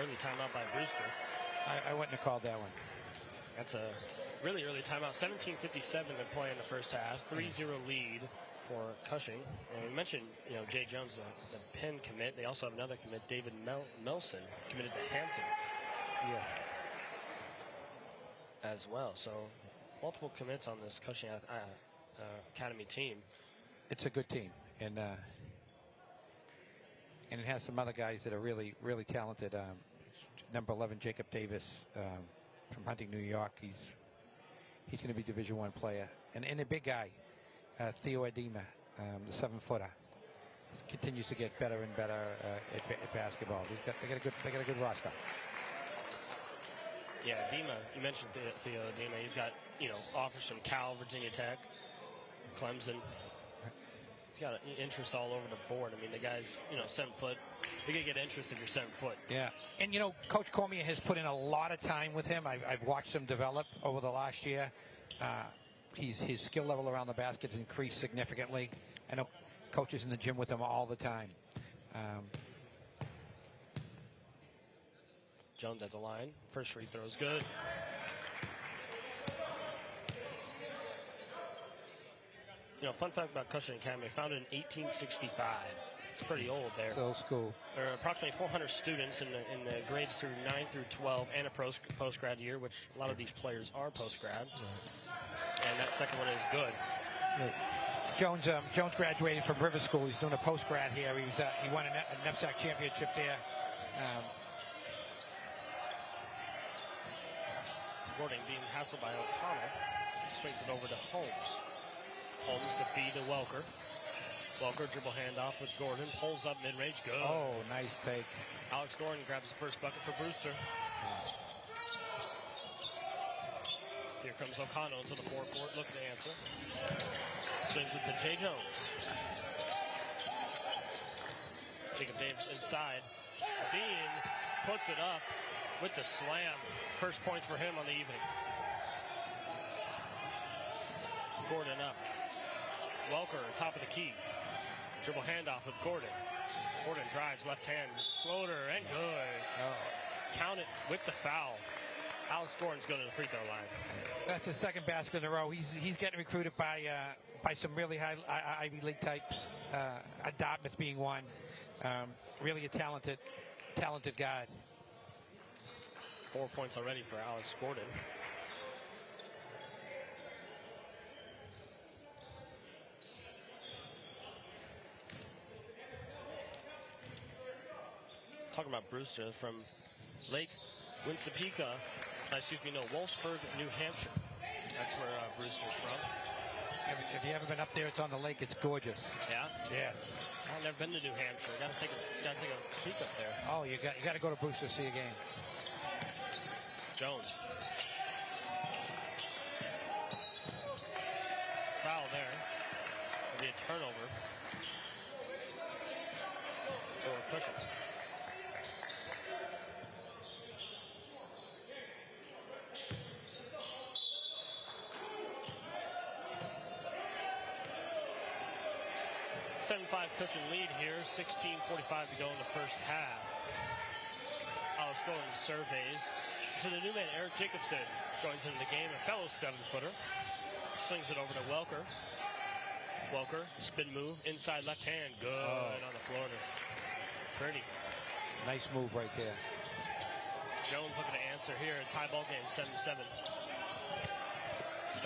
Early timeout by Brewster. I wouldn't have called that one. That's a really early timeout. 17:57 to play in the first half. 3-0 lead for Cushing. And we mentioned, Jay Jones, the Penn commit. They also have another commit, David Melson, committed to Hampton. Yeah. as well. So multiple commits on this Cushing Academy team. It's a good team, and it has some other guys that are really, really talented. Number 11, Jacob Davis from Hunting, New York. He's going to be Division I player, and a big guy, Theo Edema, the 7-footer. Continues to get better and better at basketball. They got a good roster. Yeah, Edema. You mentioned Theo Edema. He's got offers from Cal, Virginia Tech, Clemson. He's got interest all over the board. I mean, the guy's 7 foot. You can get interest if you're 7 foot. Yeah, and Coach Cormier has put in a lot of time with him. I've watched him develop over the last year. His skill level around the basket has increased significantly. I know Coach is in the gym with him all the time. Jones at the line. First free throw is good. Fun fact about Cushing Academy, founded in 1865. It's pretty old there. It's old school. There are approximately 400 students in the grades through 9 through 12 and a post-grad year, which a lot of these players are post-grad. And that second one is good. Jones graduated from River School. He's doing a post-grad here. He won a NEPSAC championship there. Gordon being hassled by O'Connell. Swings it over to Holmes. Holmes to feed to Welker. Welker dribble handoff with Gordon. Pulls up mid-range. Good. Oh, nice take. Alex Gordon grabs the first bucket for Brewster. Here comes O'Connell into the forecourt. Looking to answer. Swings it to Jay Jones. Jacob Davis inside. Bean puts it up with the slam. First points for him on the evening. Gordon up. Welker, top of the key. Dribble handoff with Gordon. Gordon drives left hand. Floater and good. Count it with the foul. Alex Gordon's going to the free throw line. That's his second basket in a row. He's getting recruited by some really high Ivy League types. Dartmouth being one. Really a talented guard. 4 points already for Alex Gordon. Talking about Brewster from Lake Winsapeka, Wolfsburg, New Hampshire. That's where Brewster's from. If you haven't been up there, it's on the lake. It's gorgeous. Yeah? Yeah. I've never been to New Hampshire. Gotta take a peek up there. Oh, you got to go to Brewster to see a game. Jones. Foul there. It'll be a turnover for Cushing. Cushing lead here, 16:45 to go in the first half. Alex Gordon surveys. To the new man, Eric Jacobson joins into the game, a fellow 7-footer. Swings it over to Welker. Welker, spin move, inside left hand, good on the floater. Pretty. Nice move right there. Jones looking to answer here, tie ball game, 7-7.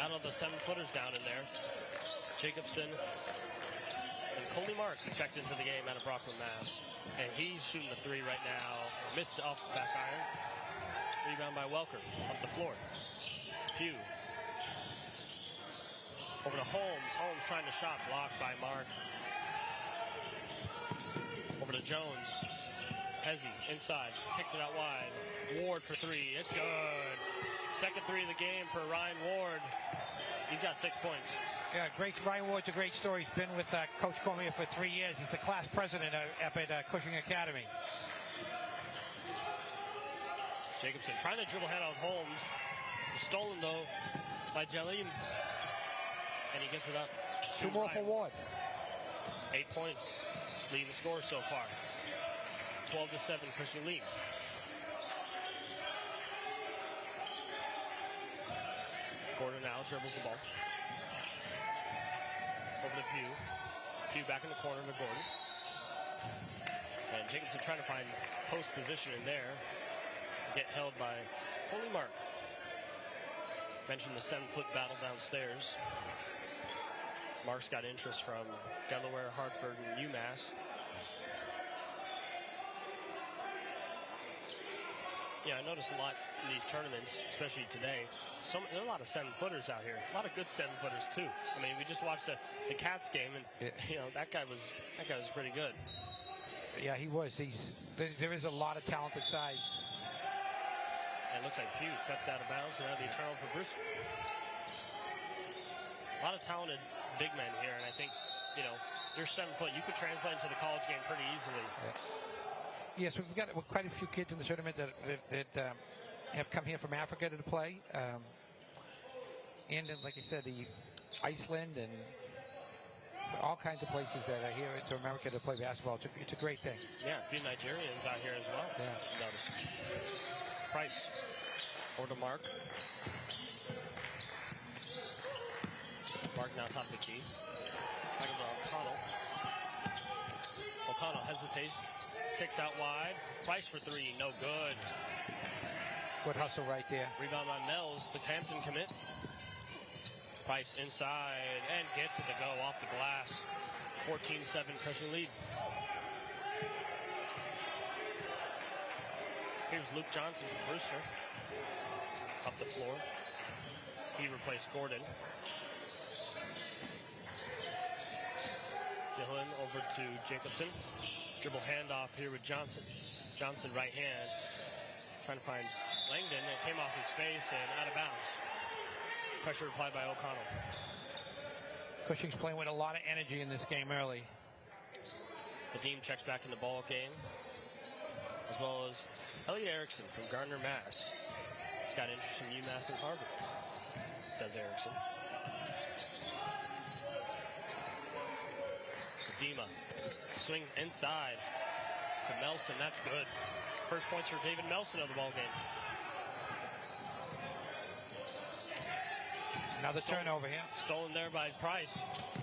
Battle of the 7-footers down in there. Jacobson and Coley Mark checked into the game out of Rockland, Mass. And he's shooting the three right now. Missed off the back iron. Rebound by Welker up the floor. Pugh. Over to Holmes. Holmes trying to shot, blocked by Mark. Over to Jones. Hezzy inside, kicks it out wide. Ward for three. It's good. Second three of the game for Ryan Ward. He's got 6 points. Yeah, great. Ryan Ward's a great story. He's been with Coach Cormier for 3 years. He's the class president up at Cushing Academy. Jacobson trying to dribble hand out Holmes. Stolen, though, by Jalim. And he gets it up. Two more for Ward. 8 points. Lead the score so far. 12-7, Cushing lead. Gordon now dribbles the ball. Over to Pugh. Pugh back in the corner to Gordon. And Jacobson trying to find post position in there. Get held by Coley Mark. Mentioned the 7-foot battle downstairs. Mark's got interest from Delaware, Hartford, and UMass. Yeah, I noticed a lot in these tournaments, especially today. There are a lot of 7-footers out here. A lot of good 7-footers too. I mean, we just watched the Cats game, and that guy was pretty good. Yeah, he was. There is a lot of talented size. And it looks like Pugh stepped out of bounds, and that'll be a turnover for Bruce. A lot of talented big men here, and I think you're 7 foot. You could translate into the college game pretty easily. Yeah. Yes, we've got quite a few kids in the tournament that have come here from Africa to play. And like I said, Iceland and all kinds of places that are here into America to play basketball. It's a great thing. Yeah, a few Nigerians out here as well. Yeah. Notice. Price. Or to Mark. Mark now top of the key. Back over O'Connell. O'Connell hesitates. Kicks out wide. Price for 3. No good. Good hustle right there. Rebound by Mells. The Hampton commit. Price inside and gets it to go off the glass. 14-7 Cushing lead. Here's Luke Johnson from Brewster. Up the floor. He replaced Gordon. Gillen over to Jacobson. Dribble handoff here with Johnson. Johnson right hand. Trying to find Langdon. It came off his face and out of bounds. Pressure applied by O'Connell. Cushing's playing with a lot of energy in this game early. Nadeem checks back in the ball game. As well as Elliot Erickson from Gardner, Mass. He's got interest in UMass and Harvard. Does Erickson. Dima. Swing inside to Melson. That's good. First points for David Melson of the ball game. Another turnover here. Stolen there by Price.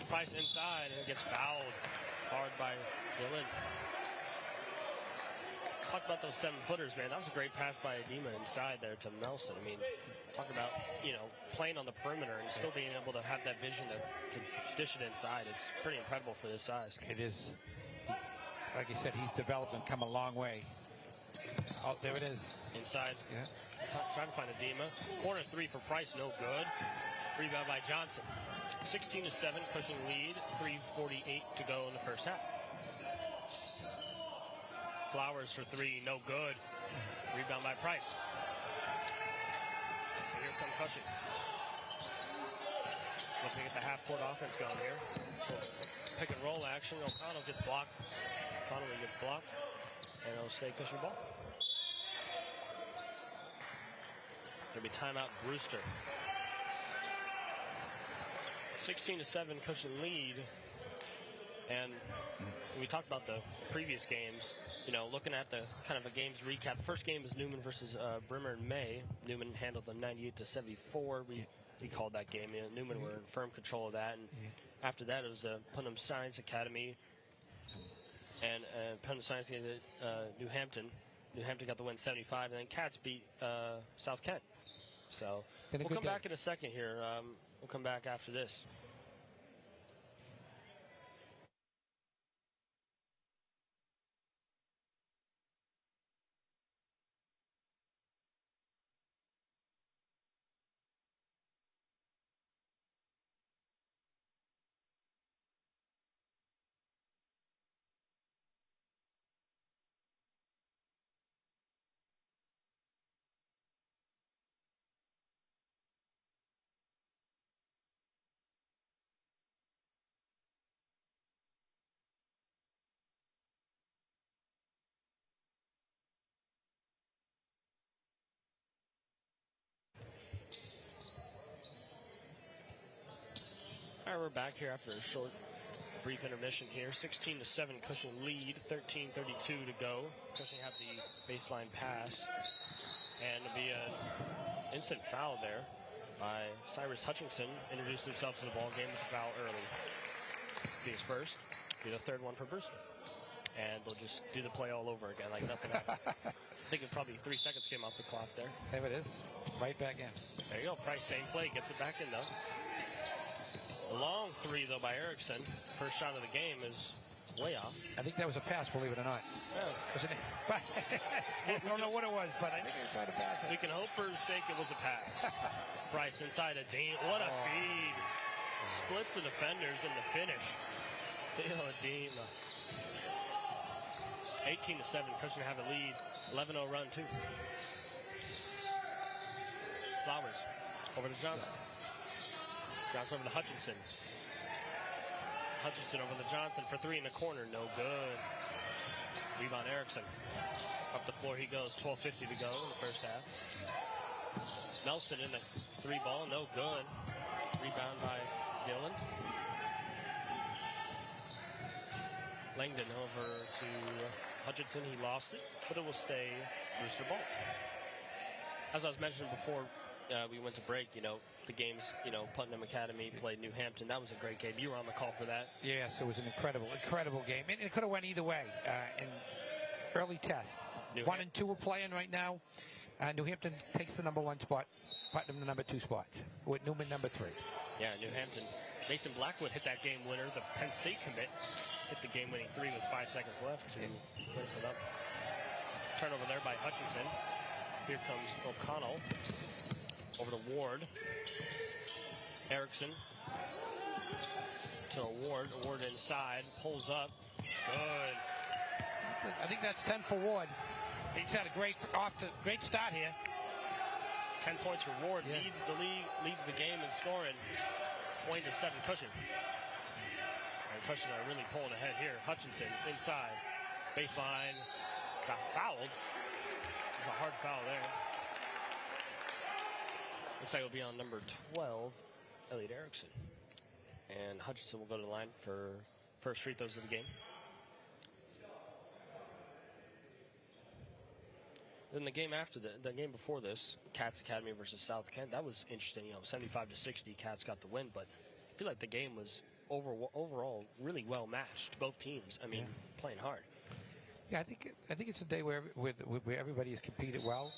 Price inside and gets fouled hard by Dillon. Talk about those 7-footers, man. That was a great pass by Adema inside there to Melson. I mean, talk about, playing on the perimeter and still being able to have that vision to dish it inside. It's pretty incredible for this size. It is. Like I said, he's developed and come a long way. Oh, there it is. Inside. Yeah. Trying to find Adema. Corner 3 for Price, no good. Rebound by Johnson. 16-7, Cushing lead. 3:48 to go in the first half. Flowers for 3, no good. Rebound by Price. And here comes Cushing. Looking at the half-court offense going here. Pick and roll action. O'Connell gets blocked. Connolly gets blocked. And it'll stay Cushing ball. There'll be timeout Brewster. 16-7 Cushing lead. And we talked about the previous games. Looking at the kind of a game's recap. The first game was Newman versus Brimmer in May. Newman handled them 98-74. We called that game. Newman were in firm control of that. And after that, it was Putnam Science Academy and Putnam Science against New Hampton. New Hampton got the win 75, and then Cats beat South Kent. So we'll come back in a second here. We'll come back after this. All right, we're back here after a short, brief intermission here. 16-7 Cushing lead, 13:32 to go. Cushing have the baseline pass, and it'll be an instant foul there by Cyrus Hutchinson. Introduced himself to the ball game with a foul early. Be his first, be the third one for Brewster, and they'll just do the play all over again like nothing happened. think it probably 3 seconds came off the clock there. There it is. Right back in. There you go. Price, same play. Gets it back in, though. A long three, though, by Erickson. First shot of the game is way off. I think that was a pass, believe it or not. Yeah. Wasn't it? I don't know what it was, but I think it was trying to pass it. We can hope for his sake it was a pass. Price inside a Dean. What a feed. Splits the defenders in the finish. Theo Dean. 18-7. Cushing have a lead. 11-0 run, too. Flowers over to Johnson. Johnson over to Hutchinson. Hutchinson over to Johnson for three in the corner. No good. Rebound Erickson. Up the floor he goes. 12:50 to go in the first half. Nelson in the three ball. No good. Rebound by Dillon. Langdon over to Hutchinson. He lost it, but it will stay Rooster ball. As I was mentioning before we went to break, the games, Putnam Academy played New Hampton. That was a great game. You were on the call for that. Yes, it was an incredible game. And it could have went either way in early test. 1 and 2 are playing right now. New Hampton takes the number 1 spot. Putnam the number 2 spot. With Newman number 3. Yeah, New Hampton. Mason Blackwood hit that game winner. The Penn State commit hit the game-winning three with 5 seconds left to place it up. Turnover there by Hutchinson. Here comes O'Connell. Over to Ward. Erickson. To Ward. Ward inside. Pulls up. Good. I think that's 10 for Ward. He's had a great start here. 10 points for Ward. Leads the league, leads the game in scoring. 20-7 Cushing. And Cushing are really pulling ahead here. Hutchinson inside. Baseline. Got fouled. There's a hard foul there. Looks like it'll be on number 12, Elliot Erickson. And Hutchinson will go to the line for first free throws of the game. Then the game after the game before this, Cats Academy versus South Kent, that was interesting. 75-60, Cats got the win, but I feel like the game was overall really well matched. Both teams, playing hard. Yeah, I think it's a day where everybody has competed well.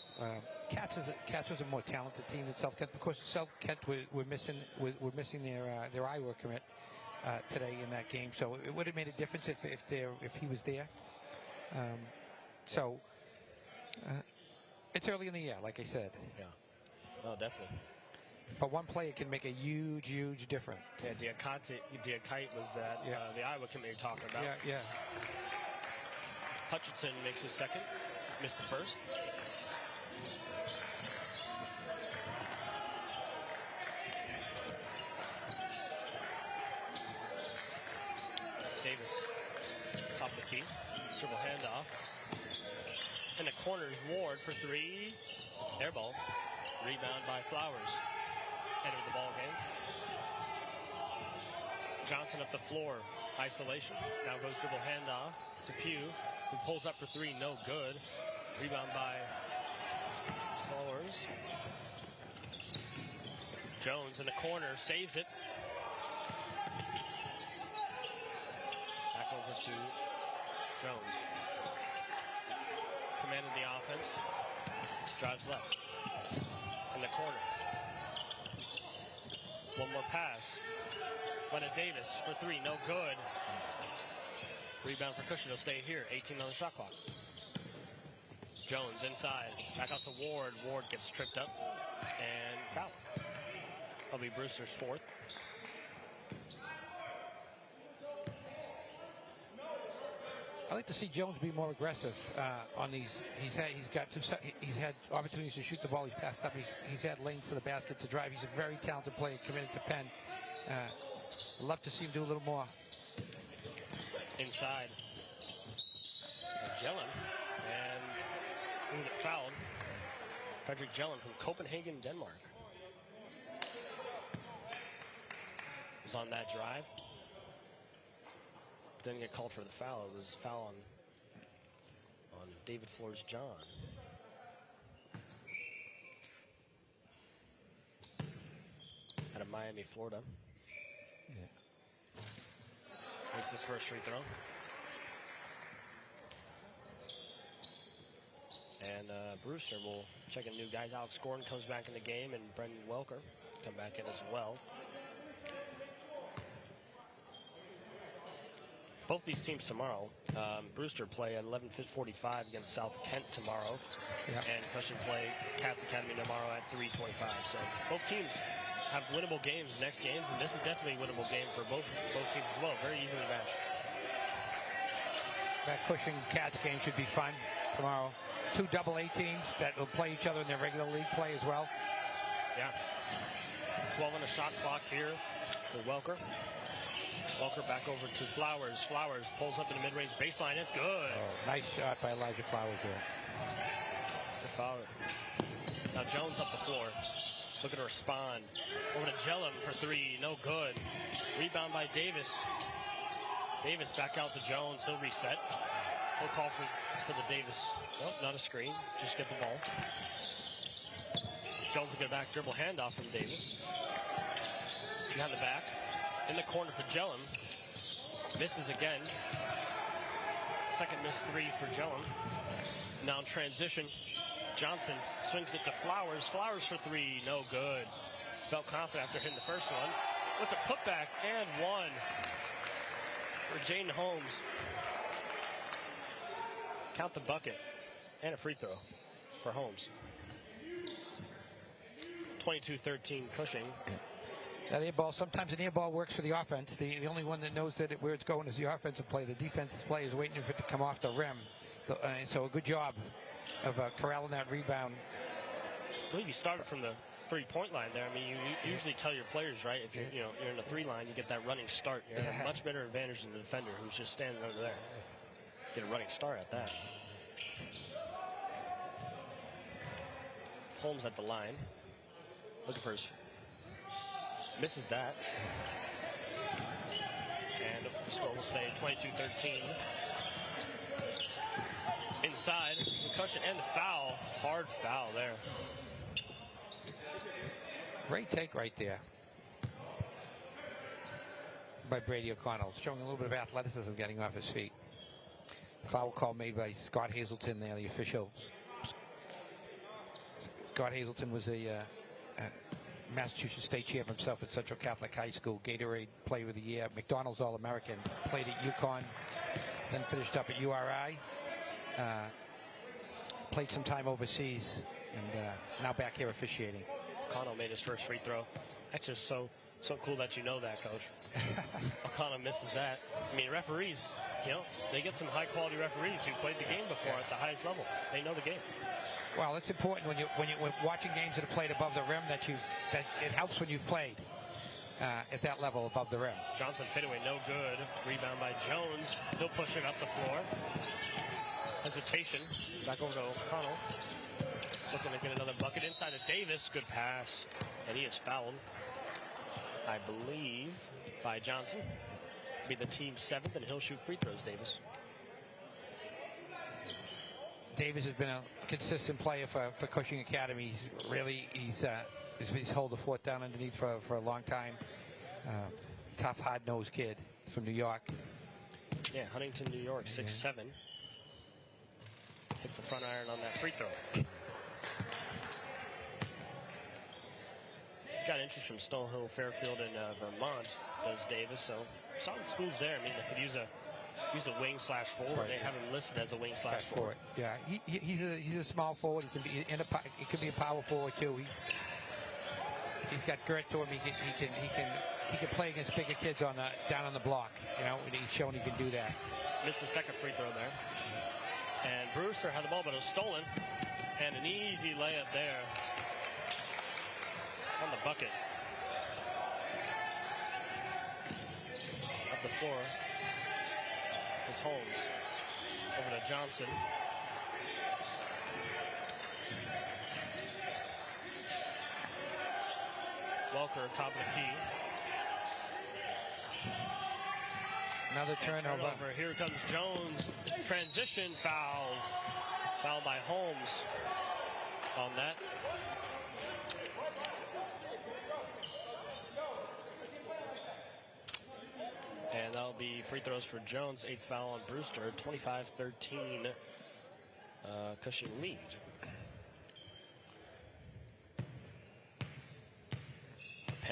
Cats was a more talented team than South Kent. Of course, South Kent were missing their Iowa commit today in that game, so it would have made a difference if he was there. It's early in the year, like I said. Yeah. Oh, definitely. But one player can make a huge difference. Yeah, Diakite was that the Iowa committee talking about. Yeah. Hutchinson makes his second. Missed the first. Davis, top of the key. Dribble handoff. In the corners, Ward for three. Air ball. Rebound by Flowers. Entered the ball game. Johnson up the floor. Isolation. Now goes dribble handoff to Pugh, who pulls up for three. No good. Rebound by Flowers. Jones in the corner. Saves it. Back over to Jones. Commanded the offense. Drives left. In the corner. One more pass. Went at Davis for three. No good. Rebound for Cushing. He'll stay here. 18 on the shot clock. Jones inside. Back out to Ward. Ward gets tripped up. And foul. That'll be Brewster's fourth. I like to see Jones be more aggressive on these. He's had opportunities to shoot the ball. He's passed up. He's had lanes to the basket to drive. He's a very talented player, committed to Penn. I'd love to see him do a little more. Inside. Jellin. And going to get fouled. Frederick Jellin from Copenhagen, Denmark. Was on that drive. Didn't get called for the foul. It was a foul on David Flores John. Out of Miami, Florida. Yeah. Makes his first free throw. And Brewster will check in new guys. Alex Gordon comes back in the game, and Brendan Welker come back in as well. Both these teams tomorrow. Brewster play at 11:45 against South Kent tomorrow. Yep. And Cushing play Cats Academy tomorrow at 3:25. So both teams have winnable games next games, and this is definitely a winnable game for both teams as well. Very evenly matched. That Cushing Cats game should be fun tomorrow. 2 AA teams that will play each other in their regular league play as well. Yeah. 12 on the shot clock here for Welker. Welker back over to Flowers. Flowers pulls up in the mid-range baseline. It's good. Oh, nice shot by Elijah Flowers there. Good foul. Now Jones up the floor. Looking to respond. Over to Jellum for 3. No good. Rebound by Davis. Davis back out to Jones. He'll reset. He'll call for the Davis. Nope, not a screen. Just get the ball. Jones will get a back dribble handoff from Davis. Behind the back. In the corner for Jellum. Misses again. Second missed 3 for Jellum. Now in transition. Johnson swings it to Flowers. Flowers for 3. No good. Felt confident after hitting the first one. With a putback and 1 for Jaden Holmes. Count the bucket. And a free throw for Holmes. 22-13 Cushing. Now the air ball, sometimes an air ball works for the offense. The only one that knows that where it's going is the offensive play. The defensive play is waiting for it to come off the rim. So a good job of corralling that rebound. I believe you started from the 3-point line there. I mean, you usually tell your players, right, if you're in the 3 line, you get that running start. You have a much better advantage than the defender who's just standing over there. Get a running start at that. Holmes at the line. Looking for his... Misses that. And the score will stay 22-13. Inside, concussion and the foul. Hard foul there. Great take right there by Brady O'Connell, showing a little bit of athleticism getting off his feet. Foul call made by Scott Hazelton there, the official. Scott Hazelton was a Massachusetts State champ himself at Central Catholic High School, Gatorade Player of the Year, McDonald's All-American, played at UConn, then finished up at URI, played some time overseas, and now back here officiating. O'Connell made his first free throw. That's just so cool that you know that, Coach. O'Connell misses that. I mean, referees, they get some high-quality referees who played the game before at the highest level. They know the game. Well, it's important when you're watching games that are played above the rim that it helps when you've played at that level above the rim. Johnson fadeaway, no good. Rebound by Jones. He'll push it up the floor. Hesitation. Back over to O'Connell. Looking to get another bucket inside of Davis. Good pass. And he is fouled, I believe, by Johnson. Be the team's 7th, and he'll shoot free throws, Davis. Davis has been a consistent player for Cushing Academy. He's held the fort down underneath for a long time. Tough, hard-nosed kid from New York. Yeah, Huntington, New York, 6'7". Hits the front iron on that free throw. He's got interest from Stonehill, Fairfield, and Vermont, does Davis. So solid schools there. I mean, they could use a wing/forward. Right. They have him listed as a wing/forward. Yeah, he's a small forward. He can be he could be a power forward too. He's got girth to him. He can play against bigger kids down on the block. And he's shown he can do that. Missed the second free throw there. And Brewster had the ball, but it was stolen. And an easy layup there on the bucket. Up the floor is Holmes. Over to Johnson. Welker, top of the key. Another turnover. Here comes Jones. Transition foul. Foul by Holmes on that. And that'll be free throws for Jones. 8th foul on Brewster. 25-13 Cushing lead.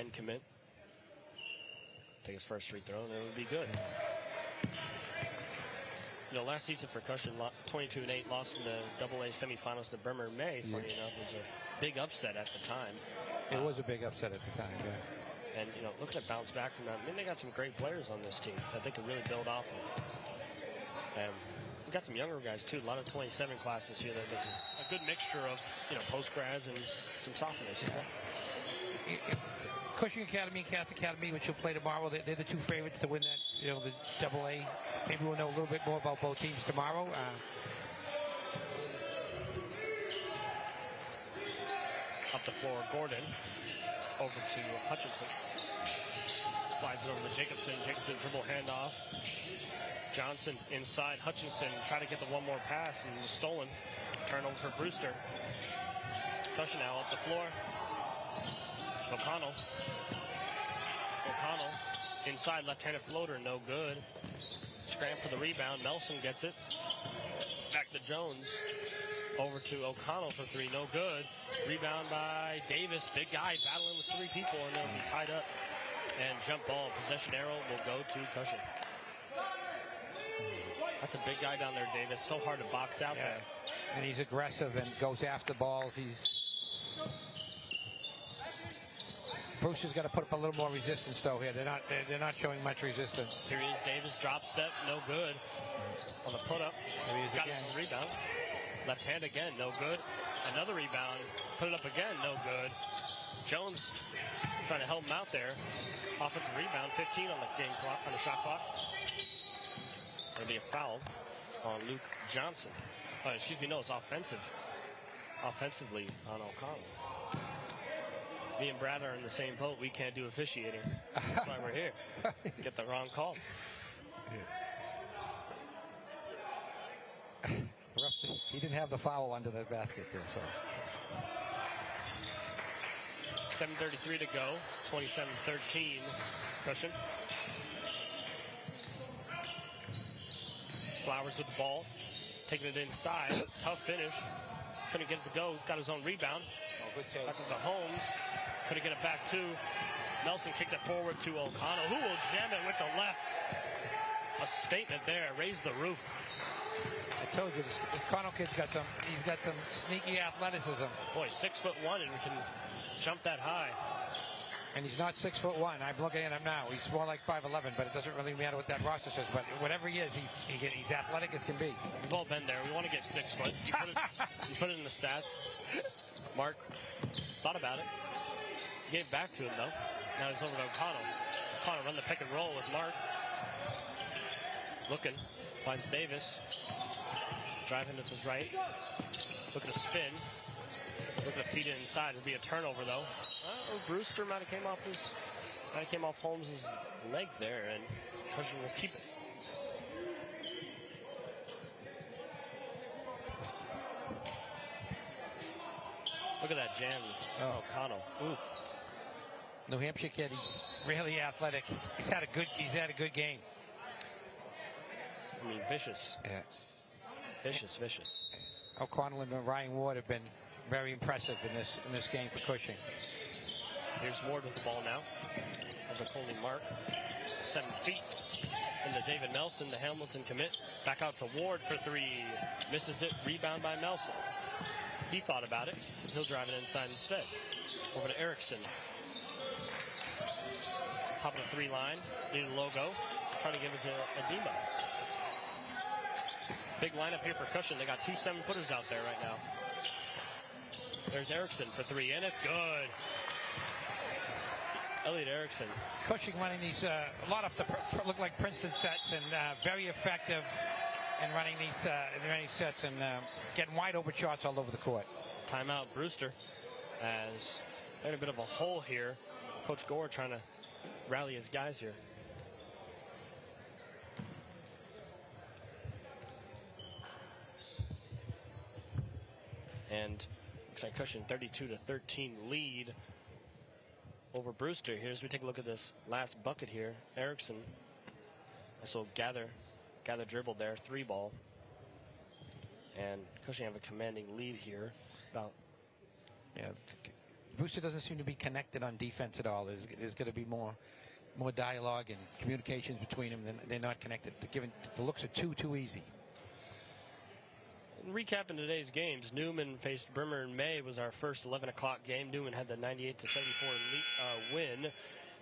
Hamilton commit. Take his first free throw, and it would be good. You know, last season for Cushing, 22-8, lost in the AA semifinals to Bremer May. Funny enough, was a big upset at the time. It was a big upset at the time, yeah. And, you know, looking to bounce back from that. I mean, they got some great players on this team that they could really build off of. And we got some younger guys, too. A lot of 27 classes here. That does a good mixture of, you know, post-grads and some sophomores. Yeah. Cushing Academy and Cass Academy, which will play tomorrow, they're the two favorites to win that, you know, the AA. Maybe we'll know a little bit more about both teams tomorrow. Up the floor, Gordon. Over to Hutchinson. Slides it over to Jacobson. Jacobson dribble handoff. Johnson inside. Hutchinson trying to get the one more pass and was stolen. Turnover for Brewster. Cushing now up the floor. O'Connell inside, left-handed floater, no good. Scram for the rebound. Nelson gets it. Back to Jones. Over to O'Connell for three, no good. Rebound by Davis. Big guy battling with three people, and they'll be tied up. And jump ball. Possession arrow will go to Cushing. That's a big guy down there, Davis. So hard to box out there. And he's aggressive and goes after balls. Brewster's got to put up a little more resistance, though. Here, they're not showing much resistance. Here he is, Davis, drop step, no good. On the put up, got his rebound. Left hand again, no good. Another rebound, put it up again, no good. Jones trying to help him out there. Offensive rebound, 15 on the game clock, on the shot clock. There'll be a foul on Luke Johnson. Oh, excuse me, no, it's offensive. Offensively on O'Connell. Me and Brad are in the same boat. We can't do officiating. That's why we're here. Get the wrong call. He didn't have the foul under the basket there, so. 7:33 to go. 27-13. Cushing. Flowers with the ball. Taking it inside. Tough finish. Couldn't get it to go. Got his own rebound. Back to Holmes. Couldn't get it back to Nelson. Kicked it forward to O'Connell, who will jam it with the left. A statement there. Raise the roof. I told you, this O'Connell kid's got some. He's got some sneaky athleticism. Boy, 6'1" and can jump that high. And he's not 6'1". I'm looking at him now. He's more like 5'11", but it doesn't really matter what that roster says. But whatever he is, he's athletic as can be. We've all been there. We want to get 6 foot. You put it in the stats. Mark thought about it. Gave it back to him, though. Now he's over to O'Connell. O'Connell run the pick and roll with Mark. Looking. Finds Davis. Driving to his right. Looking to spin. Looking to feed it inside. It'll be a turnover, though. Brewster might have came off Holmes' leg there, and Cushing will keep it. Look at that jam. O'Connell. Ooh. New Hampshire kid, he's really athletic. He's had a good game. I mean, vicious. Yeah. Vicious. O'Connell and Ryan Ward have been very impressive in this game for Cushing. Here's Ward with the ball now. Over Coley Mark. 7 feet. Into David Nelson, the Hamilton commit. Back out to Ward for three. Misses it. Rebound by Nelson. He thought about it. He'll drive it inside instead. Over to Erickson. Top of the three line. Need a logo. Trying to give it to Adema. Big lineup here for Cushing. They got 2 7-footers out there right now. There's Erickson for three, and it's good. Elliot Erickson. Cushing running these, a lot of the look like Princeton sets, and very effective in running these sets and getting wide open shots all over the court. Timeout Brewster, as there's a bit of a hole here. Coach Gore trying to rally his guys here. And looks like Cushing 32-13 lead over Brewster here. As we take a look at this last bucket here, Erickson. So gather dribble there, 3 ball. And Cushing have a commanding lead here. About Brewster doesn't seem to be connected on defense at all. There's going to be more dialogue and communications between them. They're not connected. Given the looks are too easy. Recapping today's games, Newman faced Bremer in May. Was our first 11 o'clock game. Newman had the 98-74 win.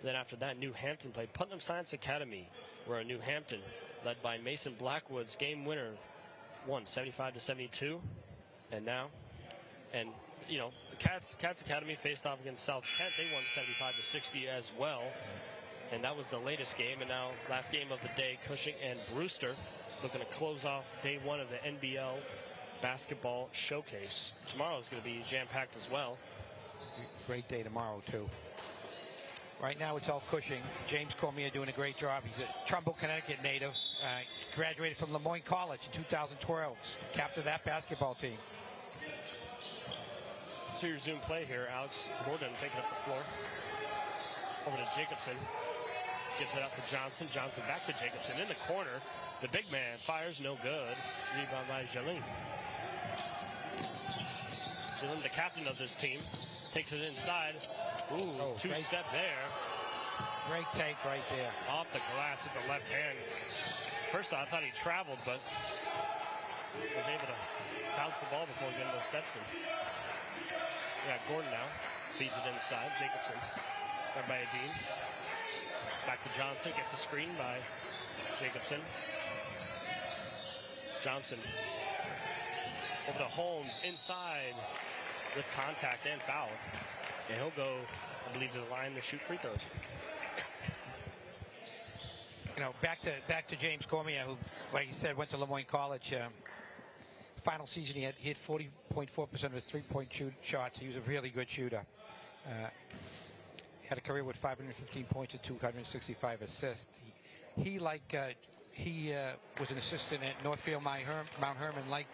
Then after that, New Hampton played Putnam Science Academy, where New Hampton, led by Mason Blackwood's game winner, won 75-72. And the Cats Academy faced off against South Kent. They won 75-60 as well. And that was the latest game. And now, last game of the day, Cushing and Brewster looking to close off day one of the NBL basketball showcase. Tomorrow is going to be jam-packed as well. Great day tomorrow, too. Right now, it's all Cushing. James Cormier doing a great job. He's a Trumbull, Connecticut native. Graduated from Lemoyne College in 2012. Captain of that basketball team. So your Zoom play here, Alex Gordon taking up the floor. Over to Jacobson. Gives it up to Johnson. Johnson back to Jacobson in the corner. The big man fires, no good. Rebound by Jalin. Jalin, the captain of this team, takes it inside. Ooh, two-step there. Great take right there. Off the glass with the left hand. First I thought he traveled, but was able to bounce the ball before getting those steps in. We got Gordon now. Feeds it inside. Jacobson. There by Adine. Back to Johnson. Gets a screen by Jacobson. Johnson. Over to Holmes. Inside with contact and foul. And he'll go, I believe, to the line to shoot free throws. Back to James Cormier, who, like you said, went to Lemoyne College. Final season, he hit 40.4% of his three-point shots. He was a really good shooter. Had a career with 515 points and 265 assists. He was an assistant at Northfield Mount Herman, like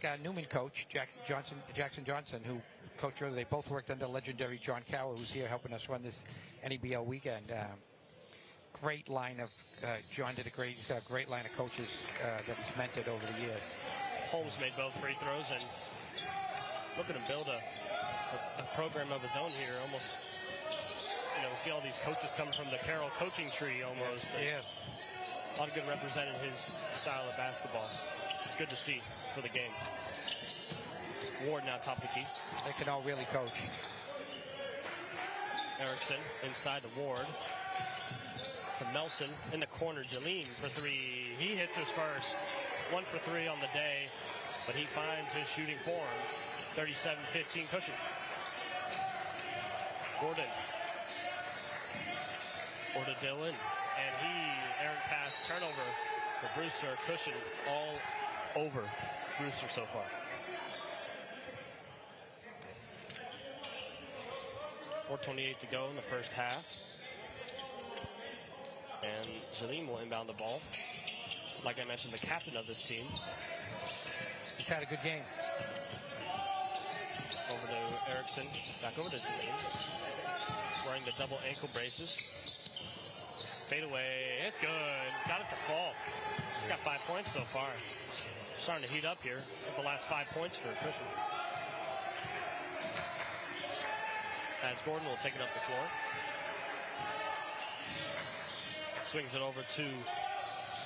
our Newman coach, Jackson Johnson, who coached earlier. They both worked under legendary John Carroll, who's here helping us run this NEBL weekend. Great line of he's got a great line of coaches that he's mentored over the years. Holmes made both free throws and looking to build a program of his own here. Almost, we see all these coaches come from the Carroll coaching tree almost. Yes. A lot of good representing his style of basketball. It's good to see for the game. Ward now top of the key. They can all really coach. Erickson inside to Ward. To Nelson in the corner. Jalene for three. He hits his first. 1 for 3 on the day, but he finds his shooting form. 37-15 Cushing. Gordon. Or to Dillon. And errant pass, turnover for Brewster. Cushing all over Brewster so far. 4:28 to go in the first half. And Jalene will inbound the ball. Like I mentioned, the captain of this team. He's had a good game. Over to Erickson. Back over to Jalene. Wearing the double ankle braces. Fade away. It's good. Got it to fall. He's got 5 points so far. Starting to heat up here with the last 5 points for Cushing. As Gordon will take it up the floor. Swings it over to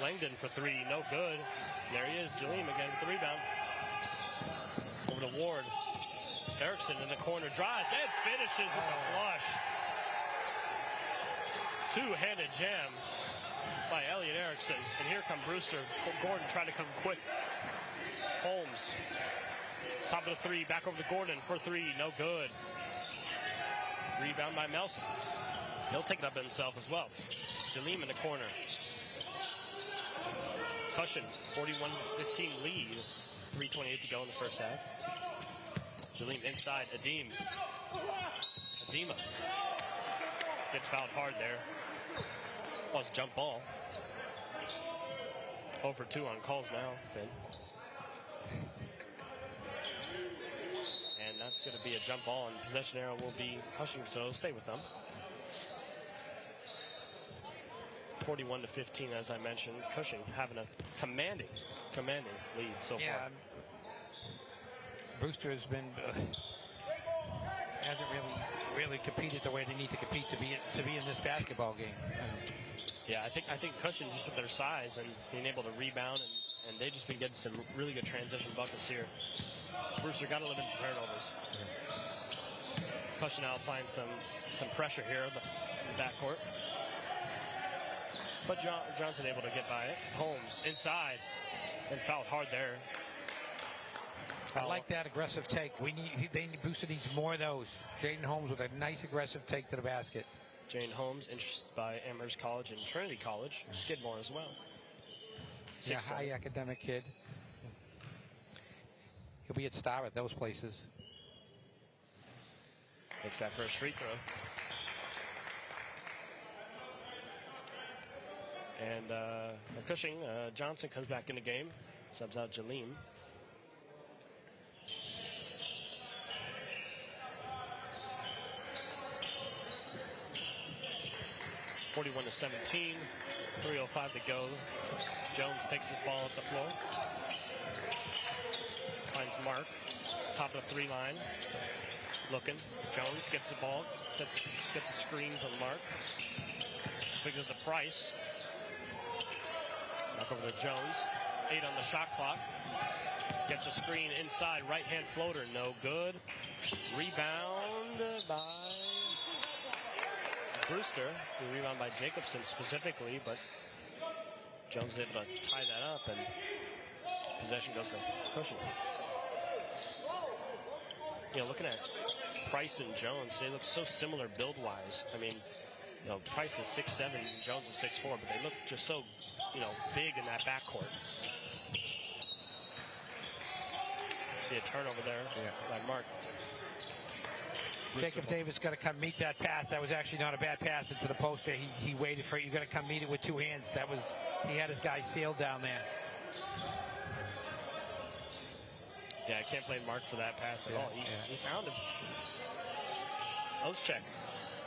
Langdon for three. No good. There he is. Jalene again with the rebound. Over to Ward. Erickson in the corner. Drives and finishes with a flush. Two-handed jam by Elliot Erickson. And here come Brewster. Gordon trying to come quick. Holmes. Top of the three. Back over to Gordon for three. No good. Rebound by Melson. He'll take it up himself as well. Jalene in the corner. Cushing, 41-15 lead. 3:28 to go in the first half. Jalene inside. Adima gets fouled hard there. Plus jump ball. 0 for 2 on calls now, Finn. And that's going to be a jump ball, and possession arrow will be Cushing, so stay with them. 41-15, as I mentioned. Cushing having a commanding lead so far. Brewster has been hasn't really competed the way they need to compete to be in this basketball game. Yeah, I think Cushing, just with their size and being able to rebound, and they've just been getting some really good transition buckets here. Brewster got to limit some turnovers. Cushing now applying some pressure here in the backcourt. But Johnson able to get by it. Holmes inside and fouled hard there. I like that aggressive take. Booster needs more of those. Jaden Holmes with a nice aggressive take to the basket. Jane Holmes, interested by Amherst College and Trinity College, Skidmore as well. Yeah, high academic kid. He'll be at star at those places. Makes that first free throw. And for Cushing, Johnson comes back in the game, subs out Jaleem. (41-17), 3:05 to go. Jones takes the ball at the floor. Finds Mark, top of the 3 line. Looking. Jones gets the ball, gets a screen from Mark. Figures the Price. Back over to Jones. 8 on the shot clock. Gets a screen inside. Right-hand floater. No good. Rebound by Brewster. The rebound by Jacobson specifically, but Jones is able to tie that up, and possession goes to Cushing. You know, looking at Price and Jones, they look so similar build-wise. I mean, you know, Price is 6'7", and Jones is 6'4", but they look just so, you know, big in that backcourt. Be a turnover there by Mark. Jacob Davis got to come meet that pass. That was actually not a bad pass into the post there. He waited for it. You got to come meet it with 2 hands. He had his guy sealed down there. Yeah, I can't blame Mark for that pass at all. He found him.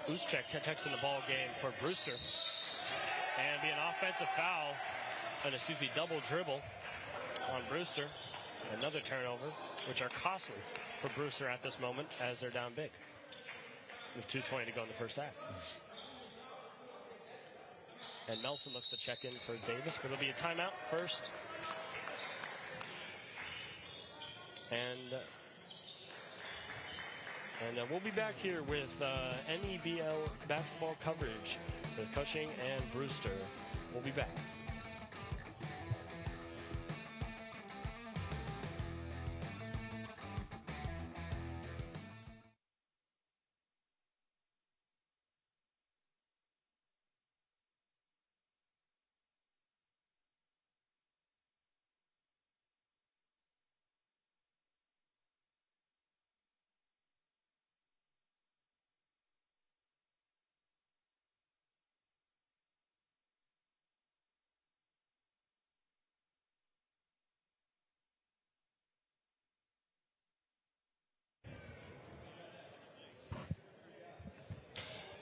Uschek texting the ball game for Brewster. And be an offensive foul, double dribble on Brewster. Another turnover, which are costly for Brewster at this moment as they're down big. With 2:20 to go in the first half. And Nelson looks to check in for Davis, but it'll be a timeout first. And we'll be back here with NEBL basketball coverage with Cushing and Brewster. We'll be back.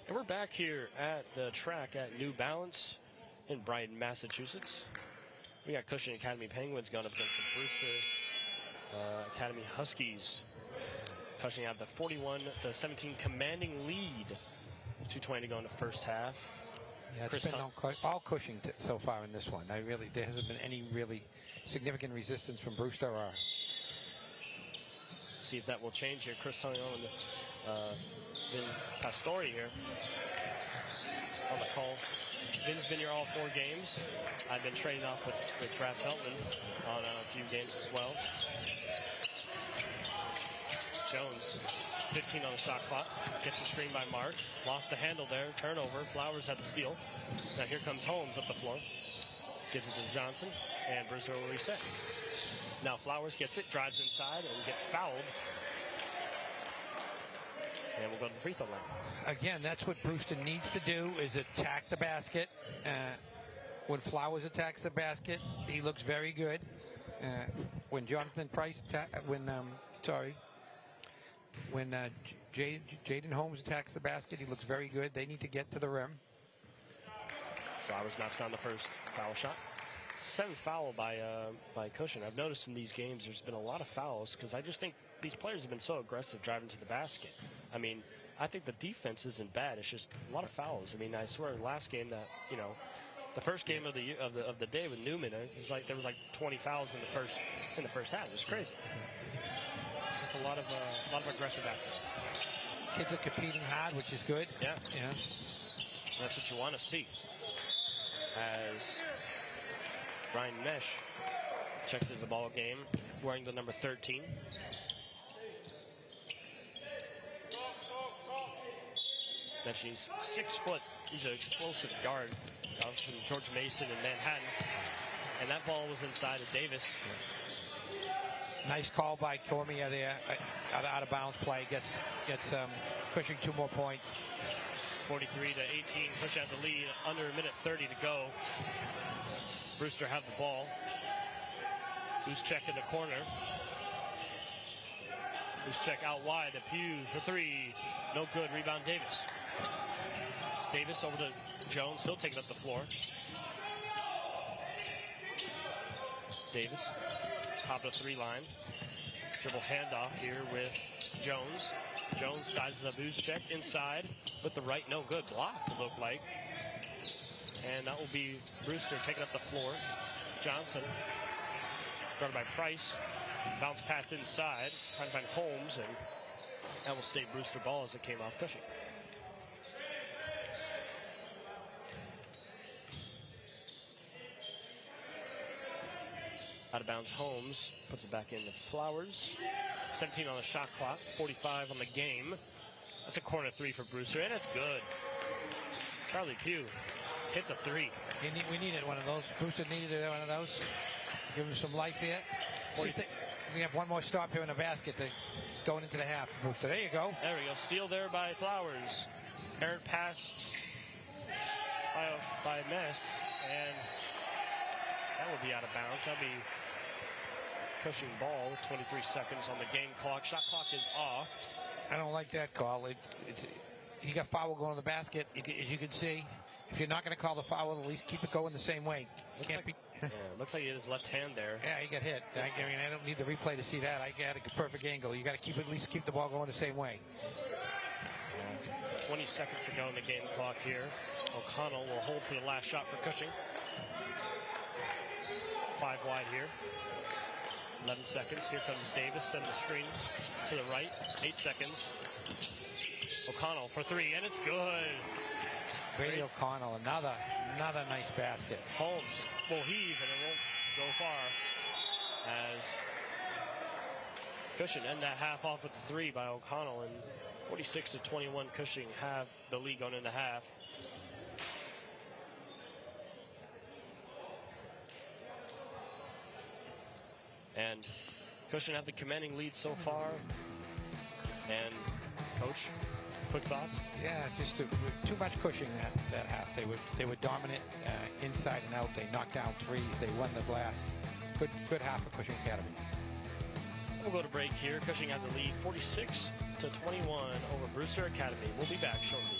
And we're back here at the track at New Balance in Brighton, Massachusetts. We got Cushing Academy Penguins going up against the Brewster Academy Huskies. Cushing out the 41-17 commanding lead. 2:20 to go in the first half. Yeah, it's been all Cushing so far in this one. There hasn't been any really significant resistance from Brewster. See if that will change here. Chris Tony and Vin Pastore here on the call. Vin's been here all 4 games. I've been trading off with Brad Feltman on a few games as well. Jones, 15 on the shot clock. Gets a screen by Mark. Lost the handle there. Turnover. Flowers had the steal. Now here comes Holmes up the floor. Gives it to Johnson. And Brewster will reset. Now Flowers gets it. Drives inside and gets fouled. And we'll go to the free throw line. Again, that's what Brewster needs to do, is attack the basket. When Flowers attacks the basket, he looks very good. When Jonathan Price, when Jaden Holmes attacks the basket, he looks very good. They need to get to the rim. Flowers knocks down the first foul shot. 7th foul by Cushing. I've noticed in these games there's been a lot of fouls because I just think these players have been so aggressive driving to the basket. I mean, I think the defense isn't bad. It's just a lot of fouls. I mean, I swear, last game that the first game of the day with Newman, it was like there was like 20 fouls in the first half. It was crazy. Just a lot of aggressive action. Kids are competing hard, which is good. Yeah. Yeah. That's what you want to see. As Ryan Mesh checks into the ball game, wearing the number 13. Mesh, he's 6 foot. He's an explosive guard. Comes from George Mason in Manhattan. And that ball was inside of Davis. Nice call by Cormier there. Out of bounds play. Gets Cushing 2 more points. 43 to 18. Push out the lead. Under a minute 30 to go. Brewster have the ball. Who's check in the corner. Who's check out wide. A Pugh for 3. No good. Rebound Davis. Davis over to Jones. Still taking up the floor. Davis. Top of the 3 line. Dribble handoff here with Jones. Jones sizes up Uzcek inside with the right. No good. Block, it looked like. And that will be Brewster taking up the floor. Johnson. Guarded by Price. Bounce pass inside. Trying to find Holmes. And that will stay Brewster ball as it came off Cushing. Out of bounds, Holmes puts it back into Flowers. 17 on the shot clock, 45 on the game. That's a corner 3 for Brewster, and it's good. Charlie Pugh hits a 3. We needed one of those. Brewster needed one of those. Give him some life here. We have one more stop here in the basket going into the half. Brewster, there you go. There we go. Steal there by Flowers. Errant pass by Mess, and that will be out of bounds. That'll be Cushing ball with 23 seconds on the game clock. Shot clock is off. I don't like that call. He got foul going to the basket. As you can see, if you're not going to call the foul, at least keep it going the same way. Looks like he hit his left hand there. Yeah, he got hit. I mean, I don't need the replay to see that. I got a perfect angle. You got to at least keep the ball going the same way. 20 seconds to go in the game clock here. O'Connell will hold for the last shot for Cushing. 5 wide here. 11 seconds. Here comes Davis. Send the screen to the right. 8 seconds. O'Connell for 3, and it's good. Grady O'Connell, another nice basket. Holmes will heave, and it won't go far. As Cushing end that half off with the 3 by O'Connell, and 46 to 21. Cushing have the lead going into half. And Cushing have the commanding lead so far. And Coach, quick thoughts? Yeah, just too much Cushing that half. They were dominant inside and out. They knocked down 3s. They won the glass. Good half of Cushing Academy. We'll go to break here. Cushing has the lead 46 to 21 over Brewster Academy. We'll be back shortly.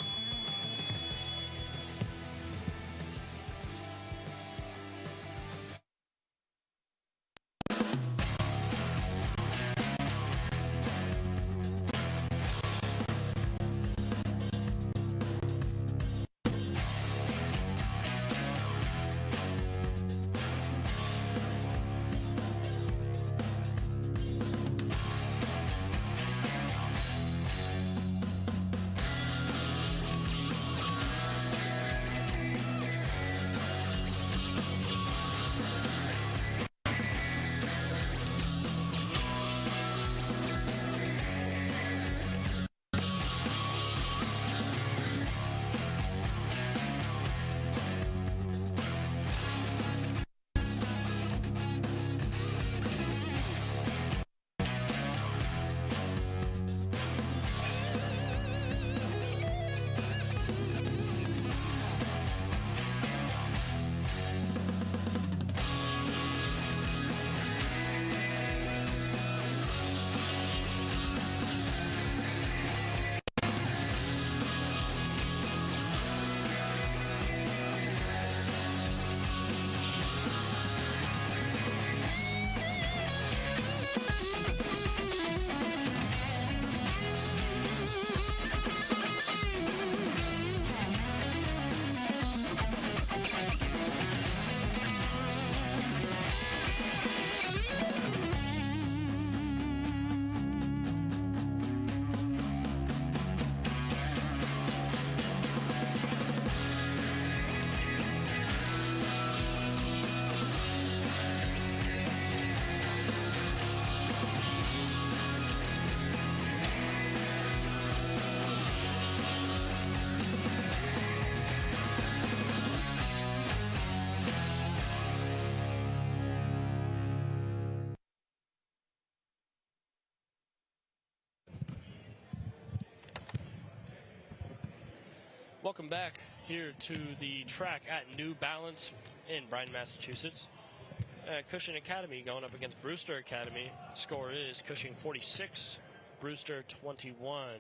Welcome back here to the track at New Balance in Bryan, Massachusetts. Cushing Academy going up against Brewster Academy. Score is Cushing 46, Brewster 21,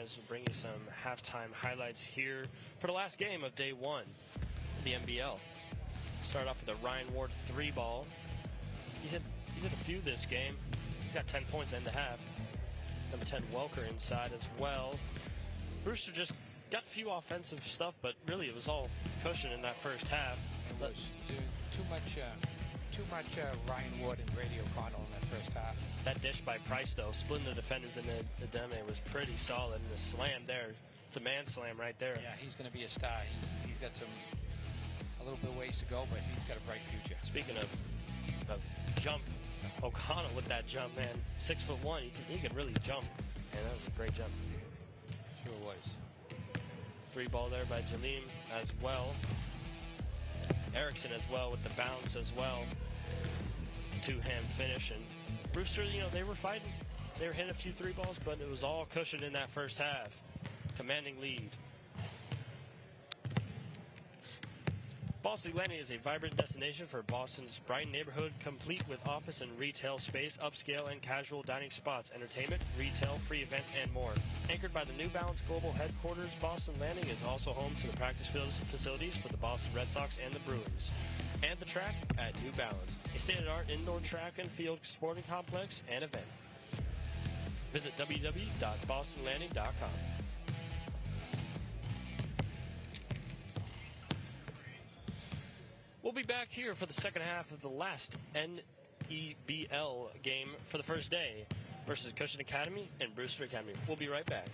as we bring you some halftime highlights here for the last game of day one of the NBL. Start off with a Ryan Ward 3-ball. He's hit a few this game. He's got 10 points end to half. Number 10 Welker inside as well. Brewster just got a few offensive stuff, but really it was all Cushing in that first half. It was too much Ryan Ward and Brady O'Connell in that first half. That dish by Price, though, splitting the defenders in the deme was pretty solid. And the slam there, it's a man slam right there. Yeah, he's going to be a star. He's got a little bit of ways to go, but he's got a bright future. Speaking of jump, O'Connell with that jump, man, 6'1", he could really jump, and that was a great jump. Sure was. 3-ball there by Jaleem as well. Erickson as well with the bounce as well. 2-hand finish, and Brewster, they were fighting. They were hitting a few 3-balls, but it was all Cushing in that first half. Commanding lead. Boston Landing is a vibrant destination for Boston's Brighton neighborhood, complete with office and retail space, upscale and casual dining spots, entertainment, retail, free events, and more. Anchored by the New Balance global headquarters, Boston Landing is also home to the practice facilities for the Boston Red Sox and the Bruins. And the track at New Balance, a state-of-the-art indoor track and field sporting complex and event. Visit www.bostonlanding.com. We'll be back here for the second half of the last NEBL game for the first day versus Cushing Academy and Brewster Academy. We'll be right back.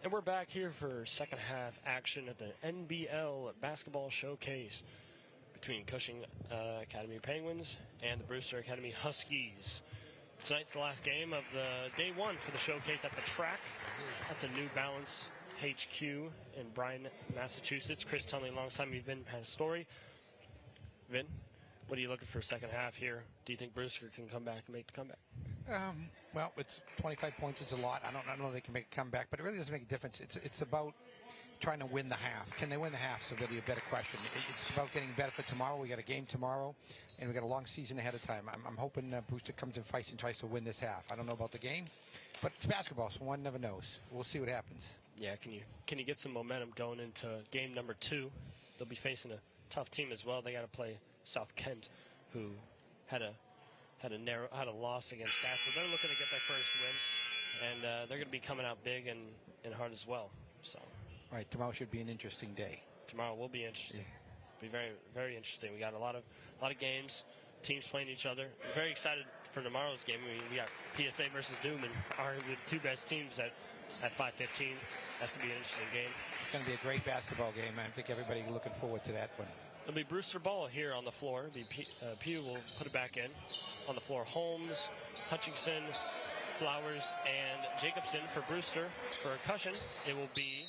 And we're back here for second half action at the NBL basketball showcase between Cushing Academy Penguins and the Brewster Academy Huskies. Tonight's the last game of the day one for the showcase at the track at the New Balance HQ in Bryan, Massachusetts. Chris Tunley alongside me, Vin Pastore. Vin, what are you looking for second half here? Do you think Brewster can come back and make the comeback? Well, it's 25 points is a lot. I don't know if they can make a comeback, but it really doesn't make a difference. It's about trying to win the half. Can they win the half? So that'll be a better question. It's about getting better for tomorrow. We got a game tomorrow, and we got a long season ahead of time. I'm hoping Brewster comes and fights and tries to win this half. I don't know about the game, but it's basketball, so one never knows. We'll see what happens. Yeah, can you get some momentum going into game number 2? They'll be facing a tough team as well. They got to play South Kent, who had a loss against that, so they're looking to get their first win, and they're going to be coming out big and hard as well. So, right, tomorrow should be an interesting day. Tomorrow will be interesting. Yeah. Be very, very interesting. We got a lot of games, teams playing each other. We're very excited for tomorrow's game. We got PSA versus Newman, arguably the two best teams at 5:15. That's going to be an interesting game. It's going to be a great basketball game. I think everybody's looking forward to that one. It'll be Brewster ball here on the floor. Pugh will put it back in. On the floor, Holmes, Hutchinson, Flowers, and Jacobson for Brewster. For Cushion, it will be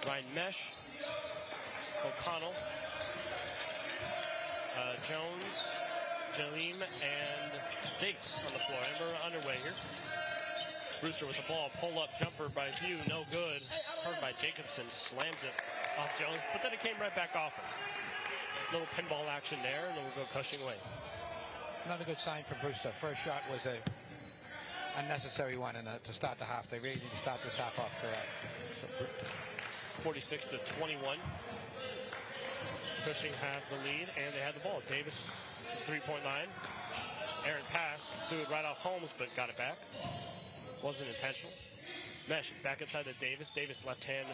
Ryan Mesh, O'Connell, Jones, Jalim, and Diggs on the floor. And we're underway here. Brewster with the ball, pull-up jumper by Pugh, no good. Heard by Jacobson, slams it off Jones, but then it came right back off him. Little pinball action there, and then we'll go Cushing away. Another good sign for Brewster. First shot was a unnecessary one, and to start the half, they really need to start this half off correct. So, 46-21. Cushing had the lead, and they had the ball. Davis, 3-point line. Aaron passed, threw it right off Holmes, but got it back. Wasn't intentional. Mesh back inside to Davis. Davis left hand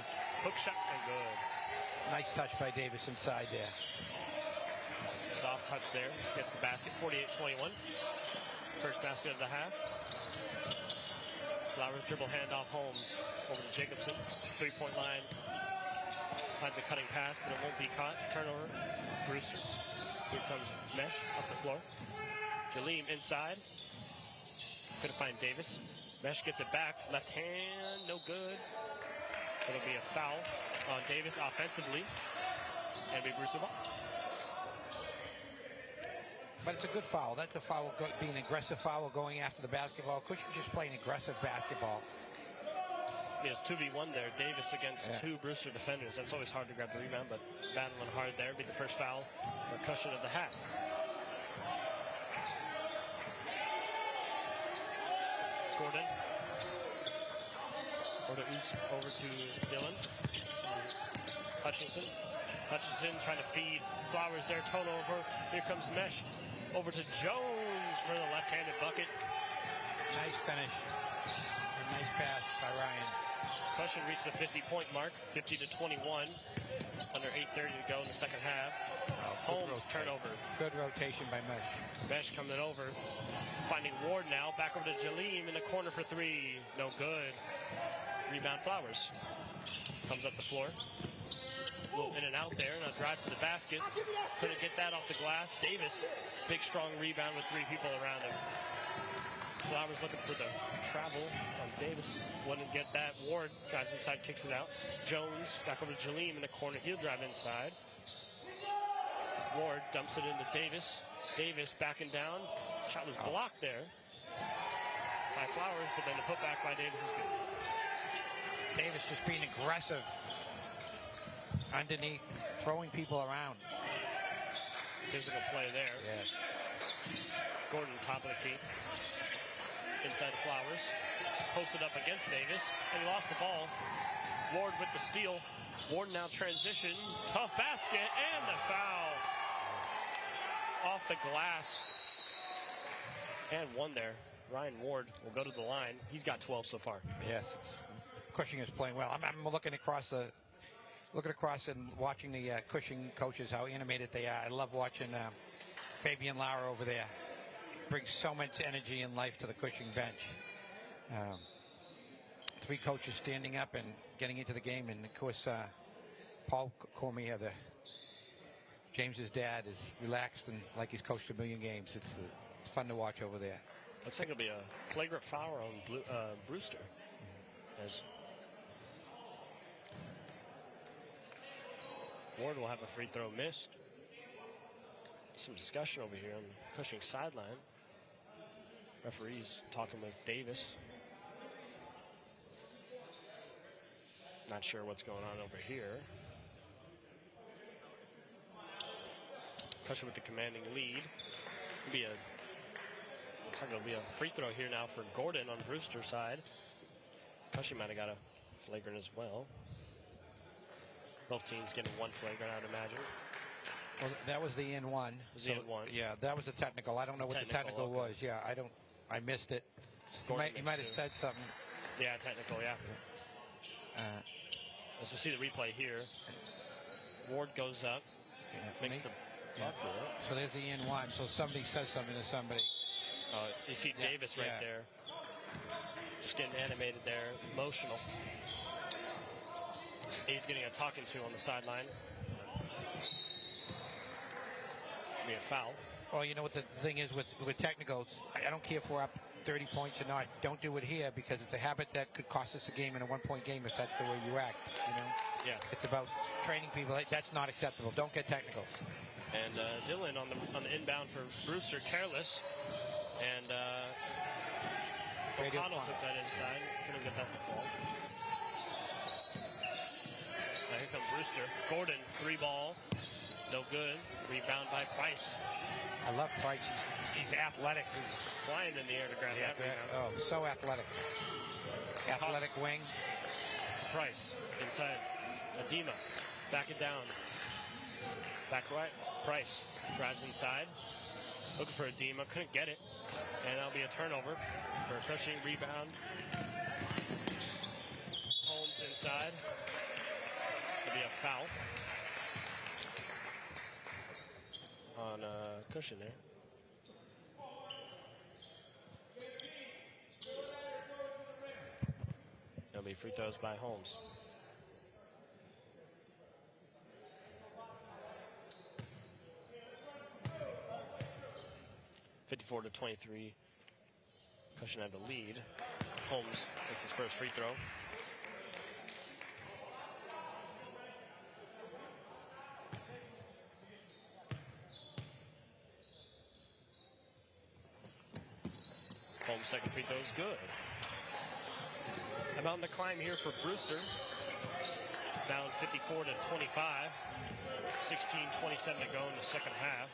hook shot and good. Nice touch by Davis inside there. Soft touch there. Gets the basket. 48-21. First basket of the half. Flowers dribble handoff. Holmes over to Jacobson. 3-point line. Finds a cutting pass, but it won't be caught. Turnover. Brewster. Here comes Mesh up the floor. Jaleem inside. Couldn't find Davis. Mesh gets it back. Left hand. No good. It'll be a foul on Davis offensively. And be Brewster ball. But it's a good foul. That's a foul, being an aggressive foul, going after the basketball. Cushing just playing aggressive basketball. It's 2v1 there. Davis against two Brewster defenders. That's always hard to grab the rebound, but battling hard there. Be the first foul for Cushion of the half. Gordon. Over to Dillon. Hutchinson. Hutchinson trying to feed Flowers there. Turnover. Here comes Mesh. Over to Jones for the left-handed bucket. Nice finish. A nice pass by Ryan. Cushion reached the 50-point mark, 50-21. Under 8:30 to go in the second half. Holmes turnover. Good rotation by Mesh. Mesh coming over. Finding Ward now. Back over to Jaleem in the corner for three. No good. Rebound Flowers. Comes up the floor. A little in and out there. Now drives to the basket. Couldn't get that off the glass. Davis. Big strong rebound with three people around him. Flowers looking for the travel on Davis. Wouldn't get that. Ward drives inside, kicks it out. Jones back over to Jaleem in the corner. He'll drive inside. Ward dumps it into Davis. Davis backing down. Shot was blocked there by Flowers, but then the putback by Davis is good. Davis just being aggressive underneath, throwing people around. Physical play there. Yeah. Gordon top of the key. Inside Flowers. Posted up against Davis, and he lost the ball. Ward with the steal. Ward now transition. Tough basket, and the foul. Off the glass. And one there. Ryan Ward will go to the line. He's got 12 so far. Yes, Cushing is playing well. I'm looking across and watching the Cushing coaches, how animated they are. I love watching Fabian Lauer over there. Brings so much energy and life to the Cushing bench. Three coaches standing up and getting into the game, and of course Paul Cormier, James's dad, is relaxed and like he's coached a million games. It's fun to watch over there. Looks like it'll be a flagrant foul on Brewster. As Ward will have a free throw missed. Some discussion over here on the Cushing sideline. Referees talking with Davis. Not sure what's going on over here. Cushing with the commanding lead. Looks like it'll be a free throw here now for Gordon on Brewster's side. Cushing might have got a flagrant as well. Both teams getting one flagrant, I'd imagine. Well, that was the N1. Yeah, that was a technical. I don't know what the technical was. Yeah, I missed it. He might have said something. Yeah, technical, yeah. As we see the replay here, Ward goes up, makes the bucket. So there's the N1. So somebody says something to somebody. You see Davis right there. Just getting animated there, emotional. He's getting a talking to on the sideline. Be a foul. Well, you know what the thing is with technicals, I don't care if we're up 30 points or not. Don't do it here because it's a habit that could cost us a game in a one-point game if that's the way you act. You know. Yeah. It's about training people. That's not acceptable. Don't get technicals. And Dillon on the inbound for Brewster, careless, and O'Connell took that inside. Couldn't get that to fall. Now here comes Brewster. Gordon, three ball. No good. Rebound by Price. I love Price. He's athletic. He's flying in the air to grab that rebound. Oh, so athletic. Athletic wing. Price inside. Adema. Back it down. Back right. Price drives inside. Looking for Adema. Couldn't get it. And that'll be a turnover for a Cushing rebound. Holmes inside. It'll be a foul on Cushing there. There'll be free throws by Holmes. (54-23). Cushing had the lead. Holmes gets his first free throw. Holmes' second free throw is good. About the climb here for Brewster. Down 54-25. 16:27 to go in the second half.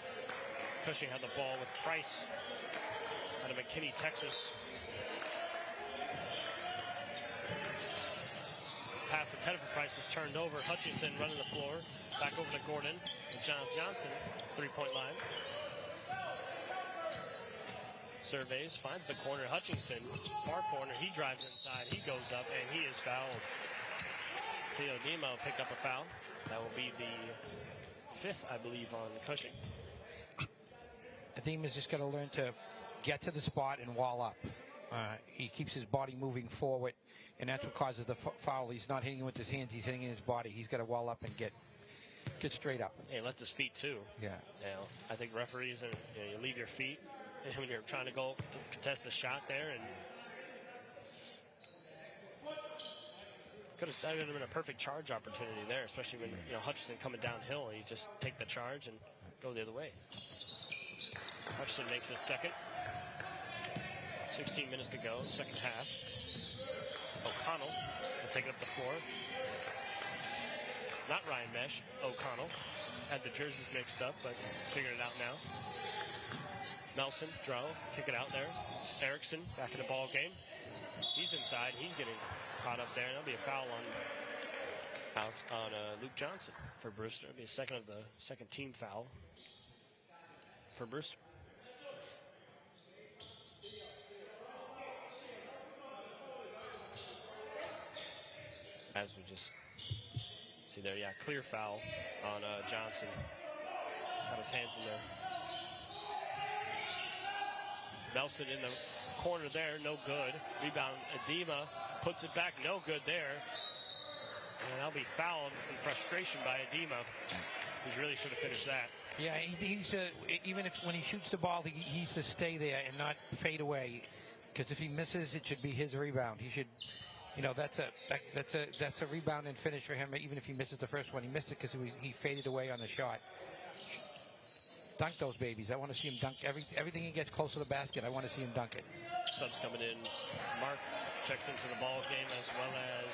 Cushing had the ball with Price out of McKinney, Texas. Pass intended for Price was turned over. Hutchinson running the floor. Back over to Gordon. And John Johnson, three-point line. Surveys, finds the corner. Hutchinson, far corner. He drives inside. He goes up, and he is fouled. Theo Demo picked up a foul. That will be the fifth, I believe, on Cushing. Adeema's just got to learn to get to the spot and wall up. He keeps his body moving forward, and that's what causes the foul. He's not hitting it with his hands. He's hitting it in his body. He's got to wall up and get straight up. He lets his feet, too. Yeah. I think referees, you leave your feet when you're trying to go to contest the shot there, and that would have been a perfect charge opportunity there, especially when Hutchinson coming downhill. You just take the charge and go the other way. Hutchinson makes his second. 16 minutes to go, second half. O'Connell will take it up the floor. Not Ryan Mesh, O'Connell. Had the jerseys mixed up, but figured it out now. Nelson, drove, kick it out there. Erickson back in the ball game. He's inside. He's getting caught up there. There'll be a foul on Luke Johnson for Brewster. It'll be a second of the second team foul for Brewster. As we just see there, clear foul on Johnson. Got his hands in there. Nelson in the corner there, no good. Rebound, Adeema puts it back, no good there. And that'll be fouled in frustration by Adeema. He really should have finished that. Yeah, he's even if when he shoots the ball, he needs to stay there and not fade away. Because if he misses, it should be his rebound. He should, that's a rebound and finish for him. Even if he misses the first one, he missed it because he faded away on the shot. Dunk those babies. I want to see him dunk everything he gets close to the basket. I want to see him dunk it. Subs coming in. Mark checks into the ball game, as well as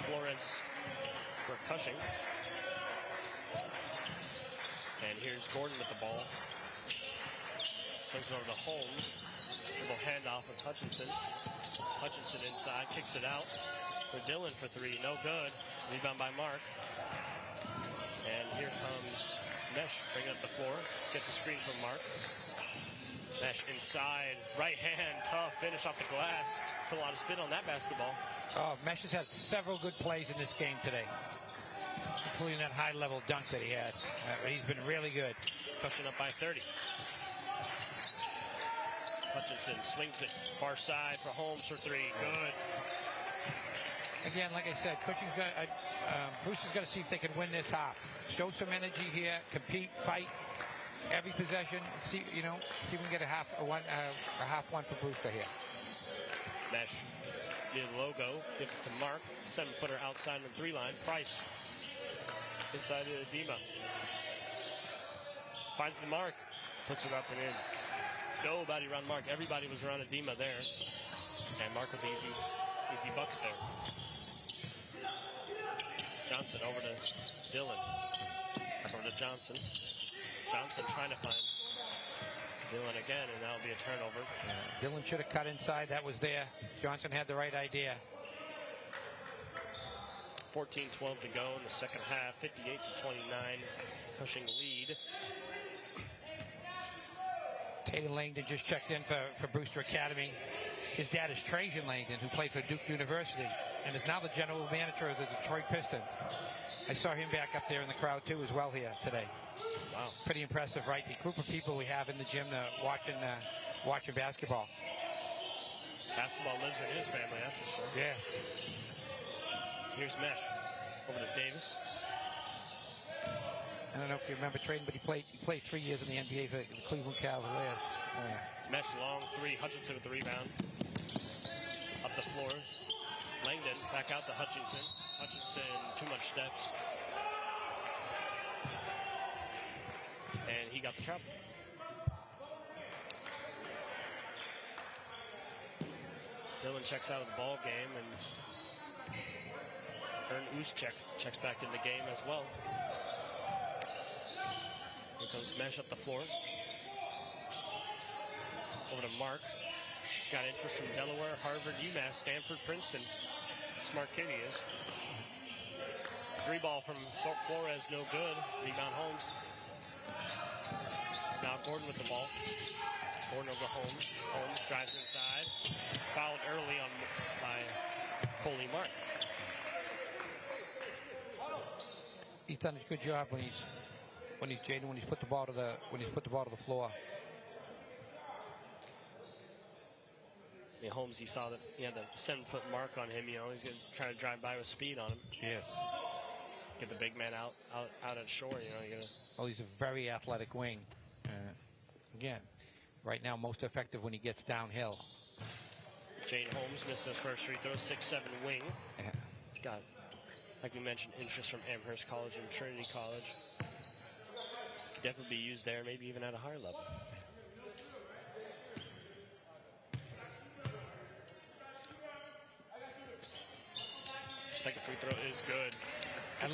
Flores for Cushing. And here's Gordon with the ball. Sends it over to Holmes. Dribble handoff with Hutchinson. Hutchinson inside, kicks it out for Dillon for three. No good. Rebound by Mark. And here comes Mesh, bringing up the floor. Gets a screen from Mark. Mesh inside. Right hand, tough. Finish off the glass. Put a lot of spin on that basketball. Oh, Mesh has had several good plays in this game today, including that high-level dunk that he had. He's been really good. Pushing up by 30. Hutchinson swings it far side for Holmes for three. Good. Again, like I said, Brewster's got to see if they can win this half. Show some energy here, compete, fight, every possession. See if we can get a half one for Brewster here. Mesh near the logo, gives it to Mark. 7-footer outside the three line. Price inside to Adeema. Finds the mark, puts it up and in. Nobody around Mark. Everybody was around Adeema there. And Mark with the easy bucket there. Johnson over to Dillon. Back over to Johnson. Johnson trying to find Dillon again, and that'll be a turnover. Dillon should have cut inside. That was there. Johnson had the right idea. 14-12 to go in the second half. 58-29. Cushing lead. Taylor Langdon just checked in for Brewster Academy. His dad is Trajan Langdon, who played for Duke University and is now the general manager of the Detroit Pistons. I saw him back up there in the crowd too as well here today. Wow. Pretty impressive, right? The group of people we have in the gym watching basketball. Basketball lives in his family, that's for sure. Yeah. Here's Mesh. Over to Davis. I don't know if you remember Trajan, but he played 3 years in the NBA for the Cleveland Cavaliers. Mesh long three. Hutchinson with the rebound. Up the floor. Langdon back out to Hutchinson. Hutchinson, too much steps. And he got the trap. Dillon checks out of the ball game, and Ern Uschek checks back in the game as well. Here comes Mesh up the floor. Over to Mark. He's got interest from Delaware, Harvard, UMass, Stanford, Princeton. Smart kid he is. Three ball from Flores, no good. Rebound Holmes. Now Gordon with the ball. Gordon over to Holmes. Holmes drives inside. Fouled early by Coley Mark. He's done a good job when he's put the ball to the floor. Yeah, Holmes, he saw that he had the 7-foot mark on him. You know, he's gonna try to drive by with speed on him. Yes. Get the big man out at shore. You know, you're gonna. Oh, he's a very athletic wing. Again, right now most effective when he gets downhill. Jane Holmes missed his first free throw. 6'7" wing. Yeah. He's got, like we mentioned, interest from Amherst College and Trinity College. Could definitely be used there, maybe even at a higher level. Second free throw is good. I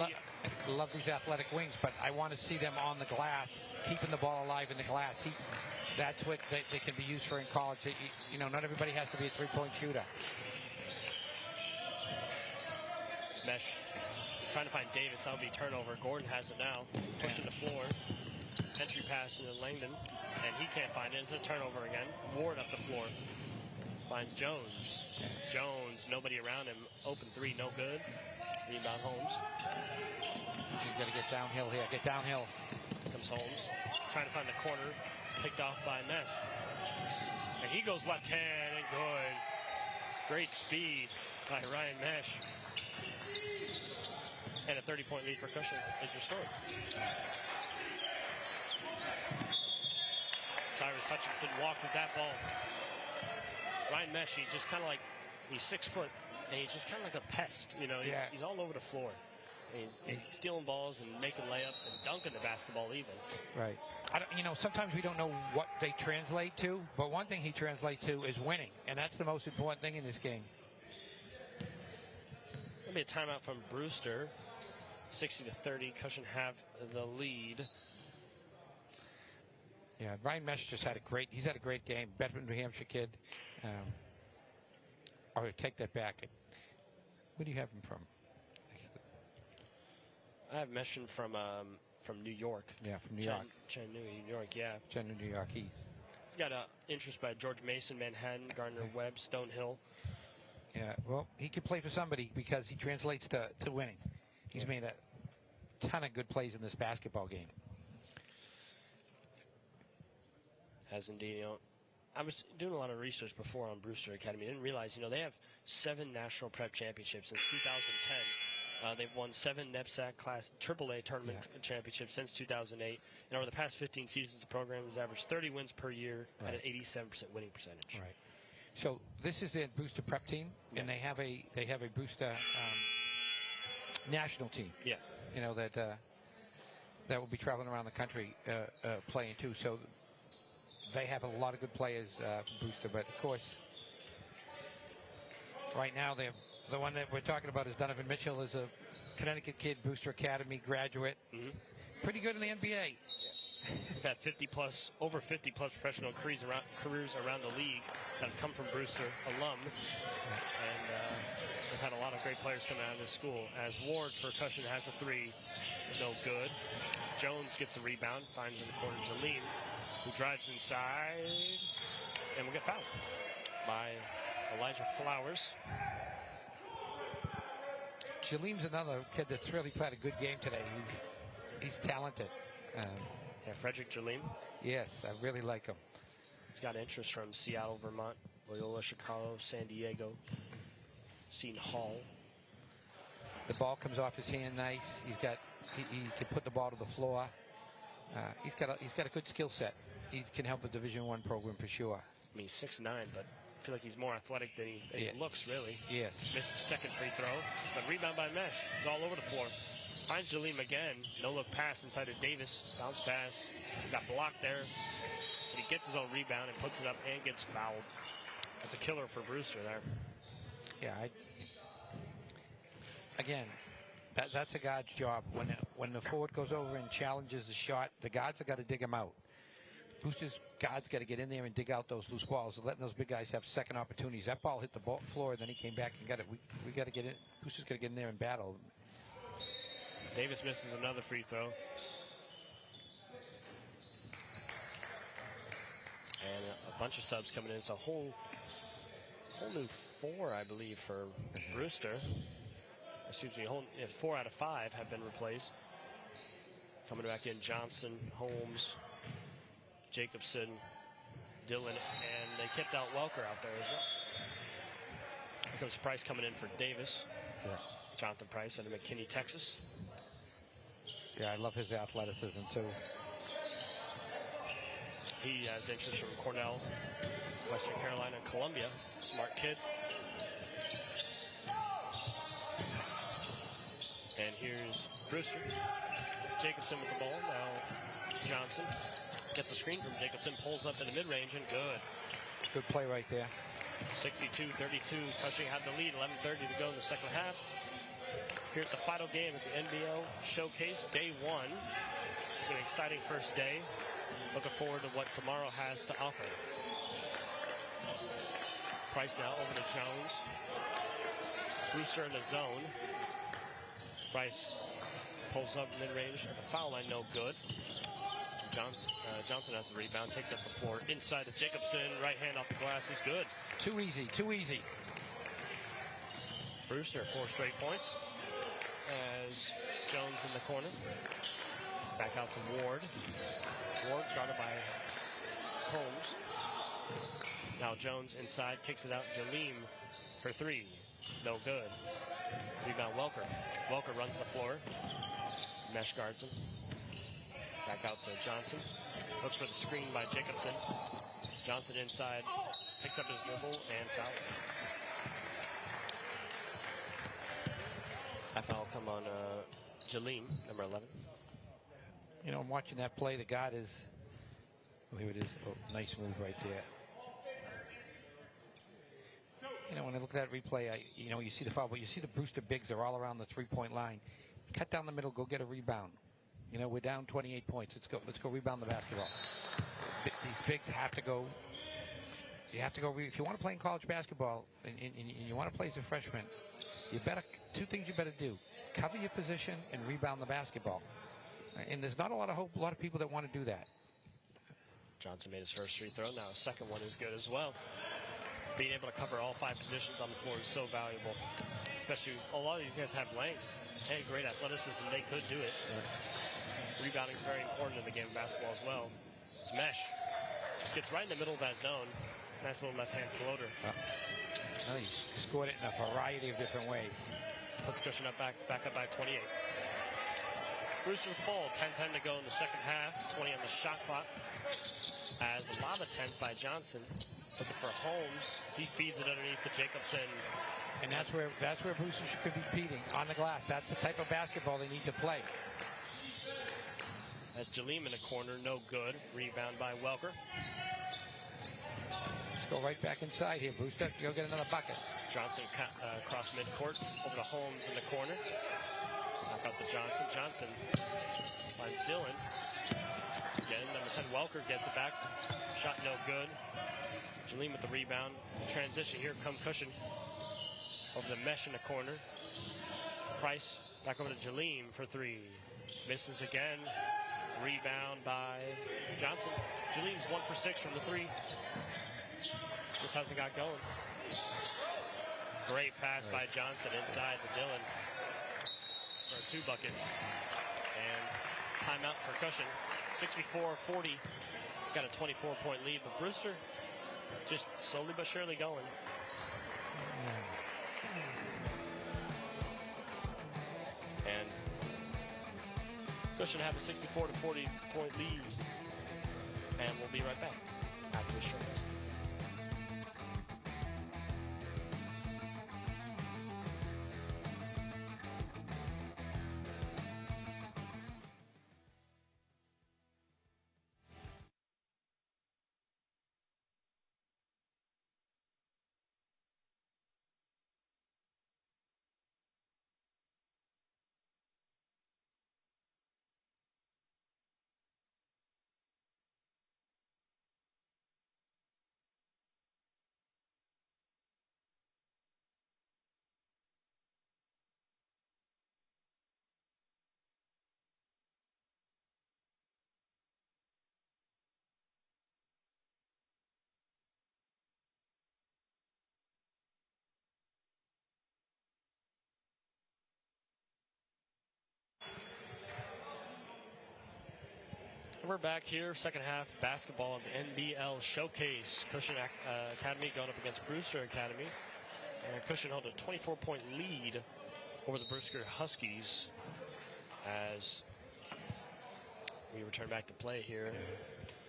love these athletic wings, but I want to see them on the glass, keeping the ball alive in the glass. That's what they can be used for in college. You know, not everybody has to be a three-point shooter. Mesh trying to find Davis. That'll be turnover. Gordon has it now. Pushing the floor. Entry pass to Langdon, and he can't find it. It's a turnover again. Ward up the floor. Finds Jones. Jones, nobody around him. Open three, no good. Rebound Holmes. You've got to get downhill here. Get downhill. Comes Holmes. Trying to find the corner. Picked off by Mesh. And he goes left hand and good. Great speed by Ryan Mesh. And a 30-point lead for Cushing is restored. Cyrus Hutchinson walked with that ball. Ryan Mesh, he's just kind of like, he's 6 foot, and he's just kind of like a pest. You know, he's all over the floor. He's stealing balls and making layups and dunking the basketball even. Right. Sometimes we don't know what they translate to, but one thing he translates to is winning, and that's the most important thing in this game. There'll be a timeout from Brewster. 60-30, Cushing have the lead. Yeah, Ryan Mesh just had a great game. Bedford, New Hampshire kid. I'll take that back. Where do you have him from? I have Mesh from New York. Yeah, from New York. Chattanooga, New York, yeah. Chattanooga, New York. He's got interest by George Mason, Manhattan, Gardner Webb, Stonehill. Yeah, well, he could play for somebody because he translates to winning. He's made a ton of good plays in this basketball game. Has indeed. I was doing a lot of research before on Brewster Academy. I didn't realize, they have 7 national prep championships since 2010. They've won 7 NEPSAC Class AAA tournament championships since 2008. And over the past 15 seasons, the program has averaged 30 wins per year at an 87% winning percentage. Right. So this is the Brewster prep team, and they have a Brewster national team. Yeah. That will be traveling around the country playing too. So they have a lot of good players from Brewster, but of course, right now the one that we're talking about is Donovan Mitchell, is a Connecticut kid, Brewster Academy graduate. Mm-hmm. Pretty good in the NBA. We've had over 50 plus professional careers around the league that have come from Brewster alum, and we've had a lot of great players coming out of this school. As Ward for Cushing has a 3, no good. Jones gets the rebound, finds in the corner Jaleen, who drives inside, and will get fouled by Elijah Flowers. Jaleem's another kid that's really played a good game today. He's talented. Yeah, Frederick Jaleem. Yes, I really like him. He's got interest from Seattle, Vermont, Loyola, Chicago, San Diego, Seton Hall. The ball comes off his hand nice. He can put the ball to the floor. He's got a good skill set. He can help a Division I program for sure. I mean, he's 6'9", but I feel like he's more athletic than he looks, really. Yes. Missed the second free throw, but rebound by Mesh. He's all over the floor. Finds Jaleem again. No-look pass inside of Davis. Bounce pass. Got blocked there. But he gets his own rebound and puts it up and gets fouled. That's a killer for Brewster there. Yeah, again, that's a guard's job. When the forward goes over and challenges the shot, the guards have got to dig him out. Brewster's guards got to get in there and dig out those loose balls, letting those big guys have second opportunities. That ball hit the floor, then he came back and got it. We got to get in. Brewster's got to get in there and battle. Davis misses another free throw. And a bunch of subs coming in. It's a whole new 4, I believe, for Brewster. Excuse me, 4 out of 5 have been replaced. Coming back in, Johnson, Holmes, Jacobson, Dillon, and they kicked out Welker out there as well. Here comes Price coming in for Davis. Yeah. Jonathan Price out of McKinney, Texas. Yeah, I love his athleticism too. He has interest from Cornell, Western Carolina, and Columbia. Smart kid. And here's Brewster. Jacobson with the ball. Now Johnson gets a screen from Jacobson, pulls up in the mid-range, and good. Good play right there. 62-32. Cushing had the lead. 11:30 to go in the second half. Here at the final game at the NBL Showcase, day 1. It's been an exciting first day. Looking forward to what tomorrow has to offer. Price now over to Jones. Brewster in the zone. Price pulls up mid-range at the foul line, no good. Johnson has the rebound, takes up the floor. Inside to Jacobson, right hand off the glass is good. Too easy, too easy. Brewster, 4 straight points. As Jones in the corner. Back out to Ward. Ward guarded by Holmes. Now Jones inside, kicks it out. Jaleem for 3. No good. Rebound Welker. Welker runs the floor. Mesh guards him. Back out to Johnson. Looks for the screen by Jacobson. Johnson inside. Picks up his dribble and foul. That foul come on Jaleem, number 11. You know, I'm watching that play. The guard is... Oh, here it is. Oh, nice move right there. You know, when I look at that replay, you see the foul, but you see the Brewster bigs are all around the three-point line. Cut down the middle, go get a rebound. You know, we're down 28 points. Let's go rebound the basketball. These bigs have to go. You have to go. If you want to play in college basketball and you want to play as a freshman, two things you better do: cover your position and rebound the basketball. And there's not a lot of people that want to do that. Johnson made his first free throw. Now his second one is good as well. Being able to cover all 5 positions on the floor is so valuable. Especially, a lot of these guys have length. Hey, great athleticism. They could do it. Rebounding is very important in the game of basketball as well. It's Mesh. Just gets right in the middle of that zone. Nice little left-hand floater. He scored it in a variety of different ways. Puts Cushion up back up by 28. Brewster with the ball. 10-10 to go in the second half. 20 on the shot clock. As a lob attempt by Johnson. Looking for Holmes. He feeds it underneath to Jacobson. And that's where Brewster should be competing on the glass. That's the type of basketball they need to play. That's Jaleem in the corner, no good. Rebound by Welker. Let's go right back inside here, Brewster. Go get another bucket. Johnson across midcourt, over to Holmes in the corner. Back out to Johnson. Johnson finds Dillon. Again, number 10 Welker gets it back. Shot no good. Jaleem with the rebound. Transition here, come Cushion. Over the Mesh in the corner. Price back over to Jaleem for 3. Misses again. Rebound by Johnson. Jaleem's 1 for 6 from the 3. Just hasn't got going. Great pass by Johnson inside the Dillon for a 2-bucket. And timeout for Cushing. 64-40. Got a 24-point lead, but Brewster just slowly but surely going. And Cushing have a 64-40 point lead. And we'll be right back after the short. We're back here, second half basketball of the NBL Showcase. Cushing Academy going up against Brewster Academy. And Cushing held a 24-point lead over the Brewster Huskies as we return back to play here.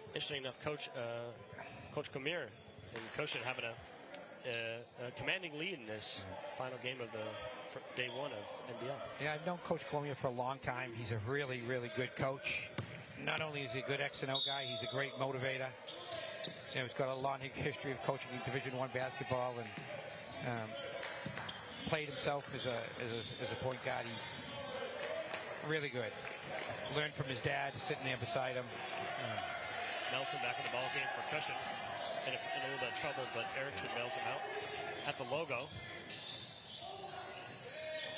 Interesting enough, Coach Comier and Cushing having a commanding lead in this final game of the day one of NBL. Yeah, I've known Coach Comier for a long time. He's a really, really good coach. Not only is he a good X and O guy, he's a great motivator. He's got a long history of coaching in Division I basketball, and played himself as a point guard. He's really good. Learned from his dad, sitting there beside him. Nelson back in the ball game for Cushing. In a little bit of trouble, but Erickson bails him out at the logo.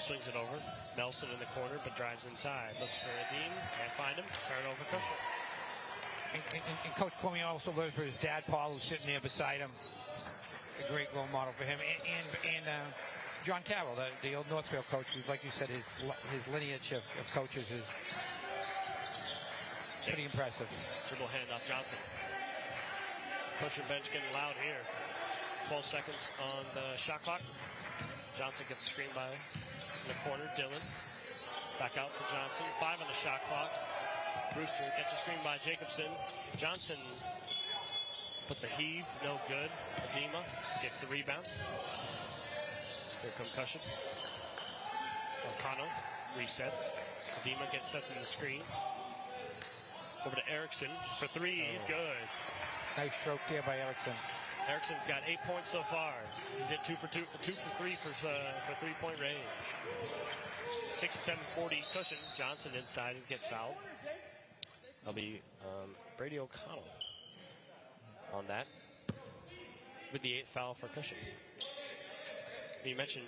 Swings it over. Nelson in the corner, but drives inside. Looks for Adim, can't find him. Turn over Cushing. And Coach Comier also learned from his dad, Paul, who's sitting there beside him. A great role model for him. And John Carroll, the old Northfield coach, who, like you said, his lineage of coaches is pretty impressive. Dribble handoff Johnson. Cushing bench getting loud here. 12 seconds on the shot clock. Johnson gets a screen by in the corner. Dillon back out to Johnson. 5 on the shot clock. Brewster gets a screen by Jacobson. Johnson puts a heave, no good. Adema gets the rebound. Here comes Cushing. O'Connell resets. Adema gets sets in the screen. Over to Erickson for 3. He's good. Nice stroke there by Erickson. Erickson's got 8 points so far. He's at 2 for 3 for 3-point range. 67-40 Cushing. Johnson inside and gets fouled. That'll be Brady O'Connell on that with the 8th foul for Cushing. You mentioned,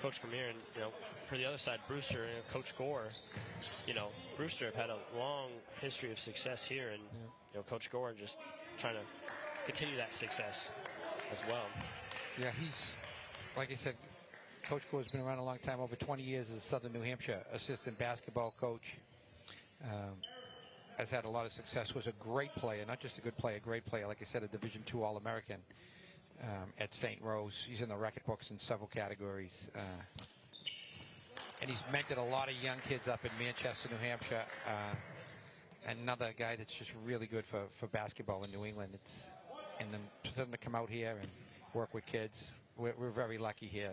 Coach Comier, and for the other side, Brewster and Coach Gore. Brewster have had a long history of success here, and Coach Gore just trying to continue that success as well. Yeah, he's, like I said, Coach Gore's been around a long time, over 20 years as a Southern New Hampshire assistant basketball coach. Has had a lot of success, was a great player, not just a good player, a great player, like I said, a Division II All-American at St. Rose. He's in the record books in several categories. And he's mentored a lot of young kids up in Manchester, New Hampshire. Another guy that's just really good for basketball in New England. And then for them to come out here and work with kids, we're very lucky here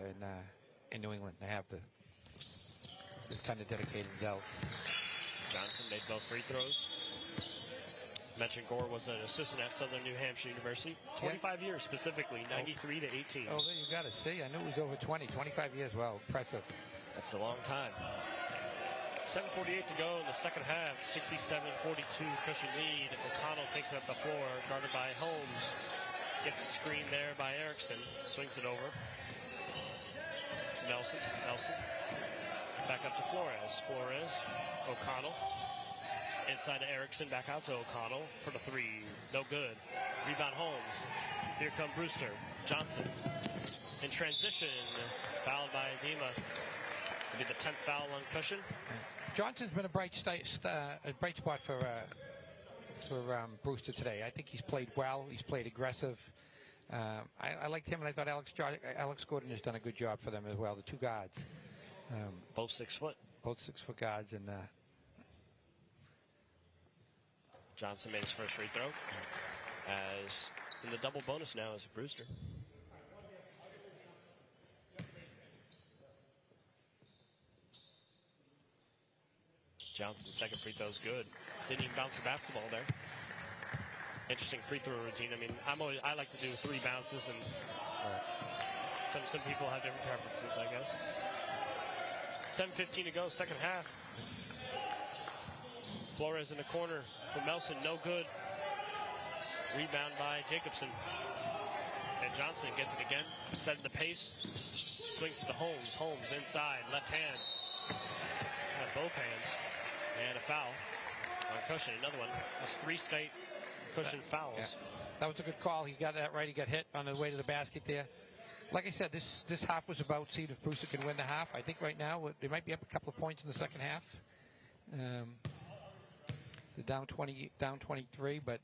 in New England to have this kind of dedicated zealot. Johnson made both free throws. Mentioned Gore was an assistant at Southern New Hampshire University. 25 years specifically, 93 to 18. Oh, there you got it. See, I knew it was over 20. 25 years, well, impressive. That's a long time. 7:48 to go in the second half. 67-42 Cushing lead. O'Connell takes it up the floor, guarded by Holmes. Gets a screen there by Erickson. Swings it over. Nelson. Back up to Flores. O'Connell. Inside to Erickson. Back out to O'Connell for the 3. No good. Rebound Holmes. Here come Brewster. Johnson in transition, fouled by Adema. It'll be the 10th foul on Cushion. Johnson's been a bright spot for Brewster today. I think he's played well. He's played aggressive. I liked him, and I thought Alex Gordon has done a good job for them as well. The two guards, both 6 foot. Both 6 foot guards, and Johnson made his first free throw. As in the double bonus now is Brewster. Johnson's second free throw is good. Didn't even bounce the basketball there. Interesting free throw routine. I mean, I like to do 3 bounces, and some people have different preferences, I guess. 7:15 to go, second half. Flores in the corner for Melson, no good. Rebound by Jacobson. And Johnson gets it again, sets the pace, swings to Holmes. Holmes inside, left hand. Got both hands. And a foul on Cushion, another one. That's 3 straight Cushion fouls. Yeah. That was a good call. He got that right. He got hit on the way to the basket there. Like I said, this half was about seeing if Brewster can win the half. I think right now they might be up a couple of points in the second half. They're down 23, but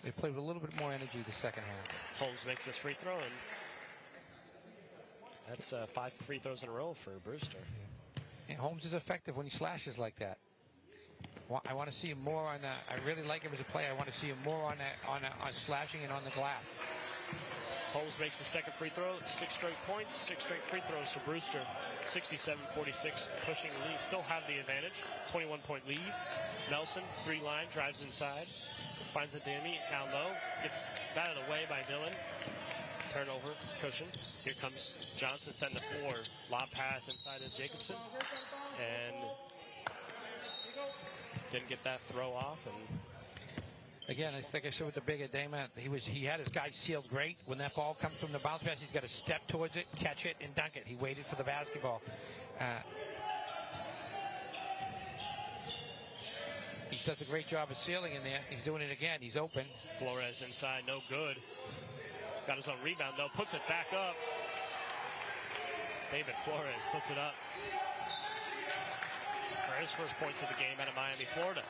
they played with a little bit more energy the second half. Holmes makes his free throw, and that's 5 free throws in a row for Brewster. And Holmes is effective when he slashes like that. I want to see him more on. I really like him as a player. I want to see him more on slashing and on the glass. Holmes makes the second free throw. 6 straight points, 6 straight free throws for Brewster. 67-46, pushing lead. Still have the advantage. 21-point lead. Nelson, 3-line, drives inside. Finds Ademi down low. Gets batted away by Dillon. Turnover, Cushion. Here comes Johnson, setting the floor. Lob pass inside of Jacobson. And didn't get that throw off. And again, it's like I said with the big Adema, he had his guy sealed great. When that ball comes from the bounce pass, he's got to step towards it, catch it, and dunk it. He waited for the basketball. He does a great job of sealing in there. He's doing it again. He's open. Flores inside, no good. Got his own rebound, though. Puts it back up. David Flores puts it up for his first points of the game out of Miami, Florida.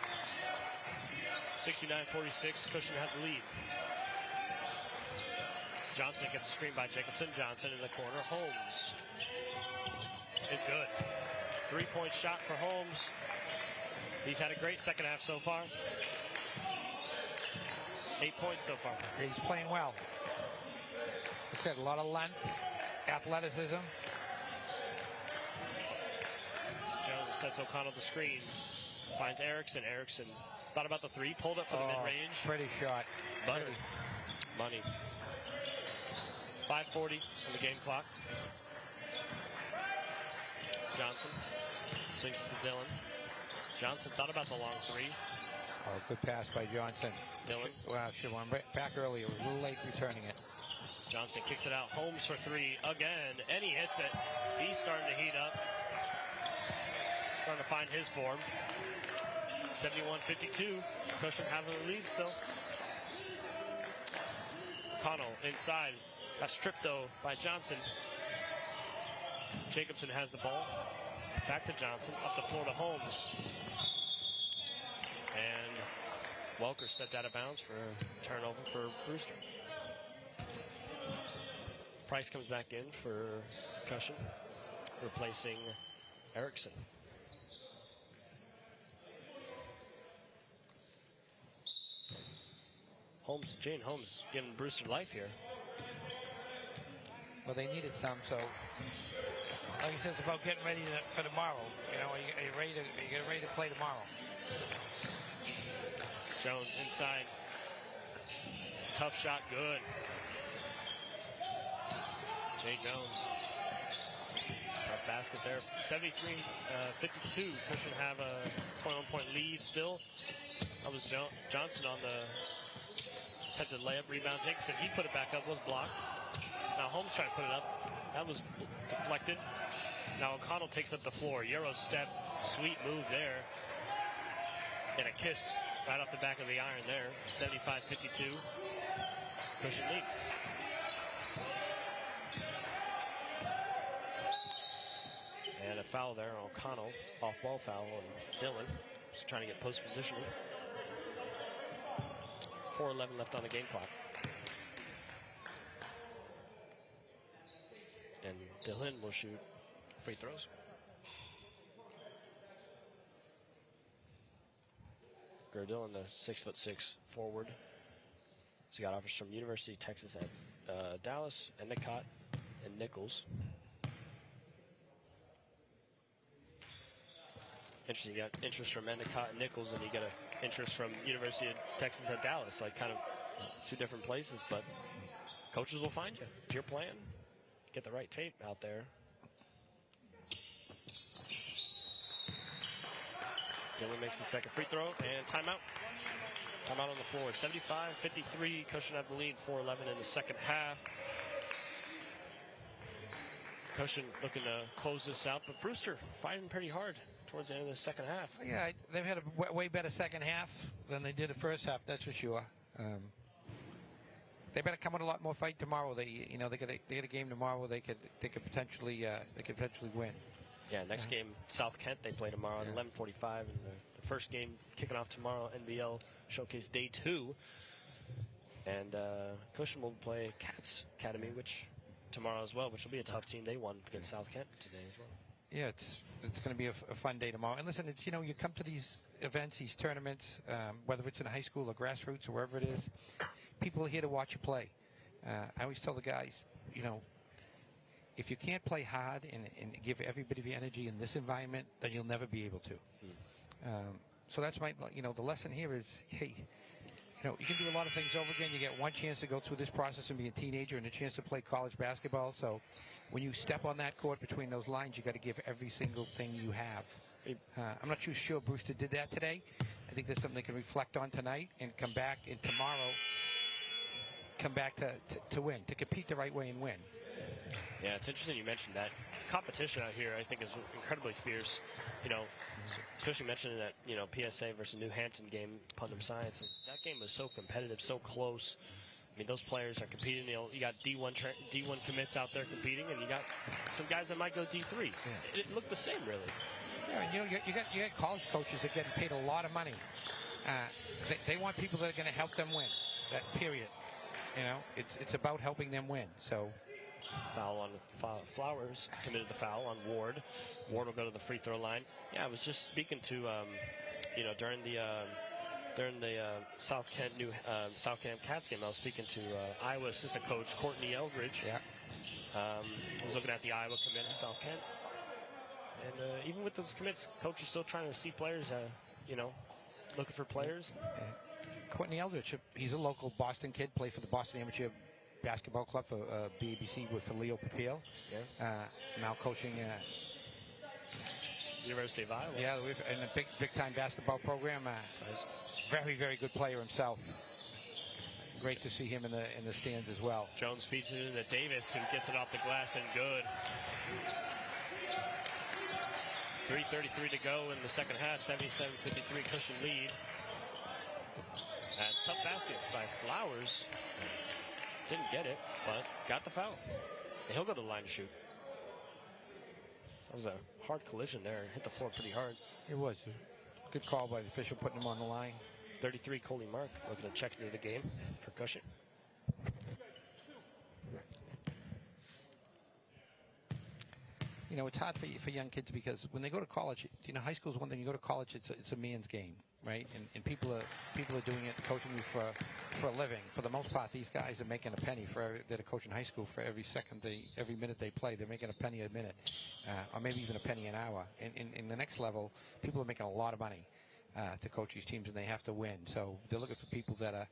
69-46, Cushion has the lead. Johnson gets a screen by Jacobson. Johnson in the corner. Holmes is good. 3-point shot for Holmes. He's had a great second half so far. 8 points so far. He's playing well. I said a lot of length, athleticism. Jones sets O'Connell the screen. Finds Erickson. Erickson thought about the 3, pulled up for the mid-range. Pretty shot. Butter. Money. 5:40 on the game clock. Johnson swings to Dillon. Johnson thought about the long 3. Oh, good pass by Johnson. Dillon. Wow, should have won back earlier. It was a little late returning it. Johnson kicks it out. Holmes for 3 again, and he hits it. He's starting to heat up. Starting to find his form. 71-52. Cushion having the lead still. Connell inside. That's stripped though by Johnson. Jacobson has the ball. Back to Johnson. Up the floor to Holmes. And Welker stepped out of bounds for a turnover for Brewster. Price comes back in for Cushion, replacing Erickson. Jane Holmes giving Brewster life here. Well, they needed some, so like I said, it's about getting ready for tomorrow. You know, are you ready to play tomorrow? Jones inside. Tough shot, good. Jay Jones. Tough basket there. 73-52. Cushion have a 21-point lead still. That was Johnson on the attempted layup, rebound. Jacobson, he put it back up, was blocked. Now Holmes tried to put it up. That was deflected. Now O'Connell takes up the floor. Euro step, sweet move there. And a kiss right off the back of the iron there. 75-52. Cushion lead. And a foul there on O'Connell. Off-ball foul on Dillon. Just trying to get post position. 4:11 left on the game clock. And Dillon will shoot free throws. Dillon, the 6'6" forward. So he got offers from University of Texas at Dallas, Endicott, and Nichols. Interesting, you got interest from Endicott and Nichols, and you got an interest from University of Texas at Dallas. Like kind of two different places, but coaches will find you. It's your plan. Get the right tape out there. Dillon makes the second free throw, and timeout. Timeout on the floor. 75-53. Cushion have the lead. 4:11 in the second half. Cushion looking to close this out, but Brewster fighting pretty hard towards the end of the second half. Yeah, they've had a way better second half than they did the first half. That's for sure. They better come with a lot more fight tomorrow. They get a game tomorrow. They could potentially win. Yeah, next game, South Kent, they play tomorrow at 11:45, and the first game kicking off tomorrow, NBL Showcase Day 2. And Cushion will play Cats Academy, which tomorrow as well, which will be a tough team. They won against South Kent today as well. Yeah, it's going to be a fun day tomorrow. And listen, it's you come to these events, these tournaments, whether it's in high school or grassroots or wherever it is, people are here to watch you play. I always tell the guys, if you can't play hard and give everybody the energy in this environment, then you'll never be able to. So that's the lesson here is, hey, you can do a lot of things over again. You get one chance to go through this process and be a teenager and a chance to play college basketball. So when you step on that court between those lines, you got to give every single thing you have. I'm not too sure Brewster did that today. I think there's something they can reflect on tonight and come back and tomorrow come back to win, to compete the right way and win. Yeah, it's interesting you mentioned that. Competition out here, I think, is incredibly fierce. Especially mentioning that, PSA versus New Hampton game, Putnam Science. That game was so competitive, so close. I mean, those players are competing. You got D1 commits out there competing, and you got some guys that might go D3. Yeah. It looked the same, really. Yeah, and you got college coaches that get paid a lot of money. They want people that are going to help them win. That period. It's about helping them win. So. Foul on Flowers, committed the foul on Ward. Ward will go to the free throw line. Yeah, I was just speaking to, during the South Kent Cats game, I was speaking to Iowa assistant coach Courtney Eldridge. Yeah. I was looking at the Iowa commit at South Kent. And even with those commits, coach is still trying to see players, looking for players. Yeah. Courtney Eldridge, he's a local Boston kid, played for the Boston Amateur Basketball Club for BBC for Leo Papil. Yes. Now coaching University of Iowa. Yeah, in a big time basketball program. Very, very good player himself. Great to see him in the stands as well. Jones feeds it into Davis, who gets it off the glass and good. 3:33 to go in the second half. 77-53 Cushion lead. Tough basket by Flowers. Didn't get it, but got the foul. And he'll go to the line to shoot. That was a hard collision there. Hit the floor pretty hard. It was. Good call by the official putting him on the line. 33, Coley Mark looking to check into the game for Cushion. It's hard for young kids because when they go to college, high school is one thing. You go to college, it's a man's game, right? And people are doing it, coaching you for a living. For the most part, these guys are making a penny that are coaching high school for every minute they play. They're making a penny a minute, or maybe even a penny an hour. In the next level, people are making a lot of money to coach these teams, and they have to win. So they're looking for people that are,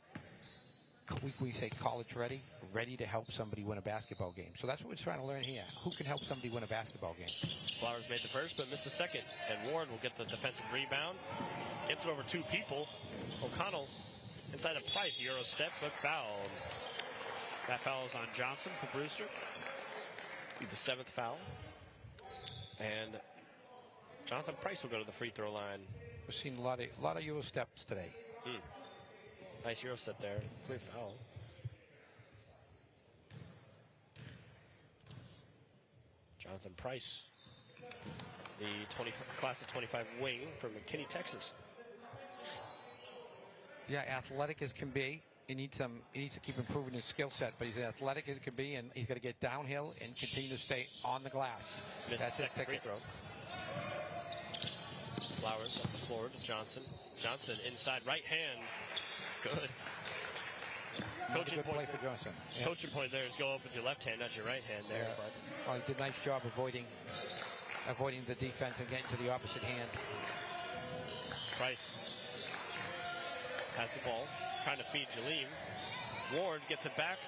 we say college ready to help somebody win a basketball game. So that's what we're trying to learn here. Who can help somebody win a basketball game? Flowers made the first, but missed the second. And Warren will get the defensive rebound. Gets it over two people. O'Connell inside of Price. Euro step, but fouled. That foul is on Johnson for Brewster. Be the seventh foul. And Jonathan Price will go to the free throw line. We've seen a lot of Euro steps today. Nice Euro step there. Clear foul. Jonathan Price, the class of 25 wing from McKinney, Texas. Yeah, athletic as can be. He needs to keep improving his skill set, but he's athletic as can be, and he's got to get downhill and continue to stay on the glass. That's his second free throw. Flowers up the floor to Johnson. Johnson inside right hand. Good. Coaching point for Johnson. Yeah. Coaching point there is go up with your left hand, not your right hand there. Yeah. But well, he did a nice job avoiding the defense and getting to the opposite hand. Price has the ball, trying to feed Jaleem. Ward gets it back,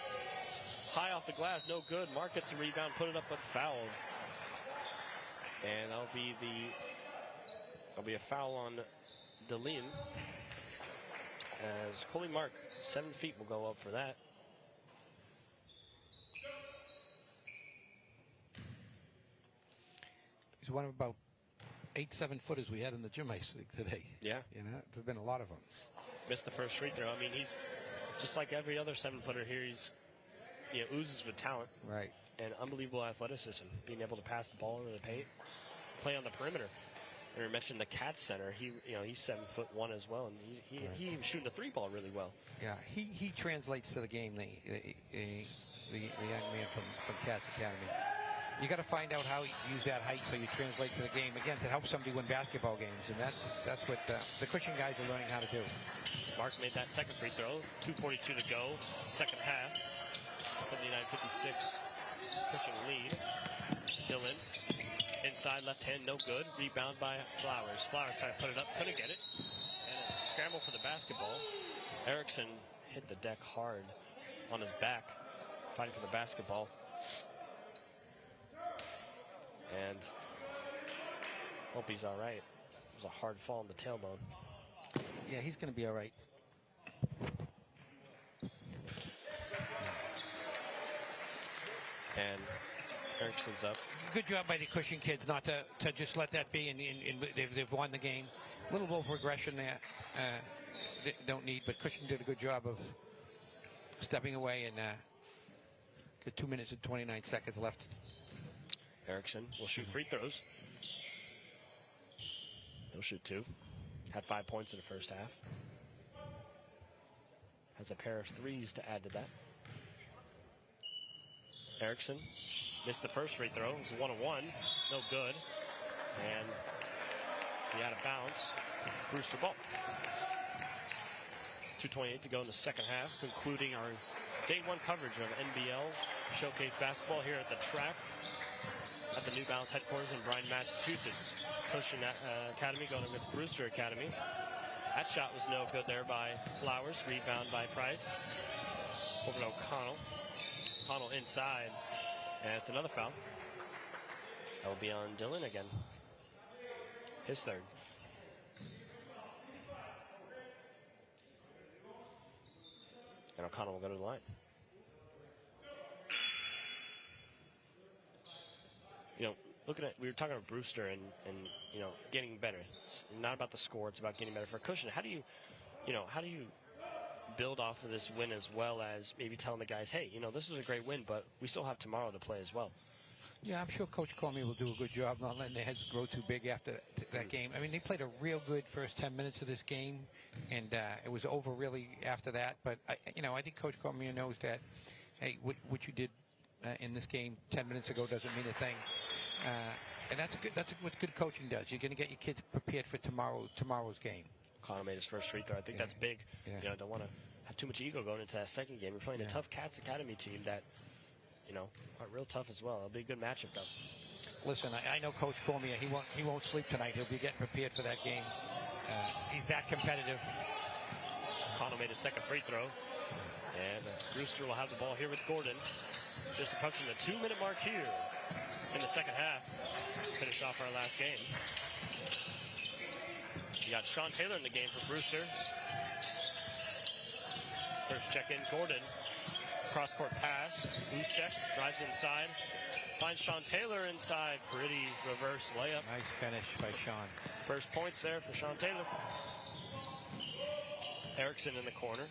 high off the glass, no good. Mark gets the rebound, put it up, but fouled. And that'll be a foul on Jaleem, as Coley Mark, 7 feet, will go up for that. He's one of about 8 7-footers we had in the gym ice league today. Yeah. You know, there's been a lot of them. Missed the first free throw. I mean, he's just like every other 7-footer here. He's, oozes with talent. Right. And unbelievable athleticism. Being able to pass the ball into the paint, play on the perimeter. And we mentioned the Cats center. He's 7'1" as well, and he was shooting the 3-ball really well. Yeah, he translates to the game. The young man from Cats Academy. You got to find out how you use that height so you translate to the game. Again, to help somebody win basketball games, and that's what the Cushing guys are learning how to do. Mark made that second free throw. 2:42 to go, second half. 79-56. Cushing lead. Dillon inside left hand, no good. Rebound by Flowers. Flowers trying to put it up, couldn't get it. And a scramble for the basketball. Erickson hit the deck hard on his back, fighting for the basketball. And hope he's all right. It was a hard fall on the tailbone. Yeah, he's going to be all right. And Erickson's up. Good job by the Cushing kids not to just let that be, and they've won the game. A little bit of regression there. They don't need, but Cushing did a good job of stepping away, and got 2 minutes and 29 seconds left. Erickson will shoot free throws. He'll shoot 2. Had 5 points in the first half. Has a pair of threes to add to that. Erickson missed the first free throw. It was 1-1. No good. And he out of bounds. Brewster ball. 2:28 to go in the second half, concluding our day 1 coverage of NBL Showcase Basketball here at the track at the New Balance headquarters in Bryan, Massachusetts. Cushing Academy going against Brewster Academy. That shot was no good there by Flowers. Rebound by Price. Over to O'Connell. O'Connell inside. And it's another foul. That will be on Dillon again. His third. And O'Connell will go to the line. Looking at, we were talking about Brewster and getting better. It's not about the score, it's about getting better. For Cushing, how do you build off of this win as well as maybe telling the guys, hey, this is a great win, but we still have tomorrow to play as well? Yeah, I'm sure Coach Cormier will do a good job not letting their heads grow too big after that game. I mean, they played a real good first 10 minutes of this game, and it was over really after that. But I think Coach Cormier knows that, hey, what you did in this game 10 minutes ago doesn't mean a thing. And that's what good coaching does. You're going to get your kids prepared for tomorrow's game. O'Connell made his first free throw. I think that's big. Yeah. Don't want to have too much ego going into that second game. We're playing a tough Cats Academy team that, are real tough as well. It'll be a good matchup, though. Listen, I know Coach Cormier. He won't sleep tonight. He'll be getting prepared for that game. He's that competitive. O'Connell made his second free throw. And Brewster will have the ball here with Gordon. Just approaching the 2-minute mark here in the second half. Finish off our last game. You got Sean Taylor in the game for Brewster. First check in, Gordon. Cross-court pass. Loose check, drives inside. Finds Sean Taylor inside. Pretty reverse layup. Nice finish by Sean. First points there for Sean Taylor. Erickson in the corner.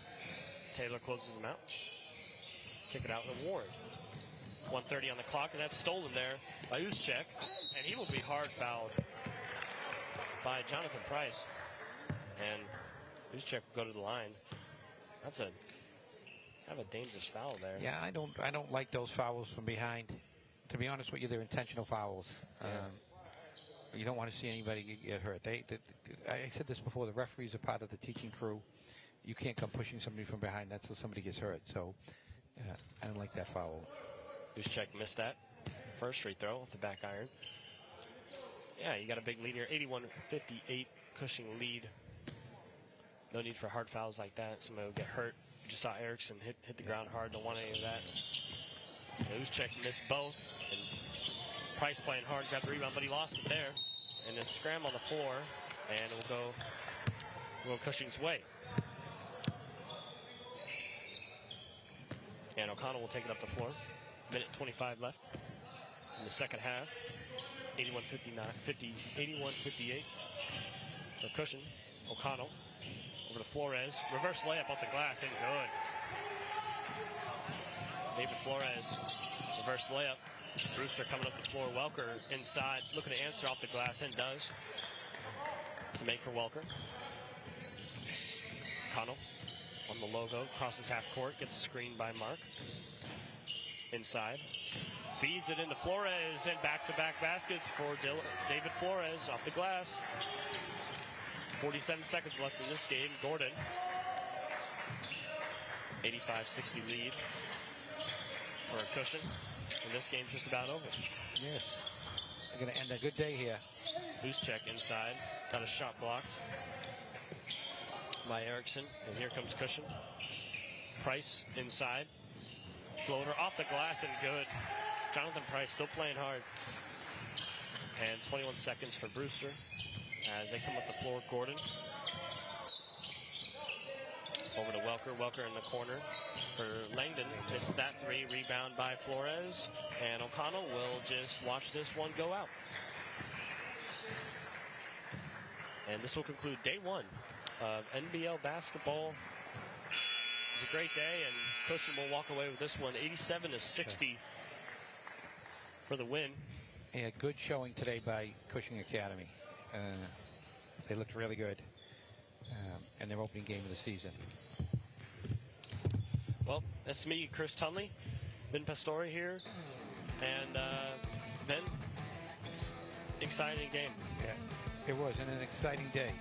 Taylor closes him out. Kick it out to Ward. 1:30 on the clock, and that's stolen there by Uschek, and he will be hard fouled by Jonathan Price. And Uschek will go to the line. That's a kind of a dangerous foul there. Yeah, I don't like those fouls from behind. To be honest with you, they're intentional fouls. Yeah. You don't want to see anybody get hurt. I said this before. The referees are part of the teaching crew. You can't come pushing somebody from behind. That's how somebody gets hurt. So I don't like that foul. Uschek missed that first free throw off the back iron. Yeah, you got a big lead here. 81-58 Cushing lead. No need for hard fouls like that. Somebody will get hurt. You just saw Erickson hit the ground hard. Don't want any of that. Uschek missed both. And Price playing hard, got the rebound, but he lost it there. And a scram on the floor, and it will go Cushing's way. And O'Connell will take it up the floor. Minute 25 left in the second half. 81-58 for Cushing. O'Connell over to Flores. Reverse layup off the glass, and good. David Flores, reverse layup. Brewster coming up the floor. Welker inside, looking to answer off the glass, and does. To make for Welker. O'Connell on the logo, crosses half court, gets a screen by Mark. Inside. Feeds it into Flores, and back-to-back baskets for David Flores off the glass. 47 seconds left in this game. Gordon. 85-60 lead for Cushing. And this game's just about over. Yes. They're going to end a good day here. Uschek inside. Got a shot blocked by Erickson. And here comes Cushing. Price inside. Floater off the glass, and good. Jonathan Price still playing hard. And 21 seconds for Brewster as they come up the floor. Gordon. Over to Welker. Welker in the corner for Langdon. Missed that three. Rebound by Flores. And O'Connell will just watch this one go out. And this will conclude day one of NBL basketball. It was a great day, and Cushing will walk away with this one. 87-60 for the win. Yeah, good showing today by Cushing Academy. They looked really good in their opening game of the season. Well, that's me, Chris Tunley, Ben Pastore here, and Ben, exciting game. Yeah, it was, and an exciting day.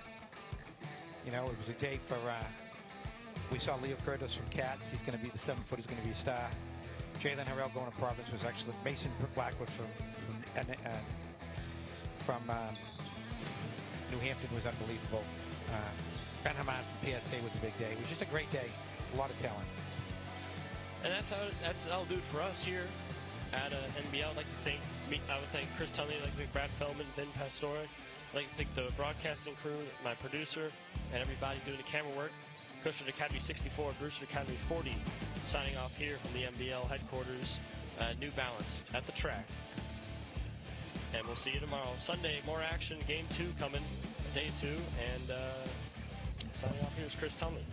You know, it was a day for, we saw Leo Curtis from Cats. He's going to be the 7-foot. He's going to be a star. Jalen Harrell going to Providence was excellent. Mason Blackwood from New Hampton was unbelievable. Ben Hamad from PSA was a big day. It was just a great day. A lot of talent. And that'll do it for us here at NBL. I would thank Chris Tunley, I'd like to thank Brad Feldman, Ben Pastore. I'd like to thank the broadcasting crew, my producer, and everybody doing the camera work. Cushing Academy 64, Brewster Academy 40. Signing off here from the NBL headquarters, New Balance at the track. And we'll see you tomorrow. Sunday, more action. Game 2 coming, day 2. And signing off here is Chris Tunley.